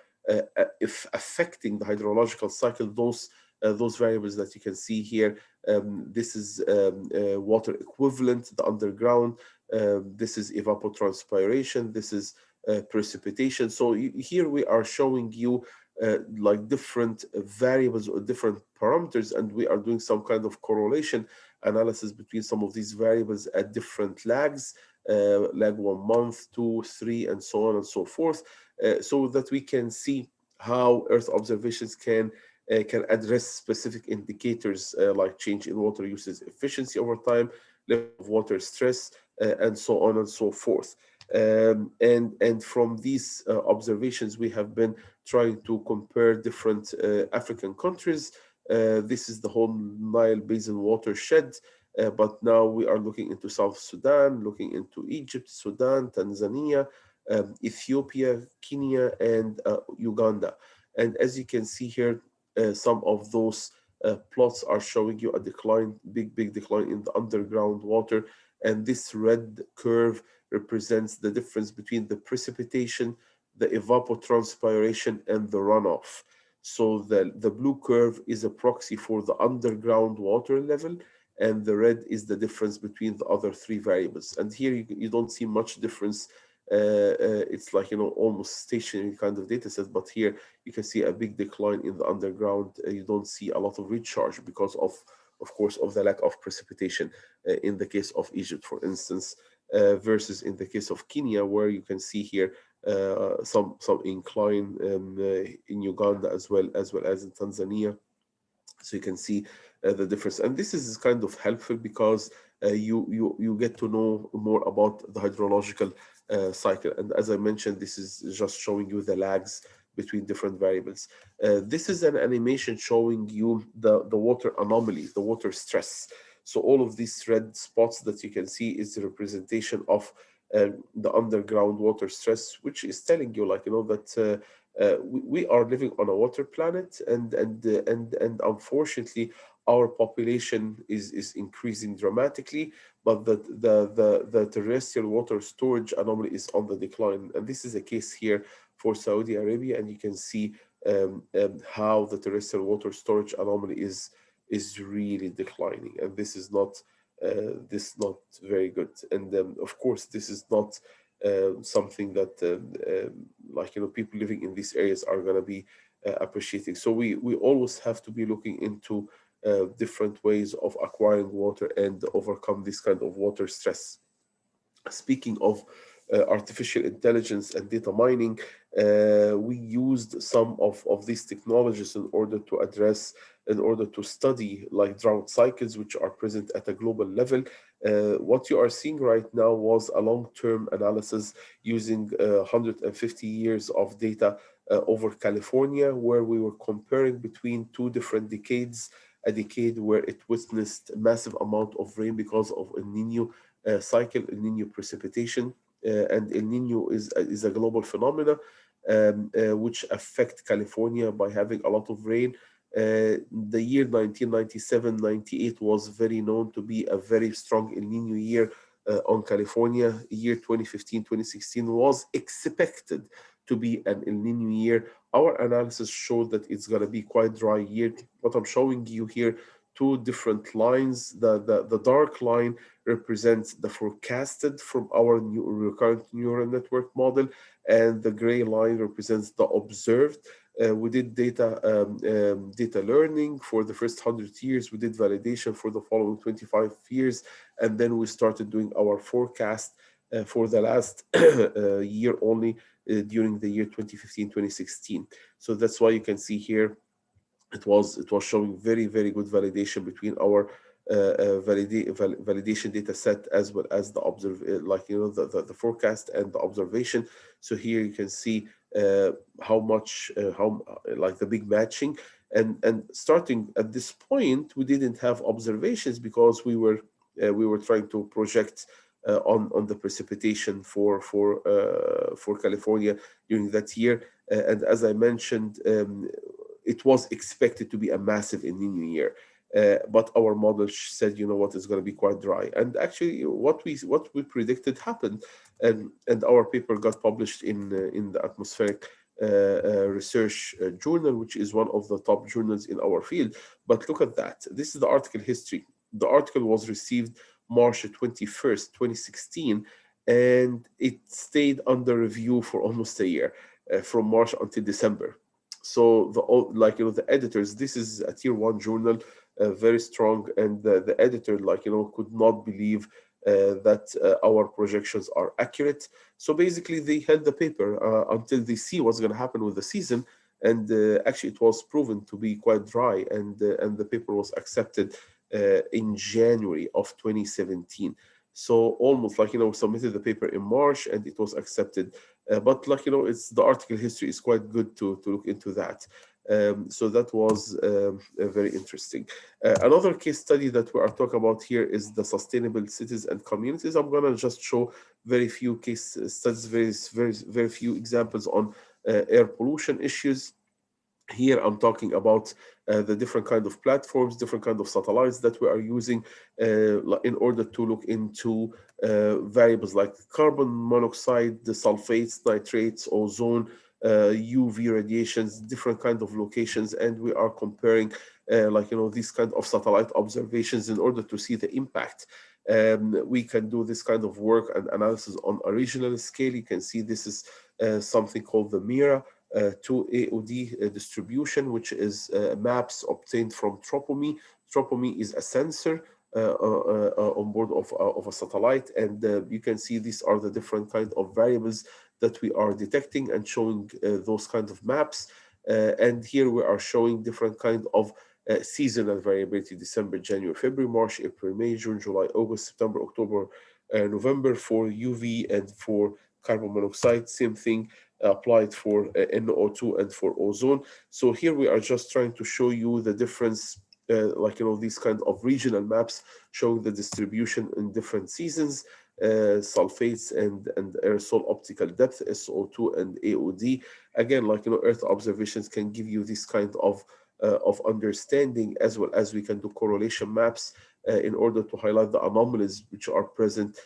affecting the hydrological cycle. Those variables that you can see here, this is water equivalent, the underground, this is evapotranspiration, this is precipitation. So here we are showing you like different variables or different parameters, and we are doing some kind of correlation analysis between some of these variables at different lags, lag 1 month, 2, 3, and so on and so forth, so that we can see how Earth observations can address specific indicators like change in water usage efficiency over time, level of water stress, and so on and so forth. And from these observations, we have been trying to compare different African countries. This is the whole Nile Basin watershed. but now we are looking into South Sudan, looking into Egypt, Sudan, Tanzania, Ethiopia, Kenya, and Uganda. And as you can see here, some of those plots are showing you a decline, big decline in the underground water. And this red curve represents the difference between the precipitation, the evapotranspiration, and the runoff. So the blue curve is a proxy for the underground water level, and the red is the difference between the other three variables. And here you don't see much difference. It's like, almost stationary kind of data set, but here you can see a big decline in the underground. You don't see a lot of recharge because of course, of the lack of precipitation in the case of Egypt, for instance, versus in the case of Kenya, where you can see here some incline in Uganda as well as in Tanzania. So you can see the difference, and this is kind of helpful because you get to know more about the hydrological cycle. And as I mentioned, this is just showing you the lags between different variables. This is an animation showing you the water anomaly, the water stress. So all of these red spots that you can see is the representation of the underground water stress, which is telling you, that we are living on a water planet, and unfortunately our population is increasing dramatically, but the terrestrial water storage anomaly is on the decline. And this is a case here for Saudi Arabia, and you can see how the terrestrial water storage anomaly is really declining, and this is not very good. And of course, this is not something that people living in these areas are going to be appreciating. So we always have to be looking into different ways of acquiring water and overcome this kind of water stress. Speaking of artificial intelligence and data mining, we used some of these technologies in order to study drought cycles, which are present at a global level. What you are seeing right now was a long-term analysis using 150 years of data over California, where we were comparing between two different decades, a decade where it witnessed massive amount of rain because of El Nino cycle, El Nino precipitation, and El Nino is a global phenomena which affect California by having a lot of rain. The year 1997-98 was very known to be a very strong El Nino year on California. Year 2015-2016 was expected to be an El Nino year. Our analysis showed that it's going to be quite dry year. What I'm showing you here, two different lines. The dark line represents the forecasted from our recurrent neural network model, and the gray line represents the observed. We did data learning for the first 100 years. We did validation for the following 25 years, and then we started doing our forecast for the last year only during the year 2015-2016. So that's why you can see here it was showing very good validation between our validation data set as well as the the forecast and the observation. So here you can see how much the big matching, and starting at this point we didn't have observations because we were trying to project on the precipitation for California during that year, and as I mentioned, it was expected to be a massive El Nino year. But our model said, it's going to be quite dry. And actually, what we predicted happened, and our paper got published in the Atmospheric Research Journal, which is one of the top journals in our field. But look at that. This is the article history. The article was received March 21st, 2016, and it stayed under review for almost a year, from March until December. So the editors, this is a tier 1 journal, very strong, and the editor could not believe that our projections are accurate. So basically they held the paper until they see what's going to happen with the season, and actually it was proven to be quite dry, and the paper was accepted in January of 2017. So almost submitted the paper in March and it was accepted. But it's the article history is quite good to look into that. So that was very interesting. Another case study that we are talking about here is the sustainable cities and communities. I'm going to just show very few case studies, very few examples on air pollution issues. Here I'm talking about the different kind of platforms, different kind of satellites that we are using in order to look into variables like carbon monoxide, the sulfates, nitrates, ozone, UV radiations, different kind of locations, and we are comparing these kind of satellite observations in order to see the impact. We can do this kind of work and analysis on a regional scale. You can see this is something called the MIRA 2 AOD distribution, which is maps obtained from Tropomi. Tropomi is a sensor on board of a satellite, and you can see these are the different kind of variables that we are detecting and showing those kind of maps. And here we are showing different kind of seasonal variability: December, January, February, March, April, May, June, July, August, September, October, November for UV, and for carbon monoxide, same thing applied for NO2 and for ozone. So here we are just trying to show you the difference, these kind of regional maps showing the distribution in different seasons, sulfates and aerosol optical depth, SO2 and AOD. Again, Earth observations can give you this kind of understanding, as well as we can do correlation maps in order to highlight the anomalies which are present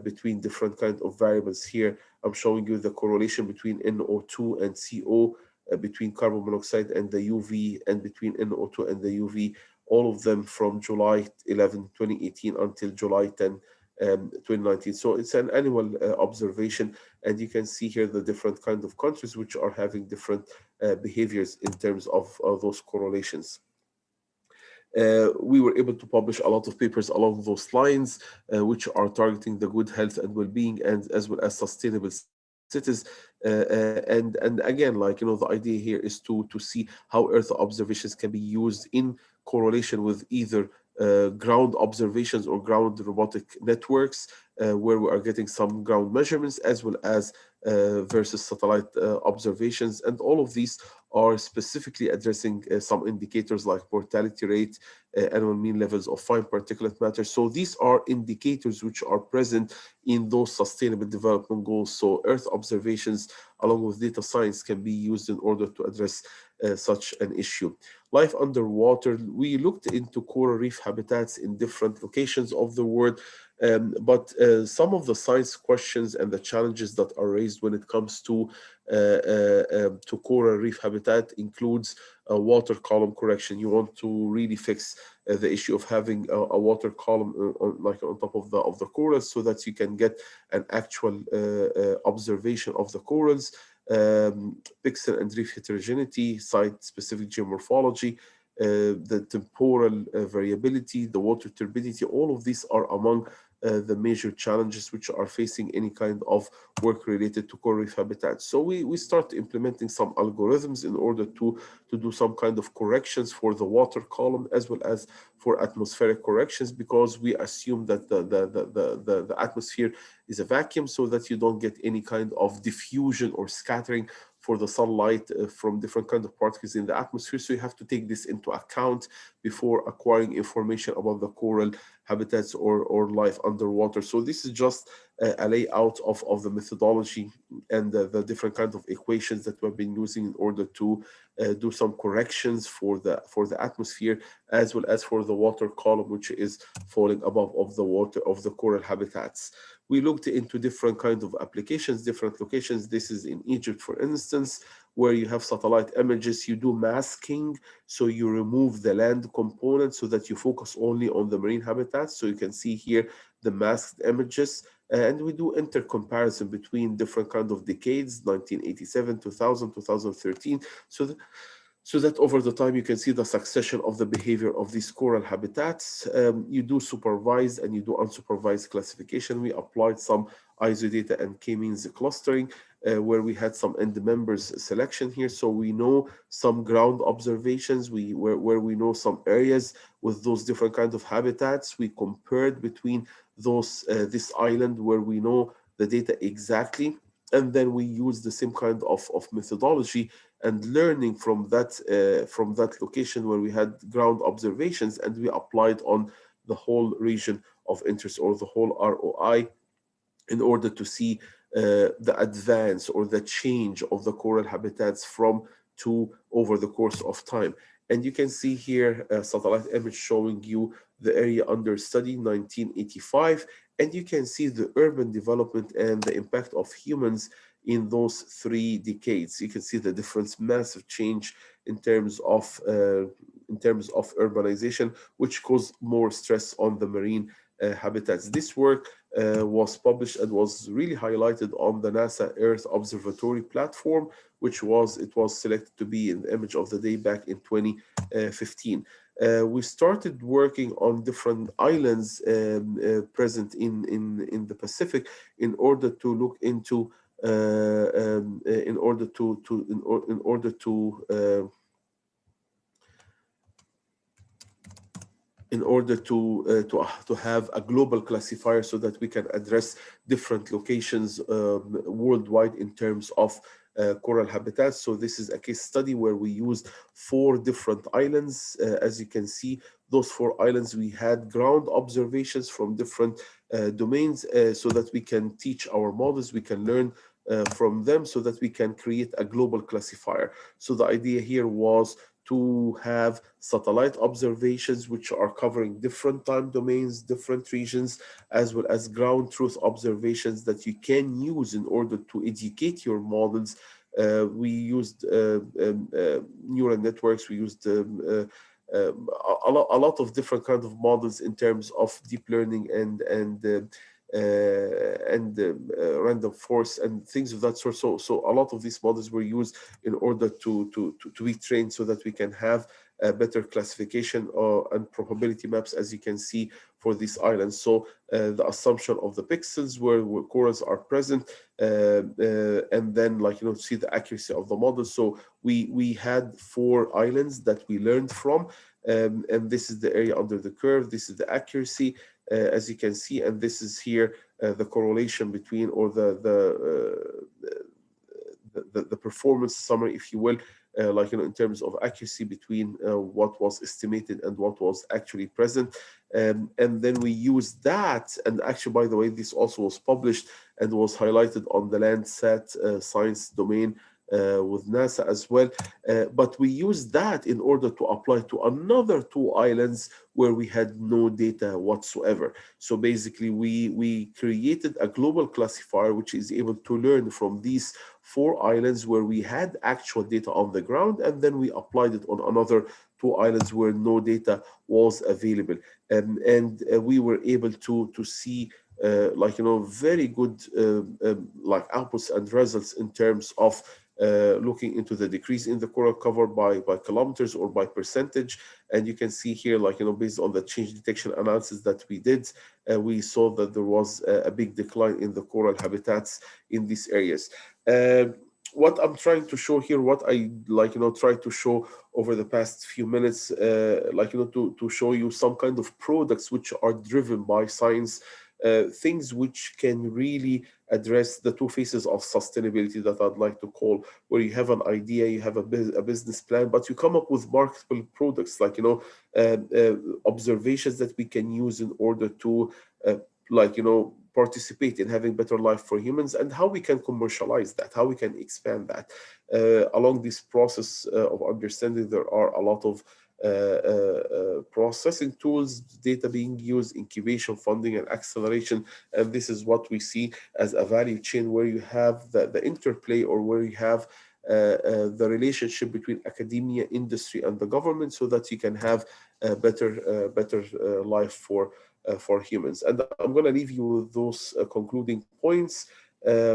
between different kind of variables. Here I'm showing you the correlation between NO2 and CO, between carbon monoxide and the UV, and between NO2 and the UV, all of them from July 11, 2018 until July 10, 2019. So it's an annual observation, and you can see here the different kind of countries which are having different behaviors in terms of those correlations. We were able to publish a lot of papers along those lines, which are targeting the good health and well-being, and as well as sustainable cities. And again, the idea here is to see how Earth observations can be used in correlation with either ground observations or ground robotic networks, where we are getting some ground measurements, as well as versus satellite observations. And all of these are specifically addressing some indicators like mortality rate, annual mean levels of fine particulate matter. So these are indicators which are present in those sustainable development goals. So Earth observations along with data science can be used in order to address such an issue. Life underwater, we looked into coral reef habitats in different locations of the world, but some of the science questions and the challenges that are raised when it comes to coral reef habitat includes a water column correction. You want to really fix the issue of having a water column on top of the corals, so that you can get an actual observation of the corals. Pixel and reef heterogeneity, site-specific geomorphology, the temporal variability, the water turbidity, all of these are among the major challenges which are facing any kind of work related to coral reef habitats. So we start implementing some algorithms in order to do some kind of corrections for the water column, as well as for atmospheric corrections, because we assume that the atmosphere is a vacuum, so that you don't get any kind of diffusion or scattering for the sunlight from different kind of particles in the atmosphere. So you have to take this into account before acquiring information about the coral habitats or life underwater. So this is just a layout of the methodology and the different kinds of equations that we've been using in order to do some corrections for the atmosphere, as well as for the water column, which is falling above of the water of the coral habitats. We looked into different kinds of applications, different locations. This is in Egypt, for instance, where you have satellite images. You do masking, so you remove the land component so that you focus only on the marine habitats. So you can see here the masked images, and we do intercomparison between different kinds of decades, 1987, 2000, 2013, so that over the time you can see the succession of the behavior of these coral habitats. You do supervised and you do unsupervised classification. We applied some ISO data and k-means clustering, where we had some end members selection here. So we know some ground observations, where we know some areas with those different kinds of habitats. We compared between those this island where we know the data exactly, and then we use the same kind of methodology and learning from that location where we had ground observations, and we applied on the whole region of interest or the whole ROI in order to see the advance or the change of the coral habitats from to over the course of time. And you can see here a satellite image showing you the area under study 1985, and you can see the urban development and the impact of humans in those 3 decades. You can see the difference, massive change in terms of urbanization, which caused more stress on the marine habitats. This work was published and was really highlighted on the NASA Earth Observatory platform, which was selected to be in the image of the day back in 2015. We started working on different islands present in the Pacific in order to look into in order to have a global classifier so that we can address different locations worldwide in terms of coral habitats. So this is a case study where we used 4 different islands. As you can see, those 4 islands, we had ground observations from different domains so that we can teach our models, we can learn from them so that we can create a global classifier. So the idea here was to have satellite observations which are covering different time domains, different regions, as well as ground truth observations that you can use in order to educate your models. We used neural networks, we used a lot of different kinds of models in terms of deep learning and random forest and things of that sort. So a lot of these models were used in order to be trained so that we can have a better classification and probability maps, as you can see for these islands. So the assumption of the pixels where corals are present, and then see the accuracy of the model. So we had 4 islands that we learned from, and this is the area under the curve. This is the accuracy. As you can see, and this is here the correlation between, or the performance summary, if you will, in terms of accuracy between what was estimated and what was actually present. And then we used that, and actually, by the way, this also was published and was highlighted on the Landsat science domain with NASA as well. But we used that in order to apply to another 2 islands where we had no data whatsoever. So basically, we created a global classifier which is able to learn from these 4 islands where we had actual data on the ground, and then we applied it on another 2 islands where no data was available. And we were able to see very good outputs and results in terms of looking into the decrease in the coral cover by kilometers or by percentage. And you can see here, based on the change detection analysis that we did, we saw that there was a big decline in the coral habitats in these areas. What I'm trying to show here, what I try to show over the past few minutes, to show you some kind of products which are driven by science, things which can really address the 2 phases of sustainability that I'd like to call, where you have an idea, you have a business plan, but you come up with marketable products, observations that we can use in order to, participate in having better life for humans, and how we can commercialize that, how we can expand that. Along this process of understanding, there are a lot of processing tools, data being used, incubation, funding, and acceleration. And this is what we see as a value chain where you have the interplay, or where you have the relationship between academia, industry, and the government, so that you can have a better life for humans. And I'm going to leave you with those concluding points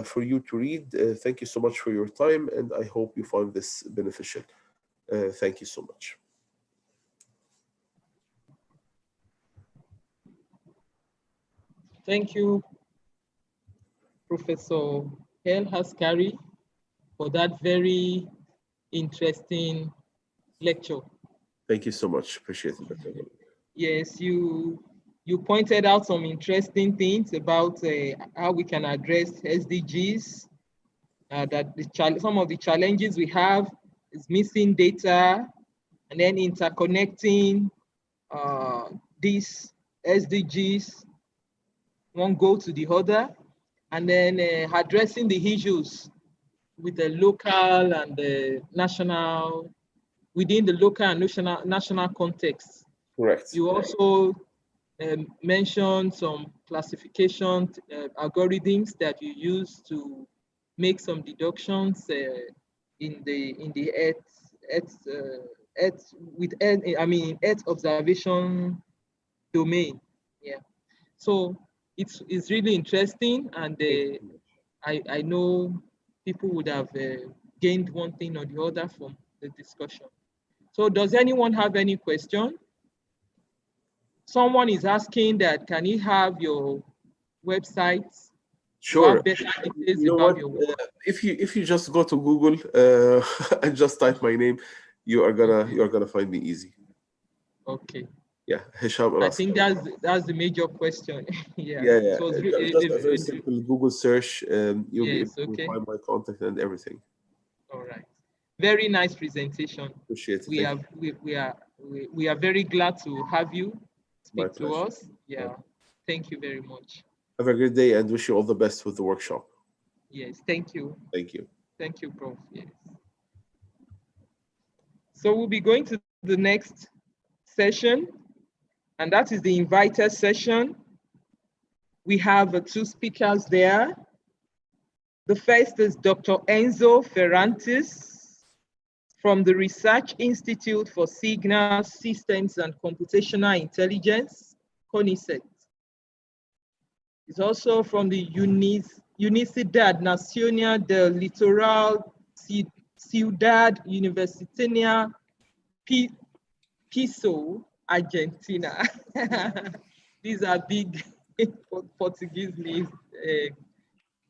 for you to read. Thank you so much for your time, and I hope you find this beneficial. Thank you so much. Thank you, Professor El Haskari, for that very interesting lecture. Thank you so much. Appreciate it. Yes, you pointed out some interesting things about how we can address SDGs that some of the challenges we have is missing data, and then interconnecting these SDGs, one goal to the other, and then addressing the issues with the local and the national, within the local and national context. Correct. You also mentioned some classification algorithms that you use to make some deductions in the Earth observation domain. Yeah, so it's really interesting, and I know people would have gained one thing or the other from the discussion. So does anyone have any question? Someone is asking that, can you have your website? Sure. You know what? If you just go to Google and just type my name, you are gonna find me easy. Okay. Yeah, Hisham. I think that's the major question. Yeah. Yeah. So just a very simple Google search. You'll be able to find my contact and everything. All right. Very nice presentation. Appreciate it. We are very glad to have you speak to pleasure. us. Yeah. Thank you very much. Have a great day and wish you all the best with the workshop. Yes, thank you. Thank you. Thank you, Prof. Yes. So we'll be going to the next session, and that is the invited session. We have two speakers there. The first is Dr. Enzo Ferrantes from the Research Institute for Signal Systems and Computational Intelligence, CONICET. He's also from the Universidad Nacional del Litoral Ciudad Universitaria Piso, Argentina. These are big Portuguese names.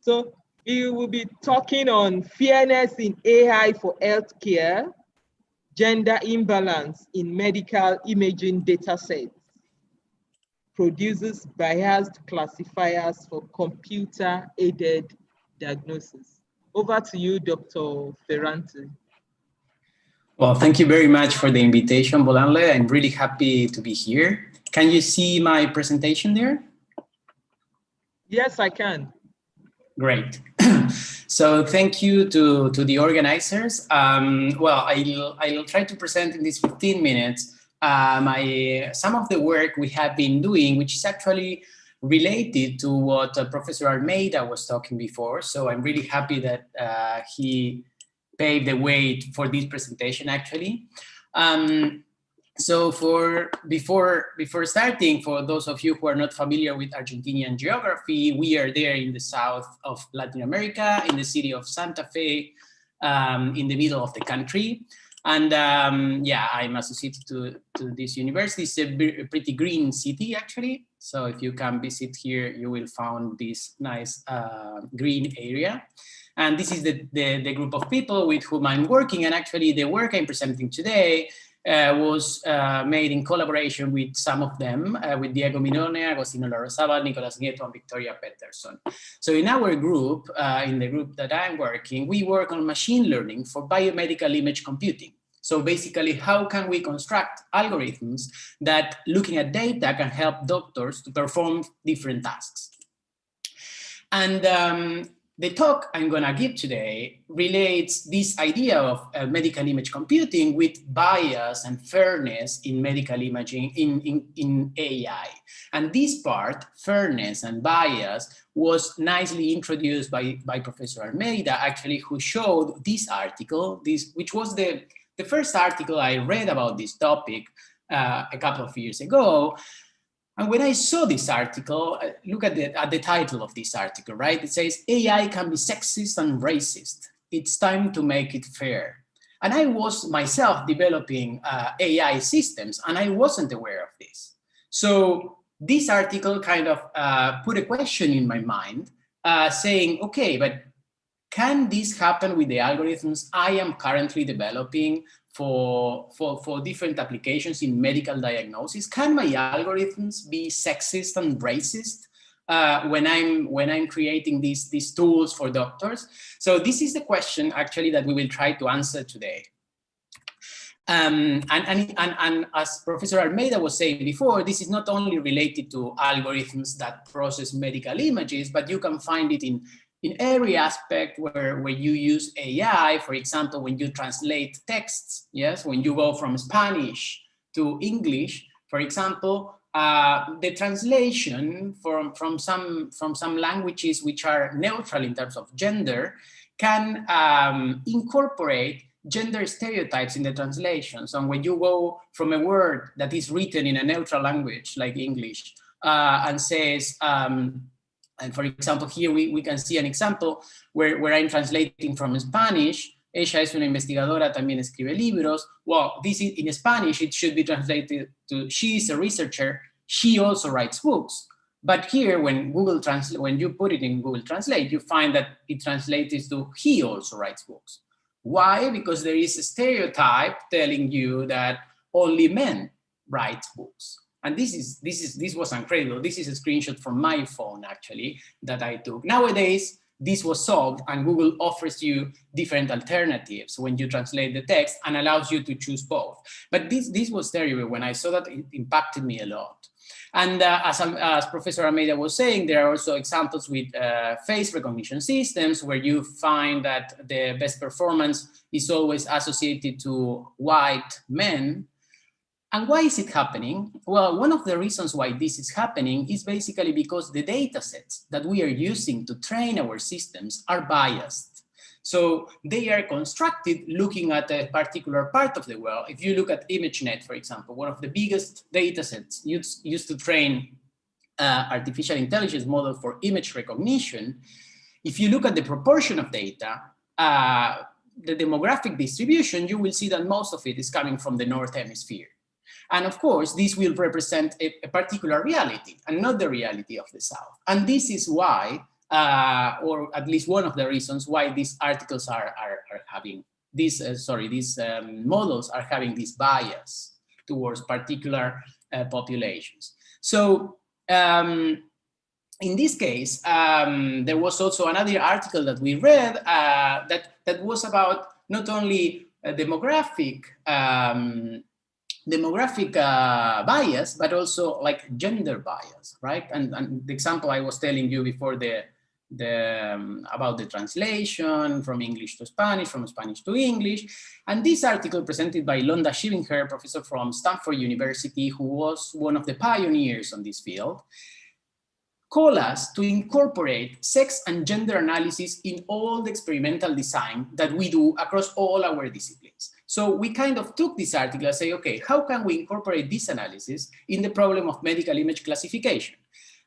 So he will be talking on fairness in AI for healthcare, gender imbalance in medical imaging data sets, produces biased classifiers for computer-aided diagnosis. Over to you, Dr. Ferrantes. Well, thank you very much for the invitation, Bolanle. I'm really happy to be here. Can you see my presentation there? Yes, I can. Great. So thank you to the organizers. Well, I'll try to present in these 15 minutes some of the work we have been doing, which is actually related to what Professor Almeida was talking before. So I'm really happy that he paved the way for this presentation, actually. So before starting, for those of you who are not familiar with Argentinian geography, we are there in the south of Latin America, in the city of Santa Fe, in the middle of the country. And yeah, I'm associated to this university. It's a pretty green city, actually. So if you come visit here, you will find this nice green area. And this is the group of people with whom I'm working. And actually the work I'm presenting today was made in collaboration with some of them, with Diego Minone, Agostino Larrazabal, Nicolas Nieto, and Victoria Peterson. So in our group, in the group that I'm working, we work on machine learning for biomedical image computing. So basically, how can we construct algorithms that, looking at data, can help doctors to perform different tasks? And the talk I'm going to give today relates this idea of medical image computing with bias and fairness in medical imaging in AI. And this part, fairness and bias, was nicely introduced by Professor Almeida, actually, who showed this article, which was the first article I read about this topic a couple of years ago. And when I saw this article, look at the title of this article, right? It says, AI can be sexist and racist. It's time to make it fair. And I was myself developing AI systems, and I wasn't aware of this. So this article kind of put a question in my mind, saying, okay, but can this happen with the algorithms I am currently developing for different applications in medical diagnosis? Can my algorithms be sexist and racist when I'm creating these tools for doctors? So this is the question actually that we will try to answer today. And as Professor Almeida was saying before, this is not only related to algorithms that process medical images, but you can find it in every aspect where you use AI. For example, when you translate texts, yes, when you go from Spanish to English, for example, the translation from some languages which are neutral in terms of gender can incorporate gender stereotypes in the translations. And when you go from a word that is written in a neutral language like English and says, and for example, here we can see an example where I'm translating from Spanish. Ella es una investigadora, también escribe libros. Well, this is in Spanish, it should be translated to she is a researcher, she also writes books. But here, when you put it in Google Translate, you find that it translates to he also writes books. Why? Because there is a stereotype telling you that only men write books. And this was incredible. This is a screenshot from my phone, actually, that I took. Nowadays, this was solved, and Google offers you different alternatives when you translate the text and allows you to choose both. But this was terrible. When I saw that, it impacted me a lot. And as Professor Almeida was saying, there are also examples with face recognition systems where you find that the best performance is always associated to white men. And why is it happening? Well, one of the reasons why this is happening is basically because the data sets that we are using to train our systems are biased. So they are constructed looking at a particular part of the world. If you look at ImageNet, for example, one of the biggest data sets used to train artificial intelligence model for image recognition, if you look at the proportion of data, the demographic distribution, you will see that most of it is coming from the North Hemisphere. And of course, this will represent a particular reality and not the reality of the South. And this is why, or at least one of the reasons why these articles are having these models are having this bias towards particular populations. So in this case, there was also another article that we read that was about not only demographic bias, but also like gender bias, right? And the example I was telling you before about the translation from English to Spanish, from Spanish to English. And this article presented by Londa Shivinher, professor from Stanford University, who was one of the pioneers on this field, call us to incorporate sex and gender analysis in all the experimental design that we do across all our disciplines. So we kind of took this article and say, okay, how can we incorporate this analysis in the problem of medical image classification?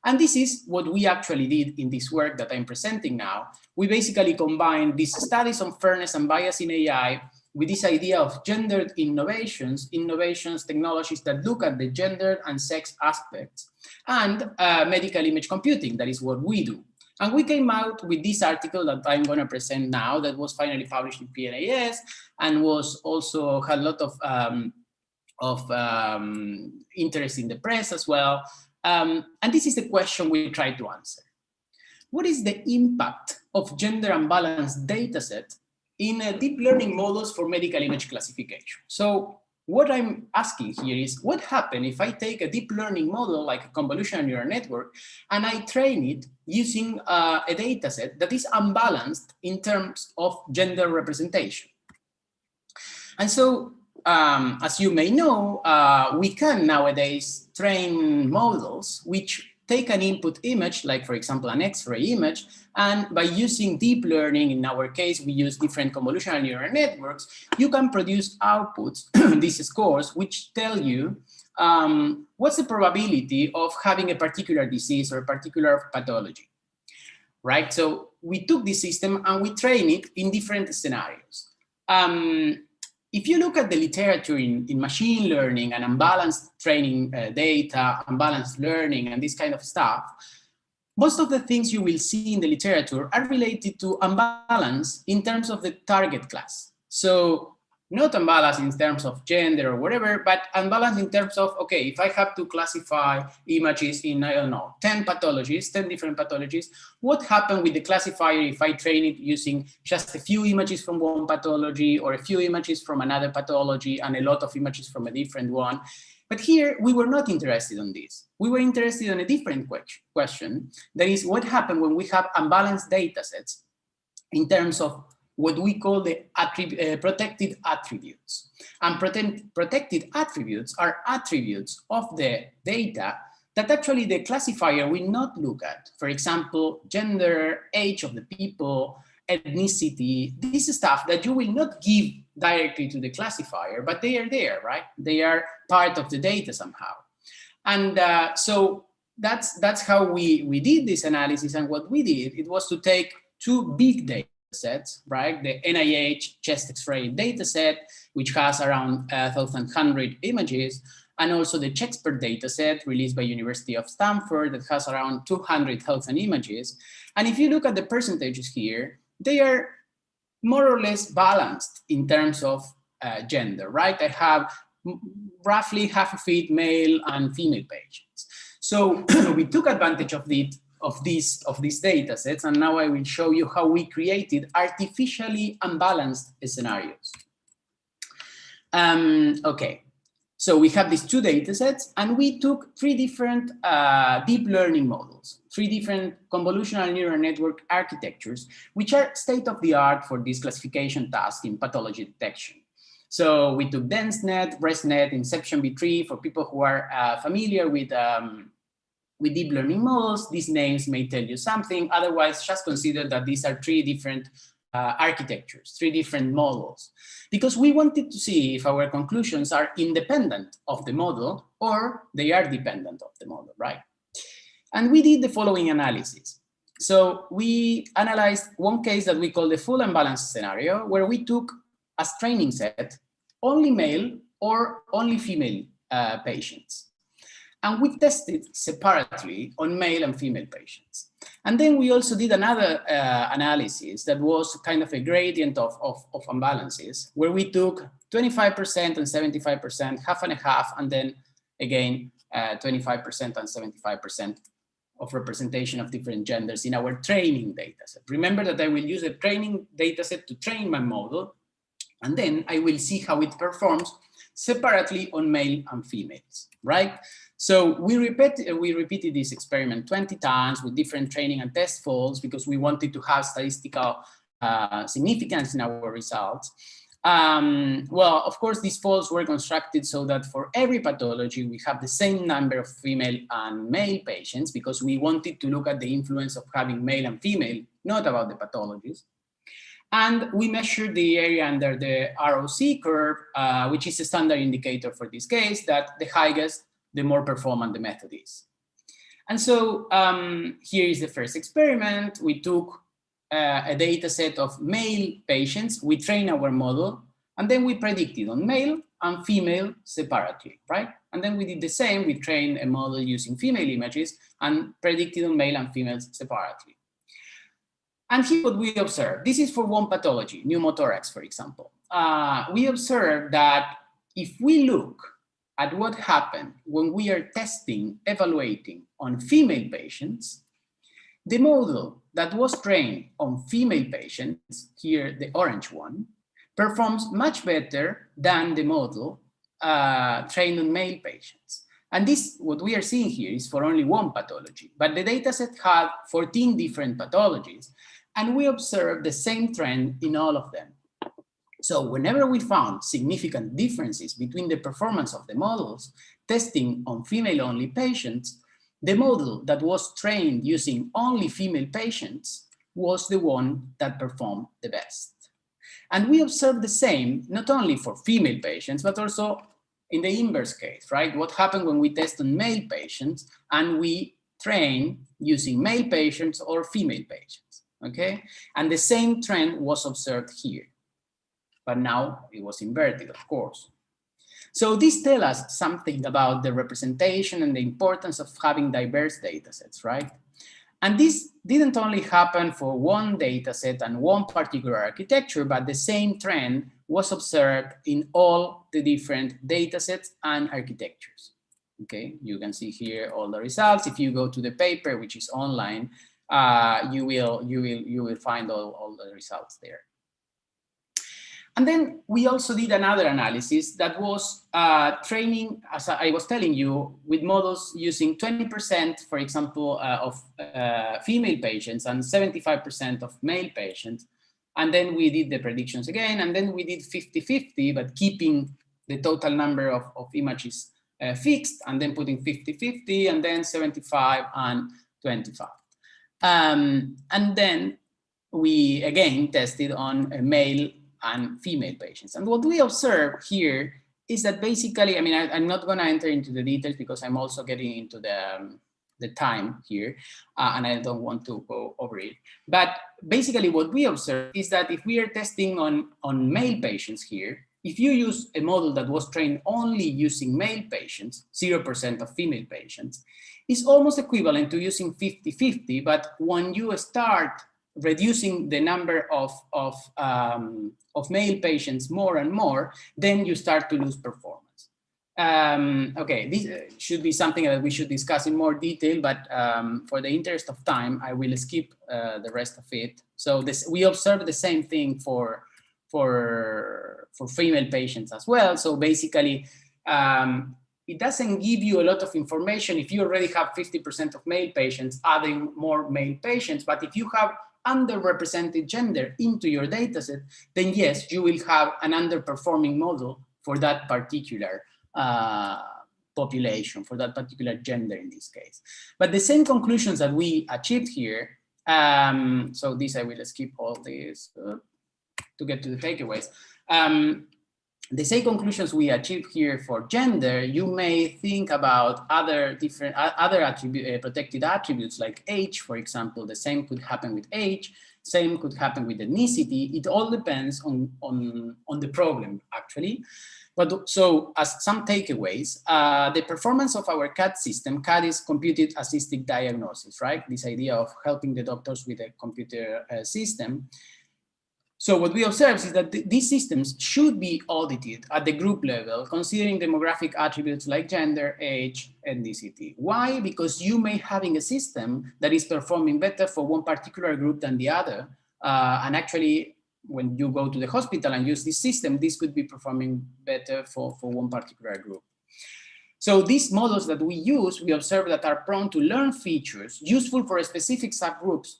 And this is what we actually did in this work that I'm presenting now. We basically combined these studies on fairness and bias in AI with this idea of gendered innovations, technologies that look at the gender and sex aspects, and medical image computing, that is what we do. And we came out with this article that I'm going to present now that was finally published in PNAS and was also had a lot of interest in the press as well. And this is the question we try to answer. What is the impact of gender unbalanced data set in deep learning models for medical image classification? So what I'm asking here is, what happens if I take a deep learning model like a convolutional neural network and I train it using a data set that is unbalanced in terms of gender representation? And so, as you may know, we can nowadays train models which take an input image, like for example, an X-ray image, and by using deep learning, in our case, we use different convolutional neural networks, you can produce outputs, these scores, which tell you what's the probability of having a particular disease or a particular pathology, right? So we took this system and we train it in different scenarios. If you look at the literature in machine learning and unbalanced training data, unbalanced learning and this kind of stuff, most of the things you will see in the literature are related to unbalance in terms of the target class. So not unbalanced in terms of gender or whatever, but unbalanced in terms of, okay, if I have to classify images in, I don't know, 10 pathologies, 10 different pathologies, what happened with the classifier if I train it using just a few images from one pathology or a few images from another pathology and a lot of images from a different one? But here, we were not interested in this. We were interested in a different question. That is, what happened when we have unbalanced data sets in terms of what we call the protected attributes. And protected attributes are attributes of the data that actually the classifier will not look at. For example, gender, age of the people, ethnicity, this is stuff that you will not give directly to the classifier, but they are there, right? They are part of the data somehow. And so that's how we did this analysis. And what we did, it was to take two big data sets, right? The NIH chest X-ray data set, which has around 1,100 images, and also the Chexpert data set released by University of Stanford that has around 200,000 images. And if you look at the percentages here, they are more or less balanced in terms of gender, right? I have roughly half of it male and female patients. So we took advantage of these data sets, and now I will show you how we created artificially unbalanced scenarios. Okay, so we have these two data sets, and we took three different deep learning models, three different convolutional neural network architectures, which are state-of-the-art for this classification task in pathology detection. So we took DenseNet, ResNet, Inception V3 for people who are familiar with deep learning models. These names may tell you something. Otherwise, just consider that these are three different architectures, three different models, because we wanted to see if our conclusions are independent of the model or they are dependent of the model, right? And we did the following analysis. So we analyzed one case that we call the full unbalanced scenario, where we took as training set only male or only female patients. And we tested separately on male and female patients. And then we also did another analysis that was kind of a gradient of imbalances, where we took 25% and 75%, half and a half, and then again, 25% and 75% of representation of different genders in our training data set. Remember that I will use a training data set to train my model, and then I will see how it performs separately on male and females, right? So we repeated this experiment 20 times with different training and test folds because we wanted to have statistical significance in our results. Well, of course, these folds were constructed so that for every pathology, we have the same number of female and male patients because we wanted to look at the influence of having male and female, not about the pathologies. And we measured the area under the ROC curve, which is a standard indicator for this case, that the highest, the more performant the method is. And so here is the first experiment. We took a data set of male patients, we trained our model, and then we predicted on male and female separately, right? And then we did the same, we trained a model using female images and predicted on male and females separately. And here what we observed, this is for one pathology, pneumothorax, for example. We observed that if we look at what happened when we are testing, evaluating on female patients, the model that was trained on female patients, here the orange one, performs much better than the model trained on male patients. And this, what we are seeing here is for only one pathology, but the dataset had 14 different pathologies, and we observed the same trend in all of them. So whenever we found significant differences between the performance of the models testing on female-only patients, the model that was trained using only female patients was the one that performed the best. And we observed the same, not only for female patients, but also in the inverse case, right? What happened when we test on male patients and we train using male patients or female patients, okay? And the same trend was observed here. But now it was inverted, of course. So this tells us something about the representation and the importance of having diverse data sets, right? And this didn't only happen for one data set and one particular architecture, but the same trend was observed in all the different data sets and architectures. Okay, you can see here all the results. If you go to the paper, which is online, you will find all the results there. And then we also did another analysis that was training, as I was telling you, with models using 20%, for example, of female patients and 75% of male patients. And then we did the predictions again, and then we did 50-50, but keeping the total number of images fixed, and then putting 50-50, and then 75 and 25. And then we again tested on male and female patients. And what we observe here is that basically, I mean, I'm not going to enter into the details because I'm also getting into the time here, and I don't want to go over it. But basically what we observe is that if we are testing on male patients here, if you use a model that was trained only using male patients, 0% of female patients, it's almost equivalent to using 50-50, but when you start reducing the number of male patients more and more, then you start to lose performance. Okay, this should be something that we should discuss in more detail, but for the interest of time, I will skip the rest of it. So we observe the same thing for female patients as well. So basically, it doesn't give you a lot of information if you already have 50% of male patients adding more male patients, but if you have underrepresented gender into your dataset, then yes, you will have an underperforming model for that particular population, for that particular gender in this case. But the same conclusions that we achieved here, so this I will skip all this to get to the takeaways. The same conclusions we achieved here for gender, you may think about other different protected attributes like age, for example. The same could happen with age, same could happen with ethnicity. It all depends on the problem, actually. But so as some takeaways, the performance of our CAD system, CAD is computed assisted diagnosis, right? This idea of helping the doctors with a computer system. So what we observe is that these systems should be audited at the group level, considering demographic attributes like gender, age, ethnicity. Why? Because you may having a system that is performing better for one particular group than the other. And actually, when you go to the hospital and use this system, this could be performing better for one particular group. So these models that we use, we observe that are prone to learn features useful for specific subgroups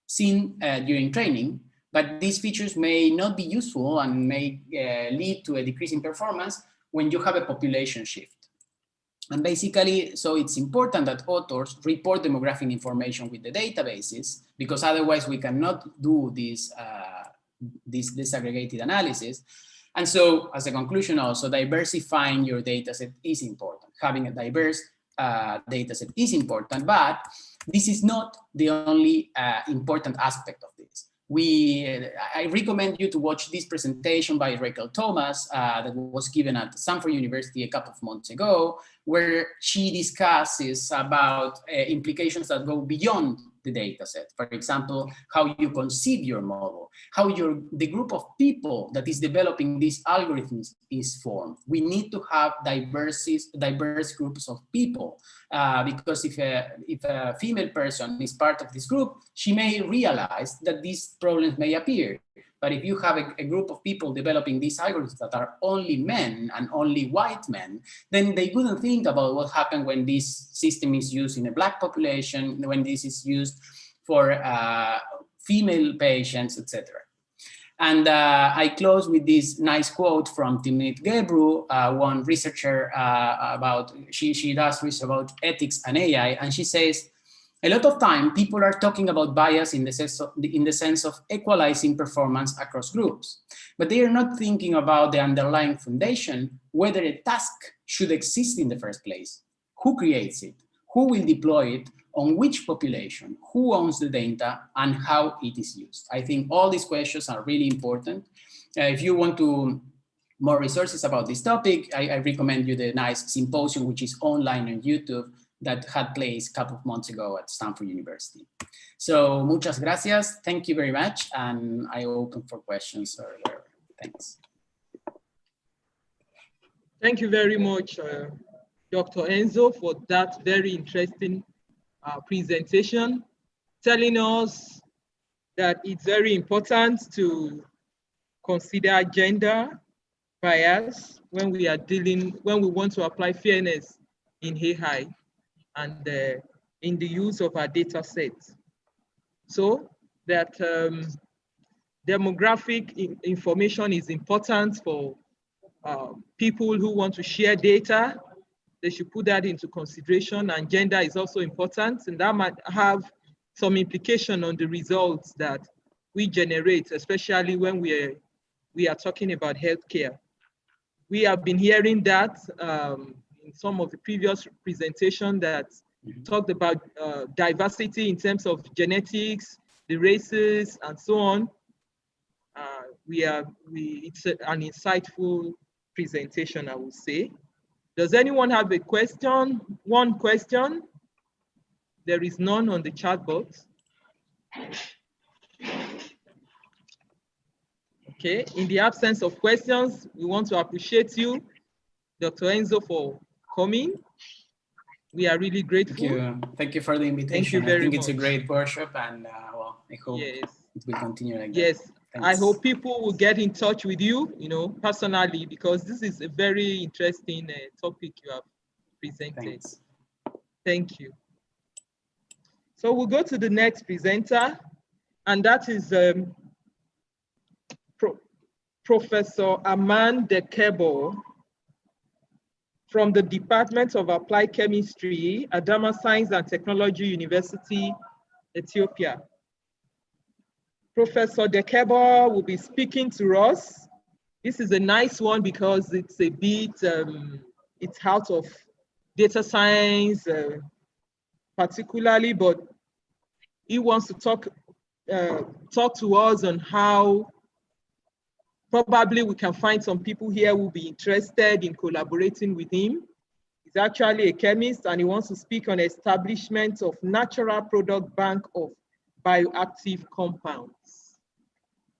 seen during training, but these features may not be useful and may lead to a decrease in performance when you have a population shift. And basically, so it's important that authors report demographic information with the databases, because otherwise we cannot do this disaggregated analysis. And so as a conclusion also, diversifying your dataset is important. Having a diverse dataset is important, but this is not the only important aspect of this. I recommend you to watch this presentation by Rachel Thomas that was given at Stanford University a couple of months ago, where she discusses about implications that go beyond the data set. For example, how you conceive your model, how the group of people that is developing these algorithms is formed. We need to have diverse groups of people because if a female person is part of this group, she may realize that these problems may appear. But if you have a group of people developing these algorithms that are only men and only white men, then they wouldn't think about what happened when this system is used in a Black population, when this is used for female patients, etc. And I close with this nice quote from Timnit Gebru, one researcher she does research about ethics and AI, and she says, a lot of time people are talking about bias in the sense of equalizing performance across groups, but they are not thinking about the underlying foundation, whether a task should exist in the first place, who creates it, who will deploy it, on which population, who owns the data, and how it is used. I think all these questions are really important. If you want more resources about this topic, I recommend you the nice symposium, which is online on YouTube, that had place a couple of months ago at Stanford University. So muchas gracias, thank you very much, and I open for questions. Thanks. Thank you very much, Dr. Enzo, for that very interesting presentation, telling us that it's very important to consider gender bias when we want to apply fairness in AI and in the use of our data sets. So that demographic information is important for people who want to share data. They should put that into consideration, and gender is also important, and that might have some implication on the results that we generate, especially when we are talking about healthcare. We have been hearing that in some of the previous presentations that talked about diversity in terms of genetics, the races, and so on. It's an insightful presentation, I would say. Does anyone have a question? One question? There is none on the chat box. Okay, in the absence of questions, we want to appreciate you, Dr. Enzo, for coming. We are really grateful. Thank you. Thank you for the invitation. Thank you very much. I think it's a great workshop, and well, I hope it will continue like that. Yes, Thanks. I hope people will get in touch with you, personally, because this is a very interesting topic you have presented. Thanks. Thank you. So we'll go to the next presenter, and that is Professor Aman Dekebo from the Department of Applied Chemistry, Adama Science and Technology University, Ethiopia. Professor Dekebo will be speaking to us. This is a nice one because it's a bit, it's out of data science particularly, but he wants to talk to us on how probably we can find some people here who will be interested in collaborating with him. He's actually a chemist, and he wants to speak on establishment of natural product bank of bioactive compounds.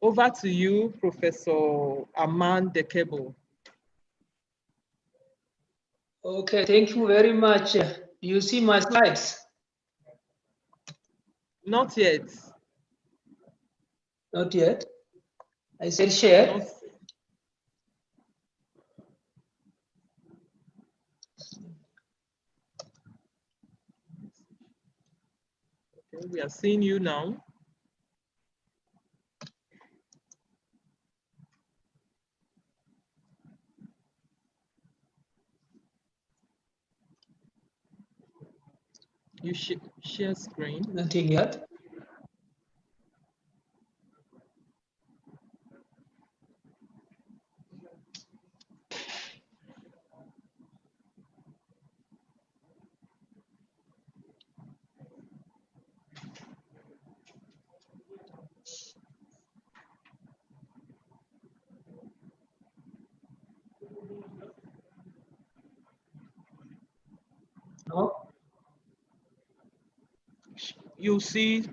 Over to you, Professor Aman Dekebo. Okay, thank you very much. Do you see my slides? Not yet. Not yet. I said share. Okay, we are seeing you now. You share screen. Nothing yet. No. You see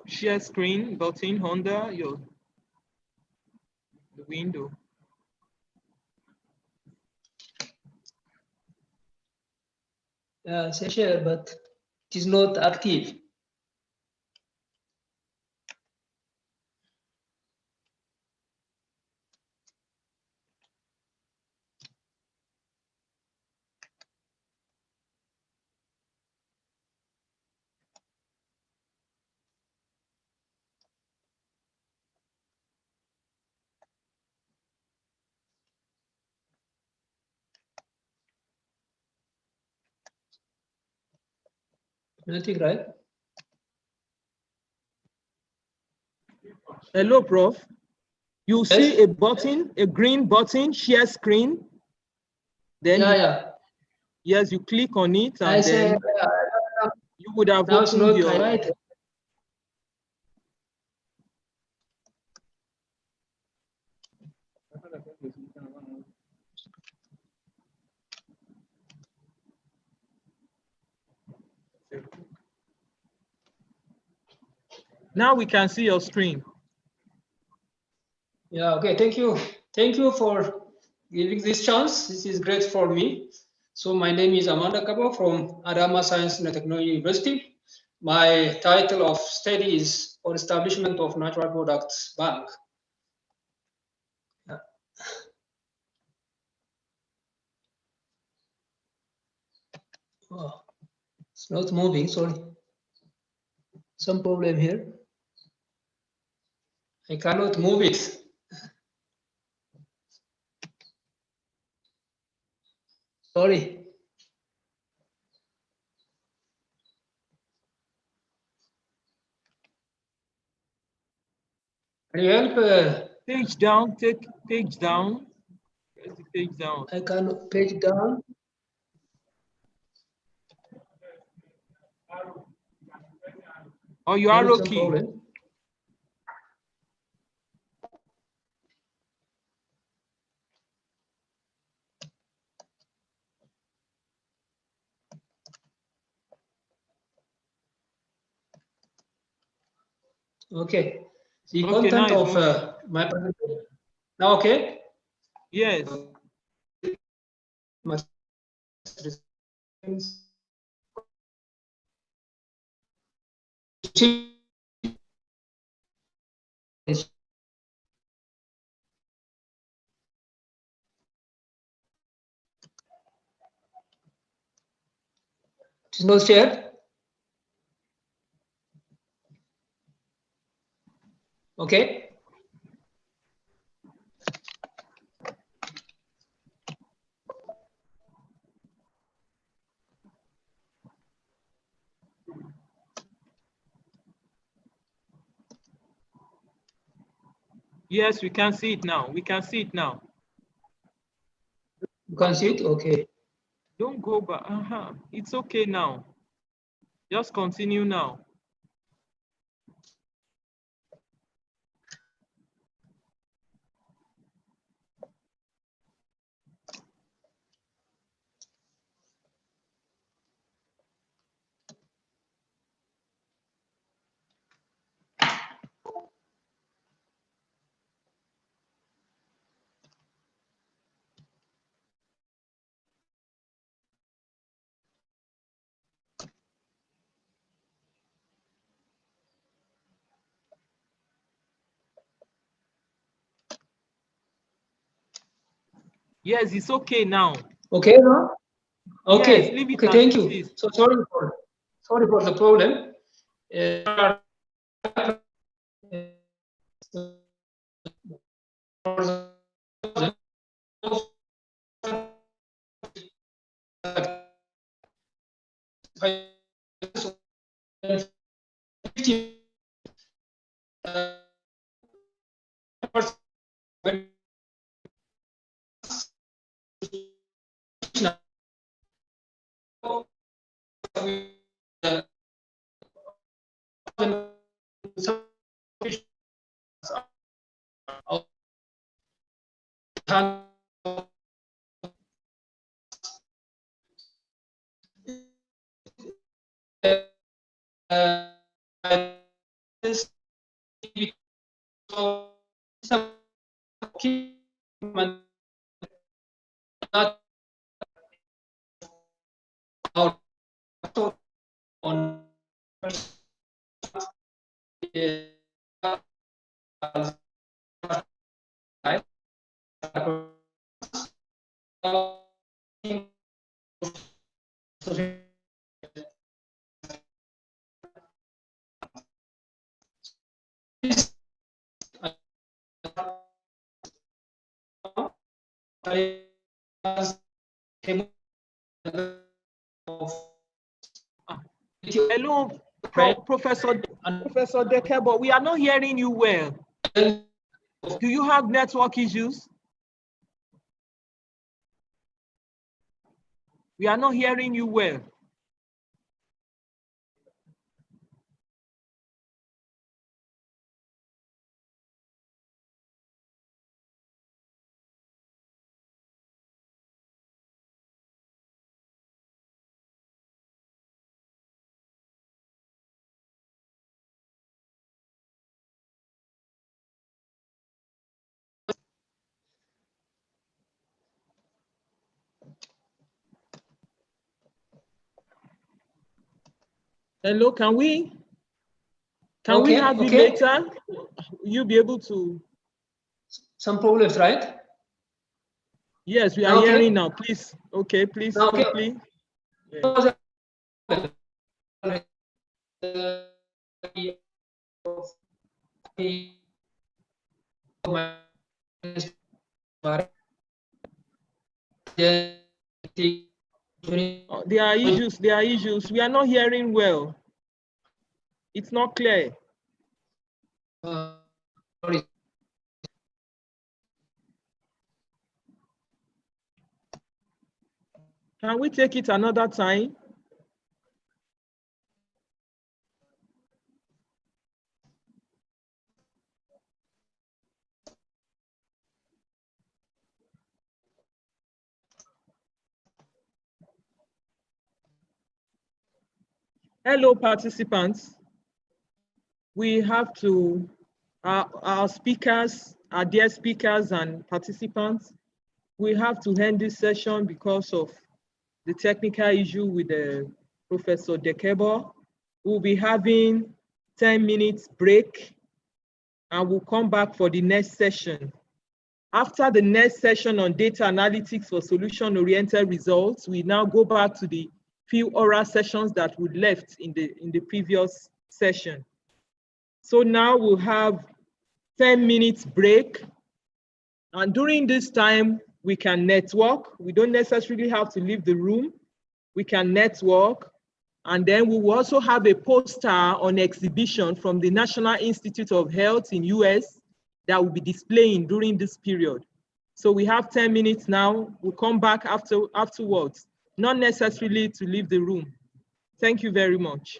share screen button under the window. Say share, but it is not active. Nothing, right? Hello, Prof. You see a button, a green button, share screen. Then yes, you click on it, and then you would have opened your. Highlighted. Now we can see your screen. Yeah, okay, thank you. Thank you for giving this chance. This is great for me. So my name is Amanda Kabo from Adama Science and Technology University. My title of study is on establishment of natural products bank. Yeah. Oh, it's not moving, sorry. Some problem here. I cannot move it. Sorry. Can you help? Page down, take page down. Where's the page down? I can page down. Or your arrow key. Problem. Okay. The content of my presentation. Now, okay? Yes. It is not shared. Okay. Yes, we can see it now. We can see it now. You can see it? Okay. Don't go back. It's okay now. Just continue now. Yes, it's okay now. Okay now? Okay. Yes, leave it okay, thank you. So sorry for the problem. Hello, Professor Decker, but we are not hearing you well. Do you have network issues? We are not hearing you well. Hello, can we have you later? You'll be able to. Some problems, right? Yes, we are hearing now. Please, okay, please, quickly. Yeah. There are issues, there are issues. We are not hearing well. It's not clear. Can we take it another time? Hello, participants. We have to, our speakers, our dear speakers and participants, we have to end this session because of the technical issue with Professor Dekebo. We'll be having 10 minutes break and we'll come back for the next session. After the next session on data analytics for solution-oriented results, we now go back to the few oral sessions that we left in the previous session. So now we'll have 10 minutes break. And during this time, we can network. We don't necessarily have to leave the room. We can network. And then we will also have a poster on exhibition from the National Institute of Health in US that will be displaying during this period. So we have 10 minutes now. We'll come back afterwards, not necessarily to leave the room. Thank you very much.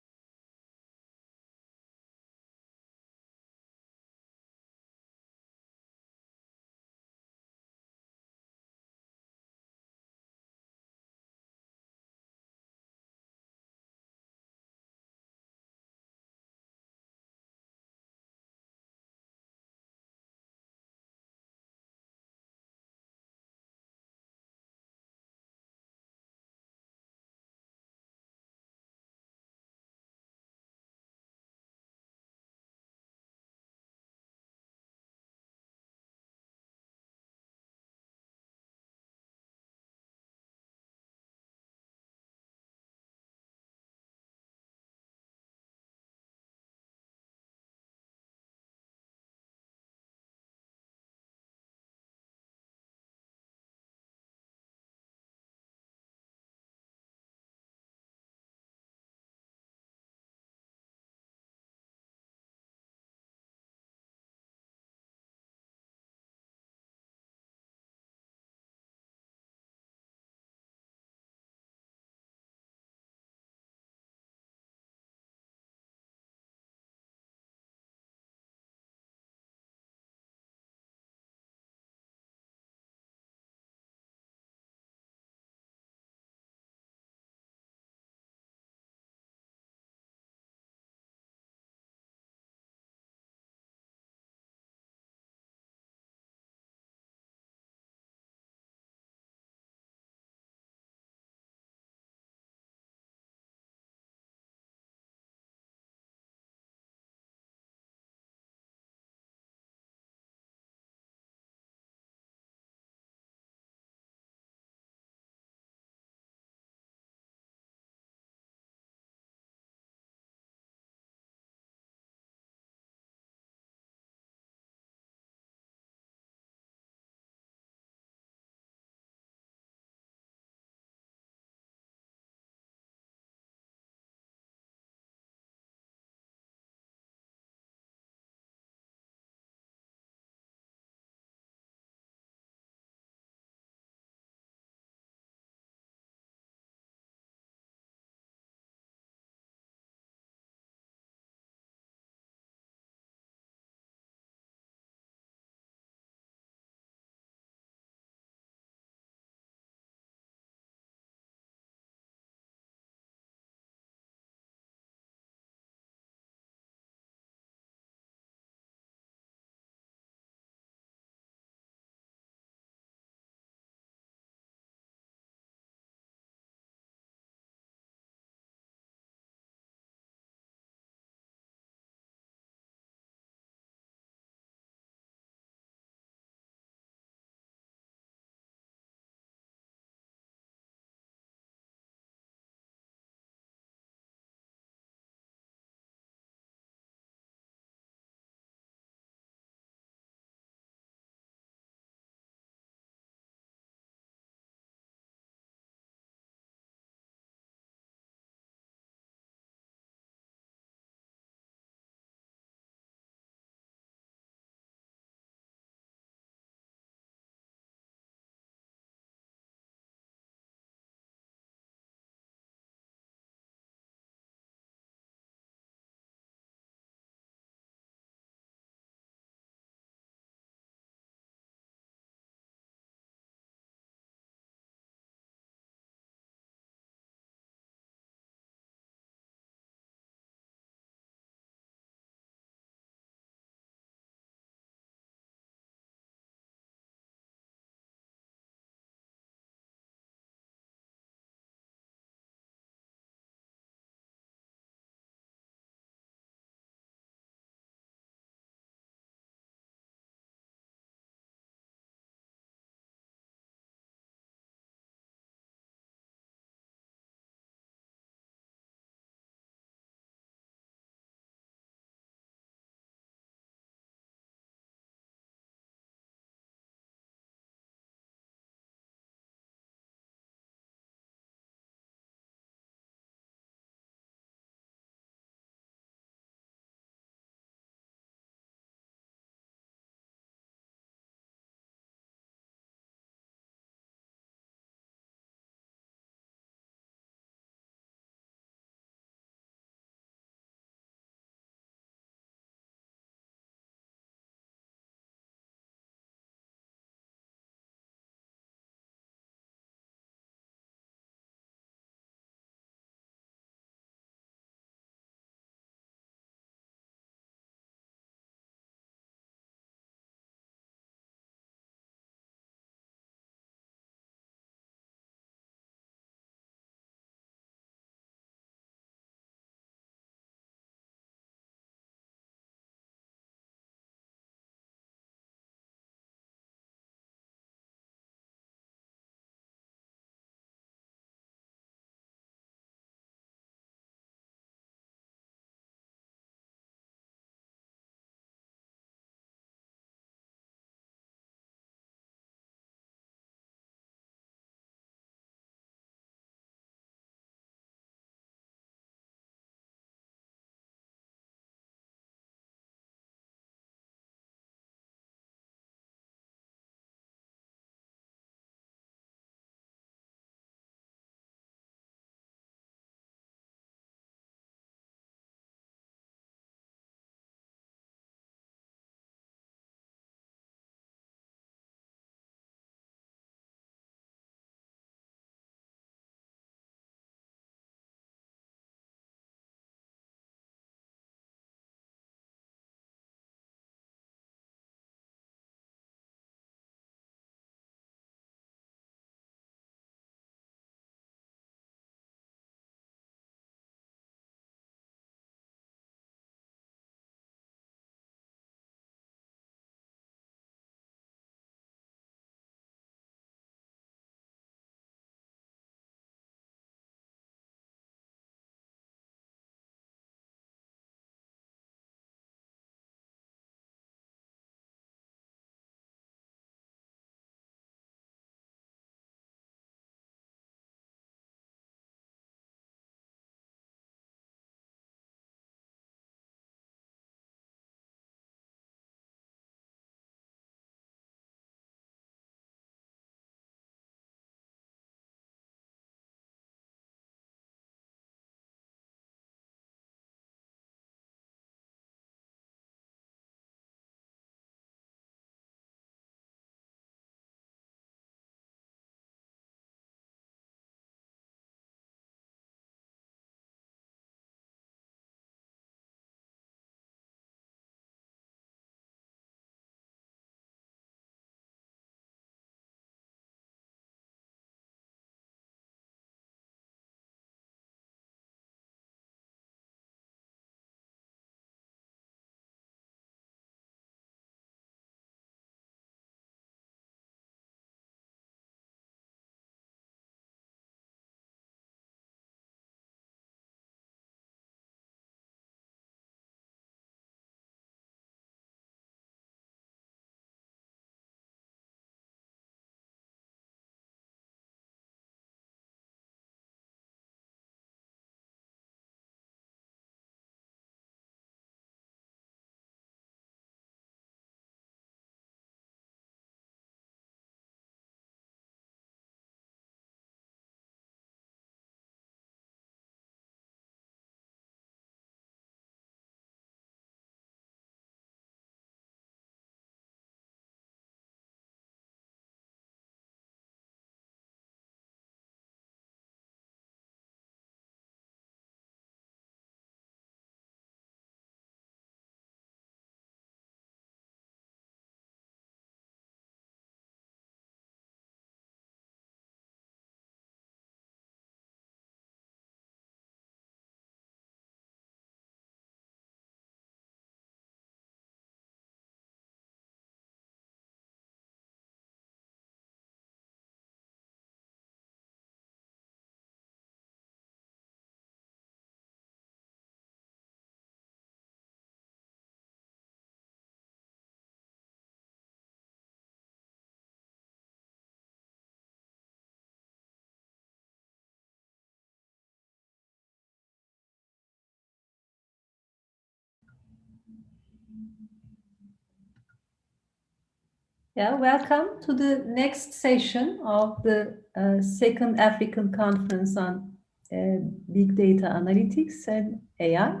Yeah, welcome to the next session of the second African Conference on Big Data Analytics and AI.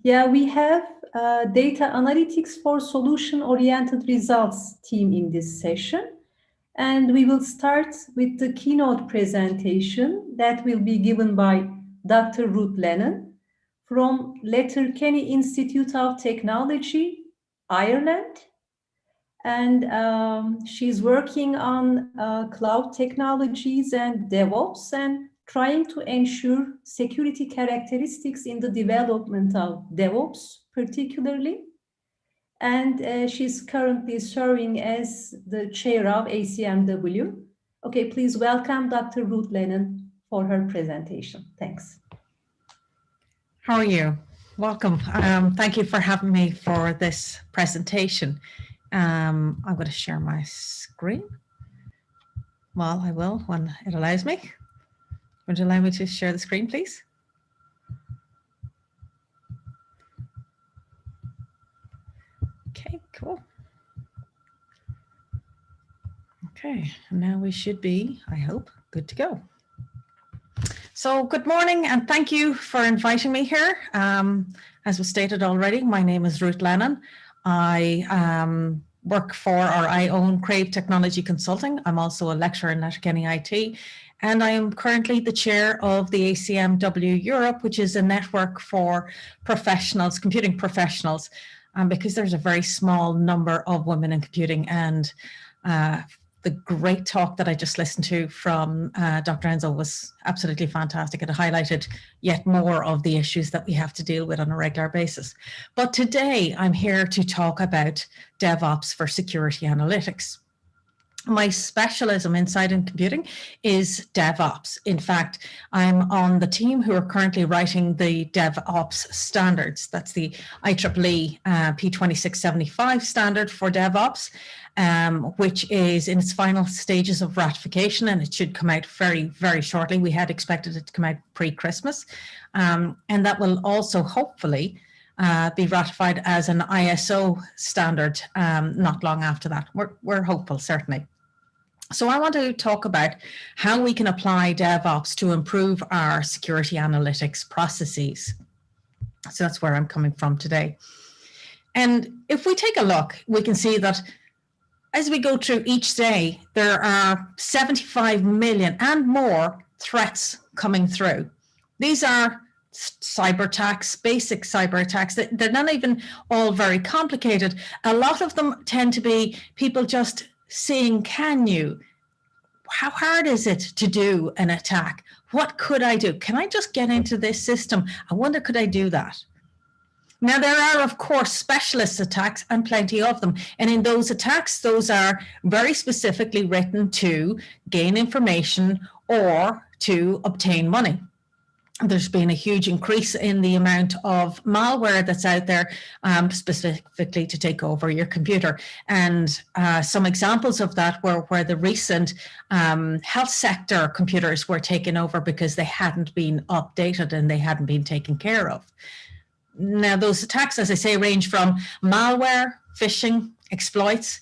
Yeah, we have Data Analytics for Solution-Oriented Results team in this session. And we will start with the keynote presentation that will be given by Dr. Ruth Lennon from Letterkenny Institute of Technology, Ireland. And she's working on cloud technologies and DevOps and trying to ensure security characteristics in the development of DevOps particularly. And she's currently serving as the chair of ACMW. Okay, please welcome Dr. Ruth Lennon for her presentation. Thanks. How are you? Welcome. Thank you for having me for this presentation. I'm going to share my screen. Well, I will when it allows me. Would you allow me to share the screen, please? Okay, cool. Okay, now we should be, I hope, good to go. So good morning and thank you for inviting me here. As was stated already, my name is Ruth Lennon. I work for, or I own Crave Technology Consulting. I'm also a lecturer in Letterkenny IT, and I am currently the chair of the ACMW Europe, which is a network for professionals, computing professionals, because there's a very small number of women in computing. And the great talk that I just listened to from Dr. Enzo was absolutely fantastic. It highlighted yet more of the issues that we have to deal with on a regular basis. But today I'm here to talk about DevOps for security analytics. My specialism inside in computing is DevOps. In fact, I'm on the team who are currently writing the DevOps standards. That's the IEEE P2675 standard for DevOps, which is in its final stages of ratification, and it should come out very, very shortly. We had expected it to come out pre-Christmas, and that will also hopefully be ratified as an ISO standard not long after that. We're hopeful, certainly. So I want to talk about how we can apply DevOps to improve our security analytics processes. So that's where I'm coming from today. And if we take a look, we can see that as we go through each day, there are 75 million and more threats coming through. These are cyber attacks, basic cyber attacks. They're not even all very complicated. A lot of them tend to be people just saying, can you? How hard is it to do an attack? What could I do? Can I just get into this system? I wonder, could I do that? Now, there are, of course, specialist attacks and plenty of them. And in those attacks, those are very specifically written to gain information or to obtain money. There's been a huge increase in the amount of malware that's out there specifically to take over your computer. And some examples of that were where the recent health sector computers were taken over because they hadn't been updated and they hadn't been taken care of. Now, those attacks, as I say, range from malware, phishing, exploits,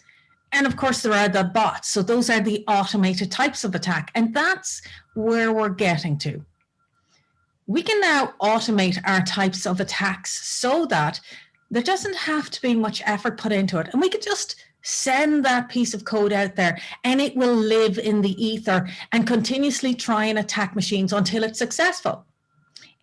and of course there are the bots. So those are the automated types of attack. And that's where we're getting to. We can now automate our types of attacks so that there doesn't have to be much effort put into it. And we could just send that piece of code out there and it will live in the ether and continuously try and attack machines until it's successful.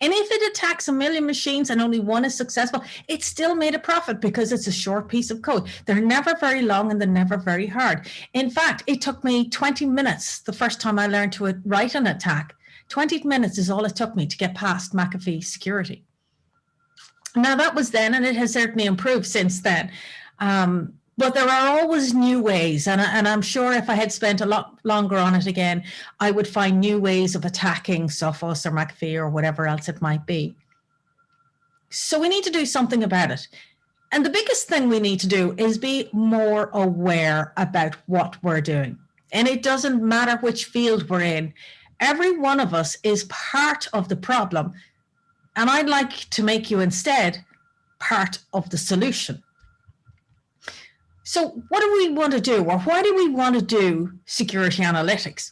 And if it attacks 1 million machines and only one is successful, it's still made a profit because it's a short piece of code. They're never very long and they're never very hard. In fact, it took me 20 minutes the first time I learned to write an attack. 20 minutes is all it took me to get past McAfee security. Now that was then, and it has certainly improved since then. But there are always new ways, and I'm sure if I had spent a lot longer on it again, I would find new ways of attacking Sophos or McAfee or whatever else it might be. So we need to do something about it. And the biggest thing we need to do is be more aware about what we're doing. And it doesn't matter which field we're in. Every one of us is part of the problem. And I'd like to make you instead part of the solution. So what do we want to do, or why do we want to do security analytics?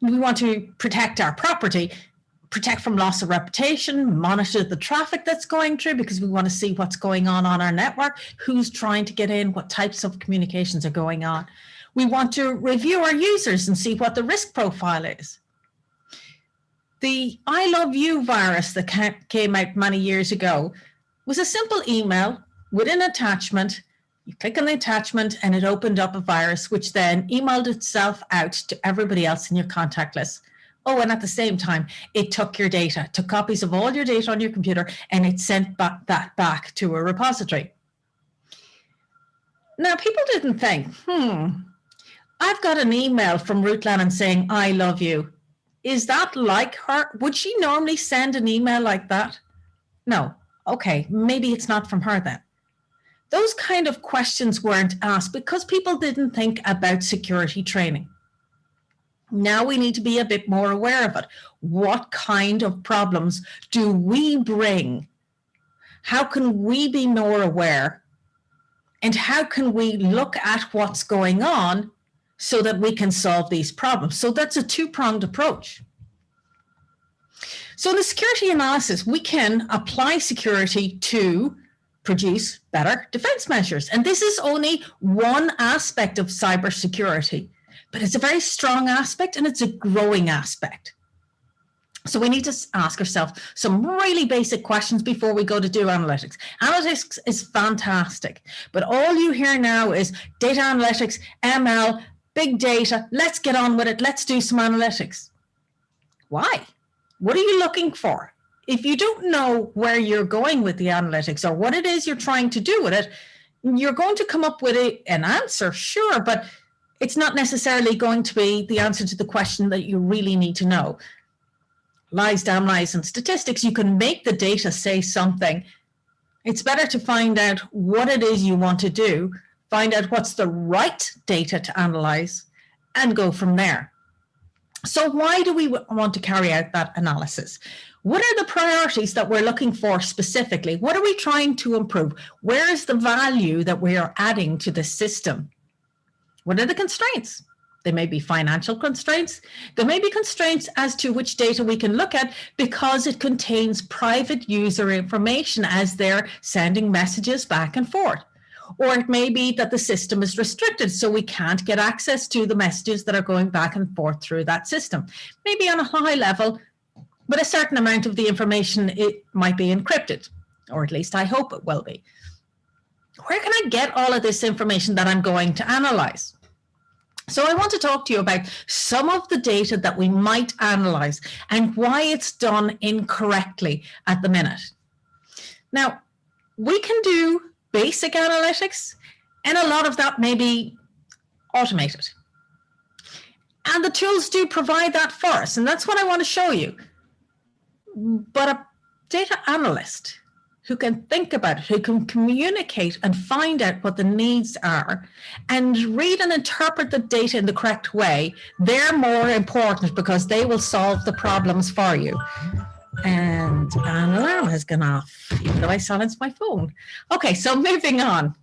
We want to protect our property, protect from loss of reputation, monitor the traffic that's going through, because we want to see what's going on our network, who's trying to get in, what types of communications are going on. We want to review our users and see what the risk profile is. The I Love You virus that came out many years ago was a simple email with an attachment. You click on the attachment and it opened up a virus, which then emailed itself out to everybody else in your contact list. Oh, and at the same time, it took your data, took copies of all your data on your computer, and it sent that back to a repository. Now, people didn't think, I've got an email from Ruth Lennon saying, I love you. Is that like her? Would she normally send an email like that? No. Okay, maybe it's not from her then. Those kind of questions weren't asked because people didn't think about security training. Now we need to be a bit more aware of it. What kind of problems do we bring? How can we be more aware? And how can we look at what's going on so that we can solve these problems? So that's a two-pronged approach. So in the security analysis, we can apply security to produce better defense measures. And this is only one aspect of cybersecurity, but it's a very strong aspect and it's a growing aspect. So we need to ask ourselves some really basic questions before we go to do analytics. Analytics is fantastic, but all you hear now is data analytics, ML, big data, let's get on with it, let's do some analytics. Why? What are you looking for? If you don't know where you're going with the analytics or what it is you're trying to do with it, you're going to come up with an answer, sure, but it's not necessarily going to be the answer to the question that you really need to know. Lies, damn lies, and statistics, you can make the data say something. It's better to find out what it is you want to do, find out what's the right data to analyze, and go from there. So why do we want to carry out that analysis? What are the priorities that we're looking for specifically? What are we trying to improve? Where is the value that we are adding to the system? What are the constraints? There may be financial constraints. There may be constraints as to which data we can look at because it contains private user information as they're sending messages back and forth. Or it may be that the system is restricted, so we can't get access to the messages that are going back and forth through that system. Maybe on a high level, but a certain amount of the information, it might be encrypted, or at least I hope it will be. Where can I get all of this information that I'm going to analyze? So I want to talk to you about some of the data that we might analyze and why it's done incorrectly at the minute. Now, we can do basic analytics, and a lot of that may be automated. And the tools do provide that for us, and that's what I want to show you. But a data analyst who can think about it, who can communicate and find out what the needs are and read and interpret the data in the correct way, they're more important because they will solve the problems for you. And an alarm has gone off, even though I silenced my phone. Okay, so moving on.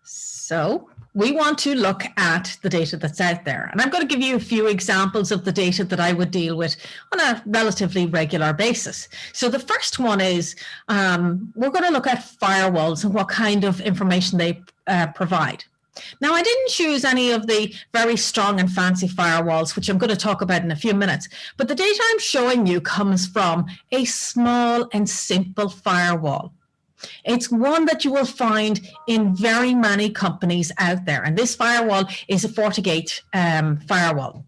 So we want to look at the data that's out there. And I'm going to give you a few examples of the data that I would deal with on a relatively regular basis. So the first one is we're going to look at firewalls and what kind of information they provide. Now, I didn't choose any of the very strong and fancy firewalls, which I'm going to talk about in a few minutes, but the data I'm showing you comes from a small and simple firewall. It's one that you will find in very many companies out there, and this firewall is a FortiGate firewall.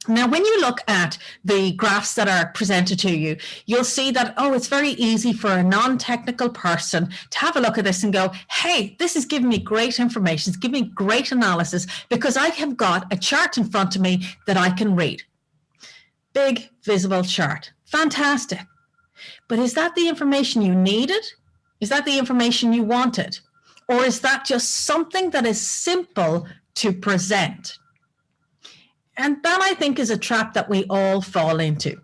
Now, when you look at the graphs that are presented to you, you'll see that, oh, it's very easy for a non-technical person to have a look at this and go, hey, this is giving me great information, it's giving me great analysis because I have got a chart in front of me that I can read. Big, visible chart. Fantastic. But is that the information you needed? Is that the information you wanted? Or is that just something that is simple to present? And that, I think, is a trap that we all fall into.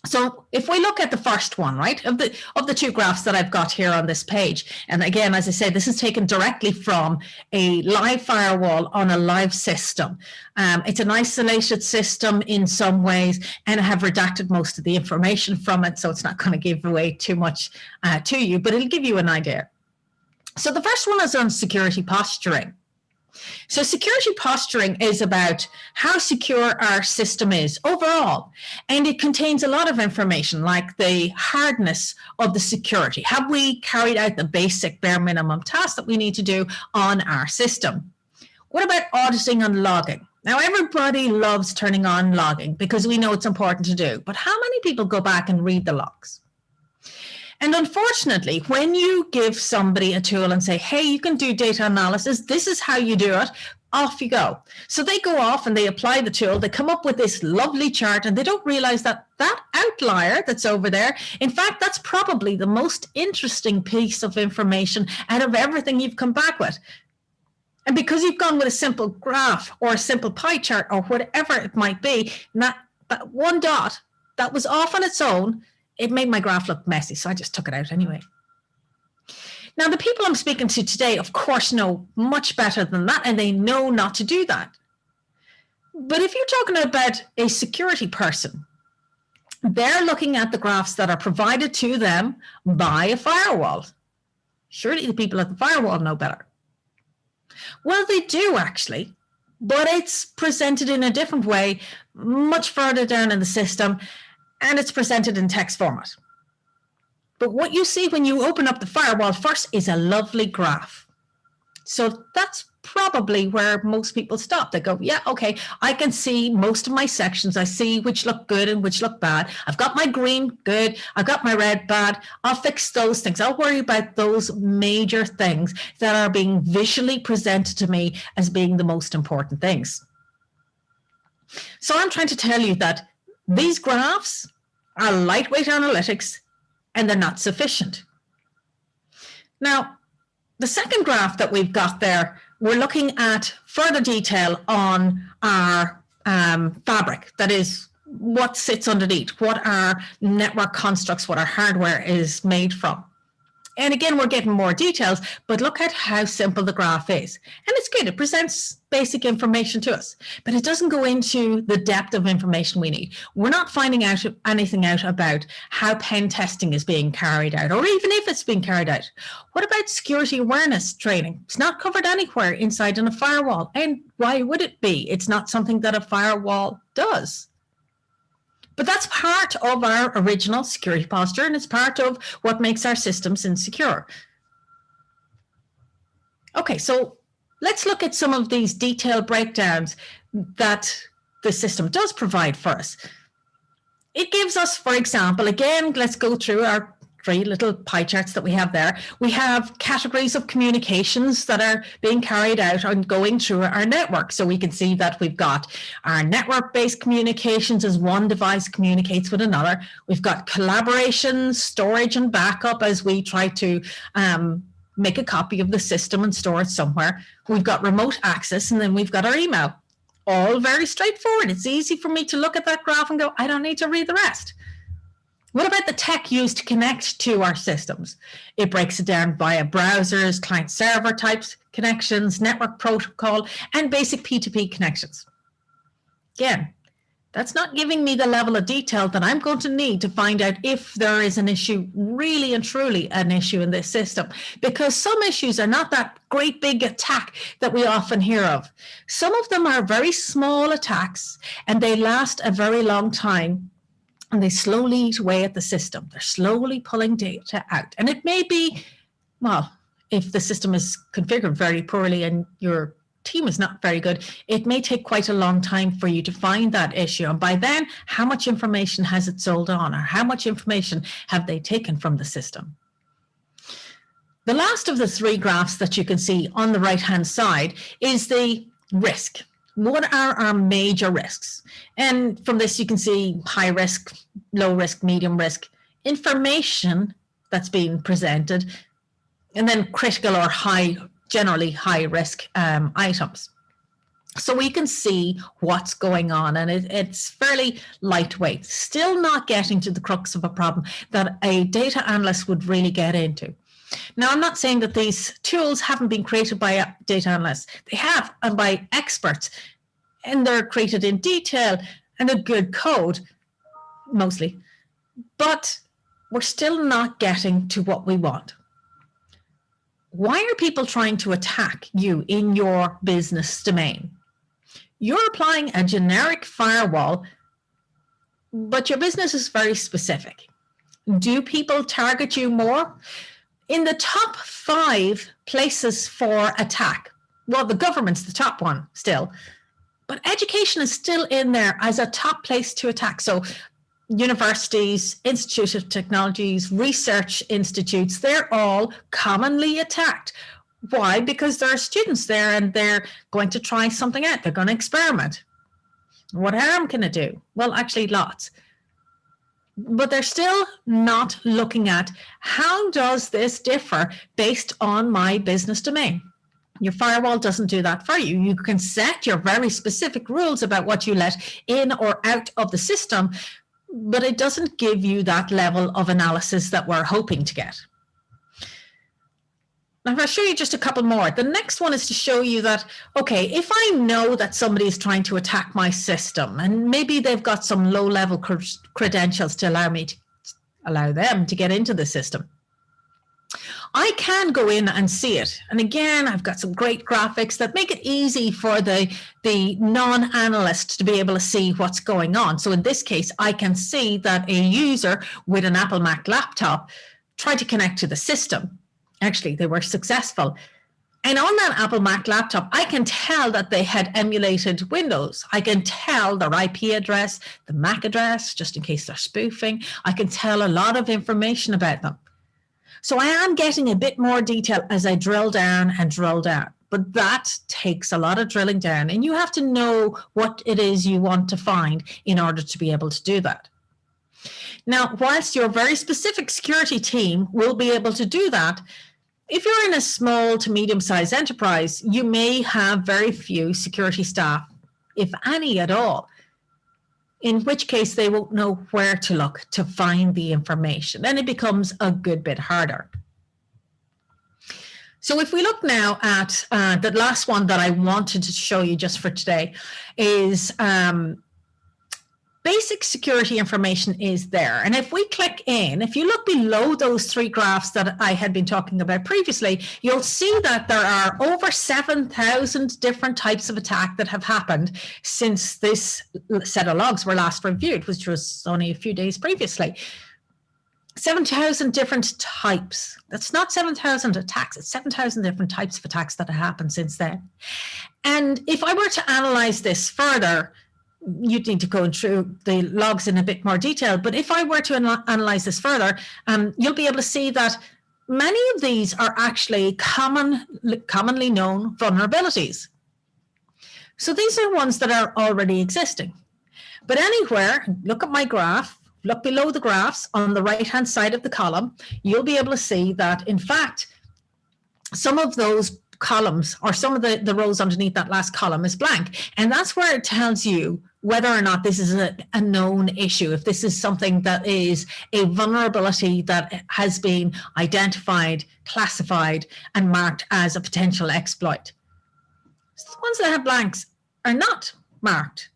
So if we look at the first one, right, of the two graphs that I've got here on this page, and again, as I say, this is taken directly from a live firewall on a live system. It's an isolated system in some ways, and I have redacted most of the information from it, so it's not going to give away too much to you, but it'll give you an idea. So the first one is on security posturing. So security posturing is about how secure our system is overall, and it contains a lot of information like the hardness of the security. Have we carried out the basic bare minimum tasks that we need to do on our system? What about auditing and logging? Now, everybody loves turning on logging because we know it's important to do, but how many people go back and read the logs? And unfortunately, when you give somebody a tool and say, hey, you can do data analysis, this is how you do it, off you go. So they go off and they apply the tool, they come up with this lovely chart, and they don't realize that that outlier that's over there, in fact, that's probably the most interesting piece of information out of everything you've come back with. And because you've gone with a simple graph or a simple pie chart or whatever it might be, that one dot that was off on its own, it made my graph look messy, so I just took it out anyway. Now, the people I'm speaking to today, of course, know much better than that, and they know not to do that. But if you're talking about a security person, they're looking at the graphs that are provided to them by a firewall. Surely the people at the firewall know better. Well, they do actually, but it's presented in a different way, much further down in the system, and it's presented in text format. But what you see when you open up the firewall first is a lovely graph. So that's probably where most people stop. They go, yeah, okay, I can see most of my sections. I see which look good and which look bad. I've got my green, good. I've got my red, bad. I'll fix those things. I'll worry about those major things that are being visually presented to me as being the most important things. So I'm trying to tell you that these graphs are lightweight analytics, and they're not sufficient. Now, the second graph that we've got there, we're looking at further detail on our fabric, that is what sits underneath, what our network constructs, what our hardware is made from. And again, we're getting more details, but look at how simple the graph is. And it's good, it presents basic information to us, but it doesn't go into the depth of information we need. We're not finding out anything out about how pen testing is being carried out, or even if it's being carried out. What about security awareness training? It's not covered anywhere inside in a firewall. And why would it be? It's not something that a firewall does. But that's part of our original security posture, and it's part of what makes our systems insecure. Okay, so let's look at some of these detailed breakdowns that the system does provide for us. It gives us, for example, again, let's go through our three little pie charts that we have there. We have categories of communications that are being carried out and going through our network. So we can see that we've got our network-based communications as one device communicates with another. We've got collaboration, storage, and backup as we try to make a copy of the system and store it somewhere. We've got remote access, and then we've got our email. All very straightforward. It's easy for me to look at that graph and go, I don't need to read the rest. What about the tech used to connect to our systems? It breaks it down via browsers, client-server types, connections, network protocol, and basic P2P connections. Again, that's not giving me the level of detail that I'm going to need to find out if there is an issue, really and truly an issue in this system, because some issues are not that great big attack that we often hear of. Some of them are very small attacks, and they last a very long time. And they slowly eat away at the system. They're slowly pulling data out. And it may be, well, if the system is configured very poorly and your team is not very good, it may take quite a long time for you to find that issue. And by then, how much information has it sold on, or how much information have they taken from the system? The last of the three graphs that you can see on the right-hand side is the risk. What are our major risks? And from this, you can see high risk, low risk, medium risk, information that's being presented, and then critical or high, generally high risk items. So we can see what's going on, and it's fairly lightweight, still not getting to the crux of a problem that a data analyst would really get into. Now, I'm not saying that these tools haven't been created by data analysts. They have, and by experts, and they're created in detail and a good code, mostly. But we're still not getting to what we want. Why are people trying to attack you in your business domain? You're applying a generic firewall, but your business is very specific. Do people target you more? In the top 5 places for attack, well, the government's the top one still, but education is still in there as a top place to attack. So universities, institutes of technologies, research institutes, they're all commonly attacked. Why? Because there are students there and they're going to try something out. They're going to experiment. What harm can it do? Well, actually lots. But they're still not looking at how does this differ based on my business domain. Your firewall doesn't do that for you. You can set your very specific rules about what you let in or out of the system, but it doesn't give you that level of analysis that we're hoping to get. Now, I'll show you just a couple more. The next one is to show you that, okay, if I know that somebody is trying to attack my system and maybe they've got some low-level credentials to allow them to get into the system, I can go in and see it. And again, I've got some great graphics that make it easy for the non-analyst to be able to see what's going on. So in this case, I can see that a user with an Apple Mac laptop tried to connect to the system. Actually, they were successful. And on that Apple Mac laptop, I can tell that they had emulated Windows. I can tell their IP address, the MAC address, just in case they're spoofing. I can tell a lot of information about them. So I am getting a bit more detail as I drill down and drill down. But that takes a lot of drilling down. And you have to know what it is you want to find in order to be able to do that. Now, whilst your very specific security team will be able to do that, if you're in a small to medium-sized enterprise, you may have very few security staff, if any at all, in which case they won't know where to look to find the information. Then it becomes a good bit harder. So if we look now at the last one that I wanted to show you just for today is basic security information is there. And if we click in, if you look below those 3 graphs that I had been talking about previously, you'll see that there are over 7,000 different types of attack that have happened since this set of logs were last reviewed, which was only a few days previously. 7,000 different types. That's not 7,000 attacks, it's 7,000 different types of attacks that have happened since then. And if I were to analyze this further, you'd need to go through the logs in a bit more detail. But if I were to analyze this further, you'll be able to see that many of these are actually commonly known vulnerabilities. So these are ones that are already existing. But anywhere, look at my graph, look below the graphs on the right-hand side of the column, you'll be able to see that, in fact, some of those columns or some of the rows underneath that last column is blank. And that's where it tells you whether or not this is a known issue, if this is something that is a vulnerability that has been identified, classified, and marked as a potential exploit. So the ones that have blanks are not marked.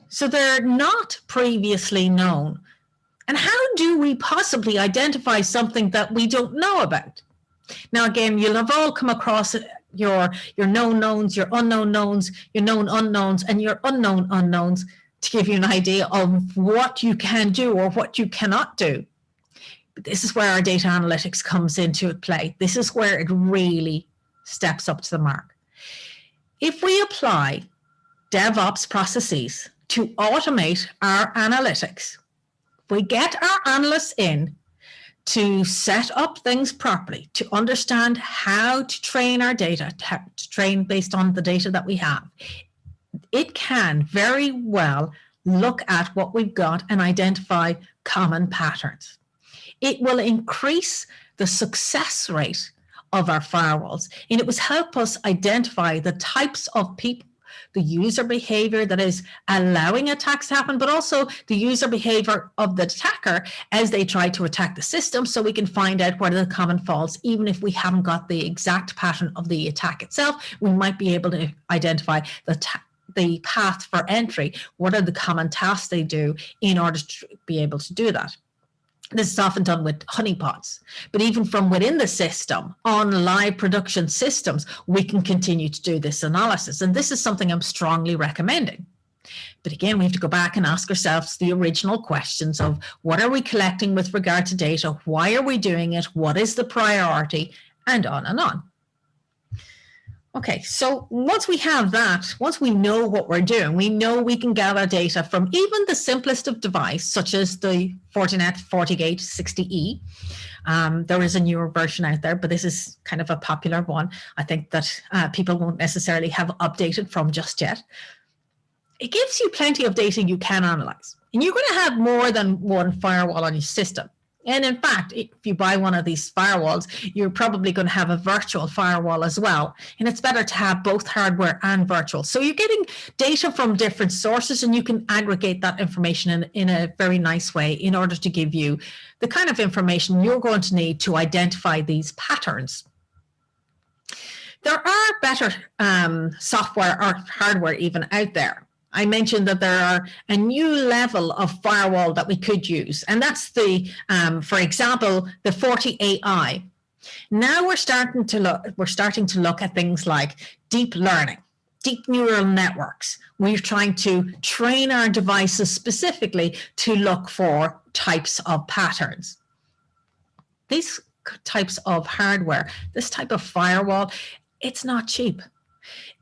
So they're not previously known. And how do we possibly identify something that we don't know about? Now, again, you'll have all come across your known knowns, your unknown knowns, your known unknowns, and your unknown unknowns to give you an idea of what you can do or what you cannot do. But this is where our data analytics comes into play. This is where it really steps up to the mark. If we apply DevOps processes to automate our analytics, we get our analysts in to set up things properly, to understand how to train our data, to train based on the data that we have. It can very well look at what we've got and identify common patterns. It will increase the success rate of our firewalls, and it will help us identify the types of people the user behavior that is allowing attacks to happen, but also the user behavior of the attacker as they try to attack the system, so we can find out where the common faults, even if we haven't got the exact pattern of the attack itself, we might be able to identify the path for entry. What are the common tasks they do in order to be able to do that? This is often done with honeypots, but even from within the system, on live production systems, we can continue to do this analysis. And this is something I'm strongly recommending. But again, we have to go back and ask ourselves the original questions of what are we collecting with regard to data? Why are we doing it? What is the priority? And on and on. Okay, so once we have that, once we know what we're doing, we know we can gather data from even the simplest of device, such as the Fortinet FortiGate 60E. There is a newer version out there, but this is kind of a popular one. I think that people won't necessarily have updated from just yet. It gives you plenty of data you can analyze. And you're going to have more than one firewall on your system. And in fact, if you buy one of these firewalls, you're probably going to have a virtual firewall as well. And it's better to have both hardware and virtual. So you're getting data from different sources, and you can aggregate that information in a very nice way in order to give you the kind of information you're going to need to identify these patterns. There are better software or hardware even out there. I mentioned that there are a new level of firewall that we could use, and that's the, for example, the FortiAI. Now we're starting to look at things like deep learning, deep neural networks. We're trying to train our devices specifically to look for types of patterns. These types of hardware, this type of firewall, it's not cheap.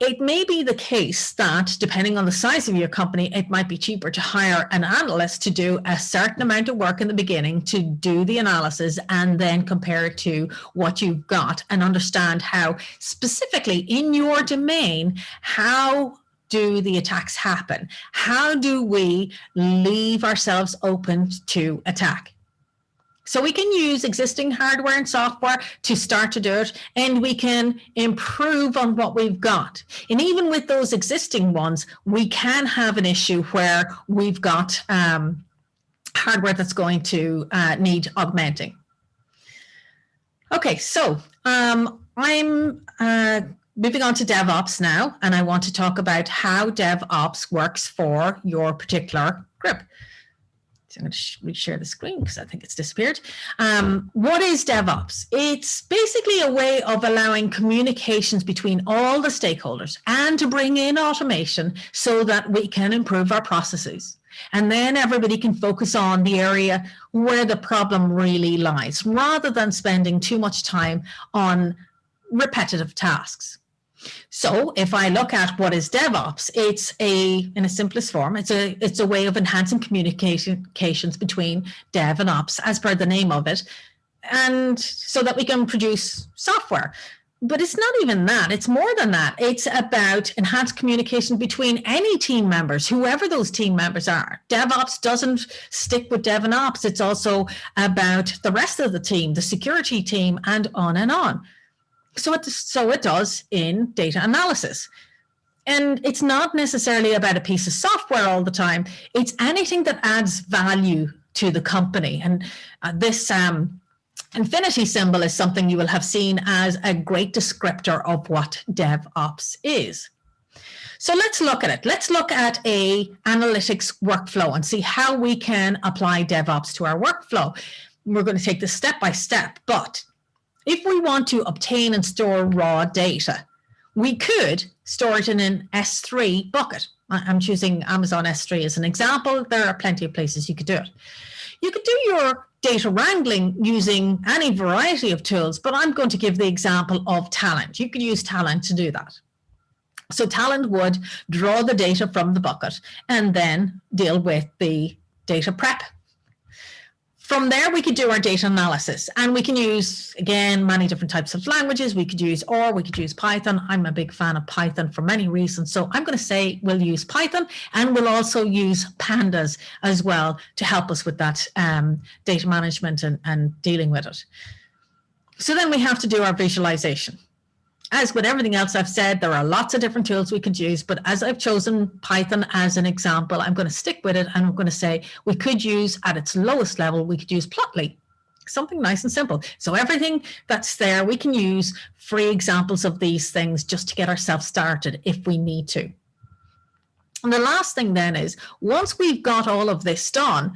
It may be the case that, depending on the size of your company, it might be cheaper to hire an analyst to do a certain amount of work in the beginning to do the analysis and then compare it to what you've got and understand how specifically in your domain, how do the attacks happen? How do we leave ourselves open to attack? So we can use existing hardware and software to start to do it, and we can improve on what we've got. And even with those existing ones, we can have an issue where we've got hardware that's going to need augmenting. Okay, so I'm moving on to DevOps now, and I want to talk about how DevOps works for your particular group. So I'm going to share the screen because I think it's disappeared. What is DevOps? It's basically a way of allowing communications between all the stakeholders and to bring in automation so that we can improve our processes. And then everybody can focus on the area where the problem really lies, rather than spending too much time on repetitive tasks. So if I look at what is DevOps, it's in a simplest form, it's a way of enhancing communications between dev and ops, as per the name of it, and so that we can produce software. But it's not even that, it's more than that. It's about enhanced communication between any team members, whoever those team members are. DevOps doesn't stick with dev and ops, it's also about the rest of the team, the security team, and on and on. So it does in data analysis. And it's not necessarily about a piece of software all the time. It's anything that adds value to the company. And this infinity symbol is something you will have seen as a great descriptor of what DevOps is. So let's look at it. Let's look at a analytics workflow and see how we can apply DevOps to our workflow. We're going to take this step by step, but if we want to obtain and store raw data, we could store it in an S3 bucket. I'm choosing Amazon S3 as an example. There are plenty of places you could do it. You could do your data wrangling using any variety of tools, but I'm going to give the example of Talent. You could use Talent to do that. So Talent would draw the data from the bucket and then deal with the data prep. From there, we could do our data analysis, and we can use, again, many different types of languages. We could use R, we could use Python. I'm a big fan of Python for many reasons. So I'm going to say we'll use Python, and we'll also use pandas as well to help us with that data management and dealing with it. So then we have to do our visualization. As with everything else I've said, there are lots of different tools we could use, but as I've chosen Python as an example, I'm going to stick with it, and I'm going to say we could use, at its lowest level, we could use Plotly, something nice and simple. So everything that's there, we can use free examples of these things just to get ourselves started if we need to. And the last thing then is, once we've got all of this done,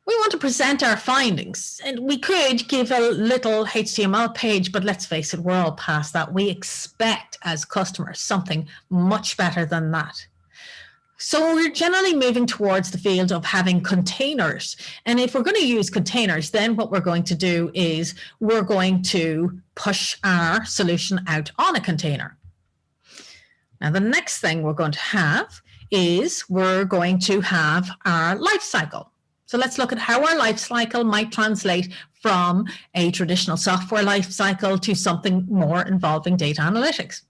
we want to present our findings, and we could give a little HTML page, but let's face it, we're all past that. We expect as customers something much better than that. So we're generally moving towards the field of having containers. And if we're going to use containers, then what we're going to do is we're going to push our solution out on a container. Now, the next thing we're going to have is we're going to have our life cycle. So let's look at how our life cycle might translate from a traditional software life cycle to something more involving data analytics.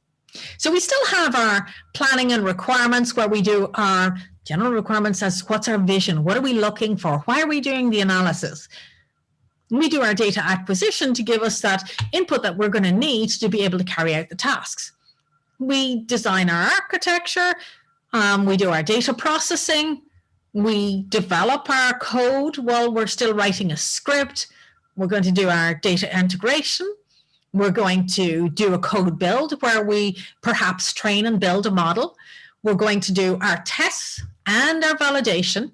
So we still have our planning and requirements, where we do our general requirements as what's our vision, what are we looking for, why are we doing the analysis. We do our data acquisition to give us that input that we're going to need to be able to carry out the tasks. We design our architecture, we do our data processing, we develop our code while we're still writing a script. We're going to do our data integration. We're going to do a code build where we perhaps train and build a model. We're going to do our tests and our validation.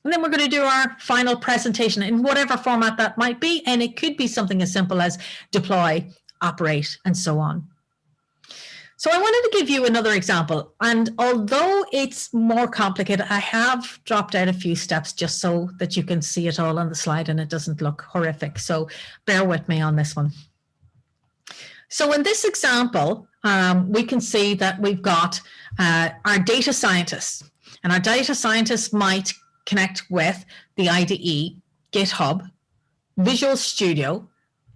And then we're going to do our final presentation in whatever format that might be. And it could be something as simple as deploy, operate, and so on. So I wanted to give you another example, and although it's more complicated, I have dropped out a few steps just so that you can see it all on the slide and it doesn't look horrific. So bear with me on this one. So in this example, we can see that we've got our data scientists, and our data scientists might connect with the IDE, GitHub, Visual Studio.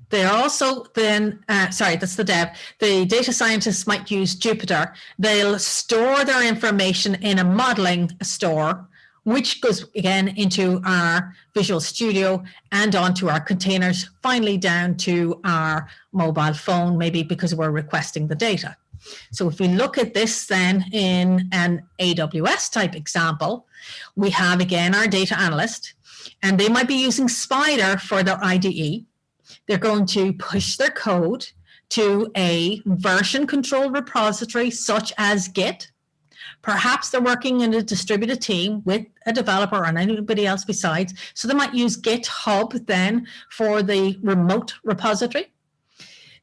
They're also then, sorry, that's the dev. The data scientists might use Jupyter. They'll store their information in a modeling store, which goes again into our Visual Studio and onto our containers, finally down to our mobile phone, maybe because we're requesting the data. So if we look at this then in an AWS type example, we have again our data analyst, and they might be using Spider for their IDE. They're going to push their code to a version control repository such as Git. Perhaps they're working in a distributed team with a developer or anybody else besides. So they might use GitHub then for the remote repository.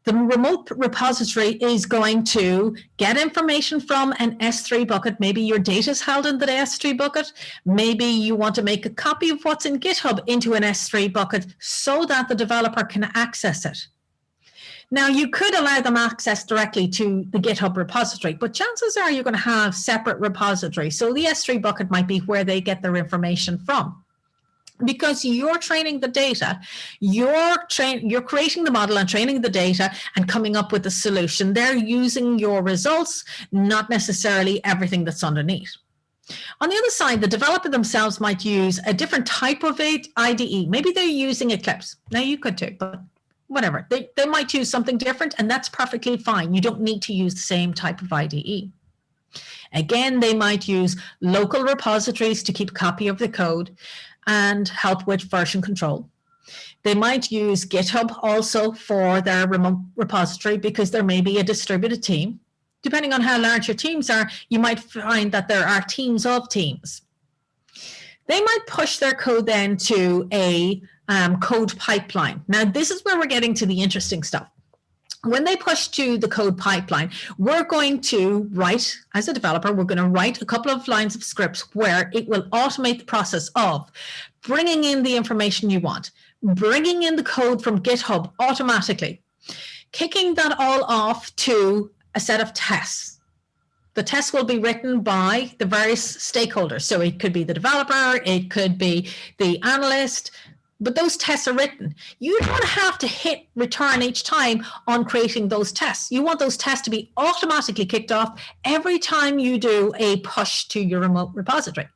The remote repository is going to get information from an S3 bucket. Maybe your data is held in the S3 bucket. Maybe you want to make a copy of what's in GitHub into an S3 bucket so that the developer can access it. Now, you could allow them access directly to the GitHub repository, but chances are you're going to have separate repositories. So the S3 bucket might be where they get their information from. Because you're training the data, you're creating the model and training the data and coming up with a solution. They're using your results, not necessarily everything that's underneath. On the other side, the developer themselves might use a different type of IDE. Maybe they're using Eclipse. Now, you could too, but whatever. They might use something different, and that's perfectly fine. You don't need to use the same type of IDE. Again, they might use local repositories to keep a copy of the code and help with version control. They might use GitHub also for their remote repository because there may be a distributed team. Depending on how large your teams are, you might find that there are teams of teams. They might push their code then to a code pipeline. Now, this is where we're getting to the interesting stuff. When they push to the code pipeline, we're going to write, as a developer, we're going to write a couple of lines of scripts where it will automate the process of bringing in the information you want, bringing in the code from GitHub automatically, kicking that all off to a set of tests. The tests will be written by the various stakeholders. So it could be the developer, it could be the analyst, but those tests are written. You don't have to hit return each time on creating those tests. You want those tests to be automatically kicked off every time you do a push to your remote repository.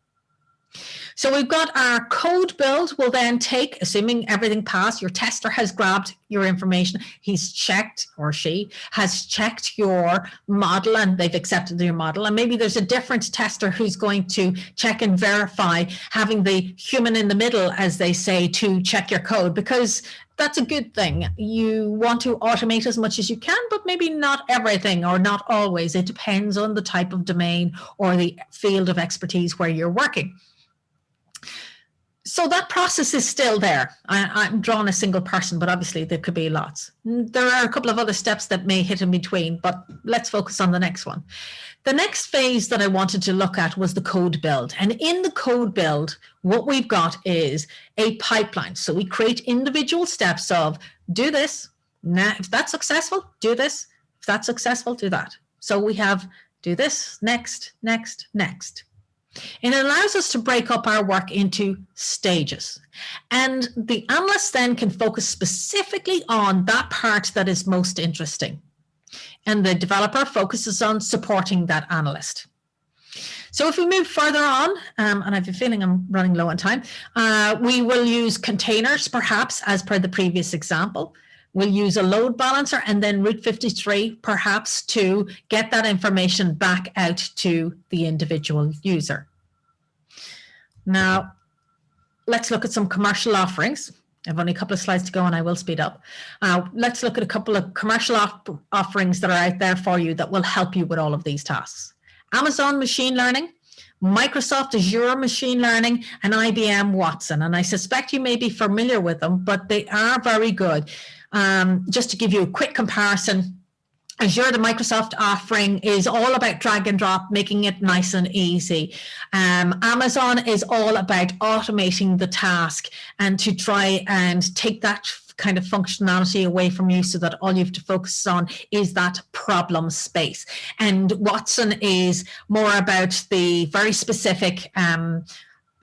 So we've got our code build will then take, assuming everything passed, your tester has grabbed your information, he's checked, or she has checked your model and they've accepted your model. And maybe there's a different tester who's going to check and verify, having the human in the middle, as they say, to check your code, because that's a good thing. You want to automate as much as you can, but maybe not everything or not always. It depends on the type of domain or the field of expertise where you're working. So that process is still there. I'm drawing a single person, but obviously there could be lots. There are a couple of other steps that may hit in between, but let's focus on the next one. The next phase that I wanted to look at was the code build. And in the code build, what we've got is a pipeline. So we create individual steps of do this. Now, if that's successful, do this. If that's successful, do that. So we have do this, next, next, next. And it allows us to break up our work into stages. And the analyst then can focus specifically on that part that is most interesting. And the developer focuses on supporting that analyst. So if we move further on, and I have a feeling I'm running low on time, we will use containers, perhaps, as per the previous example. We'll use a load balancer and then Route 53, perhaps, to get that information back out to the individual user. Now, let's look at some commercial offerings. I've only a couple of slides to go and I will speed up. Let's look at a couple of commercial offerings that are out there for you that will help you with all of these tasks. Amazon Machine Learning, Microsoft Azure Machine Learning, and IBM Watson. And I suspect you may be familiar with them, but they are very good. Just to give you a quick comparison, Azure, the Microsoft offering, is all about drag and drop, making it nice and easy. Amazon is all about automating the task and to try and take that kind of functionality away from you so that all you have to focus on is that problem space. And Watson is more about the very specific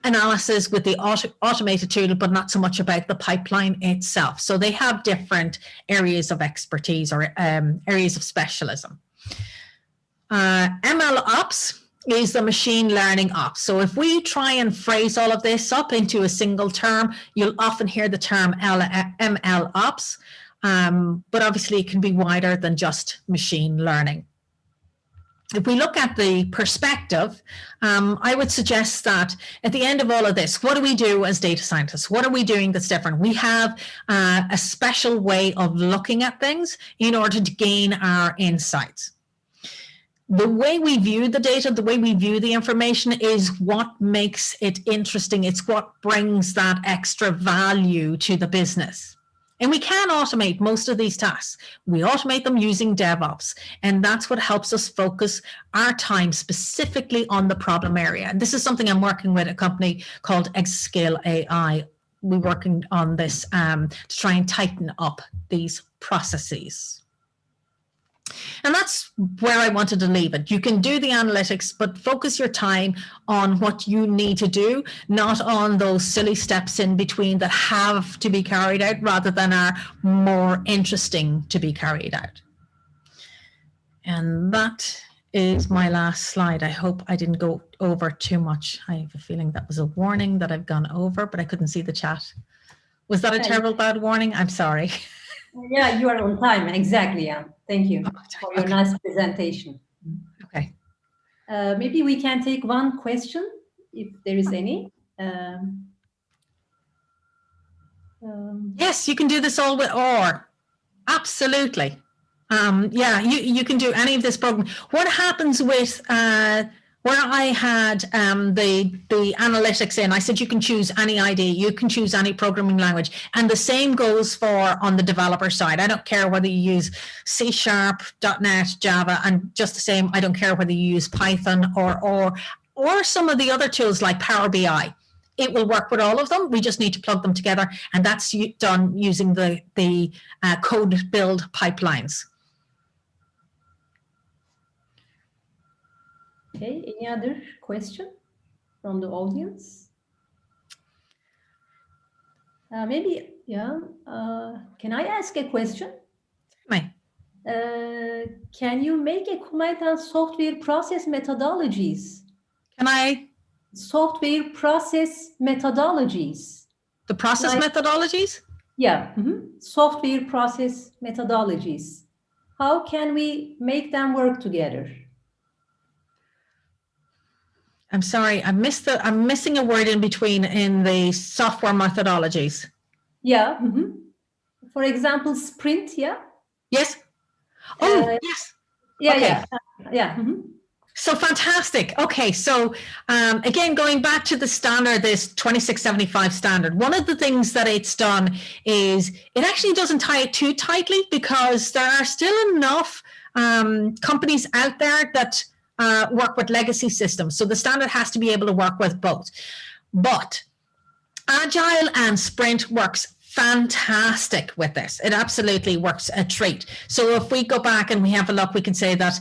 analysis with the automated tool, but not so much about the pipeline itself. So they have different areas of expertise or areas of specialism. ML Ops is the machine learning ops. So if we try and phrase all of this up into a single term, you'll often hear the term ML Ops, but obviously it can be wider than just machine learning. If we look at the perspective, I would suggest that at the end of all of this, what do we do as data scientists? What are we doing that's different? We have a special way of looking at things in order to gain our insights. The way we view the data, the way we view the information is what makes it interesting. It's what brings that extra value to the business. And we can automate most of these tasks. We automate them using DevOps, and that's what helps us focus our time specifically on the problem area. And this is something I'm working with a company called Exascale AI. We're working on this to try and tighten up these processes. And that's where I wanted to leave it. You can do the analytics, but focus your time on what you need to do, not on those silly steps in between that have to be carried out rather than are more interesting to be carried out. And that is my last slide. I hope I didn't go over too much. I have a feeling that was a warning that I've gone over, but I couldn't see the chat. Was that a terrible bad warning? I'm sorry. Yeah, you are on time. Exactly. Yeah. Thank you for your nice presentation. Okay. Maybe we can take one question if there is any. Yes, you can do this all with OR. Absolutely. Yeah, you can do any of this program. What happens with where I had the analytics in, I said you can choose any ID, you can choose any programming language, and the same goes for on the developer side. I don't care whether you use C#, .NET, Java, and just the same, I don't care whether you use Python or some of the other tools like Power BI. It will work with all of them. We just need to plug them together, and that's done using the code build pipelines. Okay, any other question from the audience? Maybe, yeah. Can I ask a question? Can you make a comment on software process methodologies? Can I? software process methodologies. The process methodologies? Yeah, software process methodologies. How can we make them work together? I'm sorry, I'm missing a word in between in the software methodologies. Yeah. For example, sprint. Yeah. Yes. Oh, yes. Yeah. Okay. Yeah. So fantastic. Okay, so again, going back to the standard, this 2675 standard, one of the things that it's done is it actually doesn't tie it too tightly, because there are still enough companies out there that work with legacy systems. So the standard has to be able to work with both. But Agile and Sprint works fantastic with this. It absolutely works a treat. So if we go back and we have a look, we can say that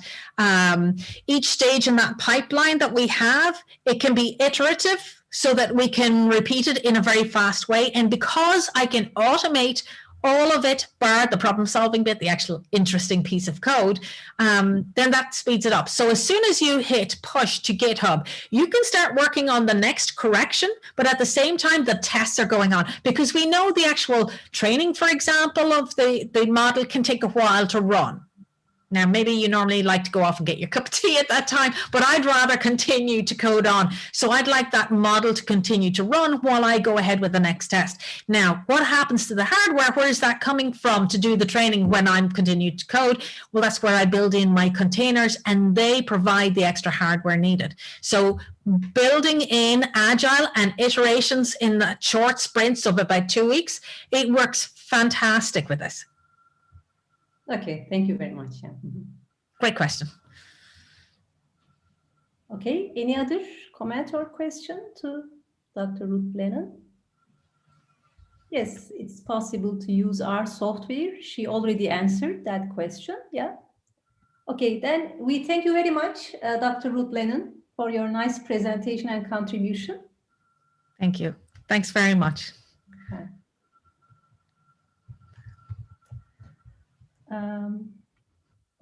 each stage in that pipeline that we have, it can be iterative so that we can repeat it in a very fast way. And because I can automate all of it, bar the problem solving bit, the actual interesting piece of code, then that speeds it up. So as soon as you hit push to GitHub, you can start working on the next correction, but at the same time, the tests are going on, because we know the actual training, for example, of the model can take a while to run. Now, maybe you normally like to go off and get your cup of tea at that time, but I'd rather continue to code on. So I'd like that model to continue to run while I go ahead with the next test. Now, what happens to the hardware? Where is that coming from to do the training when I'm continuing to code? Well, that's where I build in my containers, and they provide the extra hardware needed. So building in Agile and iterations in the short sprints of about 2 weeks, it works fantastic with this. Okay, thank you very much. Yeah. Great question. Okay, any other comment or question to Dr. Ruth Lennon? Yes, it's possible to use our software. She already answered that question. Yeah. Okay, then we thank you very much, Dr. Ruth Lennon, for your nice presentation and contribution. Thank you. Thanks very much.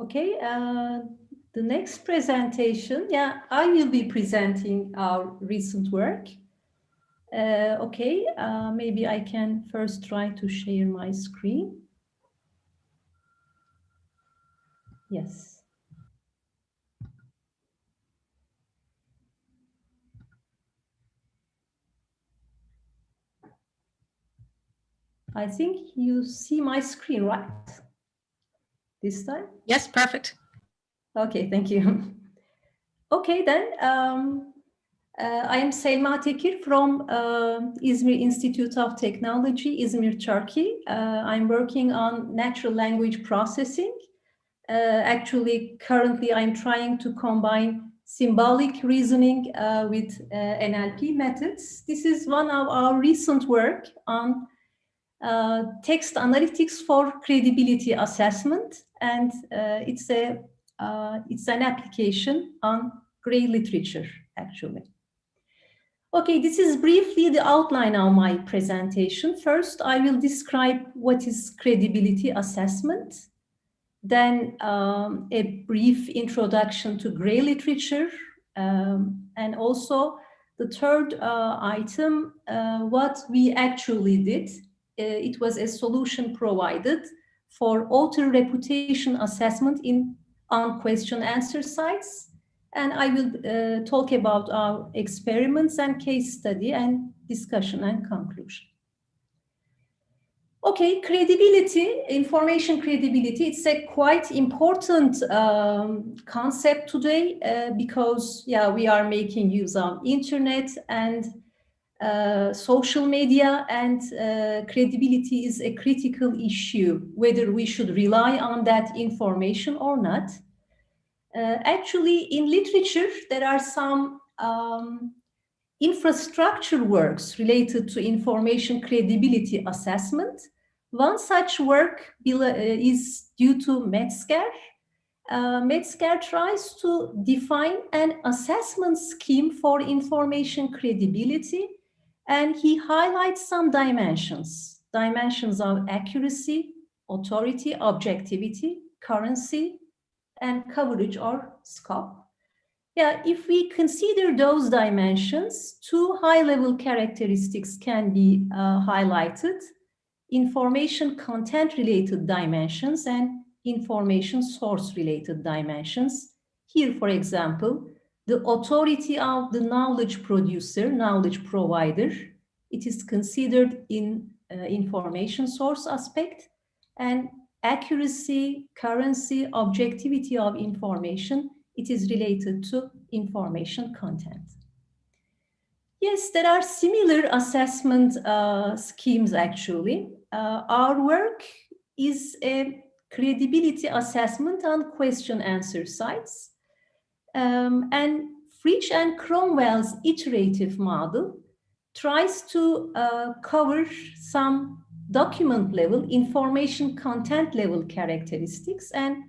Okay, the next presentation, yeah, I will be presenting our recent work. Okay, maybe I can first try to share my screen. Yes. I think you see my screen, right? This time? Yes, perfect. Okay, thank you. Okay, then I am Selma Tekir from İzmir Institute of Technology, İzmir, Turkey. I'm working on natural language processing. Actually, currently I'm trying to combine symbolic reasoning with NLP methods. This is one of our recent work on text analytics for credibility assessment, and it's an application on gray literature, actually. Okay, this is briefly the outline of my presentation. First, I will describe what is credibility assessment, then a brief introduction to gray literature, and also the third item, what we actually did. It was a solution provided for author reputation assessment on question answer sites. And I will talk about our experiments and case study and discussion and conclusion. Okay, credibility, information credibility, it's a quite important concept today because, yeah, we are making use of internet and social media, and credibility is a critical issue, whether we should rely on that information or not. Actually, in literature, there are some infrastructure works related to information credibility assessment. One such work is due to Metzger. Metzger tries to define an assessment scheme for information credibility, and he highlights some dimensions of accuracy, authority, objectivity, currency, and coverage or scope. Yeah, if we consider those dimensions, two high-level characteristics can be highlighted: information content-related dimensions and information source-related dimensions. Here, for example, the authority of the knowledge producer, knowledge provider, it is considered in information source aspect, and accuracy, currency, objectivity of information, it is related to information content. Yes, there are similar assessment schemes actually. Our work is a credibility assessment on question answer sites. And Fritsch and Cromwell's iterative model tries to cover some document level, information content level characteristics and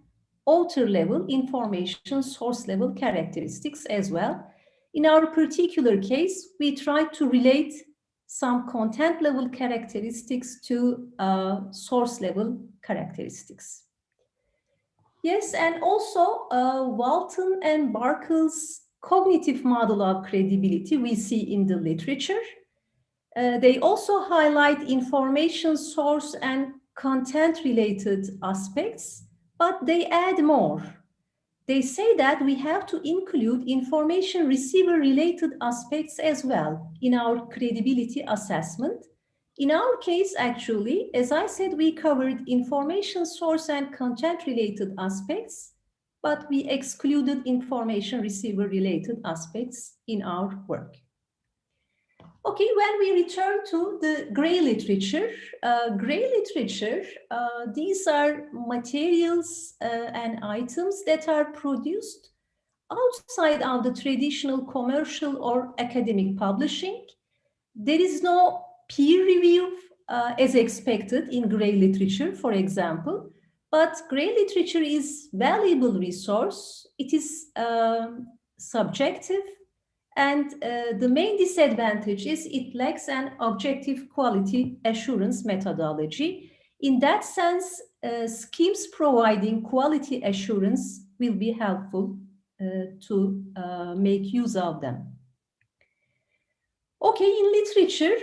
author level, information source level characteristics as well. In our particular case, we try to relate some content level characteristics to source level characteristics. Yes, and also Walton and Barkel's cognitive model of credibility we see in the literature. They also highlight information source and content related aspects, but they add more. They say that we have to include information receiver related aspects as well in our credibility assessment. In our case, actually, as I said, we covered information source and content related aspects, but we excluded information receiver related aspects in our work. Okay, when we return to the gray literature, these are materials and items that are produced outside of the traditional commercial or academic publishing. There is no peer review as expected in gray literature, for example, but gray literature is valuable resource. It is subjective. And the main disadvantage is it lacks an objective quality assurance methodology. In that sense, schemes providing quality assurance will be helpful to make use of them. Okay, in literature,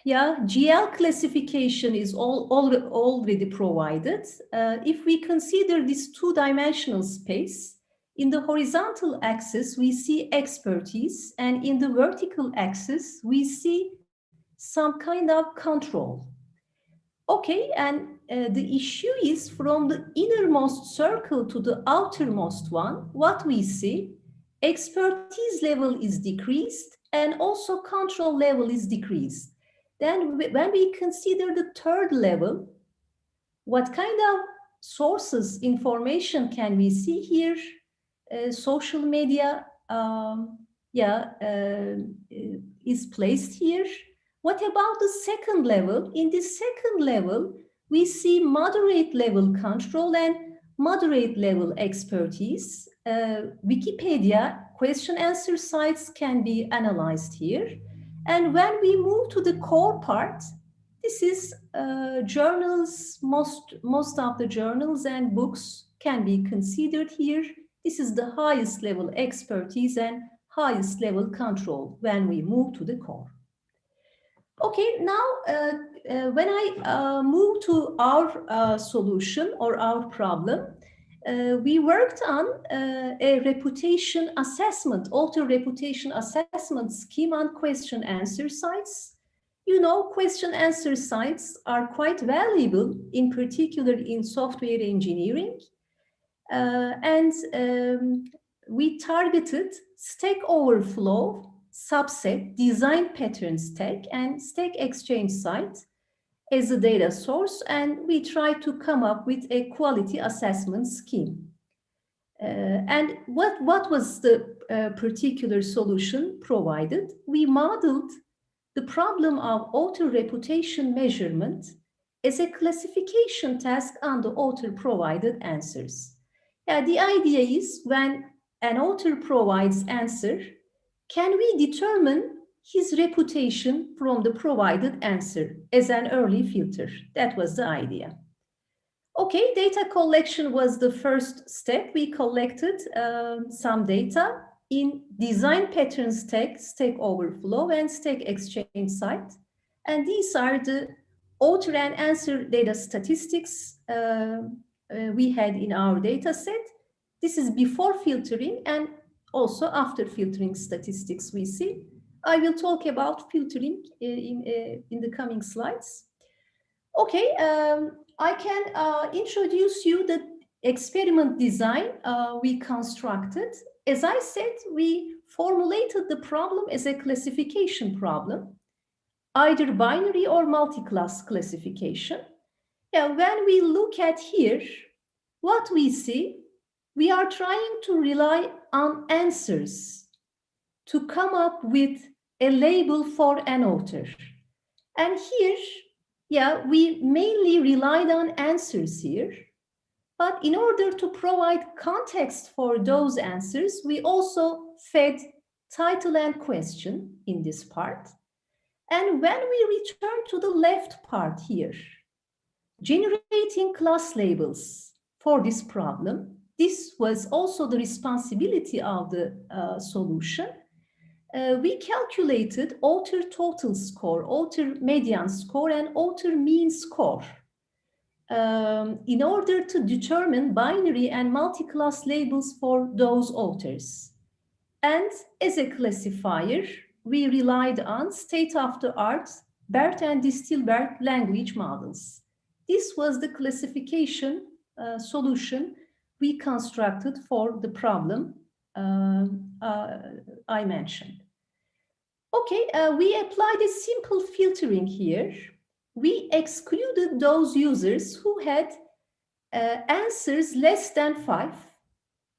GL classification is already provided. If we consider this two-dimensional space, in the horizontal axis, we see expertise, and in the vertical axis, we see some kind of control. Okay, and the issue is from the innermost circle to the outermost one, what we see, expertise level is decreased and also control level is decreased. Then when we consider the third level, what kind of sources, information can we see here? Social media is placed here. What about the second level? In the second level, we see moderate level control and moderate level expertise. Wikipedia question answer sites can be analyzed here. And when we move to the core part, this is journals, most of the journals and books can be considered here. This is the highest level expertise and highest level control when we move to the core. Okay, now when I move to our solution or our problem, we worked on a reputation assessment, author reputation assessment scheme on question answer sites. You know, question answer sites are quite valuable, in particular in software engineering. We targeted Stack Overflow subset, design pattern stack, and Stack Exchange site as a data source, and we tried to come up with a quality assessment scheme. And what was the particular solution provided? We modeled the problem of author reputation measurement as a classification task on the author provided answers. The idea is when an author provides answer, can we determine his reputation from the provided answer as an early filter? That was the idea. Okay, data collection was the first step. We collected some data in design patterns tag, Stack Overflow, and Stack Exchange site. And these are the author and answer data statistics we had in our data set. This is before filtering and also after filtering statistics we see. I will talk about filtering in the coming slides. Okay, I can introduce you the experiment design we constructed. As I said, we formulated the problem as a classification problem, either binary or multi-class classification. Yeah, when we look at here, what we see, we are trying to rely on answers to come up with a label for an author. And here, yeah, we mainly relied on answers here. But in order to provide context for those answers, we also fed title and question in this part. And when we return to the left part here, generating class labels for this problem, this was also the responsibility of the solution. We calculated author total score, author median score, and author mean score in order to determine binary and multi-class labels for those authors. And as a classifier, we relied on state-of-the-art BERT and Distilbert language models. This was the classification solution we constructed for the problem I mentioned. Okay, we applied a simple filtering here. We excluded those users who had answers less than 5,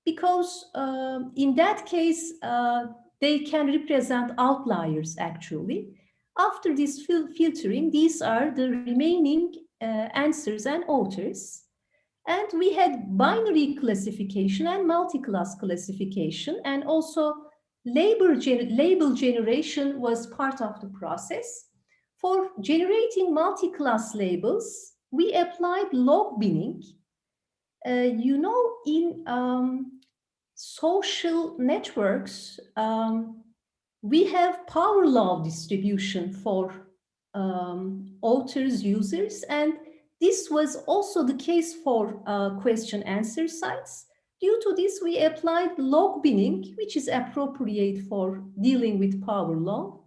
because in that case, they can represent outliers actually. After this filtering, these are the remaining answers and authors. And we had binary classification and multi-class classification, and also label generation was part of the process. For generating multi-class labels, we applied log binning. You know, in social networks, we have power law distribution for authors, users, and this was also the case for question answer sites. Due to this, we applied log binning, which is appropriate for dealing with power law.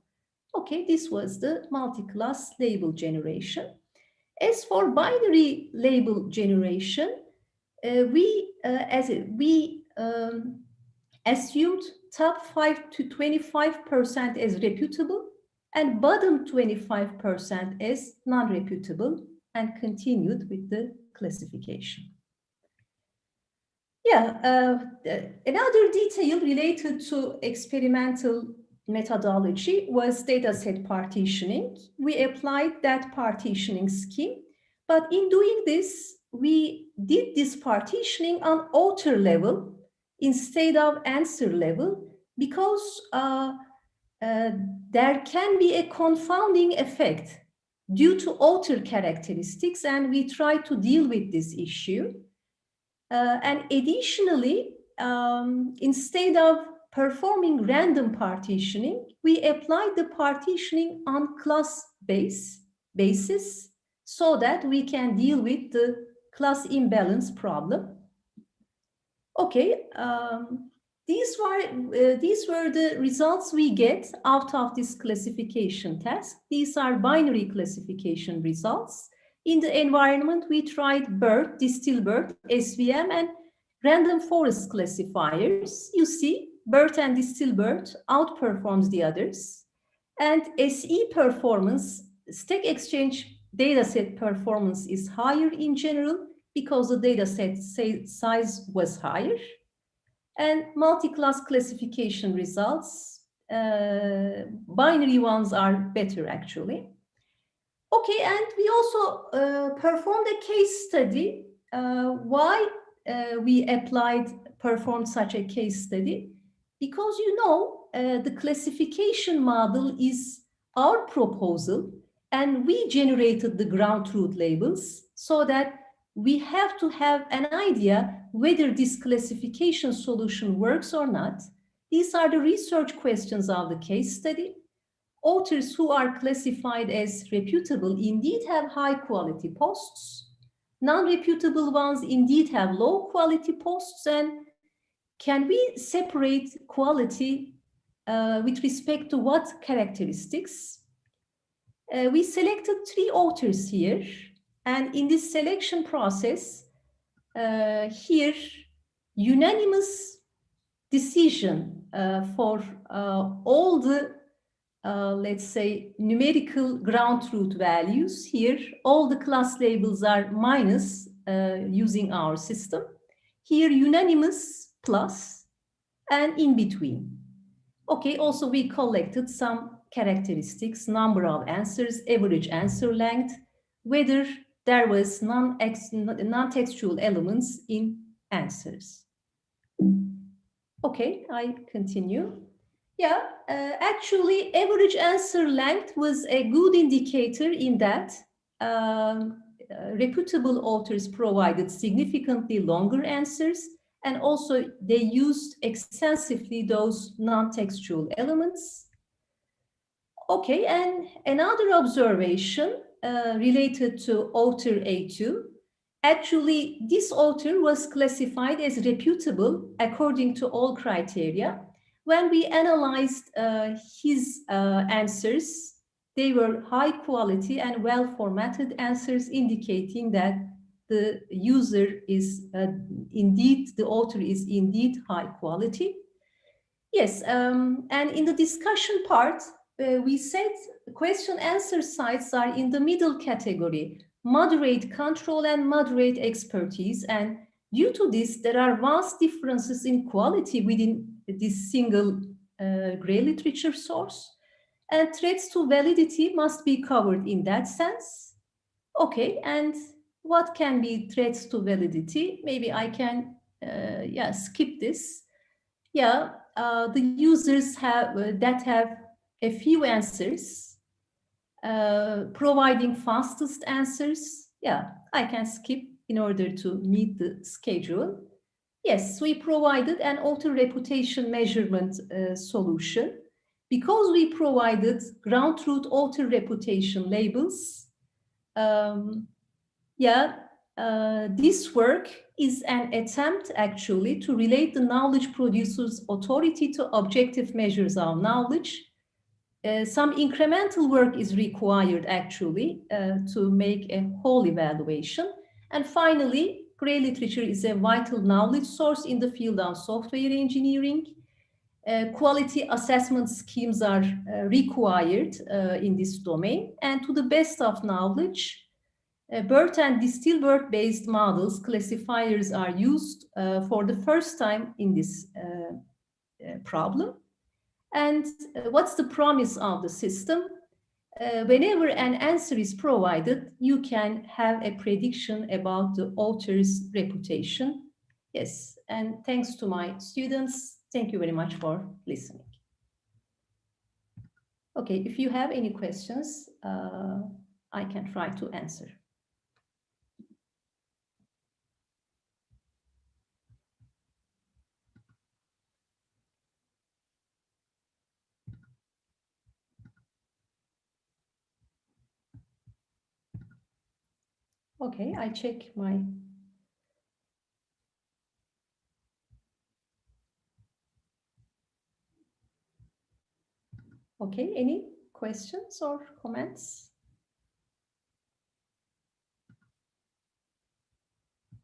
Okay, this was the multi-class label generation. As for binary label generation, we assumed top 5 to 25% as reputable and bottom 25% as non-reputable, and continued with the classification. Yeah, another detail related to experimental methodology was dataset partitioning. We applied that partitioning scheme, but in doing this, we did this partitioning on author level instead of answer level, because there can be a confounding effect due to author characteristics, and we try to deal with this issue. And additionally, instead of performing random partitioning, we applied the partitioning on class basis so that we can deal with the class imbalance problem. Okay, these were the results we get out of this classification task. These are binary classification results. In the environment, we tried BERT, Distilbert, SVM, and random forest classifiers. You see, BERT and Distilbert outperforms the others. And SE performance, Stack Exchange dataset performance is higher in general because the dataset size was higher. And multi-class classification results, binary ones are better actually. Okay, and we also performed a case study. Why we performed such a case study? Because you know, the classification model is our proposal, and we generated the ground truth labels so that we have to have an idea whether this classification solution works or not. These are the research questions of the case study. Authors who are classified as reputable indeed have high quality posts. Non-reputable ones indeed have low quality posts. And can we separate quality with respect to what characteristics? We selected 3 authors here. And in this selection process, here, unanimous decision for all the, let's say, numerical ground truth values. Here, all the class labels are minus using our system. Here, unanimous plus and in between. Okay, also we collected some characteristics, number of answers, average answer length, whether there was non-textual elements in answers. Okay, I continue. Yeah, actually, average answer length was a good indicator in that reputable authors provided significantly longer answers, and also they used extensively those non-textual elements. Okay, and another observation related to author A2. Actually, this author was classified as reputable according to all criteria. When we analyzed his answers, they were high quality and well-formatted answers, indicating that the user is indeed, the author is indeed high quality. Yes, and in the discussion part, we said question answer sites are in the middle category, moderate control and moderate expertise. And due to this, there are vast differences in quality within this single gray literature source. And threats to validity must be covered in that sense. Okay, and what can be threats to validity? Maybe I can skip this. Yeah, the users that have a few answers, providing fastest answers. Yeah, I can skip in order to meet the schedule. Yes, we provided an author reputation measurement solution. Because we provided ground truth author reputation labels, this work is an attempt actually to relate the knowledge producer's authority to objective measures of knowledge. Some incremental work is required actually to make a whole evaluation. And finally, gray literature is a vital knowledge source in the field of software engineering. Quality assessment schemes are required in this domain. And to the best of knowledge, BERT and Distilworth-based models, classifiers are used for the first time in this problem. And what's the promise of the system? Whenever an answer is provided, you can have a prediction about the author's reputation. Yes, and thanks to my students, thank you very much for listening. Okay, if you have any questions, I can try to answer. Okay, I check my. Okay, any questions or comments?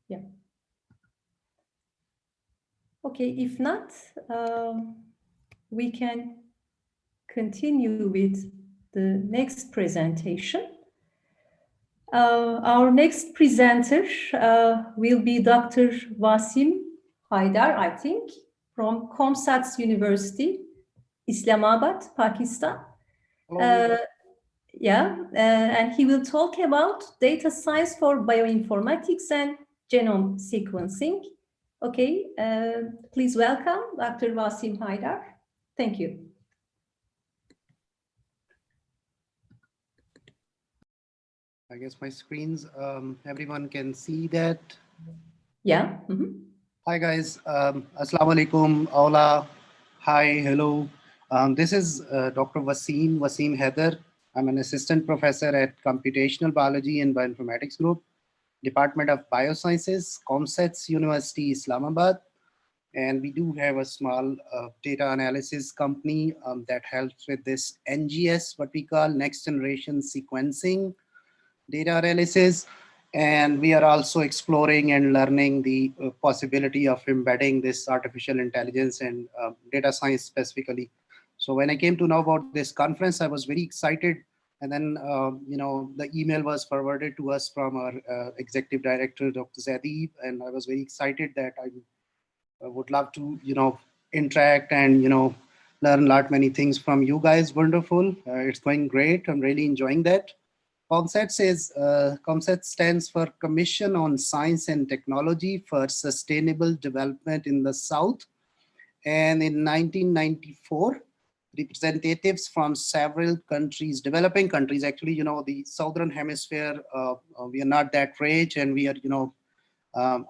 Yeah. Okay, if not, we can continue with the next presentation. Our next presenter will be Dr. Wasim Haidar, I think, from Comsats University, Islamabad, Pakistan. And he will talk about data science for bioinformatics and genome sequencing. Okay, please welcome Dr. Wasim Haidar. Thank you. I guess my screens, everyone can see that. Yeah. Hi guys, Assalamu alaikum, Aula. Hi, hello. This is Dr. Wasim Heather. I'm an assistant professor at Computational Biology and Bioinformatics Group, Department of Biosciences, Comsets University, Islamabad. And we do have a small data analysis company that helps with this NGS, what we call next generation sequencing data analysis. And we are also exploring and learning the possibility of embedding this artificial intelligence and data science specifically. So when I came to know about this conference, I was very excited. And then, the email was forwarded to us from our executive director, Dr. Zadeeb, and I was very excited that I would love to, interact and, learn a lot many things from you guys. Wonderful. It's going great. I'm really enjoying that. COMSET stands for Commission on Science and Technology for Sustainable Development in the South. And in 1994, representatives from several countries, developing countries, actually, the Southern Hemisphere, we are not that rich and we are,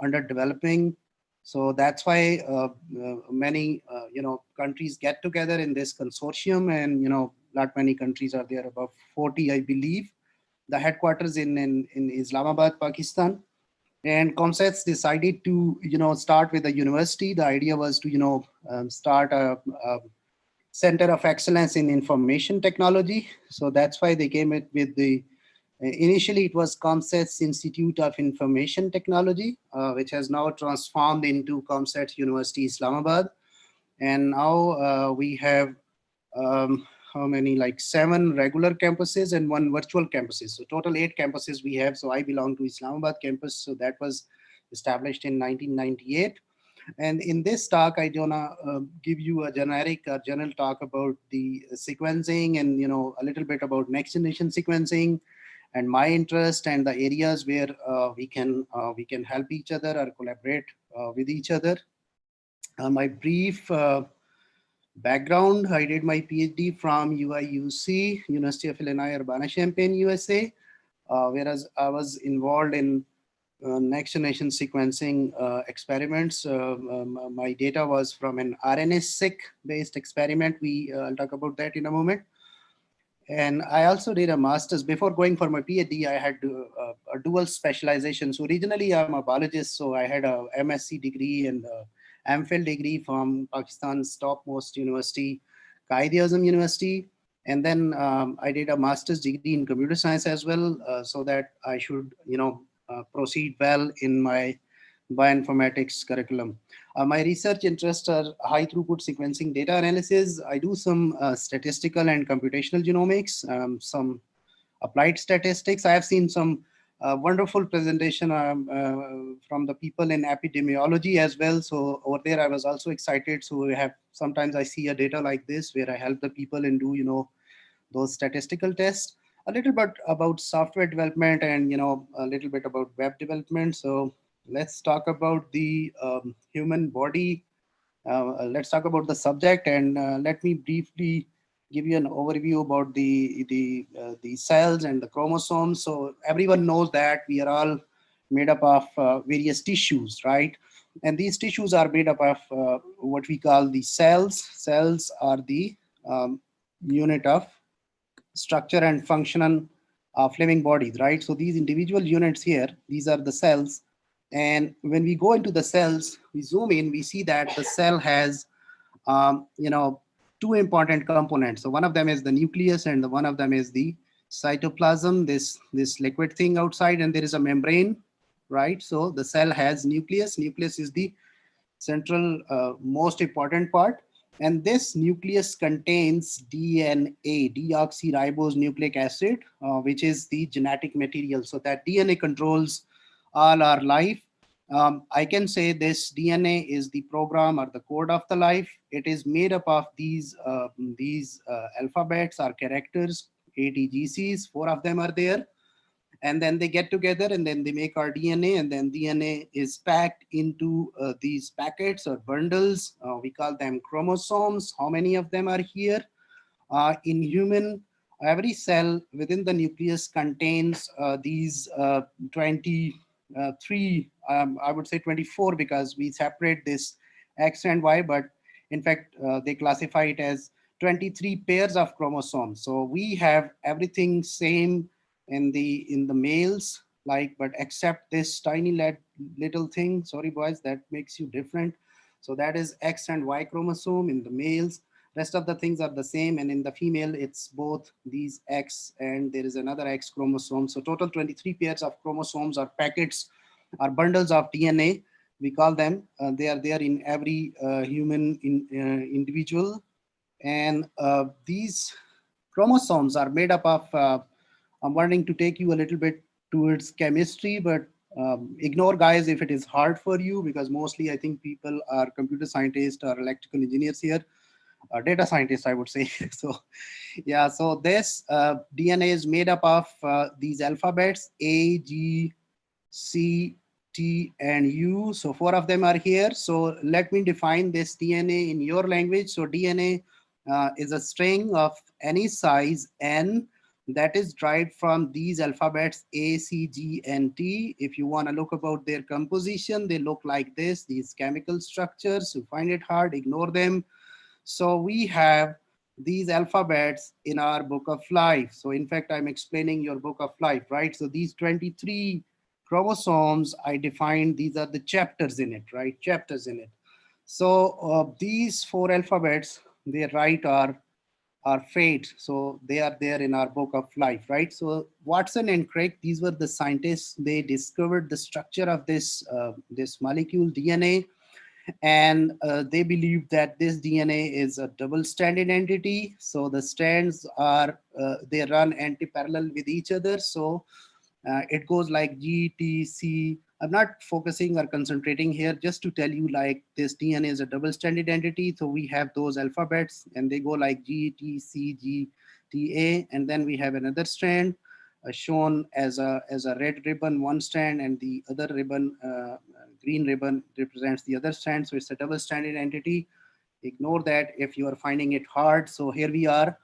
underdeveloping. So that's why many, countries get together in this consortium, and, not many countries are there, about 40, I believe. The headquarters in Islamabad, Pakistan. And COMSETS decided to, start with a university. The idea was to, start a center of excellence in information technology. So that's why they came with the, initially it was COMSETS Institute of Information Technology, which has now transformed into COMSETS University, Islamabad. And now we have, how many, like 7 regular campuses and 1 virtual campuses. So total 8 campuses we have. So I belong to Islamabad campus. So that was established in 1998. And in this talk, I gonna give you a general talk about the sequencing and, a little bit about next generation sequencing and my interest and the areas where we can help each other or collaborate with each other. My brief background: I did my PhD from UIUC, University of Illinois Urbana-Champaign, USA, whereas I was involved in next generation sequencing experiments. My data was from an RNA-seq based experiment. I'll talk about that in a moment. And I also did a master's. Before going for my PhD, I had a dual specialization. So originally I'm a biologist, so I had a MSc degree and MPhil degree from Pakistan's topmost university, Quaid-e-Azam University. And then I did a master's degree in computer science as well, so that I should, proceed well in my bioinformatics curriculum. My research interests are high throughput sequencing data analysis. I do some statistical and computational genomics, some applied statistics. I have seen some wonderful presentation from the people in epidemiology as well. So over there, I was also excited. So we have, sometimes I see a data like this where I help the people and do, those statistical tests. A little bit about software development and, a little bit about web development. So let's talk about the human body. Let's talk about the subject, and let me briefly give you an overview about the cells and the chromosomes. So everyone knows that we are all made up of various tissues, right? And these tissues are made up of what we call the cells. Cells are the unit of structure and function of living bodies, right? So these individual units here, these are the cells. And when we go into the cells, we zoom in, we see that the cell has, 2 important components. So one of them is the nucleus, and one of them is the cytoplasm, this liquid thing outside, and there is a membrane, right? So the cell has nucleus. Nucleus is the central, most important part. And this nucleus contains DNA, deoxyribose nucleic acid, which is the genetic material. So that DNA controls all our life. I can say this DNA is the program or the code of the life. It is made up of these alphabets or characters, ATGCs, 4 of them are there. And then they get together and then they make our DNA, and then DNA is packed into these packets or bundles. We call them chromosomes. How many of them are here? In human, Every cell within the nucleus contains these 23, I would say 24, because we separate this X and Y, but in fact, they classify it as 23 pairs of chromosomes. So we have everything same in the males, like, but except this tiny little thing, sorry boys, that makes you different. So that is X and Y chromosome in the males. Rest of the things are the same, and in the female, it's both these X and there is another X chromosome. So total 23 pairs of chromosomes or packets or bundles of DNA, we call them. They are there in every human individual. And these chromosomes are made up of, I'm wanting to take you a little bit towards chemistry, but ignore guys if it is hard for you, because mostly I think people are computer scientists or electrical engineers here. Data scientists, I would say. So yeah, so this DNA is made up of these alphabets A, G, C, T, and U. So 4 of them are here. So let me define this DNA in your language. So DNA is a string of any size N that is derived from these alphabets A, C, G, and T. If you want to look about their composition, they look like this, these chemical structures. You find it hard, ignore them. So we have these alphabets in our book of life. So in fact, I'm explaining your book of life, right? So these 23 chromosomes, I defined, these are the chapters in it, right? Chapters in it. So these 4 alphabets, they write our fate. So they are there in our book of life, right? So Watson and Crick, these were the scientists. They discovered the structure of this, this molecule DNA. And they believe that this DNA is a double-stranded entity. So the strands are, they run anti-parallel with each other. So it goes like G, T, C. I'm not focusing or concentrating here, just to tell you like this DNA is a double-stranded entity. So we have those alphabets and they go like G, T, C, G, T, A. And then we have another strand shown as a red ribbon, one strand, and the other ribbon, green ribbon, represents the other strand. So it's a double-stranded entity. Ignore that if you are finding it hard. So here we are.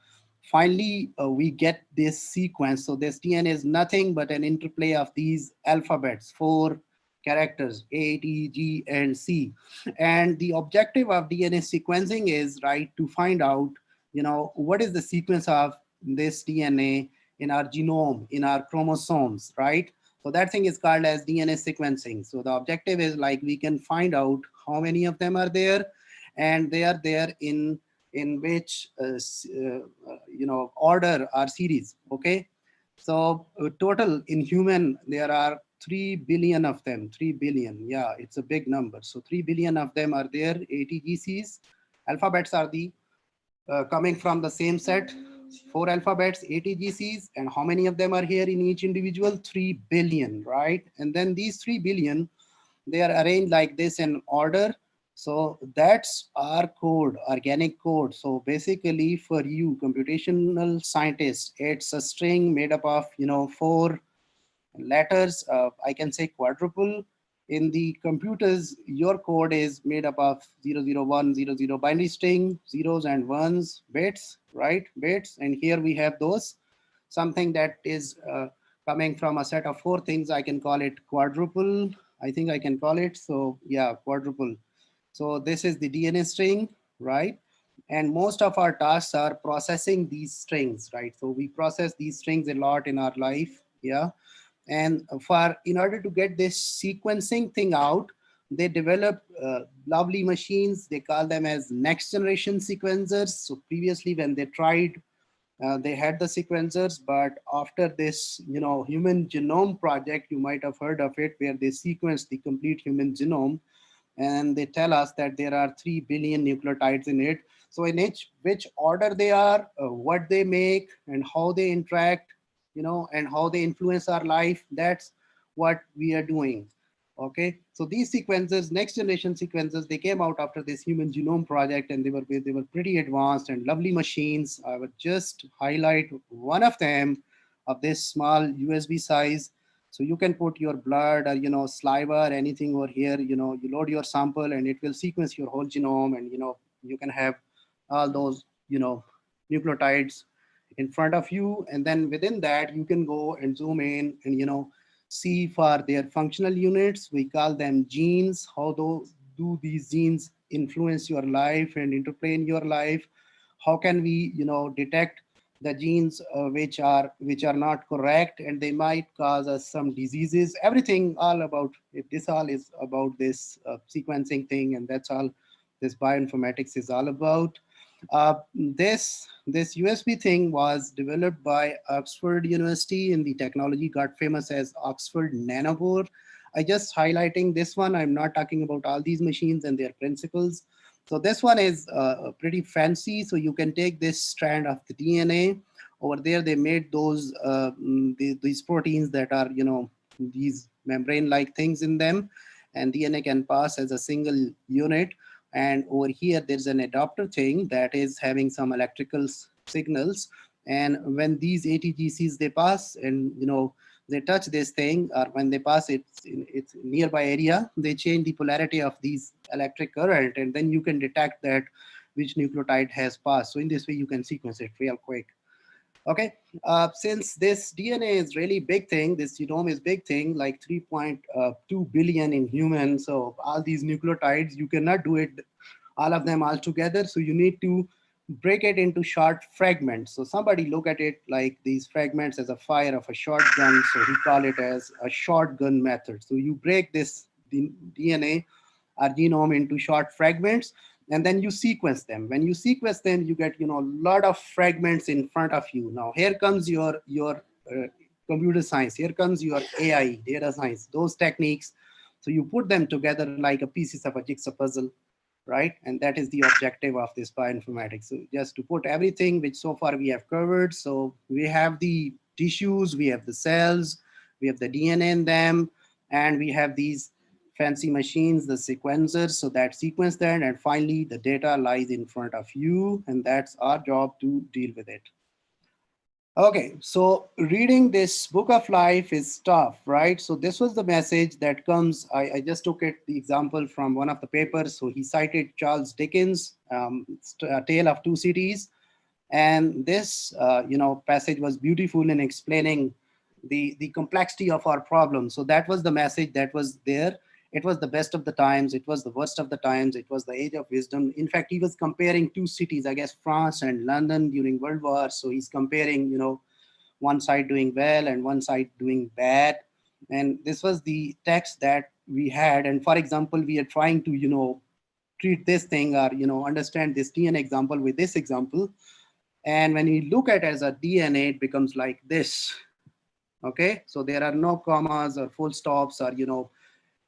Finally, we get this sequence. So this DNA is nothing but an interplay of these alphabets, 4 characters, A, T, G, and C. And the objective of DNA sequencing is, right, to find out, you know, what is the sequence of this DNA in our genome, in our chromosomes, right? So that thing is called as DNA sequencing. So the objective is like we can find out how many of them are there, and they are there in which you know, order or series. Okay, so total in human there are 3 billion of them. 3 billion, yeah, it's a big number. So 3 billion of them are there. ATGCs, alphabets are the coming from the same set. 4 alphabets, ATGCs, and how many of them are here in each individual? 3 billion, right? And then these 3 billion, they are arranged like this in order. So that's our code, organic code. So basically for you computational scientists, it's a string made up of, you know, 4 letters. I can say quadruple. In the computers, your code is made up of 00100 binary string, zeros and ones, bits, right? Bits. And here we have those, something that is coming from a set of 4 things. I can call it quadruple. I think I can call it. So yeah, quadruple. So this is the DNA string, right? And most of our tasks are processing these strings, right? So we process these strings a lot in our life, yeah. And in order to get this sequencing thing out, they develop lovely machines. They call them as next generation sequencers. So previously when they tried, they had the sequencers, but after this, you know, human genome project, you might have heard of it, where they sequence the complete human genome. And they tell us that there are 3 billion nucleotides in it. So in which order they are, what they make, and how they interact, you know, and how they influence our life, that's what we are doing. Okay, so these sequencers, next generation sequencers, they came out after this human genome project, and they were pretty advanced and lovely machines. I would just highlight one of them of this small USB size. So you can put your blood or, you know, saliva or anything over here, you know, you load your sample and it will sequence your whole genome, and, you know, you can have all those, you know, nucleotides in front of you. And then within that, you can go and zoom in and, see for their functional units. We call them genes. How do these genes influence your life and interplay in your life? How can we, detect the genes which are not correct, and they might cause us some diseases? Everything all about it. This all is about this sequencing thing, and that's all this bioinformatics is all about. This USB thing was developed by Oxford University, and the technology got famous as Oxford Nanobore. I just highlighting this one. I'm not talking about all these machines and their principles. So this one is pretty fancy. So you can take this strand of the DNA. Over there, they made those these proteins that are, these membrane-like things in them, and DNA can pass as a single unit. And over here, there's an adapter thing that is having some electrical signals. And when these ATGCs, they pass and, they touch this thing, or when they pass its nearby area, they change the polarity of these electric current, and then you can detect that which nucleotide has passed. So in this way, you can sequence it real quick. Okay, since this DNA is really big thing, this genome is big thing, like 3.2 billion in humans. So all these nucleotides, you cannot do it, all of them all together. So you need to break it into short fragments. So somebody look at it like these fragments as a fire of a shotgun. So he call it as a shotgun method. So you break this DNA or genome into short fragments, and then you sequence them. When you sequence them, you get, a lot of fragments in front of you. Now here comes your computer science. Here comes your AI, data science, those techniques. So you put them together like a pieces of a jigsaw puzzle, right? And that is the objective of this bioinformatics. So just to put everything which so far we have covered. So we have the tissues, we have the cells, we have the DNA in them, and we have these fancy machines, the sequencers, so that sequence that, and finally the data lies in front of you, and that's our job to deal with it. Okay, so reading this book of life is tough, right? So this was the message that comes, I just took it, the example from one of the papers. So he cited Charles Dickens' A Tale of Two Cities. And this, passage was beautiful in explaining the complexity of our problem. So that was the message that was there. It was the best of the times. It was the worst of the times. It was the age of wisdom. In fact, he was comparing two cities, I guess, France and London during World War. So he's comparing, one side doing well and one side doing bad. And this was the text that we had. And for example, we are trying to, treat this thing or, understand this DNA example with this example. And when you look at it as a DNA, it becomes like this. Okay, so there are no commas or full stops or,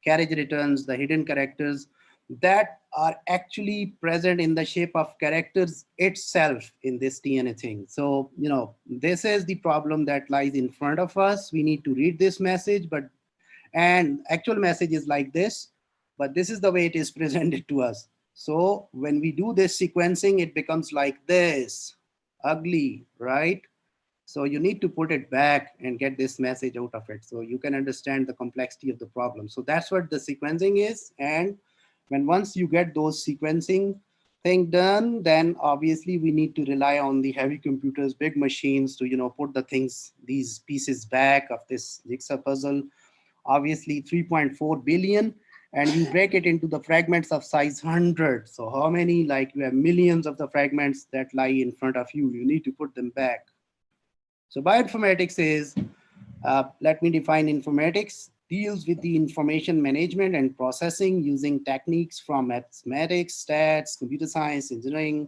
carriage returns, the hidden characters that are actually present in the shape of characters itself in this DNA thing. So, this is the problem that lies in front of us. We need to read this message, and actual message is like this, but this is the way it is presented to us. So when we do this sequencing, it becomes like this, ugly, right? So you need to put it back and get this message out of it so you can understand the complexity of the problem. So that's what the sequencing is. And once you get those sequencing thing done, then obviously we need to rely on the heavy computers, big machines to, put the things, these pieces back of this jigsaw puzzle. Obviously 3.4 billion, and you break it into the fragments of size 100. So how many, like you have millions of the fragments that lie in front of you, you need to put them back. So bioinformatics is, let me define informatics, deals with the information management and processing using techniques from mathematics, stats, computer science, engineering,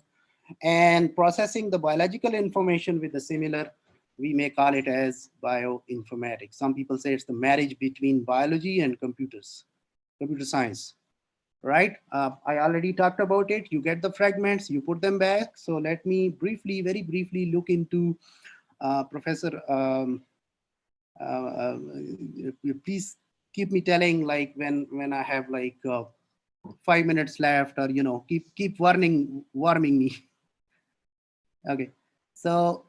and processing the biological information with the similar, we may call it as bioinformatics. Some people say it's the marriage between biology and computer science, right? I already talked about it. You get the fragments, you put them back. So let me very briefly look into Professor, please keep me telling like when I have like 5 minutes left, or keep warming me. Okay, so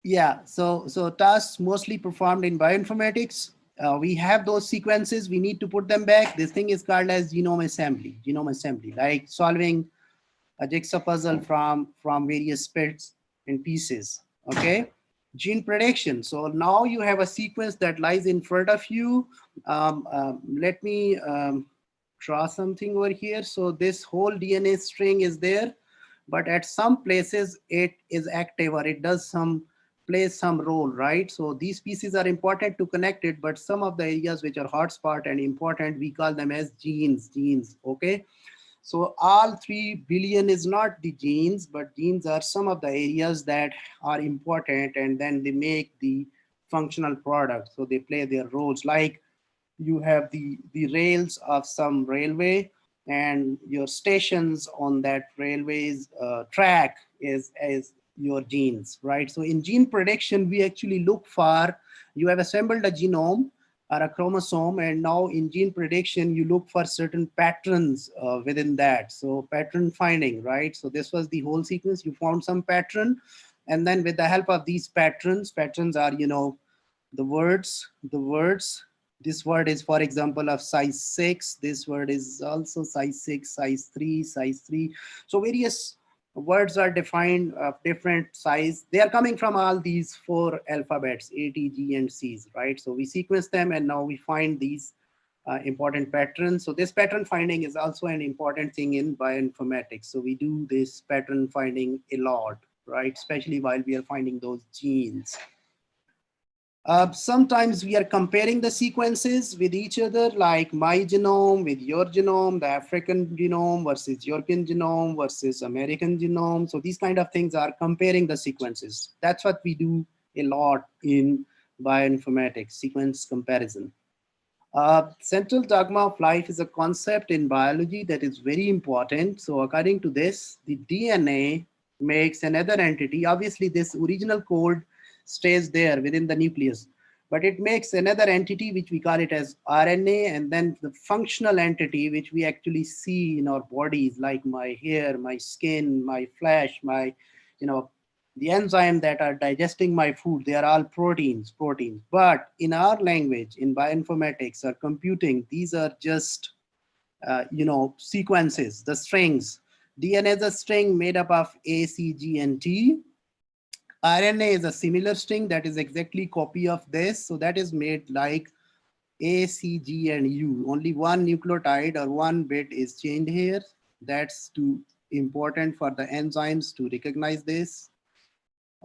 yeah, so tasks mostly performed in bioinformatics. We have those sequences, we need to put them back. This thing is called as genome assembly, like solving a jigsaw puzzle from various bits in pieces. Okay, gene prediction. So now you have a sequence that lies in front of you. Let me draw something over here. So this whole DNA string is there, but at some places it is active, or it does plays some role, right? So these pieces are important to connect it, but some of the areas which are hotspot and important, we call them as genes, okay? So all 3 billion is not the genes, but genes are some of the areas that are important, and then they make the functional product. So they play their roles, like you have the rails of some railway, and your stations on that railway's track is your genes, right? So in gene prediction, we actually look for, you have assembled a genome or a chromosome, and now in gene prediction, you look for certain patterns within that. So pattern finding, right? So this was the whole sequence. You found some pattern, and then with the help of these patterns are, you know, the words. This word is, for example, of size 6. This word is also size 6, size 3, size 3. So various words are defined of different size. They are coming from all these 4 alphabets, A, T, G, and C's, right? So we sequence them, and now we find these important patterns. So this pattern finding is also an important thing in bioinformatics. So we do this pattern finding a lot, right? Especially while we are finding those genes. Sometimes we are comparing the sequences with each other, like my genome with your genome, the African genome versus European genome versus American genome. So these kind of things are comparing the sequences. That's what we do a lot in bioinformatics, sequence comparison. Central dogma of life is a concept in biology that is very important. So according to this, the DNA makes another entity. Obviously, this original code stays there within the nucleus, but it makes another entity which we call it as RNA, and then the functional entity which we actually see in our bodies, like my hair, my skin, my flesh, my, you know, the enzyme that are digesting my food, they are all proteins. But in our language, in bioinformatics or computing, these are just you know, sequences, the strings. DNA is a string made up of A, C, G, and T. RNA is a similar string that is exactly copy of this. So that is made like A, C, G, and U. Only one nucleotide or one bit is changed here. That's too important for the enzymes to recognize this.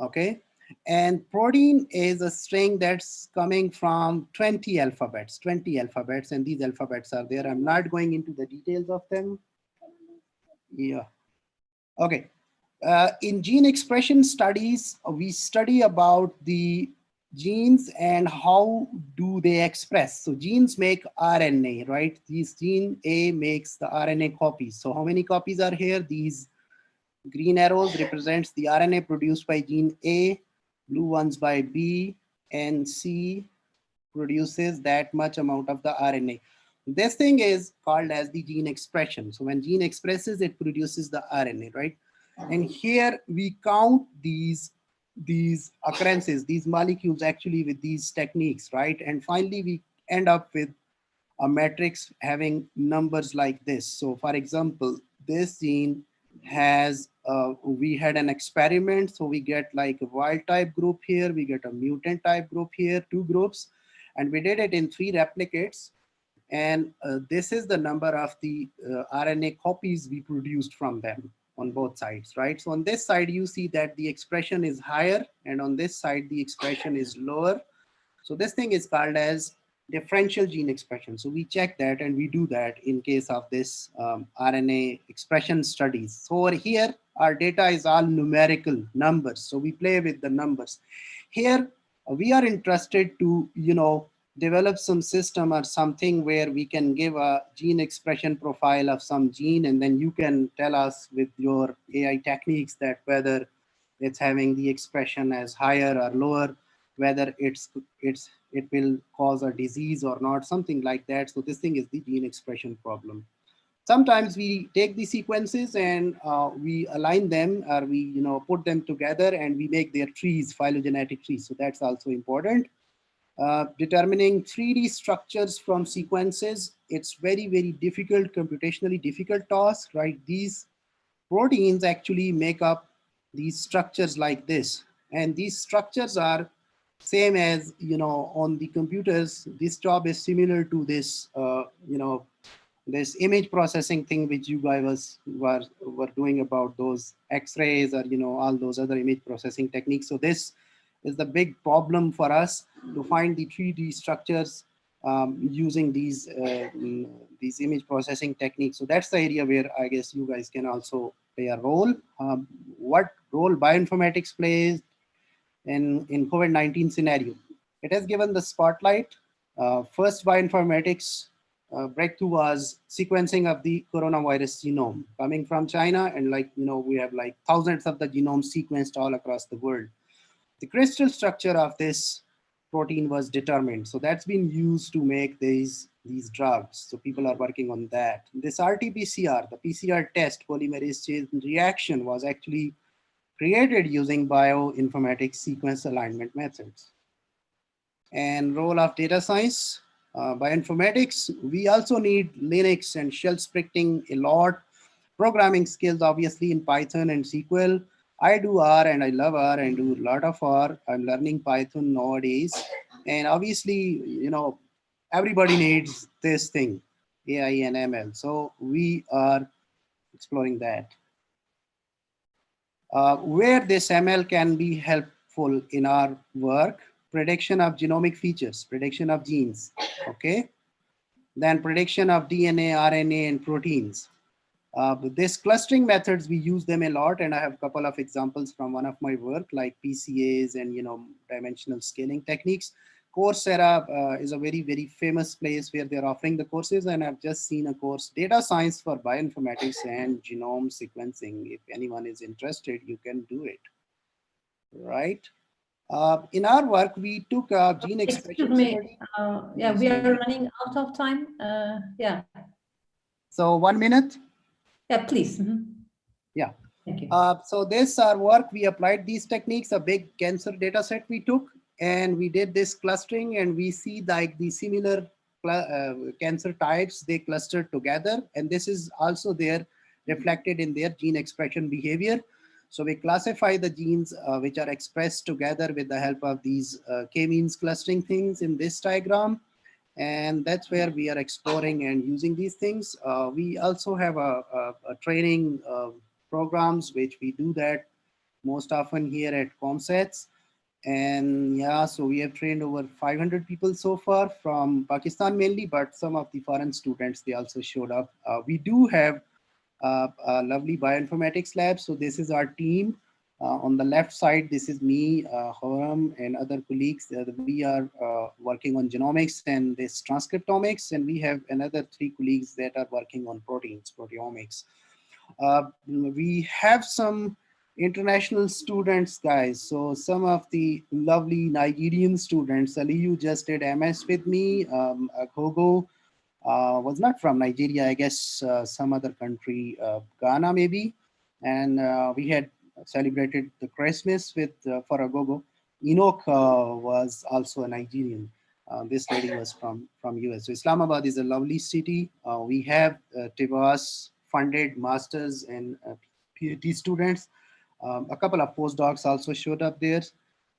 Okay. And protein is a string that's coming from 20 alphabets, and these alphabets are there. I'm not going into the details of them. Yeah. Okay. In gene expression studies, we study about the genes and how do they express. So genes make RNA, right? This gene A makes the RNA copies. So how many copies are here? These green arrows represents the RNA produced by gene A, blue ones by B, and C produces that much amount of the RNA. This thing is called as the gene expression. So when gene expresses, it produces the RNA, right? And here we count these occurrences, these molecules actually with these techniques, right? And finally, we end up with a matrix having numbers like this. So for example, this gene has, we had an experiment. So we get like a wild type group here, we get a mutant type group here, 2 groups, and we did it in 3 replicates. And this is the number of the RNA copies we produced from them on both sides, right? So on this side, you see that the expression is higher, and on this side, the expression is lower. So this thing is called as differential gene expression. So we check that, and we do that in case of this RNA expression studies. So over here, our data is all numerical numbers. So we play with the numbers. Here, we are interested to, you know, develop some system or something where we can give a gene expression profile of some gene, and then you can tell us with your AI techniques that whether it's having the expression as higher or lower, whether it will cause a disease or not, something like that. So this thing is the gene expression problem. Sometimes we take the sequences and we align them, or we, you know, put them together and we make their trees, phylogenetic trees. So that's also important. Determining 3D structures from sequences, it's very, very difficult, computationally difficult task, right? These proteins actually make up these structures like this. And these structures are same as, on the computers. This job is similar to this, this image processing thing which you guys were doing about those X-rays or, all those other image processing techniques. So this is the big problem for us to find the 3D structures using these image processing techniques. So that's the area where I guess you guys can also play a role. What role bioinformatics plays in COVID-19 scenario? It has given the spotlight. First bioinformatics breakthrough was sequencing of the coronavirus genome coming from China, and we have thousands of the genomes sequenced all across the world. The crystal structure of this protein was determined, so that's been used to make these drugs. So people are working on that. This RT-PCR, the PCR test, polymerase chain reaction, was actually created using bioinformatics sequence alignment methods. And role of data science, bioinformatics, we also need Linux and shell scripting a lot. Programming skills, obviously, in Python and SQL. I do R and I love R and do a lot of R. I'm learning Python nowadays. And obviously, everybody needs this thing, AI and ML. So we are exploring that. Where this ML can be helpful in our work: prediction of genomic features, prediction of genes, okay? Then prediction of DNA, RNA, and proteins. With this clustering methods, we use them a lot, and I have a couple of examples from one of my work, like PCAs and dimensional scaling techniques. Coursera is a very, very famous place where they're offering the courses, and I've just seen a course, Data Science for Bioinformatics and Genome Sequencing. If anyone is interested, you can do it, right? In our work, we took gene expression. Excuse me. Yeah, we are running out of time. Yeah. So 1 minute. Yeah, please. Yeah. Thank you. So this our work, we applied these techniques, a big cancer data set we took, and we did this clustering, and we see like the similar cancer types, they clustered together, and this is also there reflected in their gene expression behavior. So we classify the genes which are expressed together with the help of these k-means clustering things in this diagram. And that's where we are exploring and using these things. We also have a training programs, which we do that most often here at ComSets. And yeah, so we have trained over 500 people so far from Pakistan mainly, but some of the foreign students, they also showed up. We do have a lovely bioinformatics lab. So this is our team. On the left side, this is me, Horam, and other colleagues. We are working on genomics and this transcriptomics, and we have another 3 colleagues that are working on proteins, proteomics. We have some international students, guys. So some of the lovely Nigerian students, Aliyu just did MS with me, Gogo was not from Nigeria, I guess some other country, Ghana maybe. And we had celebrated the Christmas with for Agogo. Enoch was also a Nigerian. This lady was from US. So Islamabad is a lovely city. We have TYAN funded masters and PhD students. A couple of postdocs also showed up there.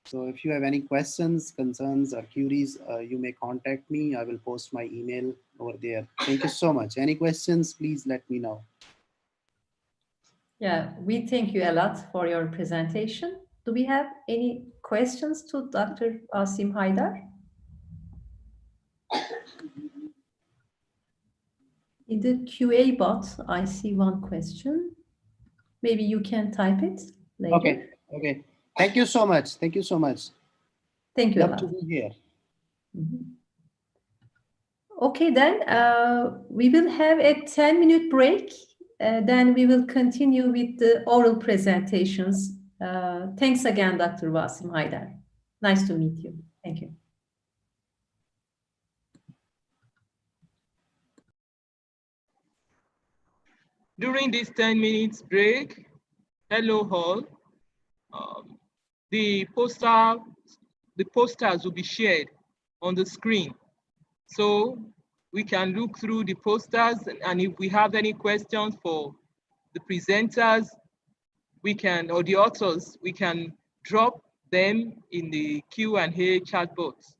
So if you have any questions, concerns, or queries, you may contact me. I will post my email over there. Thank you so much. Any questions, please let me know. Yeah, we thank you a lot for your presentation. Do we have any questions to Dr. Asim Haidar? In the QA bot, I see one question. Maybe you can type it later. Okay, okay. Thank you so much. Thank you so much. Thank you a lot. Love to be here. Okay, then we will have a 10-minute break. Then we will continue with the oral presentations. Thanks again, Dr. Asim Haidar. Nice to meet you. Thank you. During this 10 minutes break, hello all. The posters will be shared on the screen. So we can look through the posters, and if we have any questions for the presenters, we can, or the authors, we can drop them in the Q&A chat box.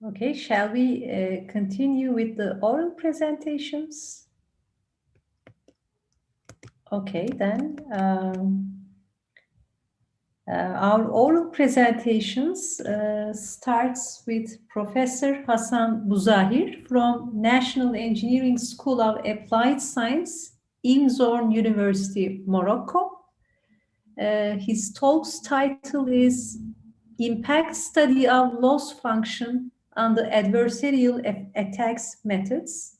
Okay, shall we continue with the oral presentations? Okay, then our oral presentations starts with Professor Hasan Buzahir from National Engineering School of Applied Science, Imzorn University, Morocco. His talk's title is Impact Study of Loss Function on the Adversarial Attacks Methods.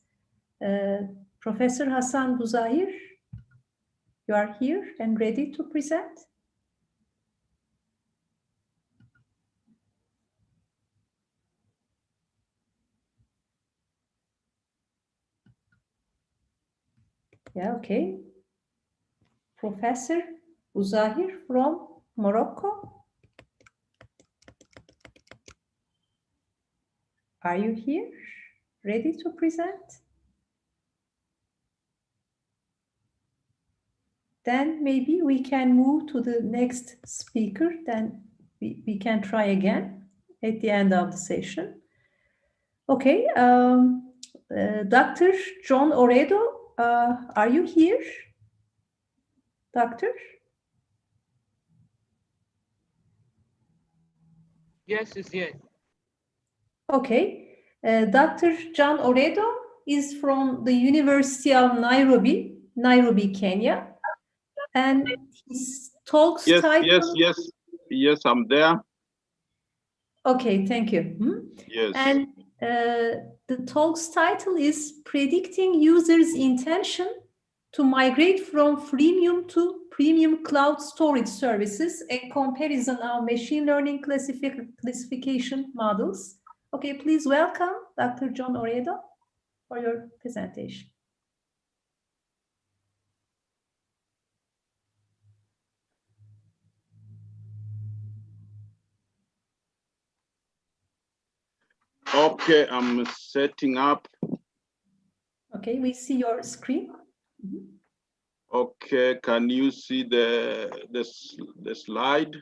Professor Hasan Buzahir, you are here and ready to present? Yeah, okay. Professor Buzahir from Morocco. Are you here? Ready to present? Then maybe we can move to the next speaker. Then we can try again at the end of the session. Okay, Dr. John Oredo, are you here? Doctor? Yes, it's here. Okay, Dr. John Oredo is from the University of Nairobi, Kenya, and his talk's title... Yes, I'm there. Okay, thank you. Yes. And the talk's title is Predicting Users' Intention to Migrate from Freemium to Premium Cloud Storage Services, a comparison of machine learning classification models. Okay, please welcome Dr. John Oredo for your presentation. Okay, I'm setting up. Okay, we see your screen. Okay, can you see the slide?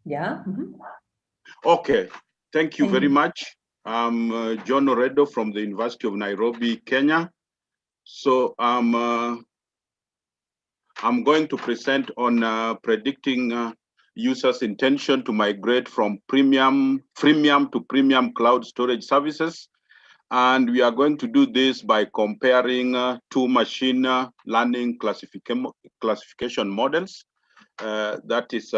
Yeah. Okay, thank you very much. I'm John Oredo from the University of Nairobi, Kenya. So I'm going to present on predicting users' intention to migrate from freemium to premium cloud storage services. And we are going to do this by comparing two machine learning classification models. That is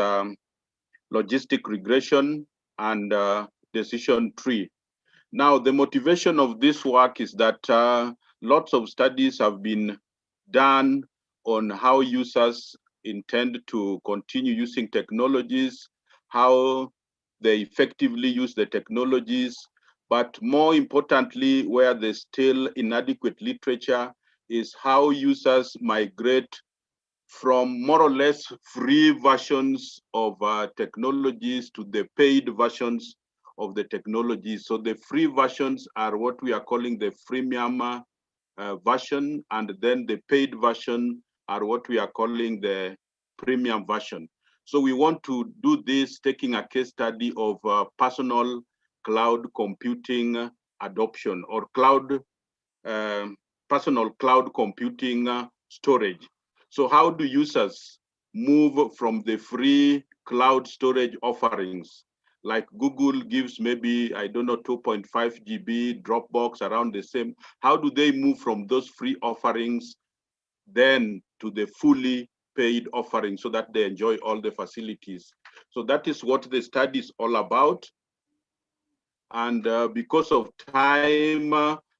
logistic regression and decision tree. Now, the motivation of this work is that lots of studies have been done on how users intend to continue using technologies, how they effectively use the technologies, but more importantly, where there's still inadequate literature is how users migrate from more or less free versions of technologies to the paid versions of the technologies. So the free versions are what we are calling the freemium version, and then the paid version are what we are calling the premium version. So we want to do this taking a case study of personal cloud computing adoption or personal cloud computing storage. So how do users move from the free cloud storage offerings? Like Google gives maybe, I don't know, 2.5 GB, Dropbox around the same. How do they move from those free offerings then to the fully paid offering so that they enjoy all the facilities? So that is what the study is all about. And because of time,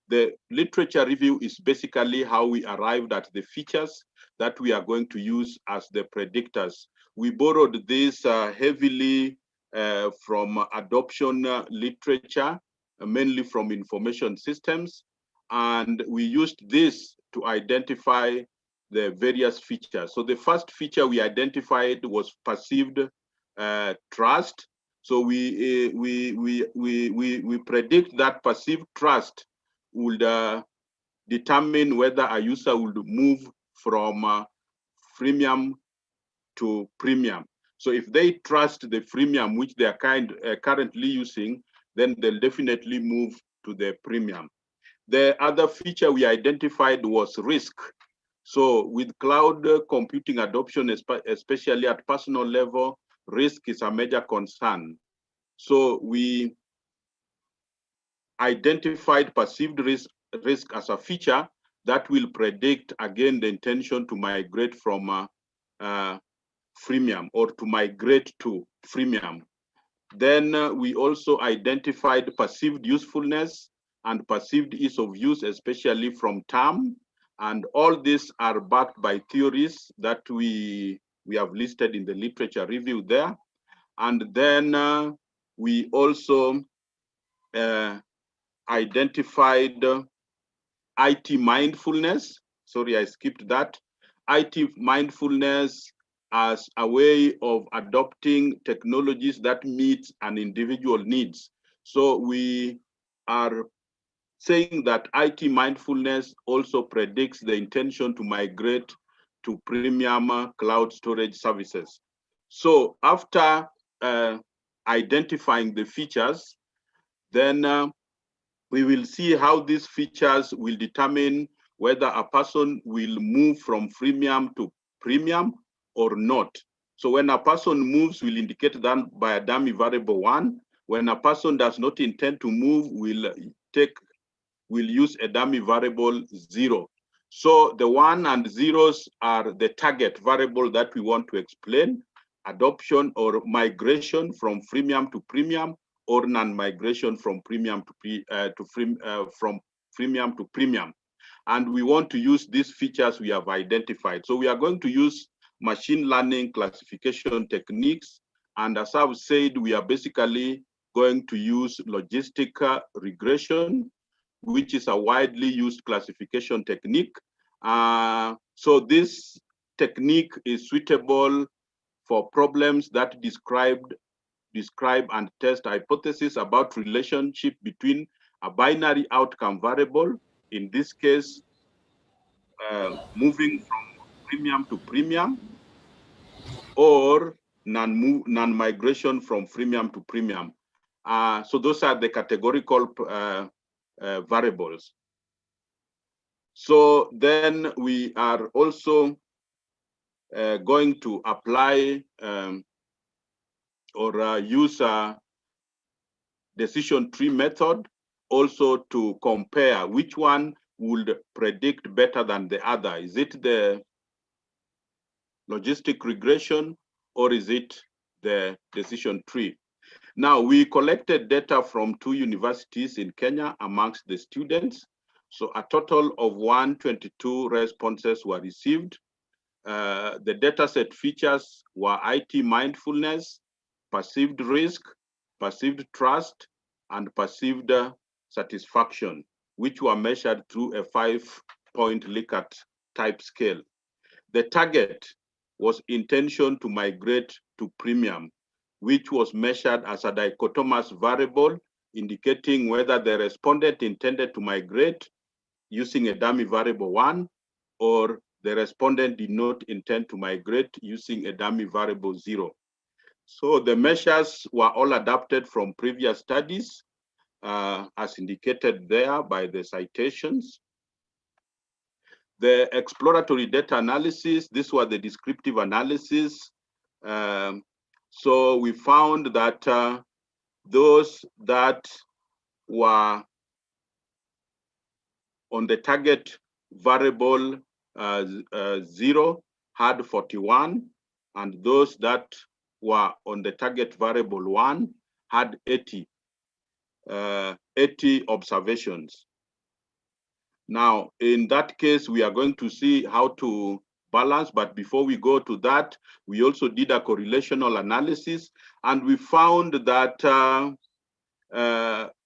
the literature review is basically how we arrived at the features that we are going to use as the predictors. We borrowed this heavily from adoption literature, mainly from information systems. And we used this to identify the various features. So the first feature we identified was perceived trust. So we predict that perceived trust would determine whether a user would move from freemium to premium. So if they trust the freemium, which they are currently using, then they'll definitely move to the premium. The other feature we identified was risk. So with cloud computing adoption, especially at personal level, risk is a major concern. So we identified perceived risk as a feature that will predict, again, the intention to migrate from freemium or to migrate to freemium. Then we also identified perceived usefulness and perceived ease of use, especially from term. And all these are backed by theories that we have listed in the literature review there. And then we also identified IT mindfulness. Sorry, I skipped that. IT mindfulness as a way of adopting technologies that meet an individual needs. So we are saying that IT mindfulness also predicts the intention to migrate to premium cloud storage services. So after identifying the features, then we will see how these features will determine whether a person will move from freemium to premium or not. So when a person moves, we'll indicate that by a dummy variable 1. When a person does not intend to move, we'll use a dummy variable 0. So the 1 and 0s are the target variable that we want to explain: adoption or migration from freemium to premium, or non-migration from premium from freemium to premium. And we want to use these features we have identified. So we are going to use machine learning classification techniques. And as I've said, we are basically going to use logistic regression, which is a widely used classification technique. So this technique is suitable for problems that describe and test hypotheses about relationship between a binary outcome variable, in this case, moving from premium to premium, or non-migration from freemium to premium. So those are the categorical variables. So then we are also going to apply or use a decision tree method also to compare which one would predict better than the other. Is it the logistic regression or is it the decision tree? Now, we collected data from 2 universities in Kenya amongst the students. So a total of 122 responses were received. The dataset features were IT mindfulness, perceived risk, perceived trust, and perceived satisfaction, which were measured through a 5-point Likert type scale. The target was intention to migrate to premium, which was measured as a dichotomous variable, indicating whether the respondent intended to migrate using a dummy variable 1, or the respondent did not intend to migrate using a dummy variable 0. So the measures were all adapted from previous studies, as indicated there by the citations. The exploratory data analysis, this was the descriptive analysis. So we found that those that were on the target variable 0 had 41, and those that were on the target variable 1 had 80 observations. Now, in that case, we are going to see how to balance, but before we go to that, we also did a correlational analysis, and we found that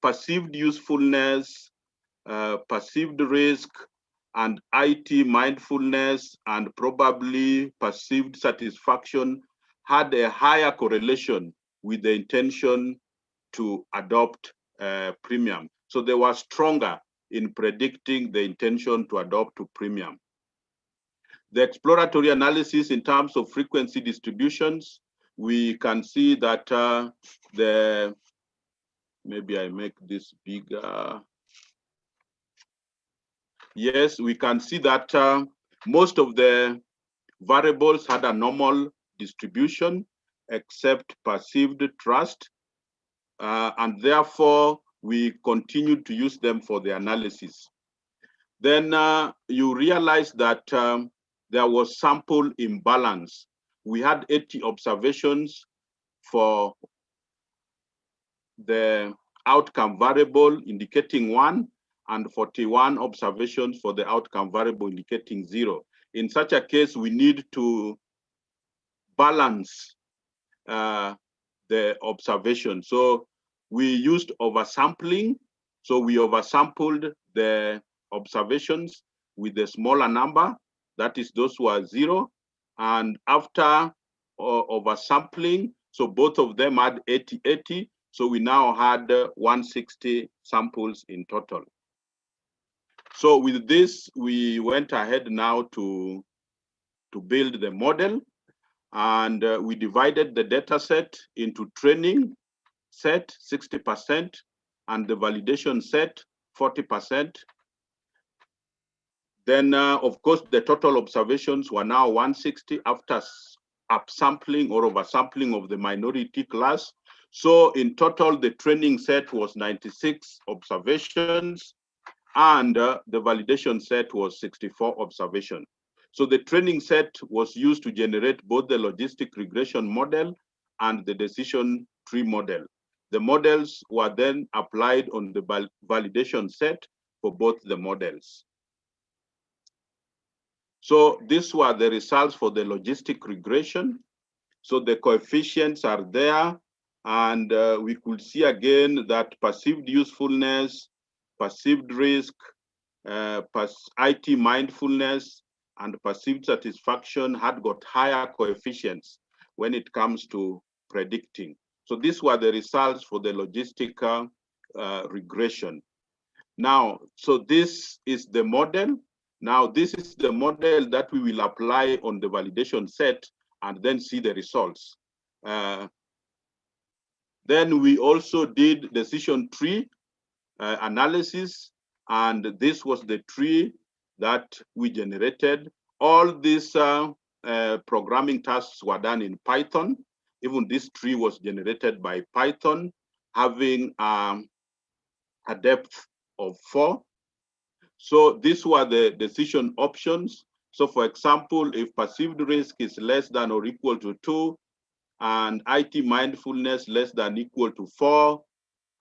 perceived usefulness, perceived risk, and IT mindfulness, and probably perceived satisfaction had a higher correlation with the intention to adopt premium. So they were stronger in predicting the intention to adopt to premium. The exploratory analysis in terms of frequency distributions, we can see that the maybe I make this bigger. Yes, we can see that most of the variables had a normal distribution except perceived trust, and therefore we continued to use them for the analysis. Then you realize that there was sample imbalance. We had 80 observations for the outcome variable indicating 1 and 41 observations for the outcome variable indicating 0. In such a case, we need to balance the observation. So we used oversampling. So we oversampled the observations with a smaller number, that is those who are 0. And after oversampling, so both of them had 80-80. So we now had 160 samples in total. So with this, we went ahead now to build the model, and we divided the data set into training set 60% and the validation set 40%. Then, of course, the total observations were now 160 after upsampling or oversampling of the minority class. So in total, the training set was 96 observations, and the validation set was 64 observations. So the training set was used to generate both the logistic regression model and the decision tree model. The models were then applied on the validation set for both the models. So these were the results for the logistic regression. So the coefficients are there, and we could see again that perceived usefulness, perceived risk, IT mindfulness, and perceived satisfaction had got higher coefficients when it comes to predicting. So these were the results for the logistic regression. Now, so this is the model. Now, this is the model that we will apply on the validation set and then see the results. Then we also did decision tree analysis, and this was the tree that we generated. All these programming tasks were done in Python. Even this tree was generated by Python, having a depth of 4. So these were the decision options. So for example, if perceived risk is less than or equal to 2, and IT mindfulness less than equal to 4,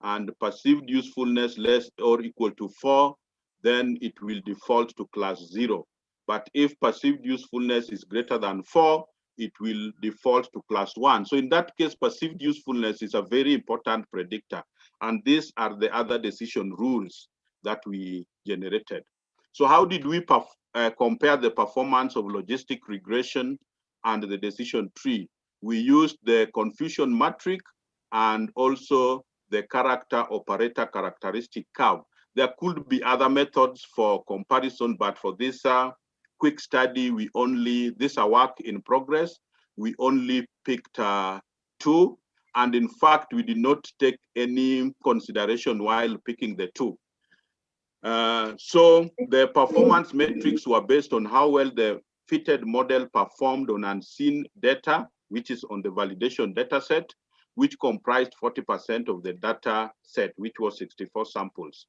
and perceived usefulness less or equal to 4, then it will default to class 0. But if perceived usefulness is greater than 4, it will default to class 1. So in that case, perceived usefulness is a very important predictor. And these are the other decision rules that we generated. So how did we compare the performance of logistic regression and the decision tree? We used the confusion matrix and also the character operator characteristic curve. There could be other methods for comparison, but for this quick study, we only, this are work in progress, we only picked 2. And in fact, we did not take any consideration while picking the 2. So the performance metrics were based on how well the fitted model performed on unseen data, which is on the validation data set, which comprised 40% of the data set, which was 64 samples.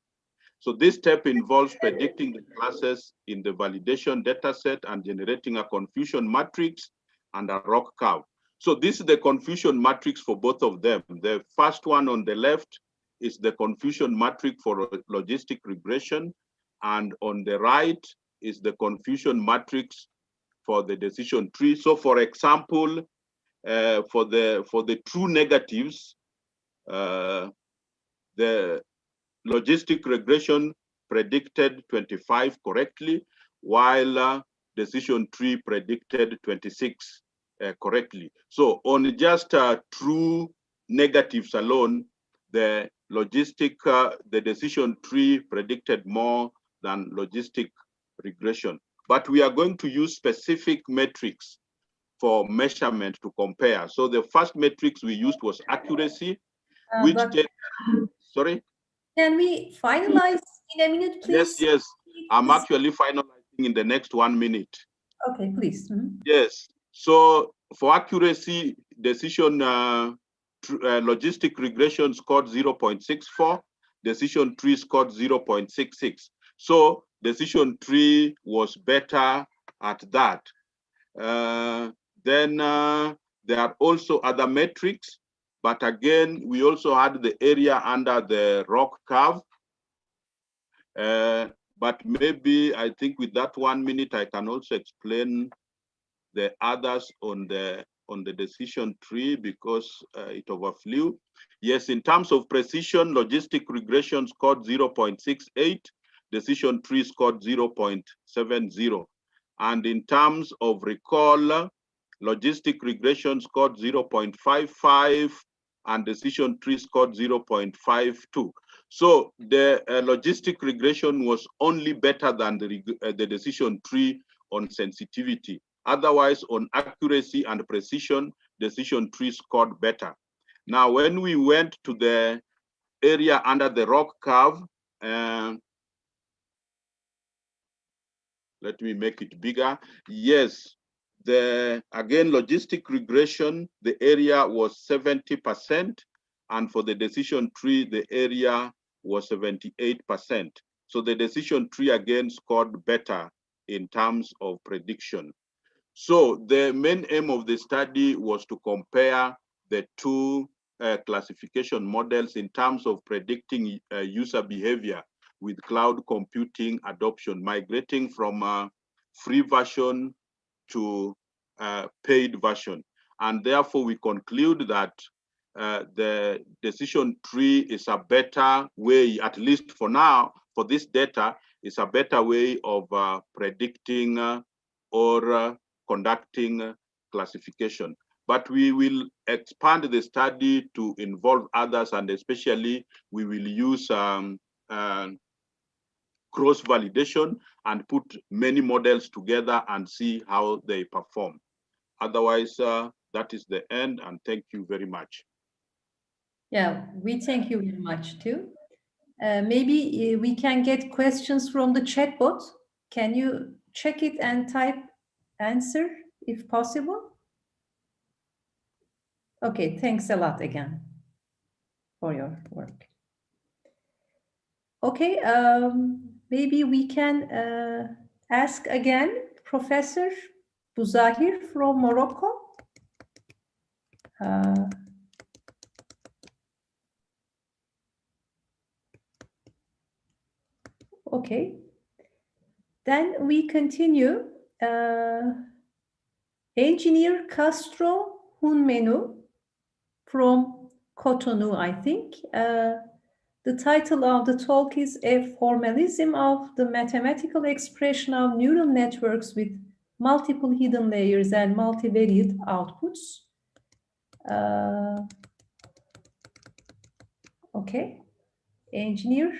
So this step involves predicting the classes in the validation data set and generating a confusion matrix and a ROC curve. So this is the confusion matrix for both of them. The first one on the left is the confusion matrix for logistic regression, and on the right is the confusion matrix for the decision tree. So for example, for the true negatives, the logistic regression predicted 25 correctly, while decision tree predicted 26 correctly. So on just true negatives alone, the the decision tree predicted more than logistic regression. But we are going to use specific metrics for measurement to compare. So the first metrics we used was accuracy, which Sorry? Can we finalize in a minute, please? Yes, I'm actually finalizing in the next 1 minute. Okay, please. Yes, so for accuracy, decision logistic regression scored 0.64, decision tree scored 0.66. So decision tree was better at that. Then there are also other metrics, but again, we also had the area under the rock curve. But maybe I think with that 1 minute, I can also explain the others on the decision tree because it overflew. Yes, in terms of precision, logistic regression scored 0.68, decision tree scored 0.70. And in terms of recall, logistic regression scored 0.55 and decision tree scored 0.52. So the logistic regression was only better than the decision tree on sensitivity. Otherwise, on accuracy and precision, decision tree scored better. Now, when we went to the area under the rock curve, let me make it bigger. Yes, again, logistic regression, the area was 70%, and for the decision tree, the area was 78%. So the decision tree again scored better in terms of prediction. So the main aim of the study was to compare the two classification models in terms of predicting user behavior with cloud computing adoption, migrating from free version to paid version. And therefore, we conclude that the decision tree is a better way, at least for now, for this data, is a better way of predicting or conducting classification. But we will expand the study to involve others, and especially we will use cross-validation and put many models together and see how they perform. Otherwise, that is the end, and thank you very much. Yeah, we thank you very much too. Maybe we can get questions from the chatbot. Can you check it and type answer if possible? Okay, thanks a lot again for your work. Okay, maybe we can ask again Professor Bouzahir from Morocco. Okay, then we continue. Engineer Castro Hunmenu from Cotonou, I think. The title of the talk is A Formalism of the Mathematical Expression of Neural Networks with Multiple Hidden Layers and Multivariate Outputs. Okay, engineer.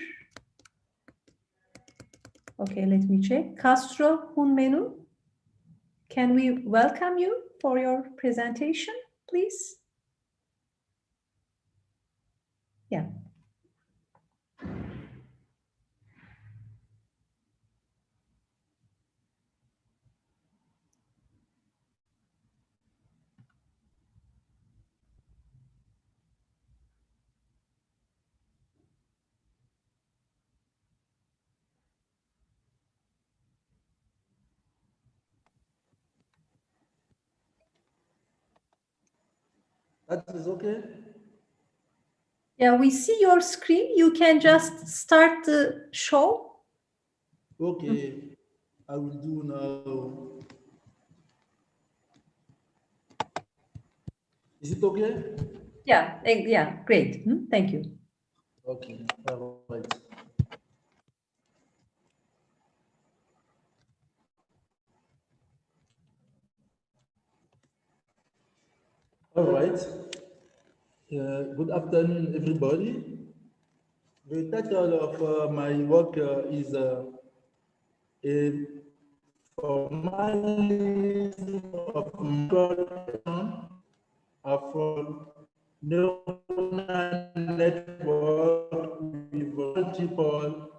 Okay, let me check. Castro Hunmenu, can we welcome you for your presentation, please? Yeah. That is okay? Yeah, we see your screen. You can just start the show. Okay, I will do now. Is it okay? Yeah, yeah, great. Thank you. Okay, all right. All right. Good afternoon, everybody. The title of my work is A Formalism of Microeconomics neural network with multiple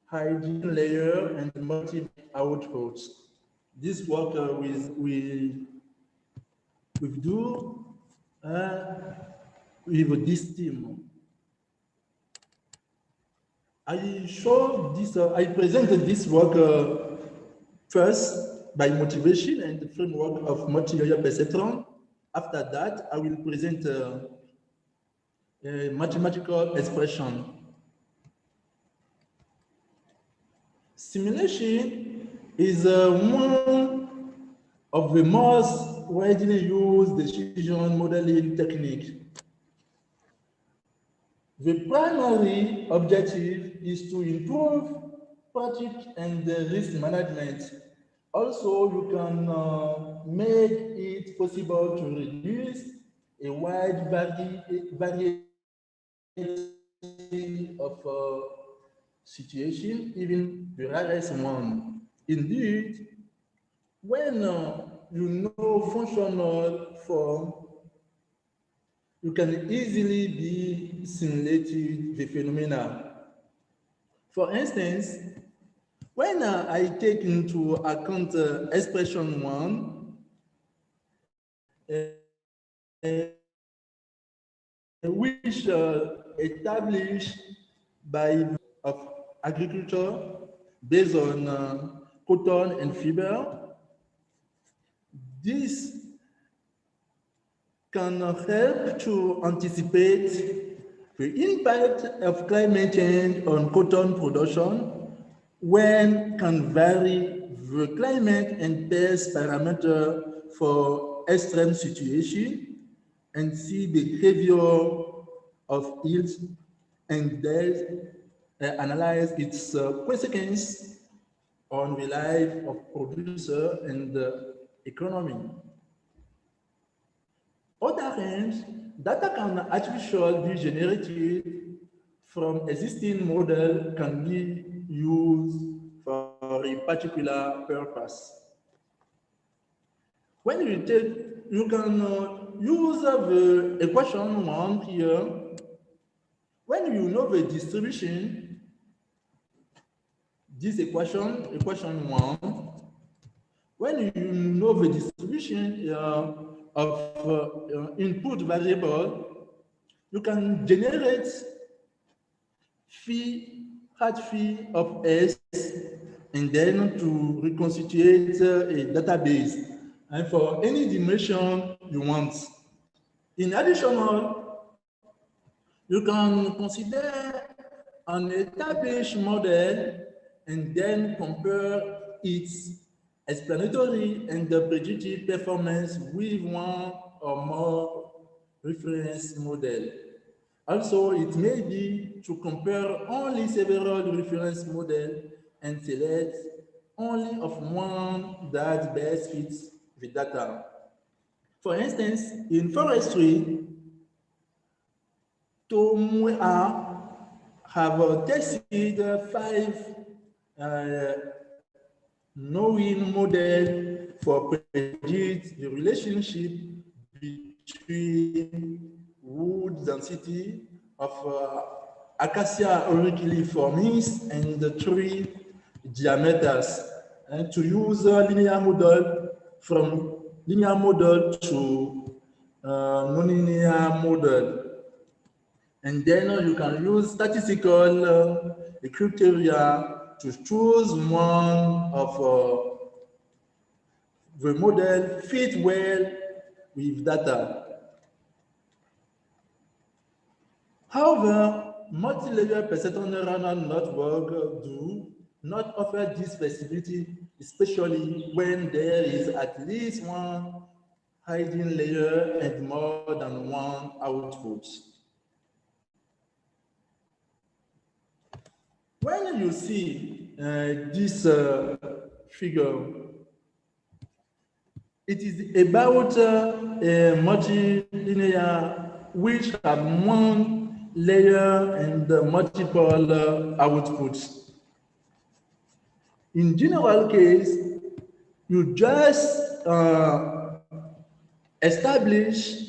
hiding layer and multiple outputs. This work we do with this team. I showed this, I presented this work first by motivation and the framework of multilayer perceptron. After that, I will present a mathematical expression. Simulation is one of the most widely used decision modeling technique. The primary objective is to improve project and risk management. Also, you can make it possible to reduce a wide variety of situations, even the rarest one. Indeed, when you know functional form, you can easily be simulated the phenomena. For instance, when I take into account expression 1, which established by of agriculture based on cotton and fiber, this can help to anticipate the impact of climate change on cotton production when can vary the climate and pest parameter for extreme situation and see the behavior of yields and then analyze its consequence on the life of producer and the economy. Other hand, data can artificially be generated from existing model can be used for a particular purpose. When you take, you can use the equation 1 here. When you know the distribution, this equation 1, when you know the distribution of input variable, you can generate hat phi of S and then to reconstitute a database and for any dimension you want. In addition, you can consider an established model and then compare its explanatory and the predictive performance with one or more reference model. Also, it may be to compare only several reference models and select only of one that best fits the data. For instance, in forestry, TOMWA have tested 5 knowing model for predict the relationship between wood density of acacia auriculae and the tree diameters, and to use a linear model from linear model to nonlinear model. And then you can use statistical criteria to choose one of the model fit well with data. However, multi-layer perceptron neural network do not offer this flexibility, especially when there is at least one hiding layer and more than one output. When you see this figure, it is about a multilinear which have one layer and multiple outputs. In general case, you just establish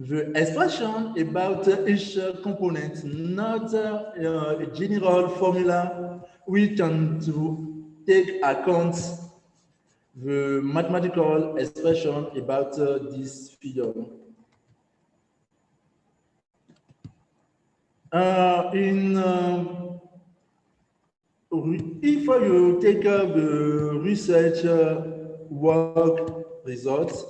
the expression about each component, not a general formula. We can to take account the mathematical expression about this figure. If you take the research work results,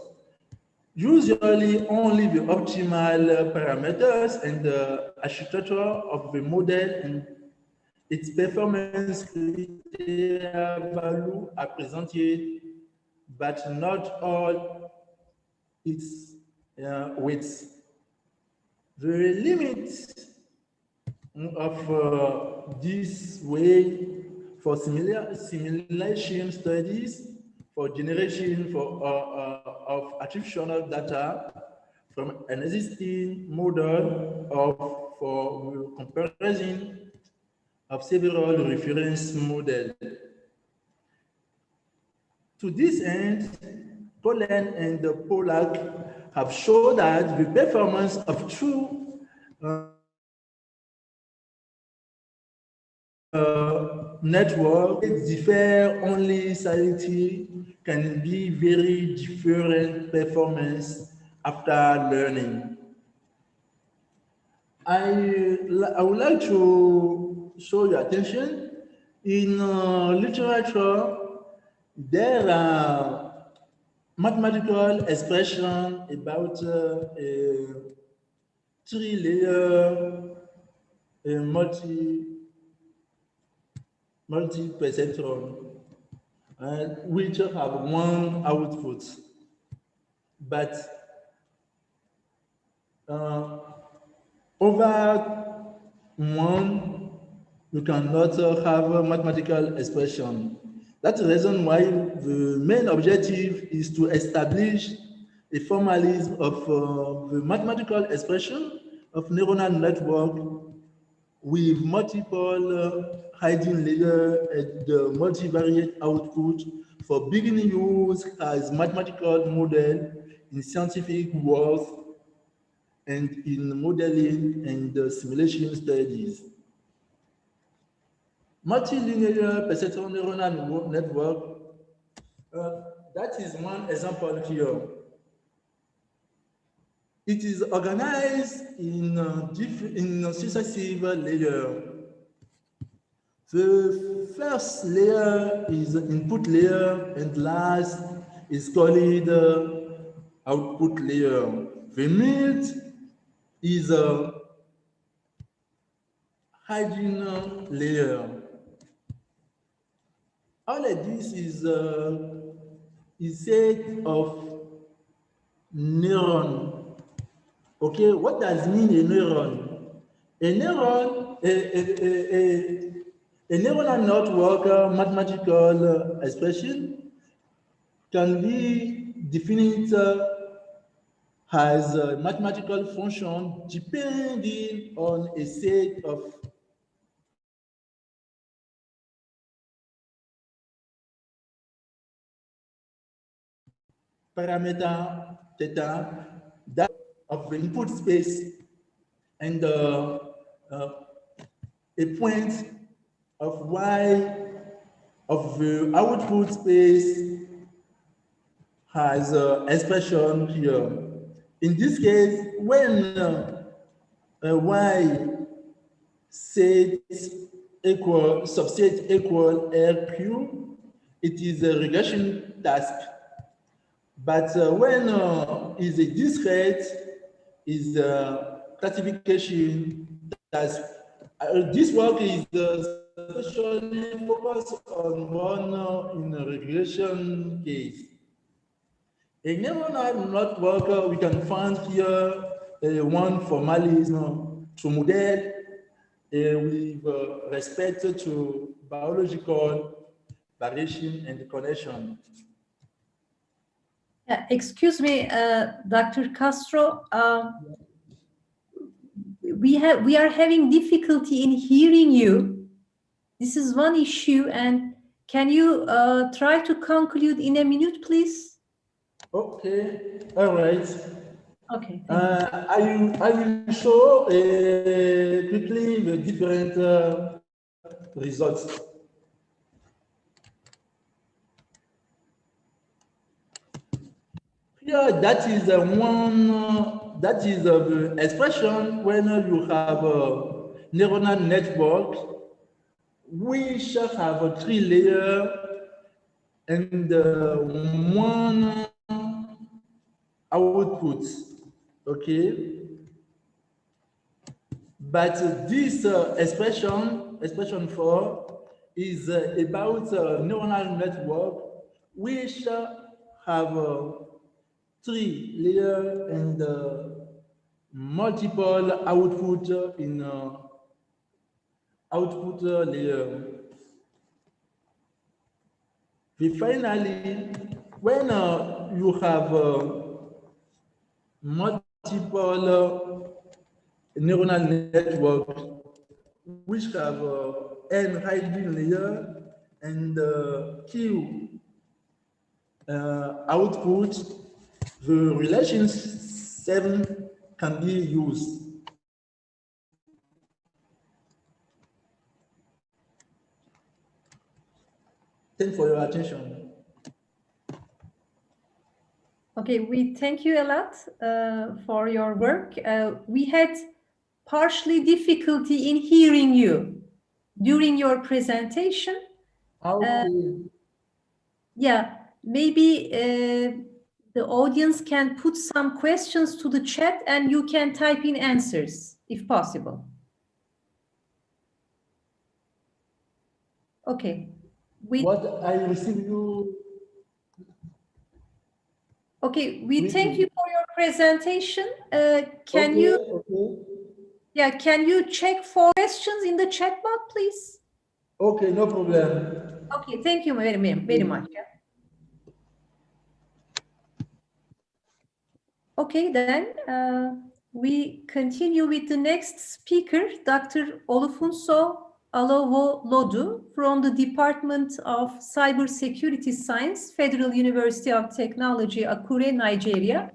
usually only the optimal parameters and the architecture of the model and its performance criteria value are presented, but not all its weights. The limit of this way for simulation studies, for generation of artificial data from an existing model or for comparison of several reference models. To this end, Poland and Pollack have shown that the performance of two networks differ only slightly, can be very different performance after learning. I would like to show your attention in literature. There are mathematical expression about a three-layer multi-perceptron, which have one output, but over one, you cannot have a mathematical expression. That's the reason why the main objective is to establish a formalism of the mathematical expression of neuronal network with multiple hiding layer and multivariate output for beginning use as mathematical model in scientific work and in modeling and simulation studies. Multilinear perceptual neuronal network, that is one example here. It is organized in successive layers. The first layer is input layer and last is called output layer. The mid is a hiding layer. All of this is a set of neuron. Okay, what does mean a neuron? A neuron, a neuronal network mathematical expression can be defined as a mathematical function depending on a set of parameter theta that of the input space and a point of y of the output space has expression here. In this case, when y set equal subset equal RQ, it is a regression task. But when is a discrete is a classification task. This work is especially focused on one in a regression case. A neuronal network we can find here one formalism to model with respect to biological variation and connection. Excuse me, Dr. Castro. We are having difficulty in hearing you. This is one issue, and can you try to conclude in a minute, please? Okay, all right. Okay. I will show quickly the different results. Here, that is that is the expression when you have a neuronal network which have a 3 layer and one output, okay? But this expression 4, is about a neuronal network which have 3 layer and multiple output in output layer. Finally, when you have multiple neuronal network which have N hydrogen layer and Q output, the relation 7 can be used. Thanks for your attention. Okay, we thank you a lot for your work. We had partially difficulty in hearing you during your presentation. Yeah, maybe the audience can put some questions to the chat and you can type in answers if possible. Okay. What I receive you. Okay, we thank you for your presentation. Can Okay, you? okay. Yeah, can you check for questions in the chat box, please? Okay, no problem. Okay, thank you very much. Yeah. Okay, then we continue with the next speaker, Dr. Olufunso Alowolodu from the Department of Cybersecurity Science, Federal University of Technology, Akure, Nigeria.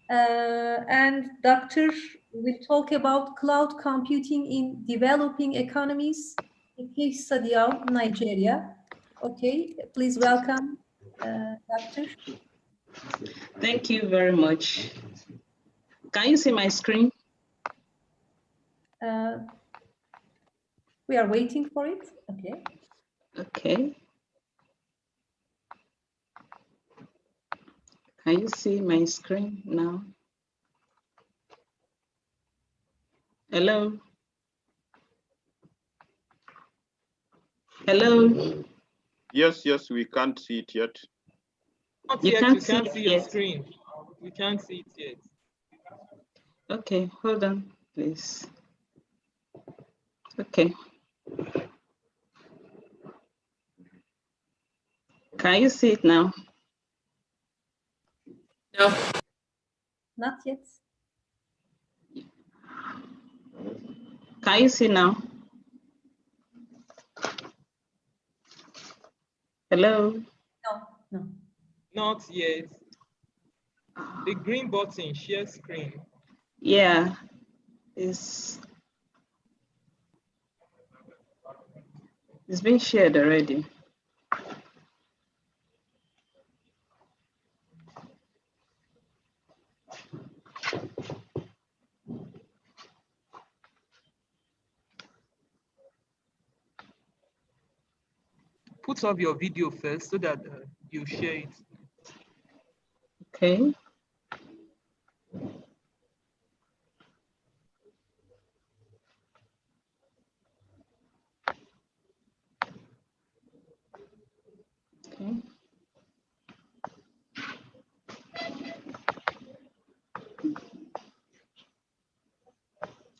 And Dr. will talk about cloud computing in developing economies, a case study of Nigeria. Okay, please welcome, Doctor. Thank you very much. Can you see my screen? We are waiting for it. Okay. Okay. Can you see my screen now? Hello? Hello? Yes, we can't see it yet. Not You yet, can't we can't see see it your yet. screen. We can't see it yet. Okay, hold on, please. Okay. Can you see it now? No. Not yet. Can you see now? Hello? No. Not yet. The green button, share screen. Yeah, it's been shared already. Put up your video first so that you share it. Okay. Okay.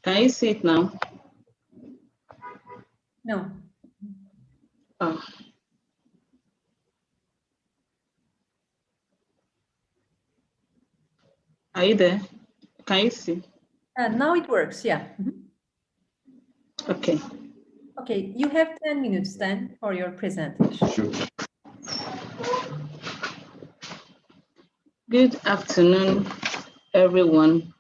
Can you see it now? No. Oh. Are you there? Can you see? Now it works, yeah. Okay. Okay, you have 10 minutes then for your presentation. Sure. Good afternoon, everyone.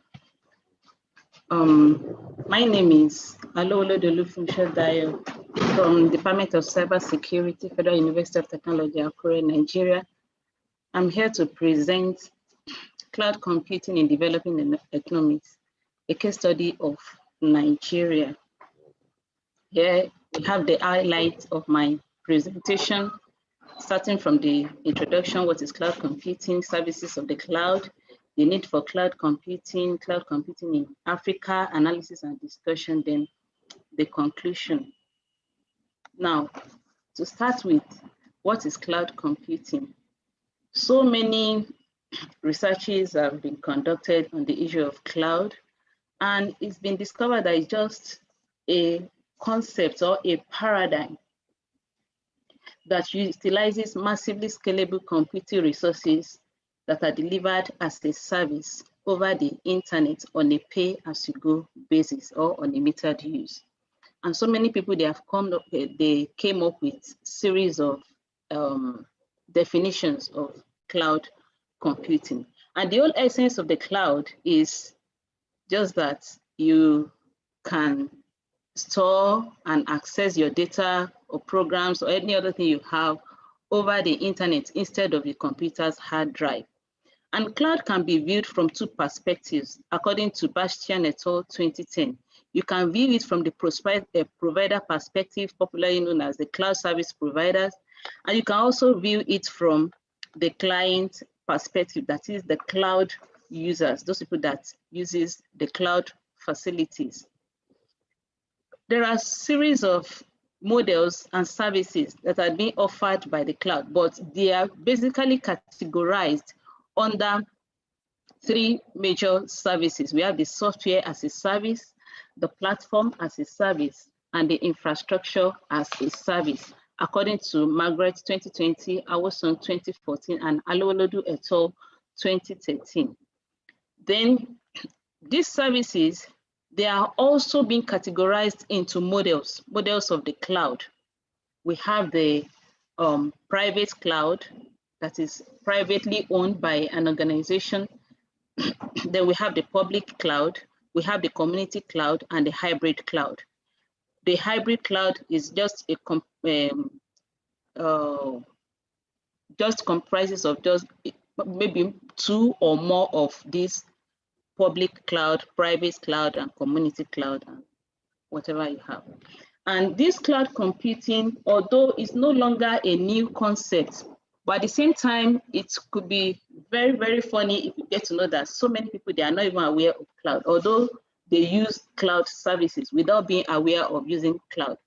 My name is Alowolodolu Funshadayo from Department of Cybersecurity, Federal University of Technology, Akure, Nigeria. I'm here to present Cloud Computing in Developing Economies, a case study of Nigeria. Here we have the highlights of my presentation, starting from the introduction, what is cloud computing, services of the cloud, the need for cloud computing in Africa, analysis and discussion, then the conclusion. Now, to start with, what is cloud computing? So many researches have been conducted on the issue of cloud, and it's been discovered that it's just a concept or a paradigm that utilizes massively scalable computing resources that are delivered as a service over the internet on a pay-as-you-go basis or on a metered use. And so many people, they came up with series of definitions of cloud computing. And the whole essence of the cloud is just that you can store and access your data or programs or any other thing you have over the internet instead of the computer's hard drive. And cloud can be viewed from two perspectives, according to Bastian et al. 2010. You can view it from the provider perspective, popularly known as the cloud service providers, and you can also view it from the client perspective, that is the cloud users, those people that uses the cloud facilities. There are a series of models and services that are being offered by the cloud, but they are basically categorized under three major services. We have the software as a service, the platform as a service, and the infrastructure as a service, according to Margaret 2020, Awoson 2014, and Alowolodu et al. 2013. Then these services, they are also being categorized into models of the cloud. We have the private cloud that is privately owned by an organization. Then we have the public cloud, we have the community cloud, and the hybrid cloud. The hybrid cloud is just comprises of just maybe two or more of these public cloud, private cloud, and community cloud, and whatever you have. And this cloud computing, although it's no longer a new concept, but at the same time, it could be very, very funny if you get to know that so many people, they are not even aware of cloud, although they use cloud services without being aware of using cloud.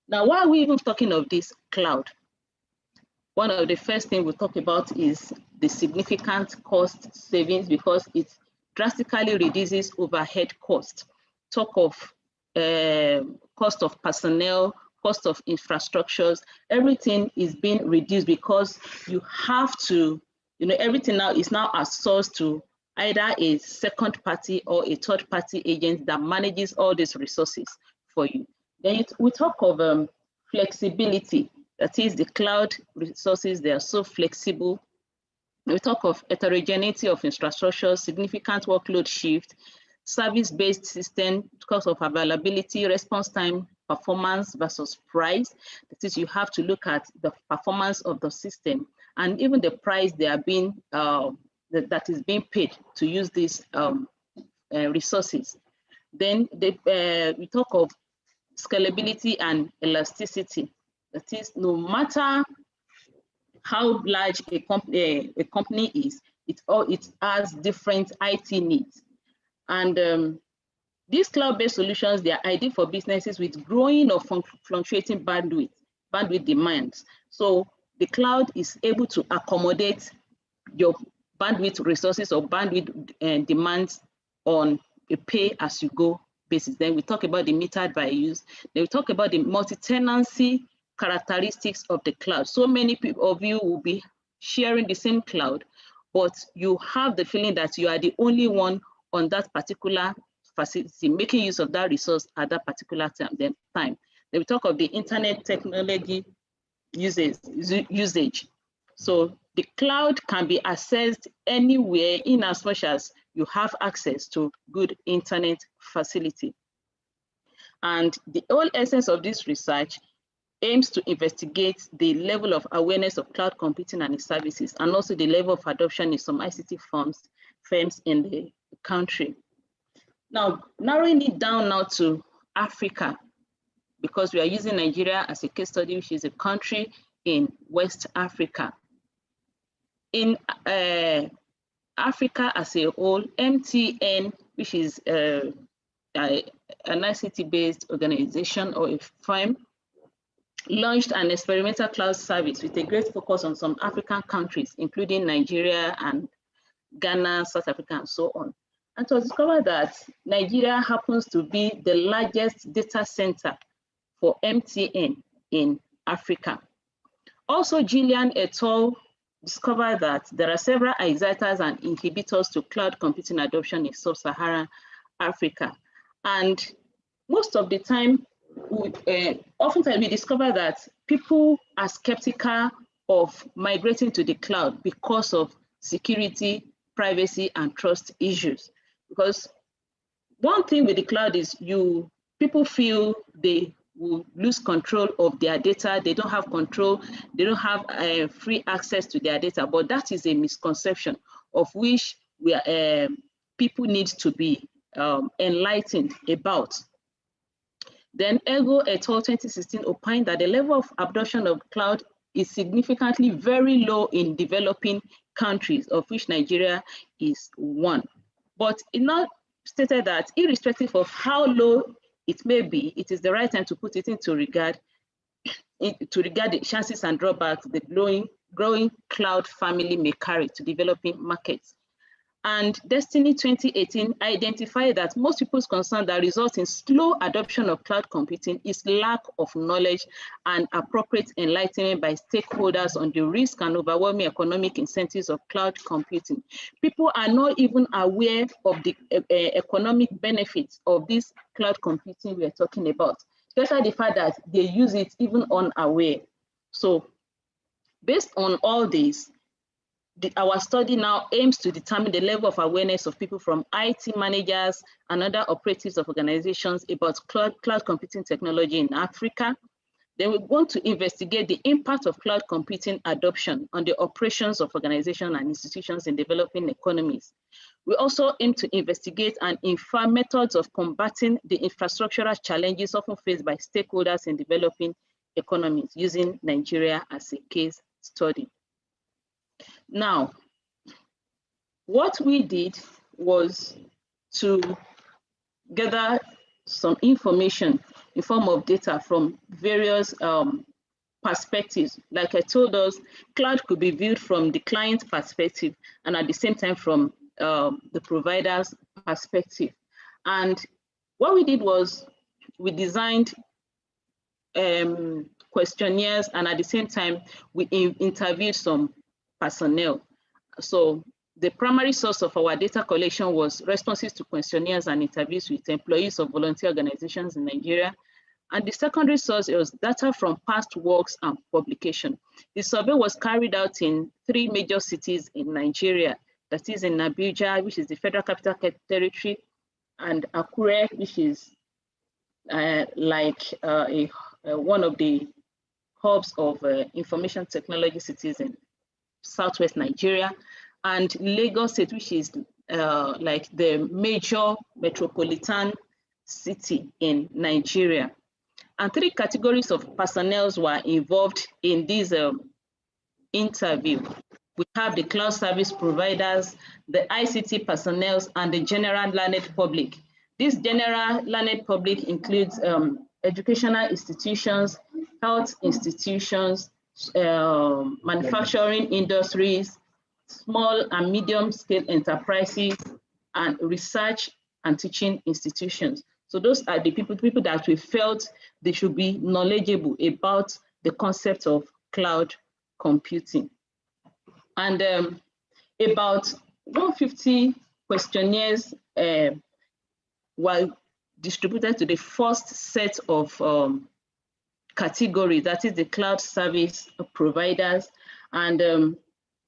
Now, why are we even talking of this cloud? One of the first things we'll talk about is the significant cost savings, because it drastically reduces overhead cost. Talk of cost of personnel, cost of infrastructures, everything is being reduced because you have to, everything now is now outsourced to either a second party or a third party agent that manages all these resources for you. Then we talk of flexibility, that is the cloud resources, they are so flexible. We talk of heterogeneity of infrastructure, significant workload shift, service-based system, because of availability, response time, performance versus price. That is, you have to look at the performance of the system and even the price they are being that is being paid to use these resources. Then we talk of scalability and elasticity. That is, no matter how large a company is, it has different IT needs. And these cloud-based solutions, they are ideal for businesses with growing or fluctuating bandwidth demands. So the cloud is able to accommodate your bandwidth resources or bandwidth demands on a pay-as-you-go basis. Then we talk about the metered by use. Then we talk about the multi-tenancy characteristics of the cloud. So many of you will be sharing the same cloud, but you have the feeling that you are the only one on that particular facility making use of that resource at that particular time. Then we talk of the internet technology usage. So The cloud can be accessed anywhere in as much as you have access to good internet facility. And the whole essence of this research aims to investigate the level of awareness of cloud computing and its services, and also the level of adoption in some ICT firms in the country. Now, narrowing it down now to Africa, because we are using Nigeria as a case study, which is a country in West Africa. In Africa as a whole, MTN, which is an ICT-based organization or a firm, launched an experimental cloud service with a great focus on some African countries, including Nigeria and Ghana, South Africa, and so on. And it was discovered that Nigeria happens to be the largest data center for MTN in Africa. Also, Gillian et al. Discovered that there are several exciters and inhibitors to cloud computing adoption in sub-Saharan Africa. And most of the time, oftentimes we discover that people are skeptical of migrating to the cloud because of security, privacy, and trust issues. Because one thing with the cloud is people feel they will lose control of their data. They don't have control. They don't have free access to their data. But that is a misconception of which people need to be enlightened about. Then Ego et al. 2016 opined that the level of adoption of cloud is significantly very low in developing countries, of which Nigeria is one. But it now stated that irrespective of how low it may be, it is the right time to put it into regard the chances and drawbacks the growing cloud family may carry to developing markets. And Destiny 2018 identified that most people's concern that results in slow adoption of cloud computing is lack of knowledge and appropriate enlightenment by stakeholders on the risk and overwhelming economic incentives of cloud computing. People are not even aware of the economic benefits of this cloud computing we are talking about, especially the fact that they use it even unaware. So based on all this, our study now aims to determine the level of awareness of people from IT managers and other operatives of organizations about cloud computing technology in Africa. Then we want to investigate the impact of cloud computing adoption on the operations of organizations and institutions in developing economies. We also aim to investigate and infer methods of combating the infrastructural challenges often faced by stakeholders in developing economies, using Nigeria as a case study. Now, what we did was to gather some information in form of data from various perspectives. Like I told us, cloud could be viewed from the client perspective and at the same time from the provider's perspective. And what we did was we designed questionnaires, and at the same time, we interviewed some personnel. So the primary source of our data collection was responses to questionnaires and interviews with employees of volunteer organizations in Nigeria. And the secondary source was data from past works and publication. The survey was carried out in 3 major cities in Nigeria, that is in Abuja, which is the Federal Capital Territory, and Akure, which is one of the hubs of information technology cities in Southwest Nigeria, and Lagos State, which is like the major metropolitan city in Nigeria. And 3 categories of personnel were involved in this interview. We have the cloud service providers, the ICT personnel, and the general learned public. This general learned public includes educational institutions, health institutions, manufacturing industries, small and medium scale enterprises, and research and teaching institutions. So those are the people that we felt they should be knowledgeable about the concept of cloud computing. And about 150 questionnaires were distributed to the first set of categories, that is the cloud service providers. And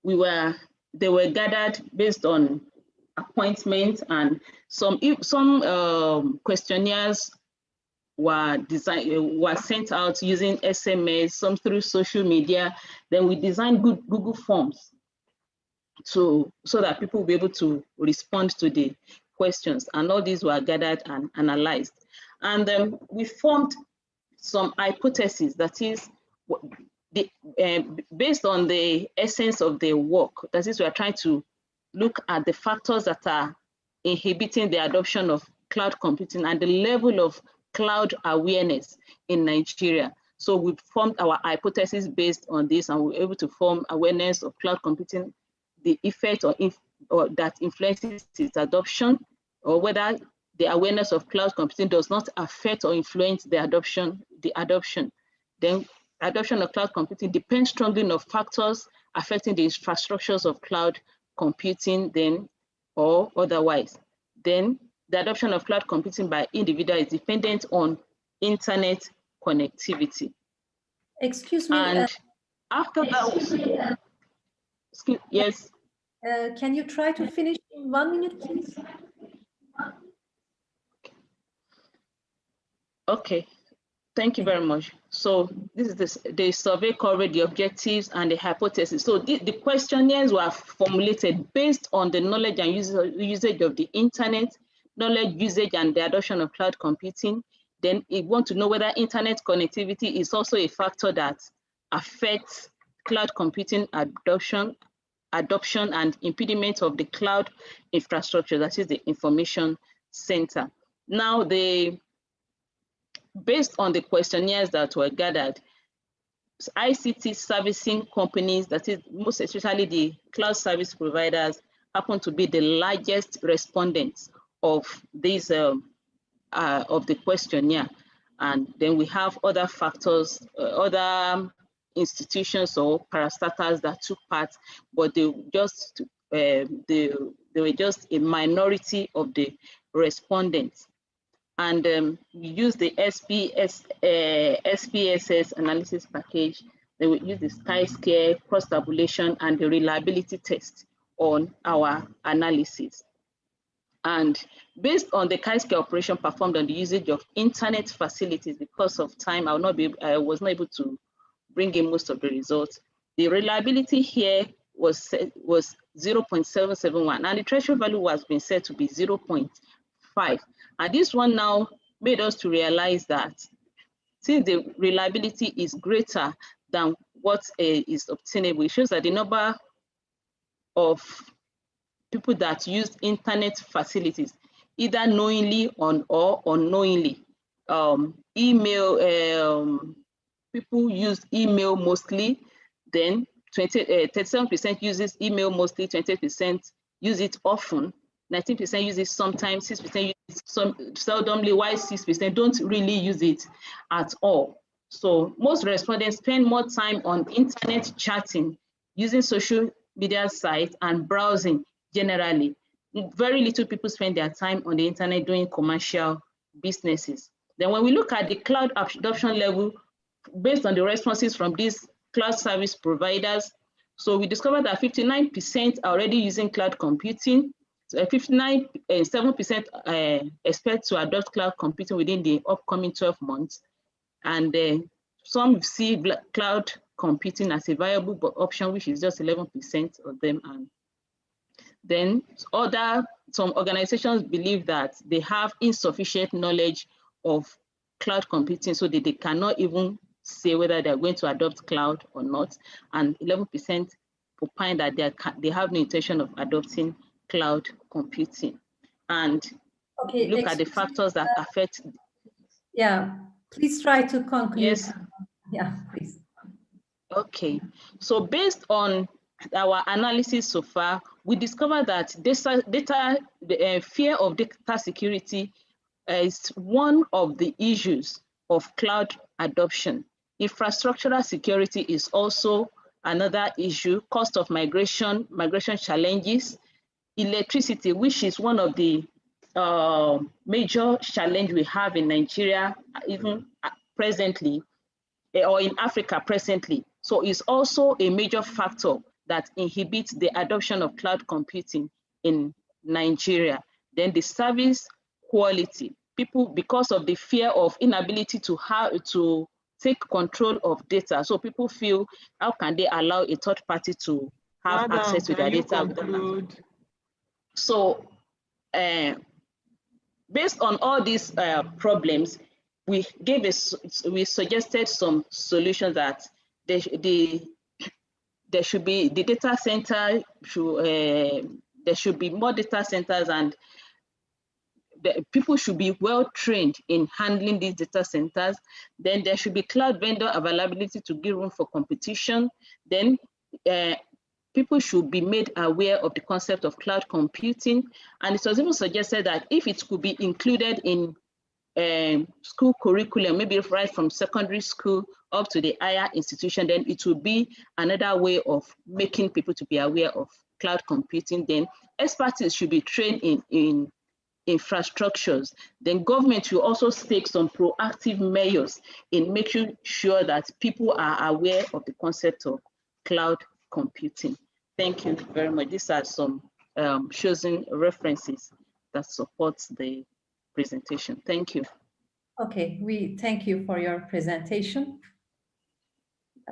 they were gathered based on appointments, and some questionnaires were sent out using SMS, some through social media. Then we designed Google Forms so that people will be able to respond to the questions, and all these were gathered and analyzed. And we formed some hypotheses, that is, based on the essence of the work. That is, we are trying to look at the factors that are inhibiting the adoption of cloud computing and the level of cloud awareness in Nigeria. So we formed our hypothesis based on this, and we were able to form awareness of cloud computing, the effect or that influences its adoption, or whether the awareness of cloud computing does not affect or influence the adoption. Then adoption of cloud computing depends strongly on factors affecting the infrastructures of cloud computing, then or otherwise. Then the adoption of cloud computing by individuals is dependent on internet connectivity. Excuse me. And after that, yes. Can you try to finish in 1 minute, please? Okay, thank you very much. So this is the survey covered the objectives and the hypothesis. So the questionnaires were formulated based on the knowledge and usage of the internet, knowledge, usage, and the adoption of cloud computing. Then we want to know whether internet connectivity is also a factor that affects cloud computing adoption and impediment of the cloud infrastructure, that is the information center. Now, based on the questionnaires that were gathered, ICT servicing companies, that is most especially the cloud service providers, happen to be the largest respondents of these of the questionnaire. And then we have other factors, other institutions or parastatals that took part, but they were just a minority of the respondents. And we use the SPSS analysis package. They will use the chi-square, cross-tabulation, and the reliability test on our analysis. And based on the chi-square operation performed on the usage of internet facilities, because of time, I was not able to bring in most of the results. The reliability here was 0.771, and the threshold value was been set to be 0.5. And this one now made us to realize that since the reliability is greater than what is obtainable, it shows that the number of people that use internet facilities, either knowingly or unknowingly, people use email mostly, then 37% uses email mostly, 20% use it often, 19% use it sometimes, 6% use it seldomly, while 6% don't really use it at all. So most respondents spend more time on internet chatting, using social media sites, and browsing generally. Very little people spend their time on the internet doing commercial businesses. Then when we look at the cloud adoption level, based on the responses from these cloud service providers, so we discovered that 59% are already using cloud computing. So 7% expect to adopt cloud computing within the upcoming 12 months. And some see cloud computing as a viable option, which is just 11% of them. And then some organizations believe that they have insufficient knowledge of cloud computing, so that they cannot even say whether they're going to adopt cloud or not. And 11% opine that they have no intention of adopting cloud computing. And look at the factors that affect. Yeah, please try to conclude. Yes. Yeah, please. Okay, so based on our analysis so far, we discovered that the fear of data security is one of the issues of cloud adoption. Infrastructural security is also another issue, cost of migration challenges, electricity, which is one of the major challenge we have in Nigeria, even presently, or in Africa presently. So it's also a major factor that inhibit the adoption of cloud computing in Nigeria. Then the service quality. People, because of the fear of inability to take control of data, so people feel, how can they allow a third party to have Madam, access to their data? Conclude? So, based on all these problems, we suggested some solutions that there should be the data center. There should be more data centers, and the people should be well trained in handling these data centers. Then there should be cloud vendor availability to give room for competition. Then people should be made aware of the concept of cloud computing. And it was even suggested that if it could be included in school curriculum, maybe right from secondary school up to the higher institution, then it would be another way of making people to be aware of cloud computing. Then experts should be trained in infrastructures. Then government will also take some proactive measures in making sure that people are aware of the concept of cloud computing. Thank you very much. These are some chosen references that support the presentation. Thank you. Okay, we thank you for your presentation.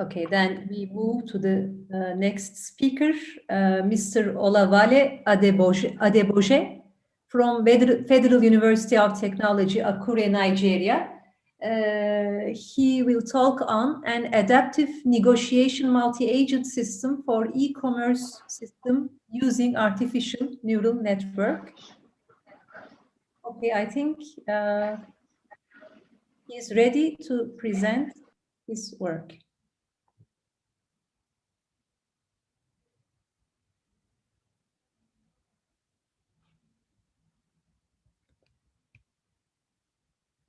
Okay, then we move to the next speaker, Mr. Olawale Adeboje from Federal University of Technology, Akure, Nigeria. He will talk on an adaptive negotiation multi-agent system for e-commerce system using artificial neural network. Okay, I think he's ready to present his work.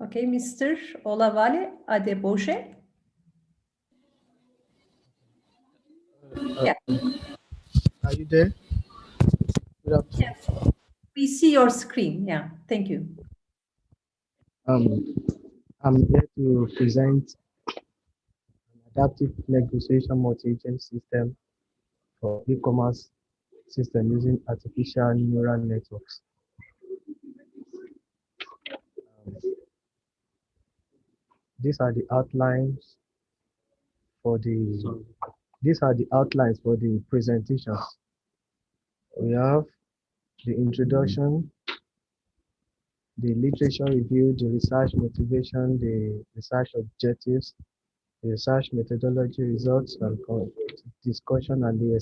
Okay, Mr. Olawale Adeboje. Yeah. Are you there? Yes. We see your screen. Yeah, thank you. I'm here to present an adaptive negotiation multi-agent system for e-commerce system using artificial neural networks. These are the outlines for the presentations. We have the introduction, the literature review, the research motivation, the research objectives, the research methodology results, and discussion, and the